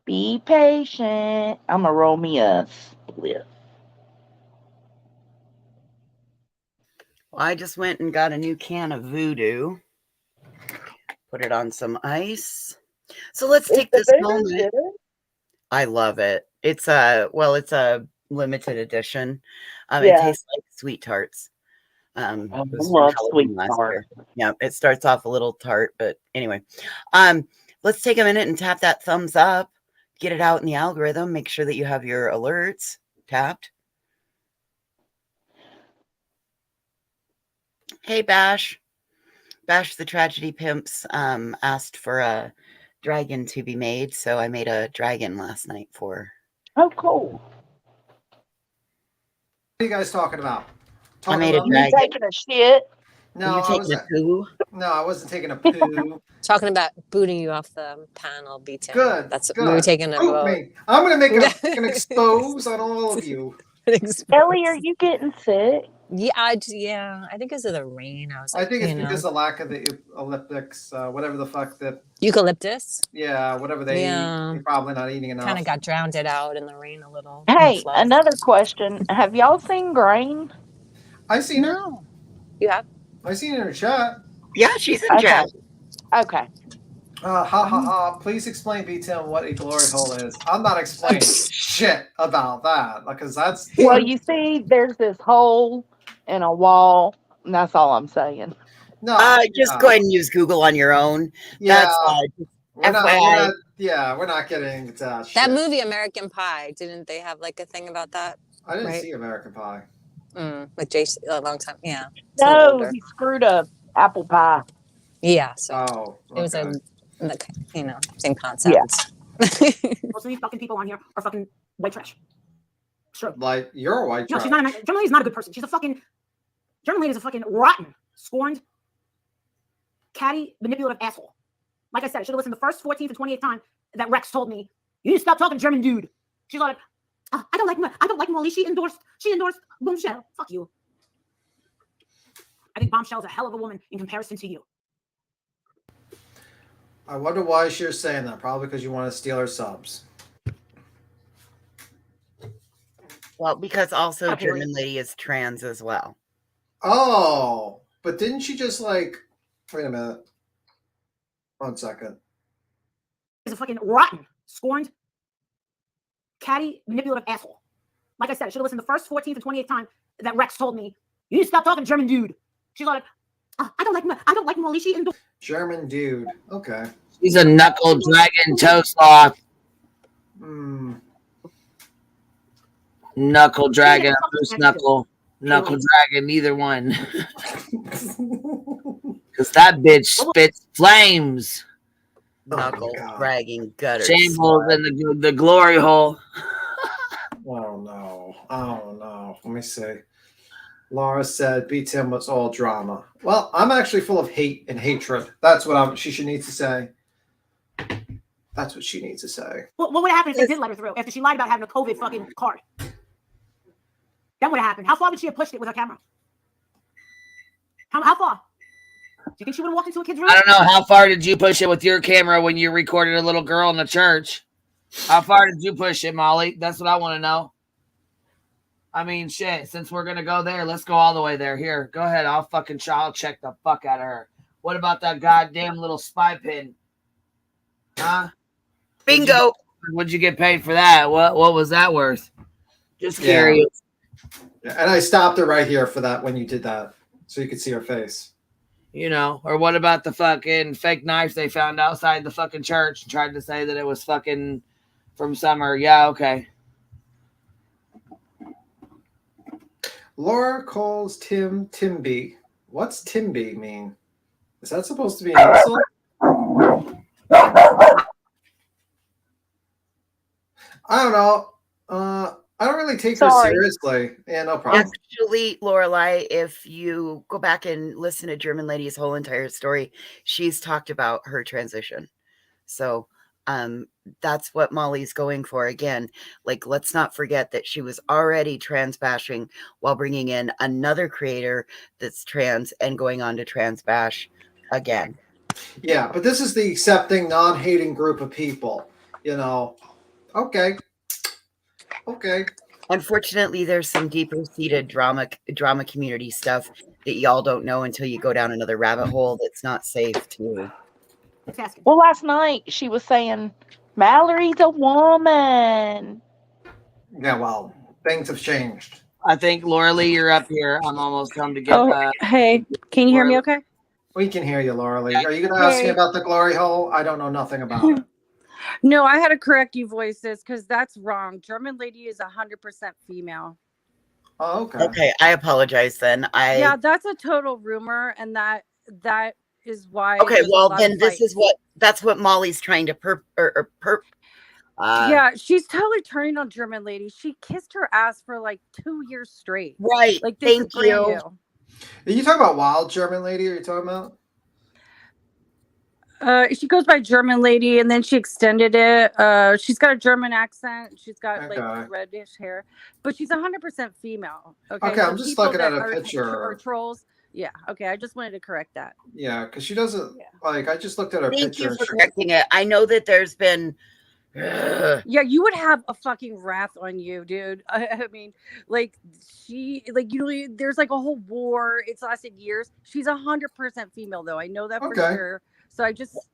Be patient. I'm going to roll me a spliff. I just went and got a new can of Voodoo. Put it on some ice. So let's take this moment. I love it. It's a limited edition. It tastes like sweet tarts. I It was love from sweet Halloween last tarts. year. Yeah, it starts off a little tart, but anyway. Let's take a minute and tap that thumbs up. Get it out in the algorithm. Make sure that you have your alerts tapped. Hey, Bash. Bash the Tragedy Pimps asked for a dragon to be made, so I made a dragon last night for her. Oh, cool. What are you guys talking about? I made a You dragon. taking a shit? No, Are you taking a poo? No, I wasn't taking a poo. Talking about booting you off the panel, B10. Good. That's good. we were taking a Boot vote. me. I'm gonna make an expose on all of you. Ellie, are you getting sick? Yeah, I think because of the rain. I was like, I think it's because of the lack of the eucalyptics, whatever the fuck that. Eucalyptus. Yeah, whatever they eat. You're probably not eating enough. Kind of got drowned out in the rain a little. Hey, another question. Have y'all seen Grain? I seen her. You have? I seen her in chat. Yeah, she's in chat. Okay. Ha ha ha. Please explain, B10, what a glory hole is. I'm not explaining shit about that because that's. Well, you see, there's this hole in a wall, and that's all I'm saying. No. Just go ahead and use Google on your own. Yeah. That's We're FYI. we're not getting into that shit. That movie American Pie, didn't they have like a thing about that? I didn't see American Pie. With Jason a long time. Yeah. No, he screwed up apple pie. Yeah. So it was same concept. Yeah. Most of these fucking people on here are fucking white trash. Sure. Like you're a white trash. No, she's not. German lady's not a good person. She's a fucking. German lady's a fucking rotten, scorned, catty, manipulative asshole. Like I said, I should have listened the first 14th and 28th time that Rex told me, "You need to stop talking German, dude." She's like, I don't like Molly. She endorsed Bombshell. Fuck you. I think Bombshell's a hell of a woman in comparison to you. I wonder why she's saying that. Probably because you want to steal her subs. Well, because also German lady is trans as well. Oh, but didn't she just like? Wait a minute. 1 second. She's a fucking rotten, scorned, catty, manipulative asshole. Like I said, I should have listened the first 14th and 28th time that Rex told me, "You need to stop talking German, dude." She's like, I don't like Molly. She endorsed German dude. Okay. She's a knuckle dragon toe sloth. Knuckle dragon, moose knuckle, knuckle dragon, neither one. Because that bitch spits flames. Knuckle dragging gutters. Shambles in the glory hole. Oh no. Let me see. Laura said B10 was all drama. Well, I'm actually full of hate and hatred. That's what she should need to say. That's what she needs to say. What would happen if they did let her through? After she lied about having a COVID fucking card? That would have happened. How far would she have pushed it with her camera? How far? Do you think she would have walked into a kid's room? I don't know. How far did you push it with your camera when you recorded a little girl in the church? How far did you push it, Molly? That's what I want to know. I mean, shit, since we're going to go there, let's go all the way there. Here, go ahead. I'll check the fuck out of her. What about that goddamn little spy pin? Huh? Bingo. What'd you get paid for that? What was that worth? Just curious. Yeah, and I stopped her right here for that when you did that. So you could see her face. You know, or what about the fucking fake knife they found outside the fucking church and tried to say that it was fucking from Summer? Yeah, okay. Laura calls Tim Timby. What's Timby mean? Is that supposed to be an insult? I don't know. I don't really take her seriously. Yeah, no problem. Actually, Lorelai, if you go back and listen to German Lady's whole entire story, she's talked about her transition. So that's what Molly's going for. Again, like, let's not forget that she was already trans bashing while bringing in another creator that's trans and going on to trans bash again. Yeah, but this is the accepting, non-hating group of people. You know, okay. Unfortunately, there's some deeper seated drama community stuff that y'all don't know until you go down another rabbit hole that's not safe to. Well, last night she was saying Mallory's a woman. Yeah, well, things have changed. I think Laura Lee, you're up here. I'm almost home to get. Oh, hey, can you hear me okay? We can hear you, Laura Lee. Are you going to ask me Hey. about the glory hole? I don't know nothing about it. No, I had to correct you voices because that's wrong. German lady is 100% female. Oh, okay. Okay, I apologize then. Yeah, that's a total rumor, and that is why. Okay, there's a well lot then of this is fights. that's what Molly's trying to Yeah, she's totally turning on German lady. She kissed her ass for like 2 years straight. Right. Like this is Thank brand you. new. Are you talking about Wild German Lady? Are you talking about? She goes by German lady, and then she extended it. She's got a German accent. She's got like reddish hair, but she's 100% female. Okay, Okay, so I'm just people looking that at a are picture. trolls. Yeah, okay. I just wanted to correct that. Yeah, because she doesn't like. I just looked at her Thank picture. you and for she- correcting it. I know that there's been. Yeah, you would have a fucking wrath on you, dude. I mean, like there's like a whole war. It's lasted years. She's 100% female, though. I know that for Okay. sure. So I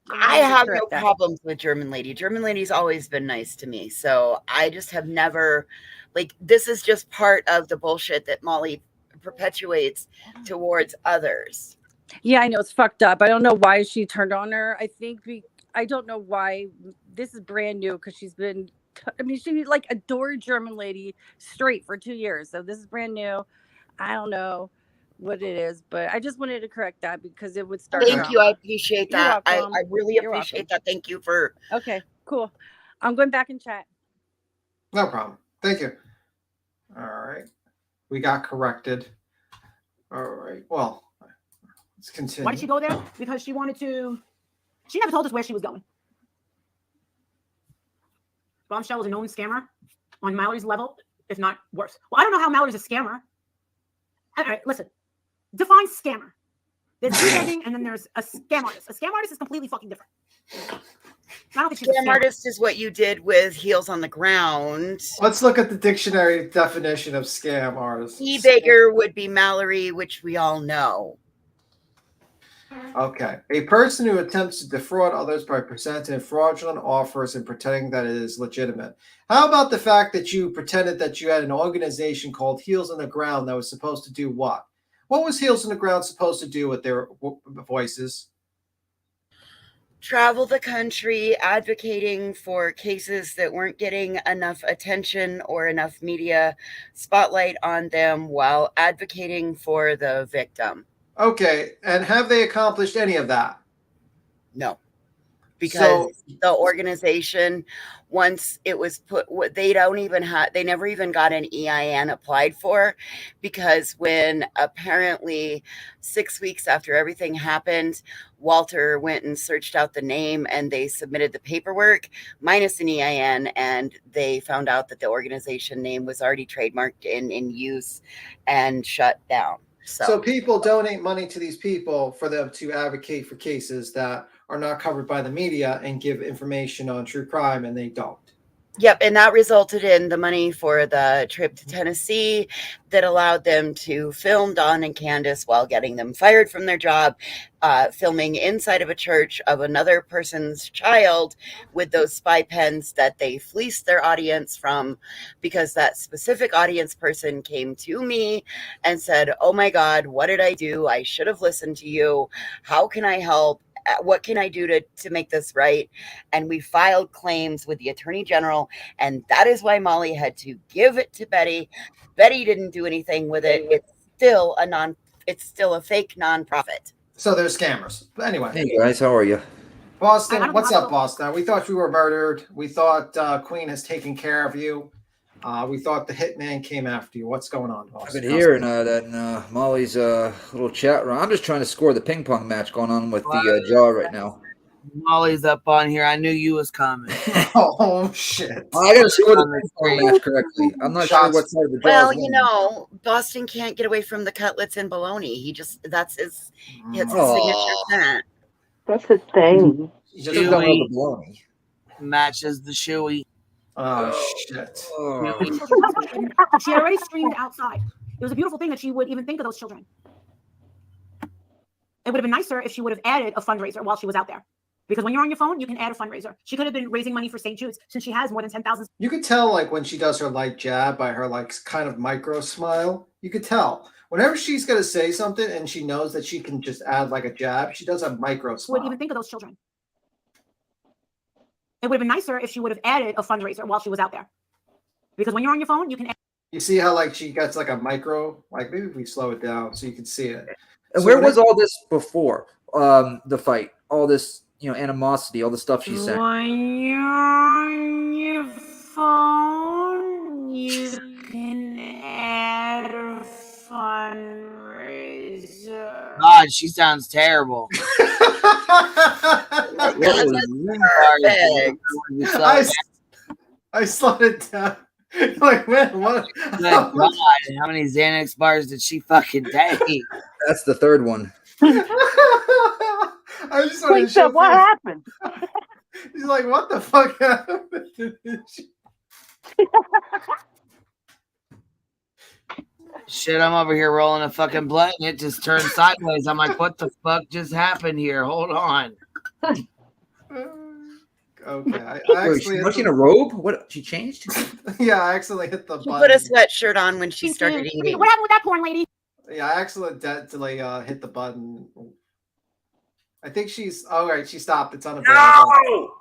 I have no correct that. problems with German lady. German lady's always been nice to me. So I just have never, like, this is just part of the bullshit that Molly perpetuates towards others. Yeah, I know it's fucked up. I don't know why she turned on her. I don't know why. This is brand new because she's been. I mean, she like adored German lady straight for 2 years. So this is brand new. I don't know what it is, but I just wanted to correct that because it would start. Thank you. I appreciate You're that. I welcome. really You're appreciate welcome. that. Thank you for. Okay, cool. I'm going back in chat. No problem. Thank you. All right, we got corrected. All right. Well, let's continue. Why did she go there? Because she wanted to. She never told us where she was going. Bombshell was a known scammer on Mallory's level, if not worse. Well, I don't know how Mallory's a scammer. All right, listen. Define scammer. There's bootlegging and then there's a scam artist. A scam artist is completely fucking different. I don't think she's a Scam scammer. artist is what you did with Heels on the Ground. Let's look at the dictionary definition of scam artist. E-Baker would be Mallory, which we all know. Okay. A person who attempts to defraud others by presenting fraudulent offers and pretending that it is legitimate. How about the fact that you pretended that you had an organization called Heels on the Ground that was supposed to do what? What was Heels on the Ground supposed to do with their voices? Travel the country advocating for cases that weren't getting enough attention or enough media spotlight on them while advocating for the victim. Okay. And have they accomplished any of that? No. Because the organization, once it was put, they never even got an EIN applied for, because when apparently 6 weeks after everything happened, Walter went and searched out the name and they submitted the paperwork minus an EIN, and they found out that the organization name was already trademarked in use and shut down. So people donate money to these people for them to advocate for cases that are not covered by the media and give information on true crime, and they don't. Yep, and that resulted in the money for the trip to Tennessee that allowed them to film Dawn and Candace while getting them fired from their job, filming inside of a church of another person's child with those spy pens that they fleeced their audience from, because that specific audience person came to me and said, "Oh my God, what did I do? I should have listened to you. How can I help? What can I do to make this right?" And we filed claims with the Attorney General, and that is why Molly had to give it to Betty. Betty didn't do anything with it. It's still a fake nonprofit. So they're scammers. But anyway. Hey guys, how are you? Boston, what's up, Boston? We thought you were murdered. We thought Queen has taken care of you. We thought the hitman came after you. What's going on, Boston? I've been hearing that in Molly's little chat room. I'm just trying to score the ping pong match going on with the jaw right now. Molly's up on here. I knew you was coming. Oh shit! I got to score the ping pong match correctly. I'm not sure what side of the jaw. Well, you know, Boston can't get away from the cutlets and bologna. That's his signature scent. That's his thing. He just don't love the bologna. Matches the shoey. Oh shit. She had already screamed outside. It was a beautiful thing that she would even think of those children. It would have been nicer if she would have added a fundraiser while she was out there. Because when you're on your phone, you can add a fundraiser. She could have been raising money for St. Jude's since she has more than 10,000. You could tell, like, when she does her light jab by her, like, kind of micro smile. You could tell. Whenever she's going to say something and she knows that she can just add, like, a jab, she does a micro smile. Would even think of those children. It would have been nicer if she would have added a fundraiser while she was out there. Because when you're on your phone, you can. You see how, like, she gets, like, a micro? Like, maybe if we slow it down so you can see it. And So where when was all this before the fight? All this, animosity, all the stuff she's saying. When you're on your phone, you can add a fundraiser. God, she sounds terrible. I slowed it down. Like, man, what? Good God, how many Xanax bars did she fucking take? That's the third one. I just want to show what happened? He's like, what the fuck happened? Shit, I'm over here rolling a fucking blunt and it just turned sideways. I'm like, what the fuck just happened here? Hold on. Okay. I Wait, actually she's watching a robe? What? She changed? Yeah, I accidentally hit the She button. put a sweatshirt on when she started eating. What happened with that porn lady? Yeah, I accidentally hit the button. I think she's all right. She stopped. It's unavailable.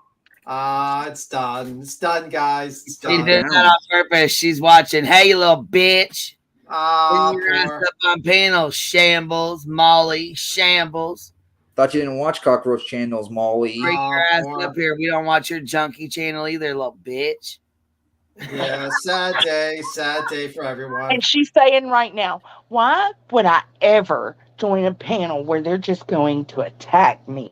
It's done. It's done, guys. It's She done. did that on purpose. She's watching. Hey, you little bitch. Ah, Bring your ass up on panel. Shambles. Molly. Shambles. Thought you didn't watch Cockroach Channels, Molly. Bring your ass up here. We don't watch your junkie channel either, little bitch. Yeah, sad day for everyone. And she's saying right now, why would I ever join a panel where they're just going to attack me?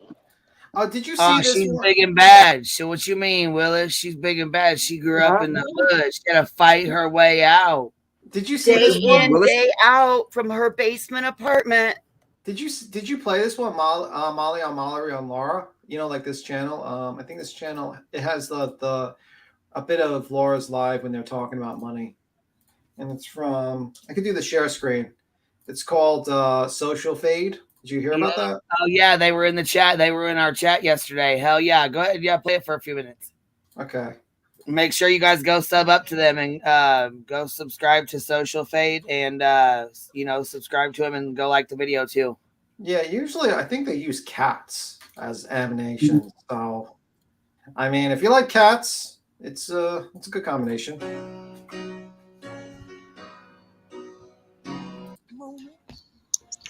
Oh, did you see Oh, this she's one? big and bad. So what you mean, Willis? She's big and bad. She grew up in the hood. She had to fight her way out. Did you see Day this one, in, Willis? day out from her basement apartment. Did you play this one, Molly on Mallory on Laura? You know, like this channel. I think this channel it has a bit of Laura's live when they're talking about money, and it's from. I could do the share screen. It's called Social Fade. Did you hear about that? Oh yeah, they were in the chat. They were in our chat yesterday. Hell yeah, go ahead. Yeah, play it for a few minutes. Okay. Make sure you guys go sub up to them and go subscribe to Social Fade and subscribe to them and go like the video too. Yeah, usually I think they use cats as animation. So, I mean, if you like cats, it's a good combination.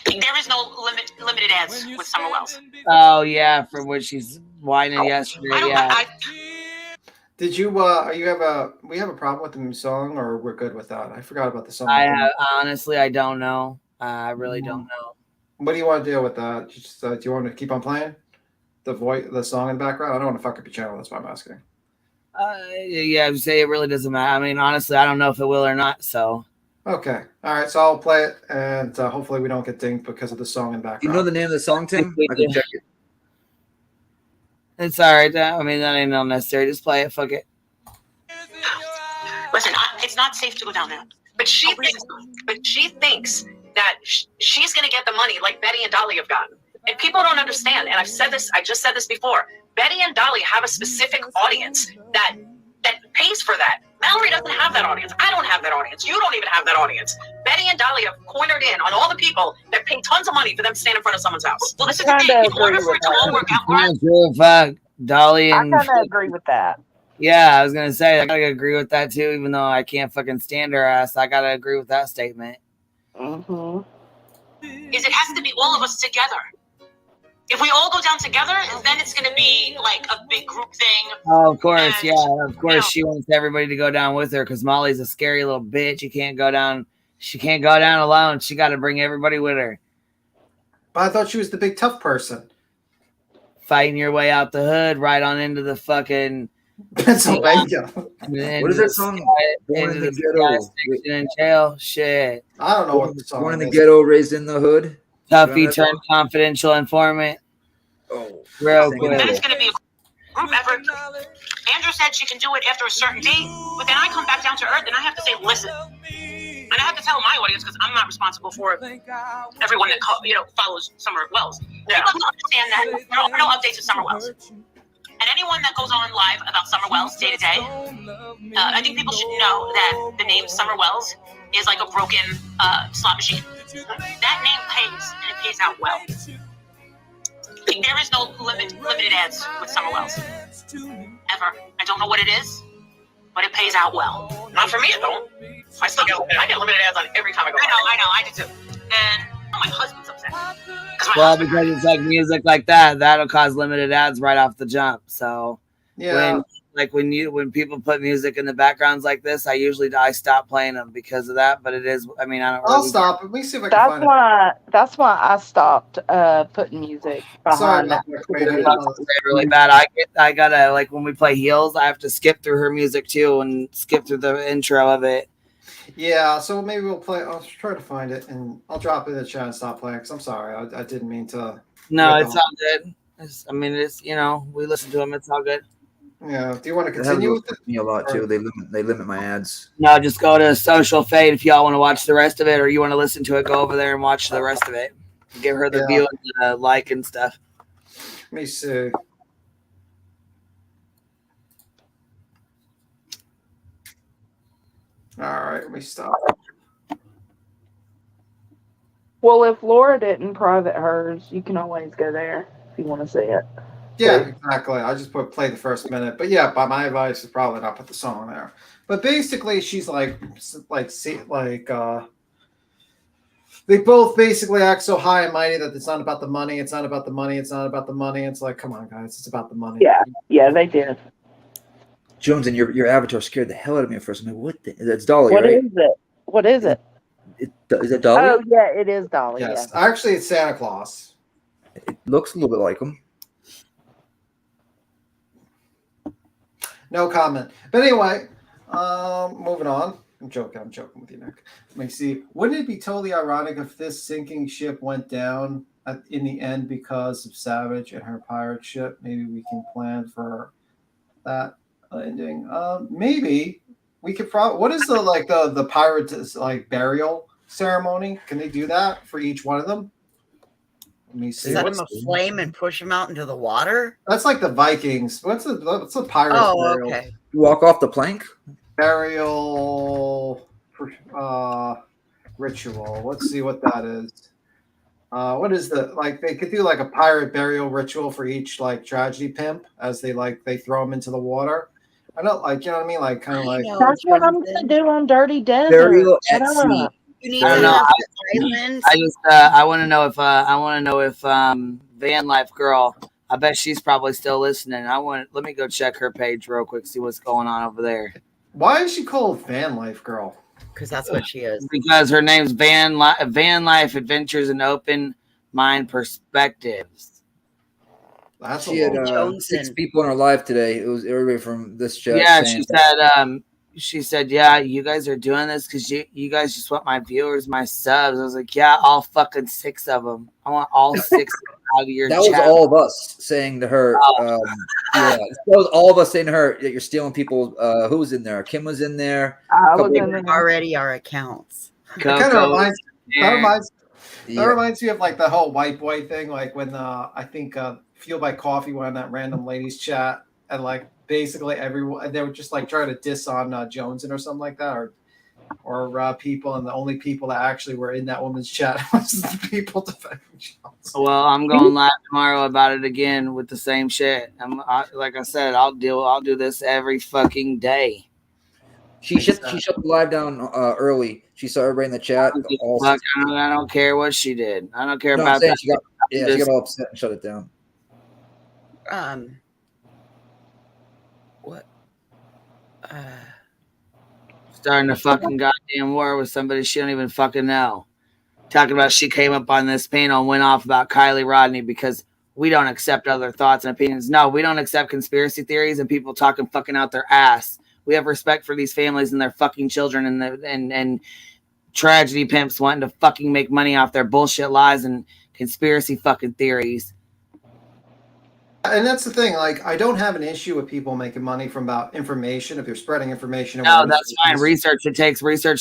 There is no limited ads with Summer Wells. Oh yeah, for what she's whining yesterday. Yeah. Did you we have a problem with the song, or we're good with that? I forgot about the song. Honestly, I don't know. I really don't know. What do you want to do with that? Just, do you want to keep on playing the song in the background? I don't want to fuck up your channel. That's why I'm asking. Yeah, I would say it really doesn't matter. I mean, honestly, I don't know if it will or not. So. Okay. All right. So I'll play it, and hopefully we don't get dinged because of the song in the background. You know the name of the song, Tim? I can check it. It's all right. I mean, that ain't unnecessary. Just play it. Fuck it. Listen, it's not safe to go down there. But she thinks that she's going to get the money like Betty and Dolly have gotten. And people don't understand. And I just said this before. Betty and Dolly have a specific audience that pays for that. Mallory doesn't have that audience. I don't have that audience. You don't even have that audience. Betty and Dolly have cornered in on all the people that pay tons of money for them to stand in front of someone's house. So this is the thing. In order for it to all work out, Fuck Dolly and. I kind of agree with that. Yeah, I was gonna say I gotta agree with that too. Even though I can't fucking stand her ass, I gotta agree with that statement. Mm-hmm. is it has to be all of us together. If we all go down together, then it's going to be like a big group thing. Oh, of course, yeah, of course. She wants everybody to go down with her because Molly's a scary little bitch. You can't go down. She can't go down alone. She got to bring everybody with her. But I thought she was the big tough person. Fighting your way out the hood, right on into the fucking Pennsylvania. What is that song? Born in the ghetto. In jail. Shit. I don't know what the song Born in the is. ghetto, raised in the hood. Tuffy turned confidential informant. Oh, real quick. Then it's going to be a group effort. Andrew producer said she can do it after a certain date, but then I come back down to earth and I have to say, listen. And I have to tell my audience, because I'm not responsible for everyone that follows Summer Wells. Yeah. People don't understand that there are no updates of Summer Wells. And anyone that goes on live about Summer Wells day to day, I think people should know that the name Summer Wells is like a broken slot machine. That name pays, and it pays out well. There is no limited ads with Summer Wells. Ever. I don't know what it is, but it pays out well. Not for me, it don't. I get limited ads on every time I go. I know, I do too. And my husband's upset. Well, because it's like music like that, that'll cause limited ads right off the jump. So Yeah. when people put music in the backgrounds like this, I stop playing them because of that. But it is, I mean, I don't. I'll stop. Let me see if I can find it. That's why I stopped putting music behind that. Really bad. I gotta, like, when we play Heels, I have to skip through her music too and skip through the intro of it. Yeah, so maybe we'll play. I'll try to find it and I'll drop it in the chat and stop playing. Because I'm sorry, I didn't mean to. No, it's all good. It's we listen to them. It's all good. Yeah. Do you want to continue with it? Me a lot too. They limit my ads. No, just go to Social Fade if y'all want to watch the rest of it, or you want to listen to it. Go over there and watch the rest of it. Give her the view and the like and stuff. Let me see. All right, let me stop. Well, if Laura didn't private hers, you can always go there if you want to see it. Yeah, exactly. I just play the first minute, but yeah, by my advice is probably not put the song there. But basically, she's they both basically act so high and mighty that it's not about the money. It's not about the money. It's not about the money. It's like, come on, guys, it's about the money. Yeah, they did. Jones, and your avatar scared the hell out of me at first. I'm like, what? That's Dolly, What right? is it? What is it? Is it Dolly? Oh, yeah, it is Dolly. Yes, Yeah. actually, it's Santa Claus. It looks a little bit like him. No comment. But anyway, moving on. I'm joking with you, Nick. Let me see. Wouldn't it be totally ironic if this sinking ship went down in the end because of Savage and her pirate ship? Maybe we can plan for that ending. Maybe we could probably. What is the pirates burial ceremony? Can they do that for each one of them? Let me see. Is that a flame and push them out into the water? That's like the Vikings. What's a pirate burial? Okay. You walk off the plank? Burial ritual. Let's see what that is. What is they could do like a pirate burial ritual for each tragedy pimp as they throw them into the water. I don't you know what I mean? Like kind of like That's what I'm gonna do on Dirty Desert. Burial at sea. You need I don't to know. have the islands. I want to know if Van Life Girl. I bet she's probably still listening. Let me go check her page real quick, see what's going on over there. Why is she called Van Life Girl? Because that's what she is. Because her name's Van Life Adventures and Open Mind Perspectives. That's she had 6 people in her live today. It was everybody from this chat. Yeah, she said, yeah, you guys are doing this because you guys just want my viewers, my subs. I was like, yeah, all fucking 6 of them. I want all 6 out of your That chat. was all of us saying to her. Yeah, that was all of us saying to her that you're stealing people. Who was in there? Kim was in there. Already our accounts. That reminds me of the whole white boy thing. Like when I think Fuel by Coffee went on that random ladies chat and basically everyone they were just trying to diss on Joneson or something like that or people, and the only people that actually were in that woman's chat was the people defending Jones. Well, I'm going live tomorrow about it again with the same shit. Like I said, I'll do this every fucking day. She shut the live down early. She saw everybody in the chat. I don't care what she did. I don't care about that. She got all upset and shut it down. What? Starting a fucking goddamn war with somebody she don't even fucking know. Talking about she came up on this panel and went off about Kylie Rodney because we don't accept other thoughts and opinions. No, we don't accept conspiracy theories and people talking fucking out their ass. We have respect for these families and their fucking children and tragedy pimps wanting to fucking make money off their bullshit lies and conspiracy fucking theories. And that's the thing. Like, I don't have an issue with people making money from about information if you're spreading information. No, that's fine. Research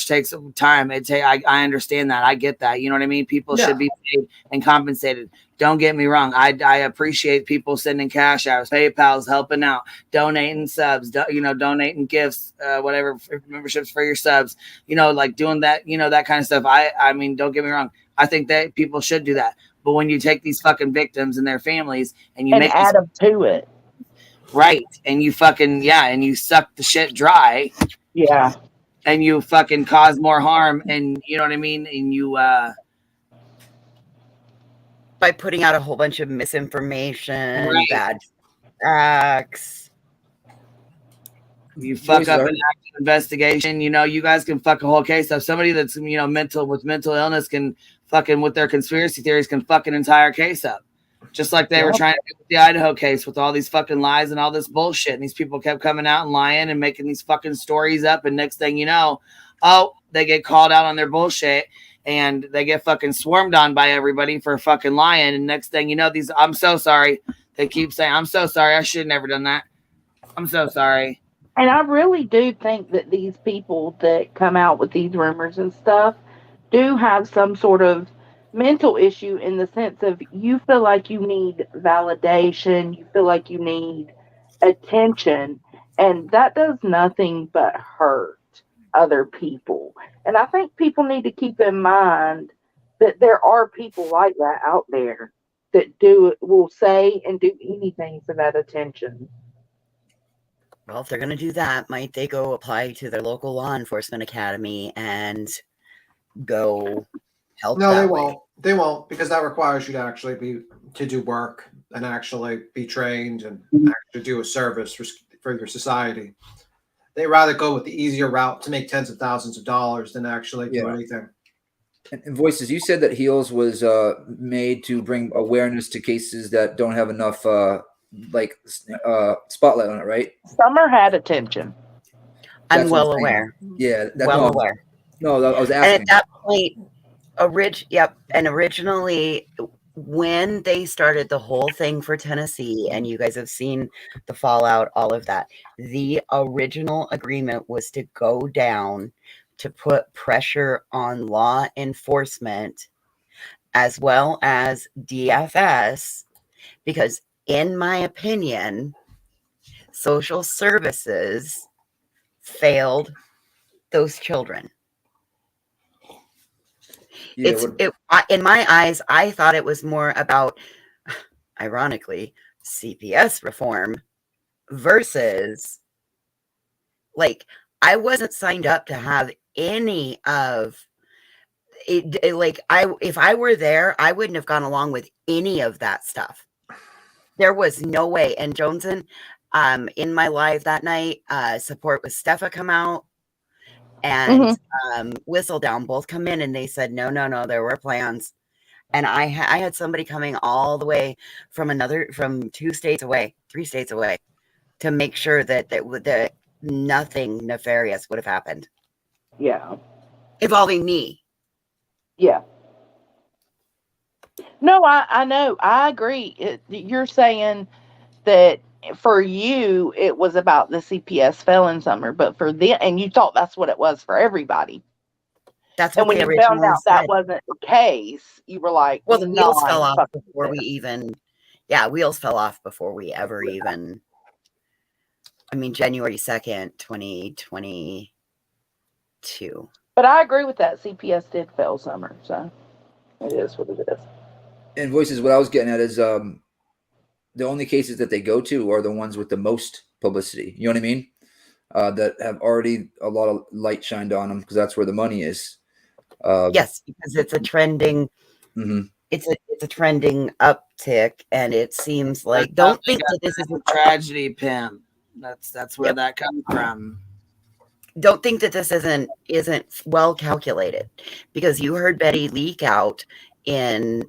takes time. I understand that. I get that. You know what I mean? People should be paid and compensated. Don't get me wrong. I appreciate people sending cash out, PayPal's helping out, donating subs, donating gifts, whatever, memberships for your subs, like doing that, that kind of stuff. I mean, don't get me wrong. I think that people should do that. But when you take these fucking victims and their families and you make add them to it, right, and you fucking and you suck the shit dry, and you fucking cause more harm, and you know what I mean, and you by putting out a whole bunch of misinformation, bad acts. You fuck up an active investigation. You guys can fuck a whole case up. Somebody that's with mental illness can fucking with their conspiracy theories can fuck an entire case up. Just like they were trying to do with the Idaho case with all these fucking lies and all this bullshit. And these people kept coming out and lying and making these fucking stories up. And next thing you know, they get called out on their bullshit and they get fucking swarmed on by everybody for fucking lying. And next thing you know, I'm so sorry. They keep saying, I'm so sorry. I should have never done that. I'm so sorry. And I really do think that these people that come out with these rumors and stuff do have some sort of mental issue, in the sense of you feel like you need validation, you feel like you need attention, and that does nothing but hurt other people. And I think people need to keep in mind that there are people like that out there that will say and do anything for that attention. Well, if they're going to do that, might they go apply to their local law enforcement academy and go help? No, they won't. They won't, because that requires you to actually do work and actually be trained and actually do a service for your society. They rather go with the easier route to make tens of thousands of dollars than actually do anything. And Voices, you said that Heels was made to bring awareness to cases that don't have enough spotlight on it, right? Summer had attention. I'm well aware. Yeah, aware. No, I was asking. And at that point, originally, when they started the whole thing for Tennessee, and you guys have seen the fallout, all of that, the original agreement was to go down to put pressure on law enforcement as well as DFS, because in my opinion, social services failed those children. In my eyes, I thought it was more about, ironically, CPS reform versus, like, I wasn't signed up to have any of it. If I were there, I wouldn't have gone along with any of that stuff. There was no way. And Joneson, in my live that night, support with Steffa come out and Whistledown both come in, and they said, no, there were plans. And I had somebody coming all the way from 3 states away to make sure that nothing nefarious would have happened. Yeah. Involving me. Yeah. No, I know. I agree. You're saying that for you, it was about the CPS felon summer, but for them, and you thought that's what it was for everybody. That's what. And when you found out that wasn't the case, you were like, "Well, the wheels fell off before we even." Yeah, wheels fell off before we ever even. I mean, January 2nd, 2022. But I agree with that. CPS did fail summer, so it is what it is. And Voices, what I was getting at is the only cases that they go to are the ones with the most publicity. You know what I mean? That have already a lot of light shined on them, because that's where the money is. Yes, because it's a trending. Mm-hmm. It's a trending uptick, and it seems like don't think that this is a tragedy, Pim. That's where that comes from. Don't think that this isn't well calculated, because you heard Betty leak out in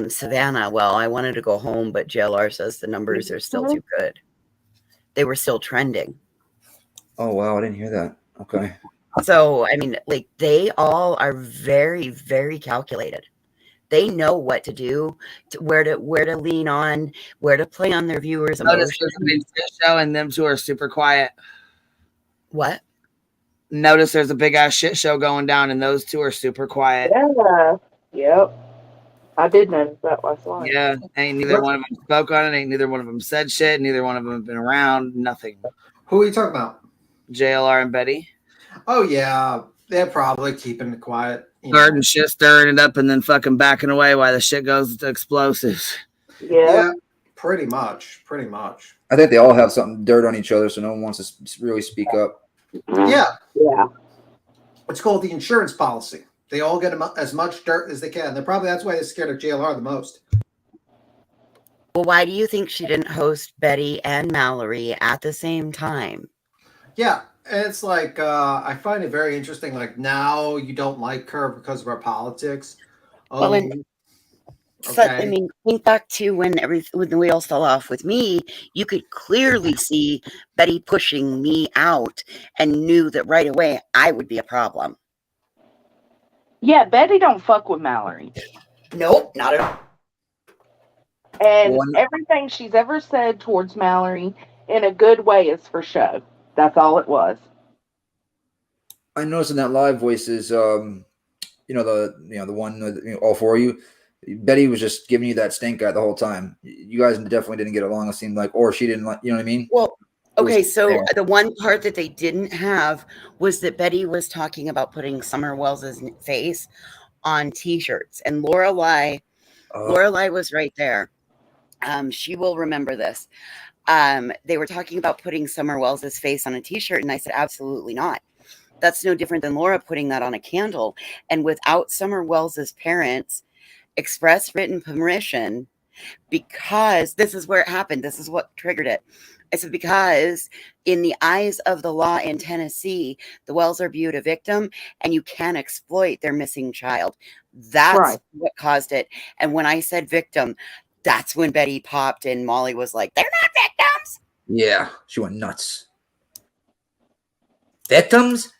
Savannah. Well, I wanted to go home, but JLR says the numbers are still too good. They were still trending. Oh, wow. I didn't hear that. Okay. So, I mean, like, they all are very, very calculated. They know what to do, where to lean on, where to play on their viewers' Notice emotions. there's a big shit show and them two are super quiet. What? Notice there's a big ass shit show going down and those two are super quiet. Yeah. Yep. I did notice that last night. Yeah, ain't neither one of them spoke on it. Ain't neither one of them said shit. Neither one of them have been around. Nothing. Who are you talking about? JLR and Betty. Oh yeah, they're probably keeping it quiet. Starting shit, stirring it up, and then fucking backing away while the shit goes to explosives. Yeah, pretty much. Pretty much. I think they all have something dirt on each other, so no one wants to really speak up. Yeah. Yeah. It's called the insurance policy. They all get as much dirt as they can. That's why they're scared of JLR the most. Well, why do you think she didn't host Betty and Mallory at the same time? Yeah, it's like I find it very interesting. Like now you don't like her because of her politics. Well, and I mean, think back to when the wheels fell off with me. You could clearly see Betty pushing me out, and knew that right away I would be a problem. Yeah, Betty don't fuck with Mallory. Nope, not at all. And everything she's ever said towards Mallory in a good way is for show. That's all it was. I noticed in that live voices, the one, all four of you, Betty was just giving you that stink eye the whole time. You guys definitely didn't get along. It seemed like, or she didn't like, you know what I mean? Well, okay, so the one part that they didn't have was that Betty was talking about putting Summer Wells's face on T-shirts, and Lorelai was right there. She will remember this. They were talking about putting Summer Wells's face on a T-shirt, and I said, absolutely not. That's no different than Laura putting that on a candle. And without Summer Wells's parents' express written permission, because this is where it happened. This is what triggered it. I said, because in the eyes of the law in Tennessee, the Wells are viewed a victim and you can exploit their missing child. That's what caused it. And when I said victim, that's when Betty popped and Molly was like, they're not victims. Yeah, she went nuts. Victims?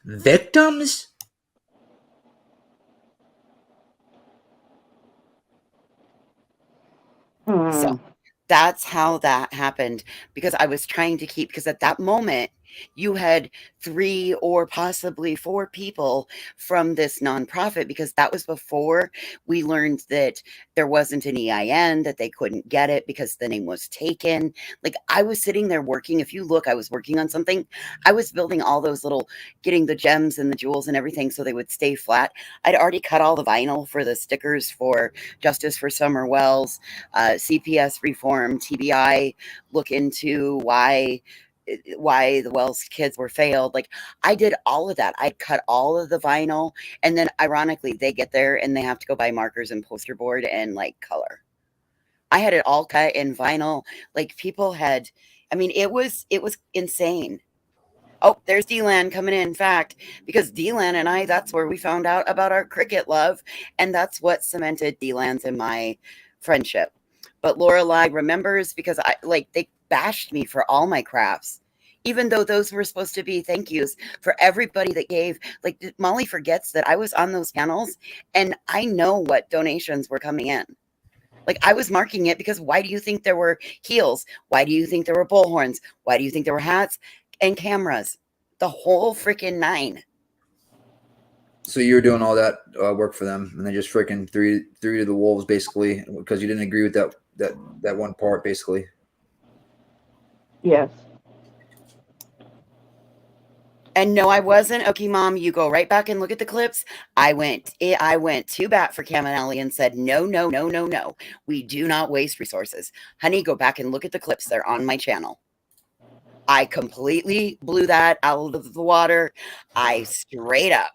So that's how that happened, because I was trying to keep, because at that moment you had 3 or possibly 4 people from this nonprofit, because that was before we learned that there wasn't an EIN, that they couldn't get it because the name was taken. Like, I was sitting there working. If you look, I was working on something. I was building all those little, getting the gems and the jewels and everything so they would stay flat. I'd already cut all the vinyl for the stickers for Justice for Summer Wells, CPS reform, TBI, look into why the Wells kids were failed. Like, I did all of that. I cut all of the vinyl, and then ironically they get there and they have to go buy markers and poster board and like color. I had it all cut in vinyl. Like, people had, I mean, it was insane. Oh, there's D-Lan coming in fact, because D-Lan and I, that's where we found out about our cricket love, and that's what cemented D-Lan's and my friendship. But Lorelai remembers, because they bashed me for all my crafts, even though those were supposed to be thank yous for everybody that gave. Like, Molly forgets that I was on those panels and I know what donations were coming in. Like, I was marking it, because why do you think there were heels? Why do you think there were bullhorns? Why do you think there were hats and cameras? The whole freaking 9. So you were doing all that work for them, and they just freaking threw you to the wolves, basically, because you didn't agree with that one part, basically. Yes. And no, I wasn't. Okay, Mom, you go right back and look at the clips. I went to bat for Cam and Allie and said, no. We do not waste resources. Honey, go back and look at the clips. They're on my channel. I completely blew that out of the water. I straight up.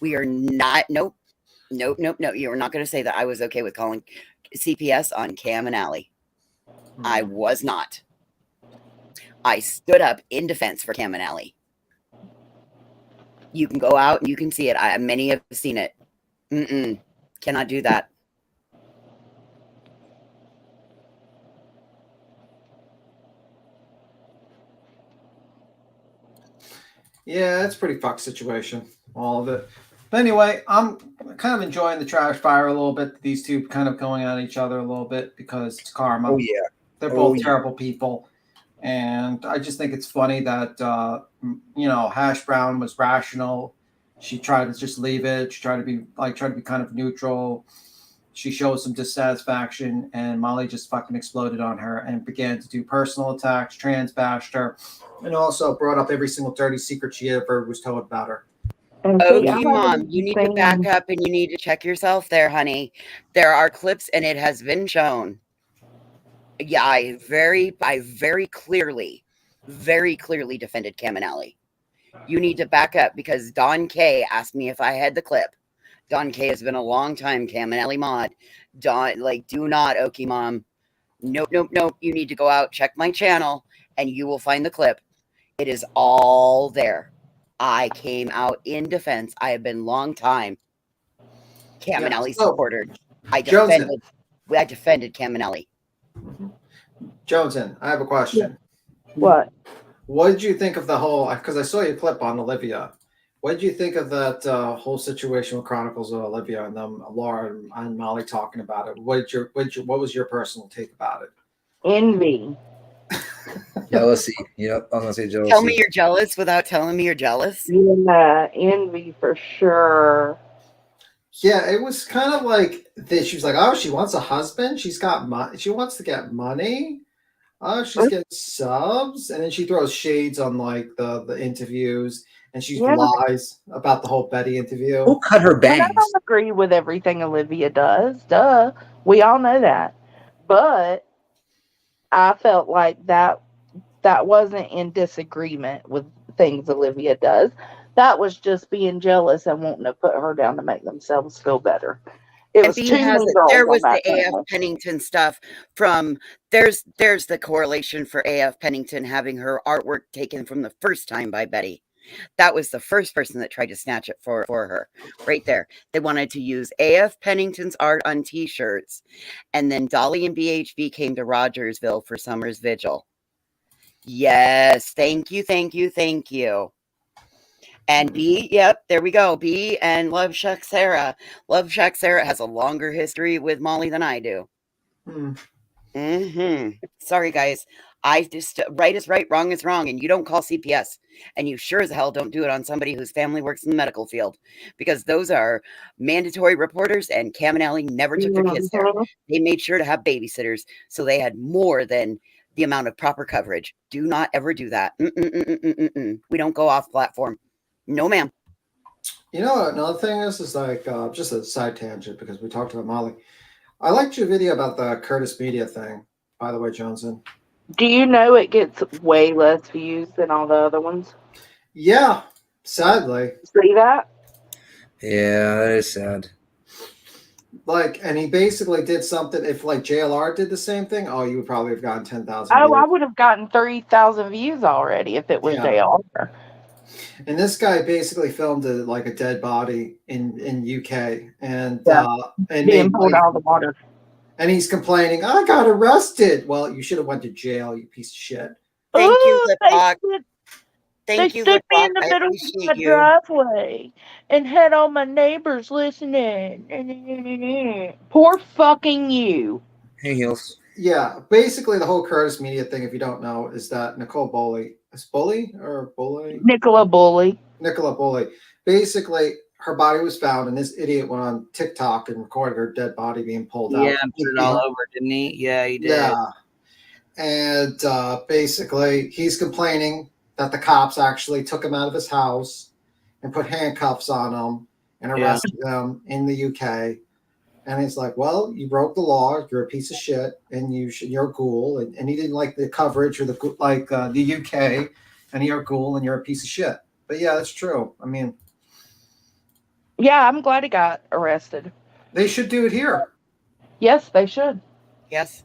We are not, nope. You are not going to say that I was okay with calling CPS on Cam and Allie. I was not. I stood up in defense for Cam and Allie. You can go out and you can see it. Many have seen it. Cannot do that. Yeah, that's a pretty fucked situation. All of it. But anyway, I'm kind of enjoying the trash fire a little bit. These two kind of going at each other a little bit because it's karma. Oh yeah, They're Oh, both yeah. terrible people. And I just think it's funny that, Hash Brown was rational. She tried to just leave it. She tried to be kind of neutral. She showed some dissatisfaction, and Molly just fucking exploded on her and began to do personal attacks, trans bashed her, and also brought up every single dirty secret she ever was told about her. Okay, Mom, you need to back up and you need to check yourself there, honey. There are clips and it has been shown. Yeah, I very clearly defended Caminelli. You need to back up because Don K asked me if I had the clip. Don K has been a long time Caminelli mod. Do not, Okie Mom. Nope. You need to go out, check my channel, and you will find the clip. It is all there. I came out in defense. I have been long time Caminelli supporter. I defended Caminelli. Joneson, I have a question. What? What did you think of the whole? Because I saw your clip on Olivia. What did you think of that whole situation with Chronicles of Olivia and them, Laura and Molly talking about it? What was your personal take about it? Envy. Jealousy. Yep, I was gonna say jealousy. Tell me you're jealous without telling me you're jealous. Yeah, envy for sure. Yeah, it was kind of like this. She was like, "Oh, she wants a husband. She's got money. She wants to get money. Oh, she's getting subs." And then she throws shades on like the interviews, and she lies about the whole Betty interview. Who cut her But I bangs? don't agree with everything Olivia does. Duh. We all know that. But I felt like that wasn't in disagreement with things Olivia does. That was just being jealous and wanting to put her down to make themselves feel better. It was There was the AF Pennington stuff from there's the correlation for AF Pennington having her artwork taken from the first time by Betty. That was the first person that tried to snatch it for her. Right there. They wanted to use AF Pennington's art on t-shirts. And then Dolly and BHB came to Rogersville for Summer's Vigil. Yes. Thank you. And B, yep, there we go. B and Love Shack Sarah. Love Shack Sarah has a longer history with Molly than I do. Sorry, guys. I just right is right, wrong is wrong, and you don't call CPS, and you sure as hell don't do it on somebody whose family works in the medical field, because those are mandatory reporters, and Caminelli never took their kids there. They made sure to have babysitters, so they had more than the amount of proper coverage. Do not ever do that. We don't go off platform. No, ma'am. You know, another thing is like just a side tangent because we talked about Molly. I liked your video about the Curtis Media thing, by the way, Johnson. Do you know it gets way less views than all the other ones? Yeah, sadly. See that? Yeah, that is sad. Like, and he basically did something. If like JLR did the same thing, oh, you would probably have gotten 10,000. Oh, I would have gotten 3,000 views already if it was JLR. And this guy basically filmed like a dead body in UK, and being pulled out of the water. And he's complaining, "I got arrested." Well, you should have went to jail, you piece of shit. Thank you, Liplock. Thank you, Stick me Liplock. in the I middle of appreciate my you. driveway and had all my neighbors listening. Poor fucking you. Hey, Heels. Yeah, basically the whole Curtis Media thing, if you don't know, is that Nicole Bully, Nicola Bully. Basically, her body was found, and this idiot went on TikTok and recorded her dead body being pulled out. Yeah, put it all over, didn't he? Yeah, he did. Yeah, and basically, he's complaining that the cops actually took him out of his house and put handcuffs on him and arrested him in the UK. And he's like, "Well, you broke the law. You're a piece of shit, and you're a ghoul." And he didn't like the coverage or the UK, and you're a ghoul and you're a piece of shit. But yeah, that's true. I mean, yeah, I'm glad he got arrested. They should do it here. Yes, they should. Yes.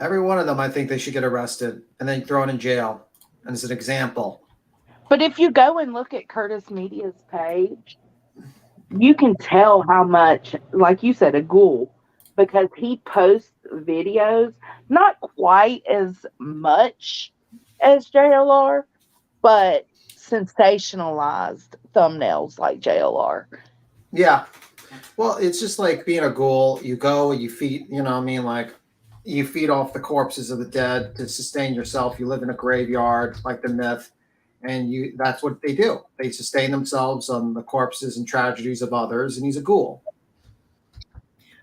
Every one of them, I think they should get arrested and then thrown in jail. And as an example. But if you go and look at Curtis Media's page, you can tell how much, like you said, a ghoul, because he posts videos, not quite as much as JLR, but sensationalized thumbnails like JLR. Yeah. Well, it's just like being a ghoul. You go and you feed, you know what I mean? Like, you feed off the corpses of the dead to sustain yourself. You live in a graveyard, like the myth, and that's what they do. They sustain themselves on the corpses and tragedies of others, and he's a ghoul.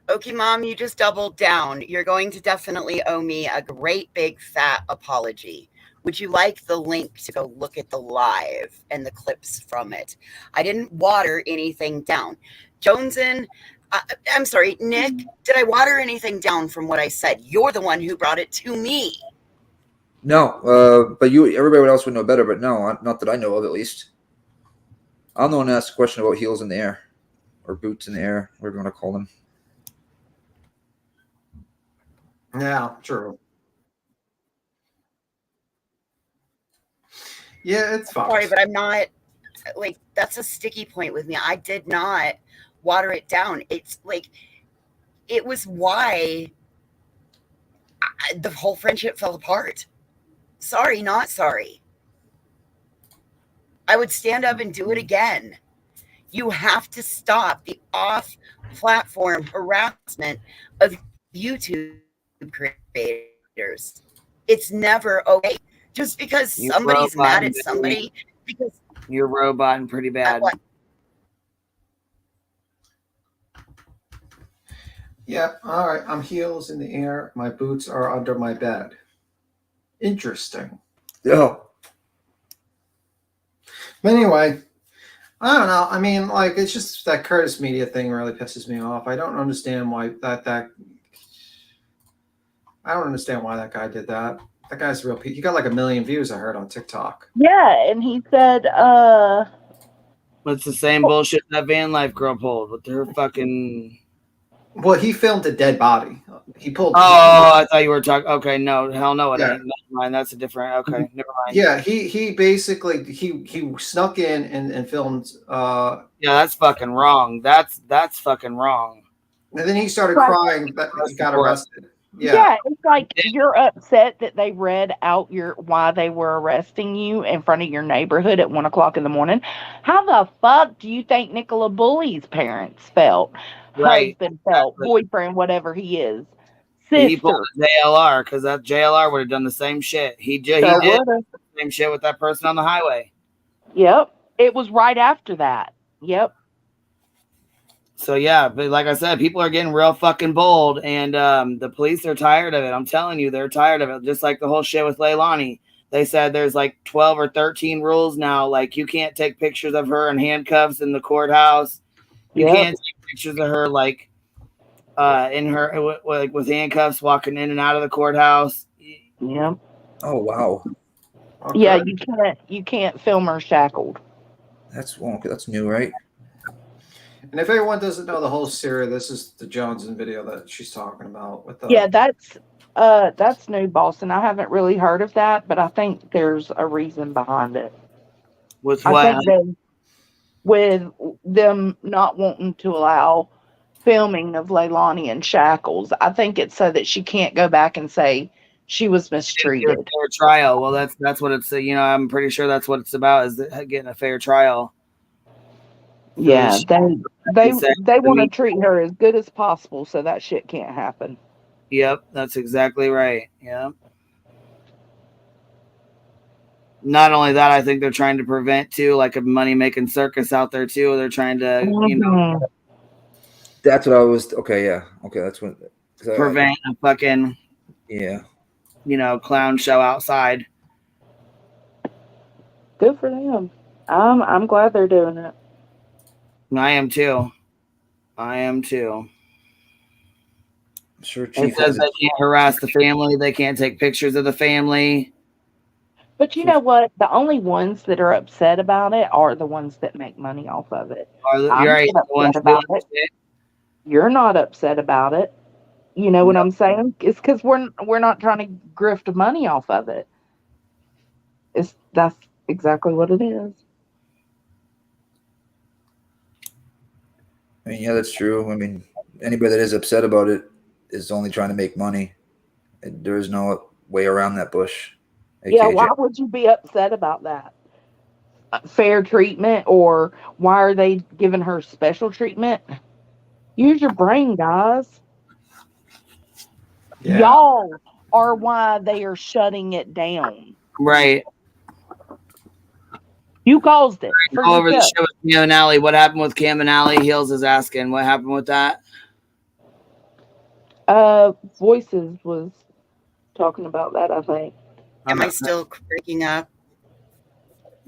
Okay, Mom, you just doubled down. You're going to definitely owe me a great big fat apology. Would you like the link to go look at the live and the clips from it? I didn't water anything down. Joneson, I'm sorry, Nick, did I water anything down from what I said? You're the one who brought it to me. No, but everybody else would know better, but no, not that I know of, at least. I'm the one to ask a question about heels in the air, or boots in the air, whatever you want to call them. Yeah, true. Yeah, it's fine. Sorry, but I'm not, like, that's a sticky point with me. I did not water it down. It's like, it was why the whole friendship fell apart. Sorry, not sorry. I would stand up and do it again. You have to stop the off-platform harassment of YouTube creators. It's never okay. Just because somebody's mad at somebody, because you're roboting pretty bad. Yeah, all right. I'm heels in the air. My boots are under my bed. Interesting. Yeah. But anyway, I don't know. I mean, like, it's just that Curtis Media thing really pisses me off. I don't understand why I don't understand why that guy did that. That guy's real. He got like 1 million views, I heard, on TikTok. Yeah, and he said, It's the same bullshit that Van Life girl pulled with her fucking. Well, he filmed a dead body. He pulled. Oh, I thought you were talking. Okay, no, hell no, it Yeah. ain't. Never mind. That's a different. Okay, never mind. Yeah, he basically he snuck in and filmed. Yeah, that's fucking wrong. That's fucking wrong. And then he started crying that he got arrested. yeah, it's like you're upset that they read out why they were arresting you in front of your neighborhood at 1 o'clock in the morning. How the fuck do you think Nicola Bully's parents felt? Right. Husband felt, boyfriend, whatever he is. He pulled Sister. a JLR because that JLR would have done the same shit. He did the same shit with that person on the highway. Yep. It was right after that. Yep. So yeah, but like I said, people are getting real fucking bold, and the police are tired of it. I'm telling you, they're tired of it. Just like the whole shit with Leilani. They said there's like 12 or 13 rules now. Like, you can't take pictures of her in handcuffs in the courthouse. You can't take pictures of her like in her like with handcuffs walking in and out of the courthouse. Yeah. Oh wow. Okay. Yeah, you can't film her shackled. That's wonky. That's new, right? And if everyone doesn't know the whole series, this is the Johnson video that she's talking about with the. Yeah, that's new, Boston. I haven't really heard of that, but I think there's a reason behind it. With I what? think with them not wanting to allow filming of Leilani in shackles, I think it's so that she can't go back and say she was mistreated. Fair trial. Well, that's what it's. I'm pretty sure that's what it's about, is getting a fair trial. Yeah, they want to treat her as good as possible, so that shit can't happen. Yep, that's exactly right. Yeah. Not only that, I think they're trying to prevent too, like a money-making circus out there too. They're trying to, That's what I was. Okay, yeah. Okay, that's what. prevent a fucking clown show outside. Good for them. I'm glad they're doing it. I am too. I'm sure Chief says they can't harass the family. They can't take pictures of the family. But you know what? The only ones that are upset about it are the ones that make money off of it. You're right. The ones about it. You're not upset about it. You know what I'm saying? It's because we're not trying to grift money off of it. That's exactly what it is. I mean, yeah, that's true. I mean, anybody that is upset about it is only trying to make money. There is no way around that bush. Yeah, why would you be upset about that? fair treatment, or why are they giving her special treatment? Use your brain, guys. Yeah. Y'all are why they are shutting it down. Right. You caused it for Go over the yourself. show with Cam and Allie. What happened with Cam and Allie? Heels is asking. What happened with that? Voices was talking about that, I think. Am I still breaking up?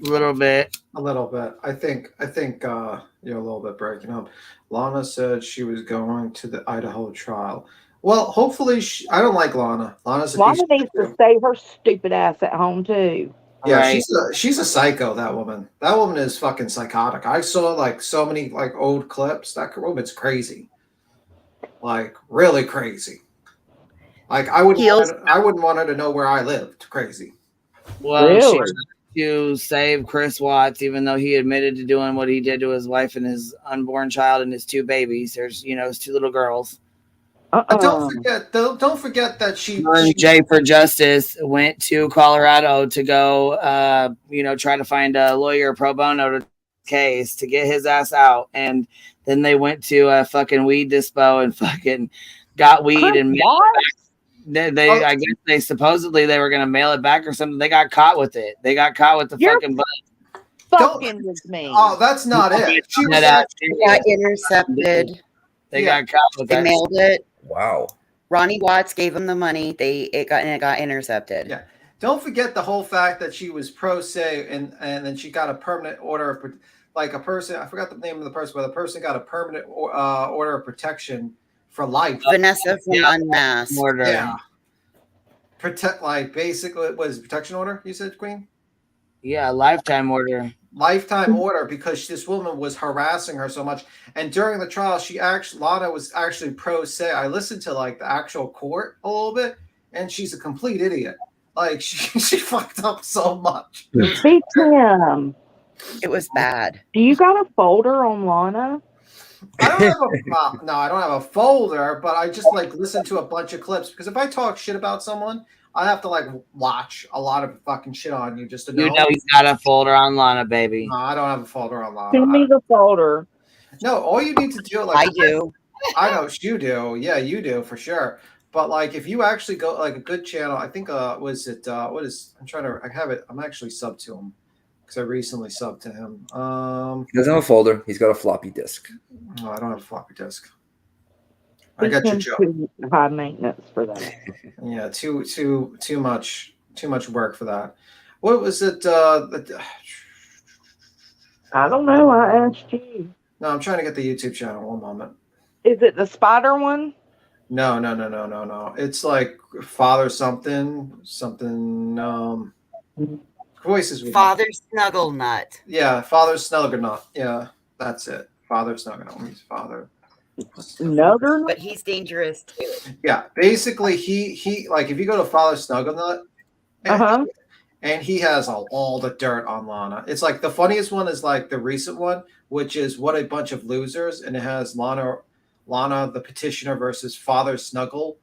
A little bit. A little bit. I think you're a little bit breaking up. Lana said she was going to the Idaho trial. Well, hopefully I don't like Lana. Lana's a piece Lana of needs to stay her stupid ass at home too. Yeah, Right. she's a psycho, that woman. That woman is fucking psychotic. I saw like so many like old clips. That woman's crazy. Like really crazy. Like I wouldn't want her to know where I lived. Crazy. Well, she tried to save Chris Watts, even though he admitted to doing what he did to his wife and his unborn child and his two babies. There's, his two little girls. Don't forget that she Jay for Justice went to Colorado to go, try to find a lawyer pro bono to case to get his ass out, and then they went to a fucking weed dispo and fucking got weed and mailed it back. They I guess they supposedly they were gonna mail it back or something. They got caught with it. They got caught with the fucking bud. Fucking with me. Oh, that's not it. She was got intercepted. They got caught with They that. mailed it. Wow. Ronnie Watts gave him the money. It got intercepted. Yeah. Don't forget the whole fact that she was pro se and then she got a permanent order of like a person. I forgot the name of the person, but the person got a permanent order of protection for life. Vanessa from Unmasked. Yeah. Protect, like basically, what is it, protection order? You said, Queen? Yeah, lifetime order. Lifetime order because this woman was harassing her so much. And during the trial, Lana was actually pro se. I listened to like the actual court a little bit, and she's a complete idiot. Like she fucked up so much. Hey Tim, it was bad. Do you got a folder on Lana? I don't have no, I don't have a folder, but I just like listen to a bunch of clips because if I talk shit about someone, I have to like watch a lot of fucking shit on you just to know. You know he's got a folder on Lana, baby. No, I don't have a folder on Lana. Send me the folder. No, all you need to do, like I do. I know you do. Yeah, you do for sure. But like if you actually go like a good channel, I think was it what is I'm trying to I have it. I'm actually subbed to him because I recently subbed to him. He doesn't have a folder. He's got a floppy disk. No, I don't have a floppy disk. I got your joke. High maintenance for that. Yeah, too much work for that. What was it? I don't know. I asked you. No, I'm trying to get the YouTube channel. One moment. Is it the spider one? No. It's like Father something. Voices. With Father Snuggle Nut. Yeah, Father Snuggle. Yeah, that's it. Father Snuggle. He's Father. Snuggle. But he's dangerous too. Yeah, basically he like if you go to Father Snugglenut, and he has all the dirt on Lana. It's like the funniest one is like the recent one, which is What a Bunch of Losers, and it has Lana the petitioner versus Father Snuggles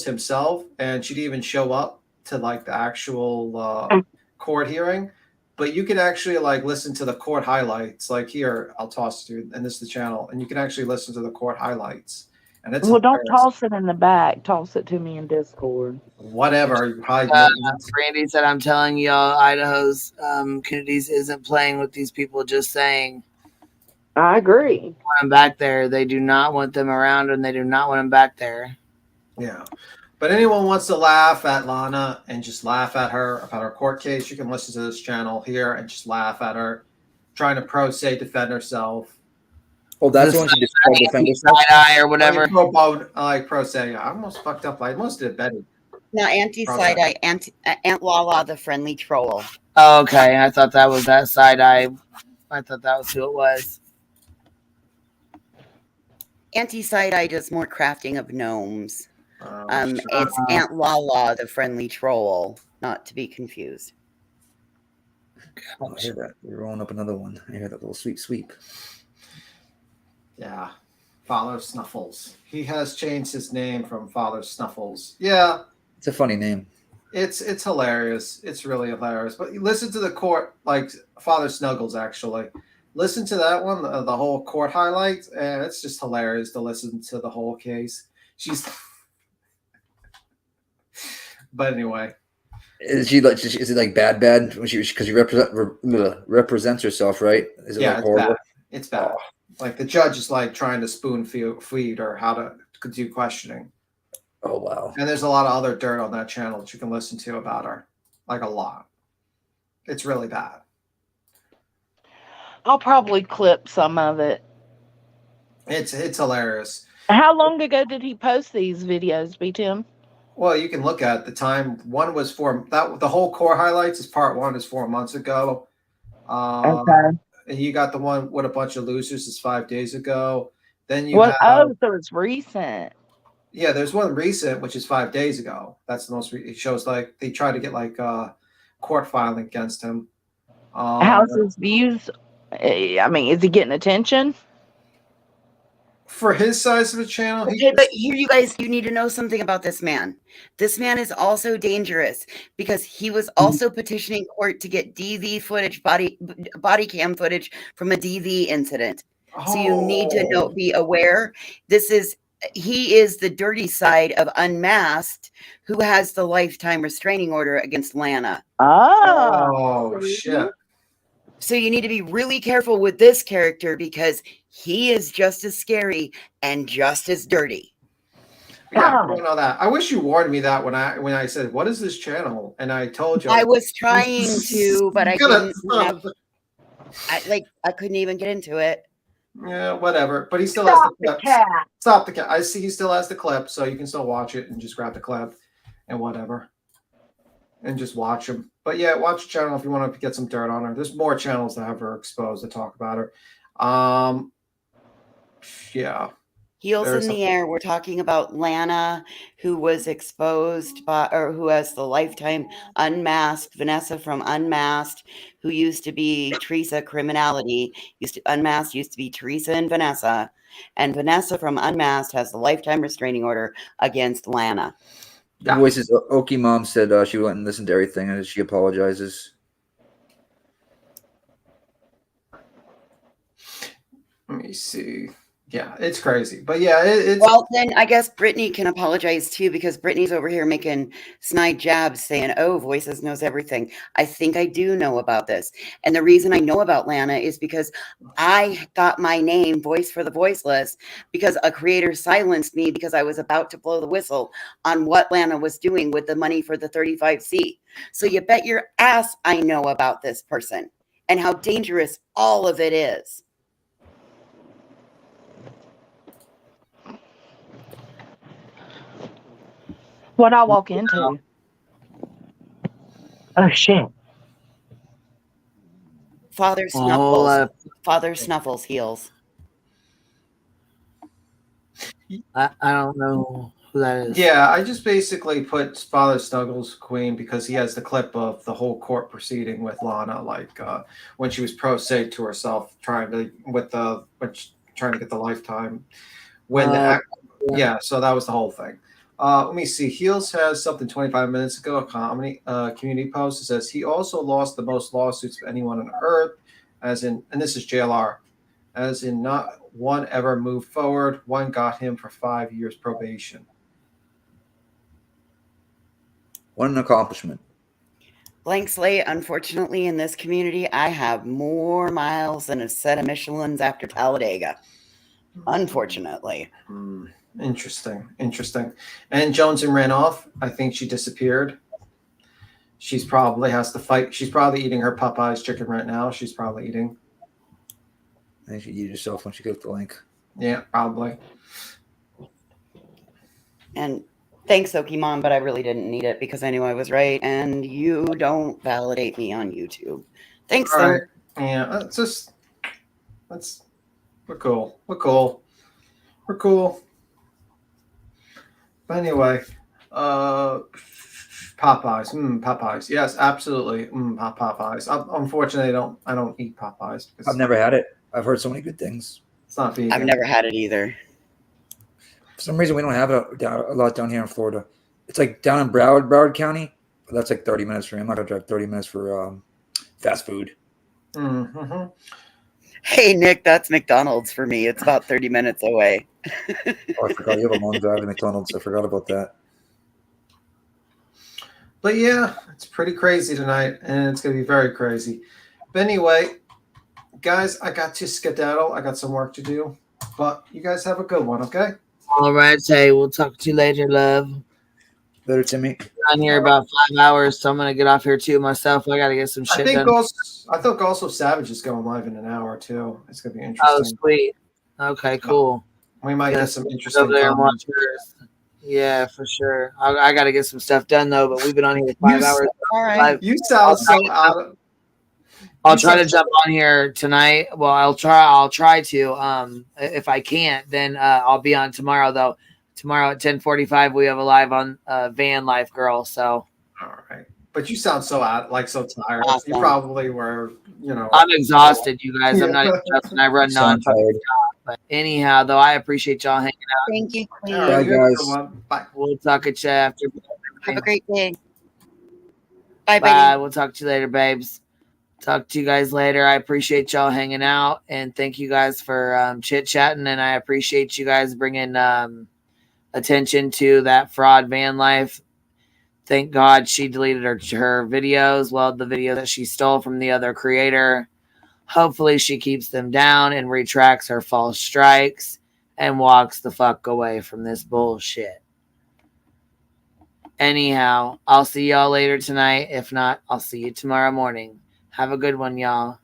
himself, and she didn't even show up to like the actual court hearing. But you can actually like listen to the court highlights. Like here, I'll toss it to you, and this is the channel, and you can actually listen to the court highlights. And it's well, don't toss it in the back. Toss it to me in Discord. Whatever. Randy said, "I'm telling y'all, Idaho's communities isn't playing with these people. Just saying." I agree. They want them back there. They do not want them around, and they do not want them back there. Yeah. But anyone wants to laugh at Lana and just laugh at her about her court case, you can listen to this channel here and just laugh at her trying to pro se defend herself. Oh, that's the one she just defend herself? Side-eye or whatever. Like pro se. I almost fucked up. I almost did Betty. No, anti-side-eye, Aunt Lala, the friendly troll. Oh, okay. I thought that was that side-eye. I thought that was who it was. Anti-side-eye does more crafting of gnomes. It's Aunt Lala, the friendly troll, not to be confused. Oh, I hear that. We're rolling up another one. I hear that little sweep. Yeah. Father Snuffles. He has changed his name from Father Snuffles. Yeah. It's a funny name. It's hilarious. It's really hilarious. But you listen to the court, like Father Snuggles actually. Listen to that one, the whole court highlights, and it's just hilarious to listen to the whole case. She's, but anyway, Is she like? Is it like bad when she because she represents herself, right? Is it yeah, like it's horrible? bad. It's bad. Like the judge is like trying to spoon feed her how to do questioning. Oh wow! And there's a lot of other dirt on that channel that you can listen to about her, like a lot. It's really bad. I'll probably clip some of it. It's hilarious. How long ago did he post these videos, B Tim? Well, you can look at the time. One was the whole core highlights is part 1 is 4 months ago. Okay. And you got the one with a bunch of losers is 5 days ago. Then you What? have Oh, so it's recent. yeah. There's one recent which is 5 days ago. That's the most. It shows like they try to get like court filing against him. How's his views? I mean, is he getting attention? For his size of a channel, okay, but here, you guys, you need to know something about this man. This man is also dangerous because he was also petitioning court to get DV footage, body cam footage from a DV incident. So you need to be aware. He is the dirty side of Unmasked, who has the lifetime restraining order against Lana. Oh shit. So you need to be really careful with this character because he is just as scary and just as dirty. Yeah, I don't know that. I wish you warned me that when I said, "What is this channel?" and I told you. I was trying to, but I didn't have, I couldn't even get into it. Yeah, whatever. But he still has the clip. Stop the cat. I see he still has the clip, so you can still watch it and just grab the clip and whatever. And just watch them. But yeah, watch the channel if you want to get some dirt on her. There's more channels that have her exposed to talk about her. Yeah. Heels in the air. We're talking about Lana, who was exposed by, or who has the lifetime Unmasked. Vanessa from Unmasked, who used to be Teresa Criminality. Unmasked used to be Teresa and Vanessa. And Vanessa from Unmasked has the lifetime restraining order against Lana. The voices. Oki Mom said she went and listened to everything and she apologizes. Let me see. Yeah, it's crazy. But yeah, it's well, then I guess Brittany can apologize too, because Brittany's over here making snide jabs saying, "Oh, Voices knows everything." I think I do know about this. And the reason I know about Lana is because I got my name, Voice for the Voiceless, because a creator silenced me because I was about to blow the whistle on what Lana was doing with the money for the 35C. So you bet your ass I know about this person and how dangerous all of it is. What I walk into? Oh shit! Father Snuffles. Father Snuffles heels. I don't know who that is. Yeah, I just basically put Father Snuggles Queen because he has the clip of the whole court proceeding with Lana, like when she was pro se to herself, trying to get the lifetime. So that was the whole thing. Let me see. Heels has something 25 minutes ago, a community post. It says he also lost the most lawsuits of anyone on earth, as in, and this is JLR, as in not one ever moved forward. One got him for 5 years probation. What an accomplishment. Blank slate. Unfortunately, in this community, I have more miles than a set of Michelins after Talladega. Unfortunately. Interesting. And Jones and ran off. I think she disappeared. She's probably has to fight. She's probably eating her Popeye's chicken right now. She's probably eating. I think she eat herself when she gets the link. Yeah, probably. And thanks, Okimon, but I really didn't need it because I knew I was right, and you don't validate me on YouTube. Thanks, All though. right. Yeah, we're cool. We're cool. But anyway, Popeyes. Popeyes. Yes, absolutely. Popeyes. Unfortunately, I don't eat Popeyes. I've never had it. I've heard so many good things. It's not vegan. I've never had it either. For some reason, we don't have it a lot down here in Florida. It's like down in Broward County. That's like 30 minutes for me. I'm not gonna drive 30 minutes for fast food. Mm-hmm. Hey, Nick, that's McDonald's for me. It's about 30 minutes away. Oh, I forgot you have a long drive to McDonald's. I forgot about that. But yeah, it's pretty crazy tonight, and it's gonna be very crazy. But anyway, guys, I got to skedaddle. I got some work to do. But you guys have a good one, okay? All right, Tay. We'll talk to you later, love. Later, Timmy. I'm here about 5 hours, so I'm gonna get off here too myself. I gotta get some shit done. I think also Savage is going live in an hour too. It's gonna be Oh, interesting. sweet. Okay, cool. We might Yeah, get some interesting over there and watch comments. hers. Yeah, for sure. I got to get some stuff done though. But we've been on here 5 hours. All right. You sound so out of. I'll try to jump on here tonight. Well, I'll try to. If I can't, then I'll be on tomorrow though. Tomorrow at 10:45 we have a live on Van Life Girl. So. All right. But you sound so so tired. Awesome. You probably were, I'm exhausted, you guys. I'm Yeah. not even joking. I run non-fucking job. But anyhow, though, I appreciate y'all hanging out. Thank you, Queen. All right, Bye, guys. Bye. We'll talk at you after. Have a great day. Bye, Bye. baby. We'll talk to you later, babes. Talk to you guys later. I appreciate y'all hanging out, and thank you guys for chit-chatting, and I appreciate you guys bringing attention to that fraud van life. Thank God she deleted her videos. Well, the video that she stole from the other creator. Hopefully she keeps them down and retracts her false strikes and walks the fuck away from this bullshit. Anyhow, I'll see y'all later tonight. If not, I'll see you tomorrow morning. Have a good one, y'all.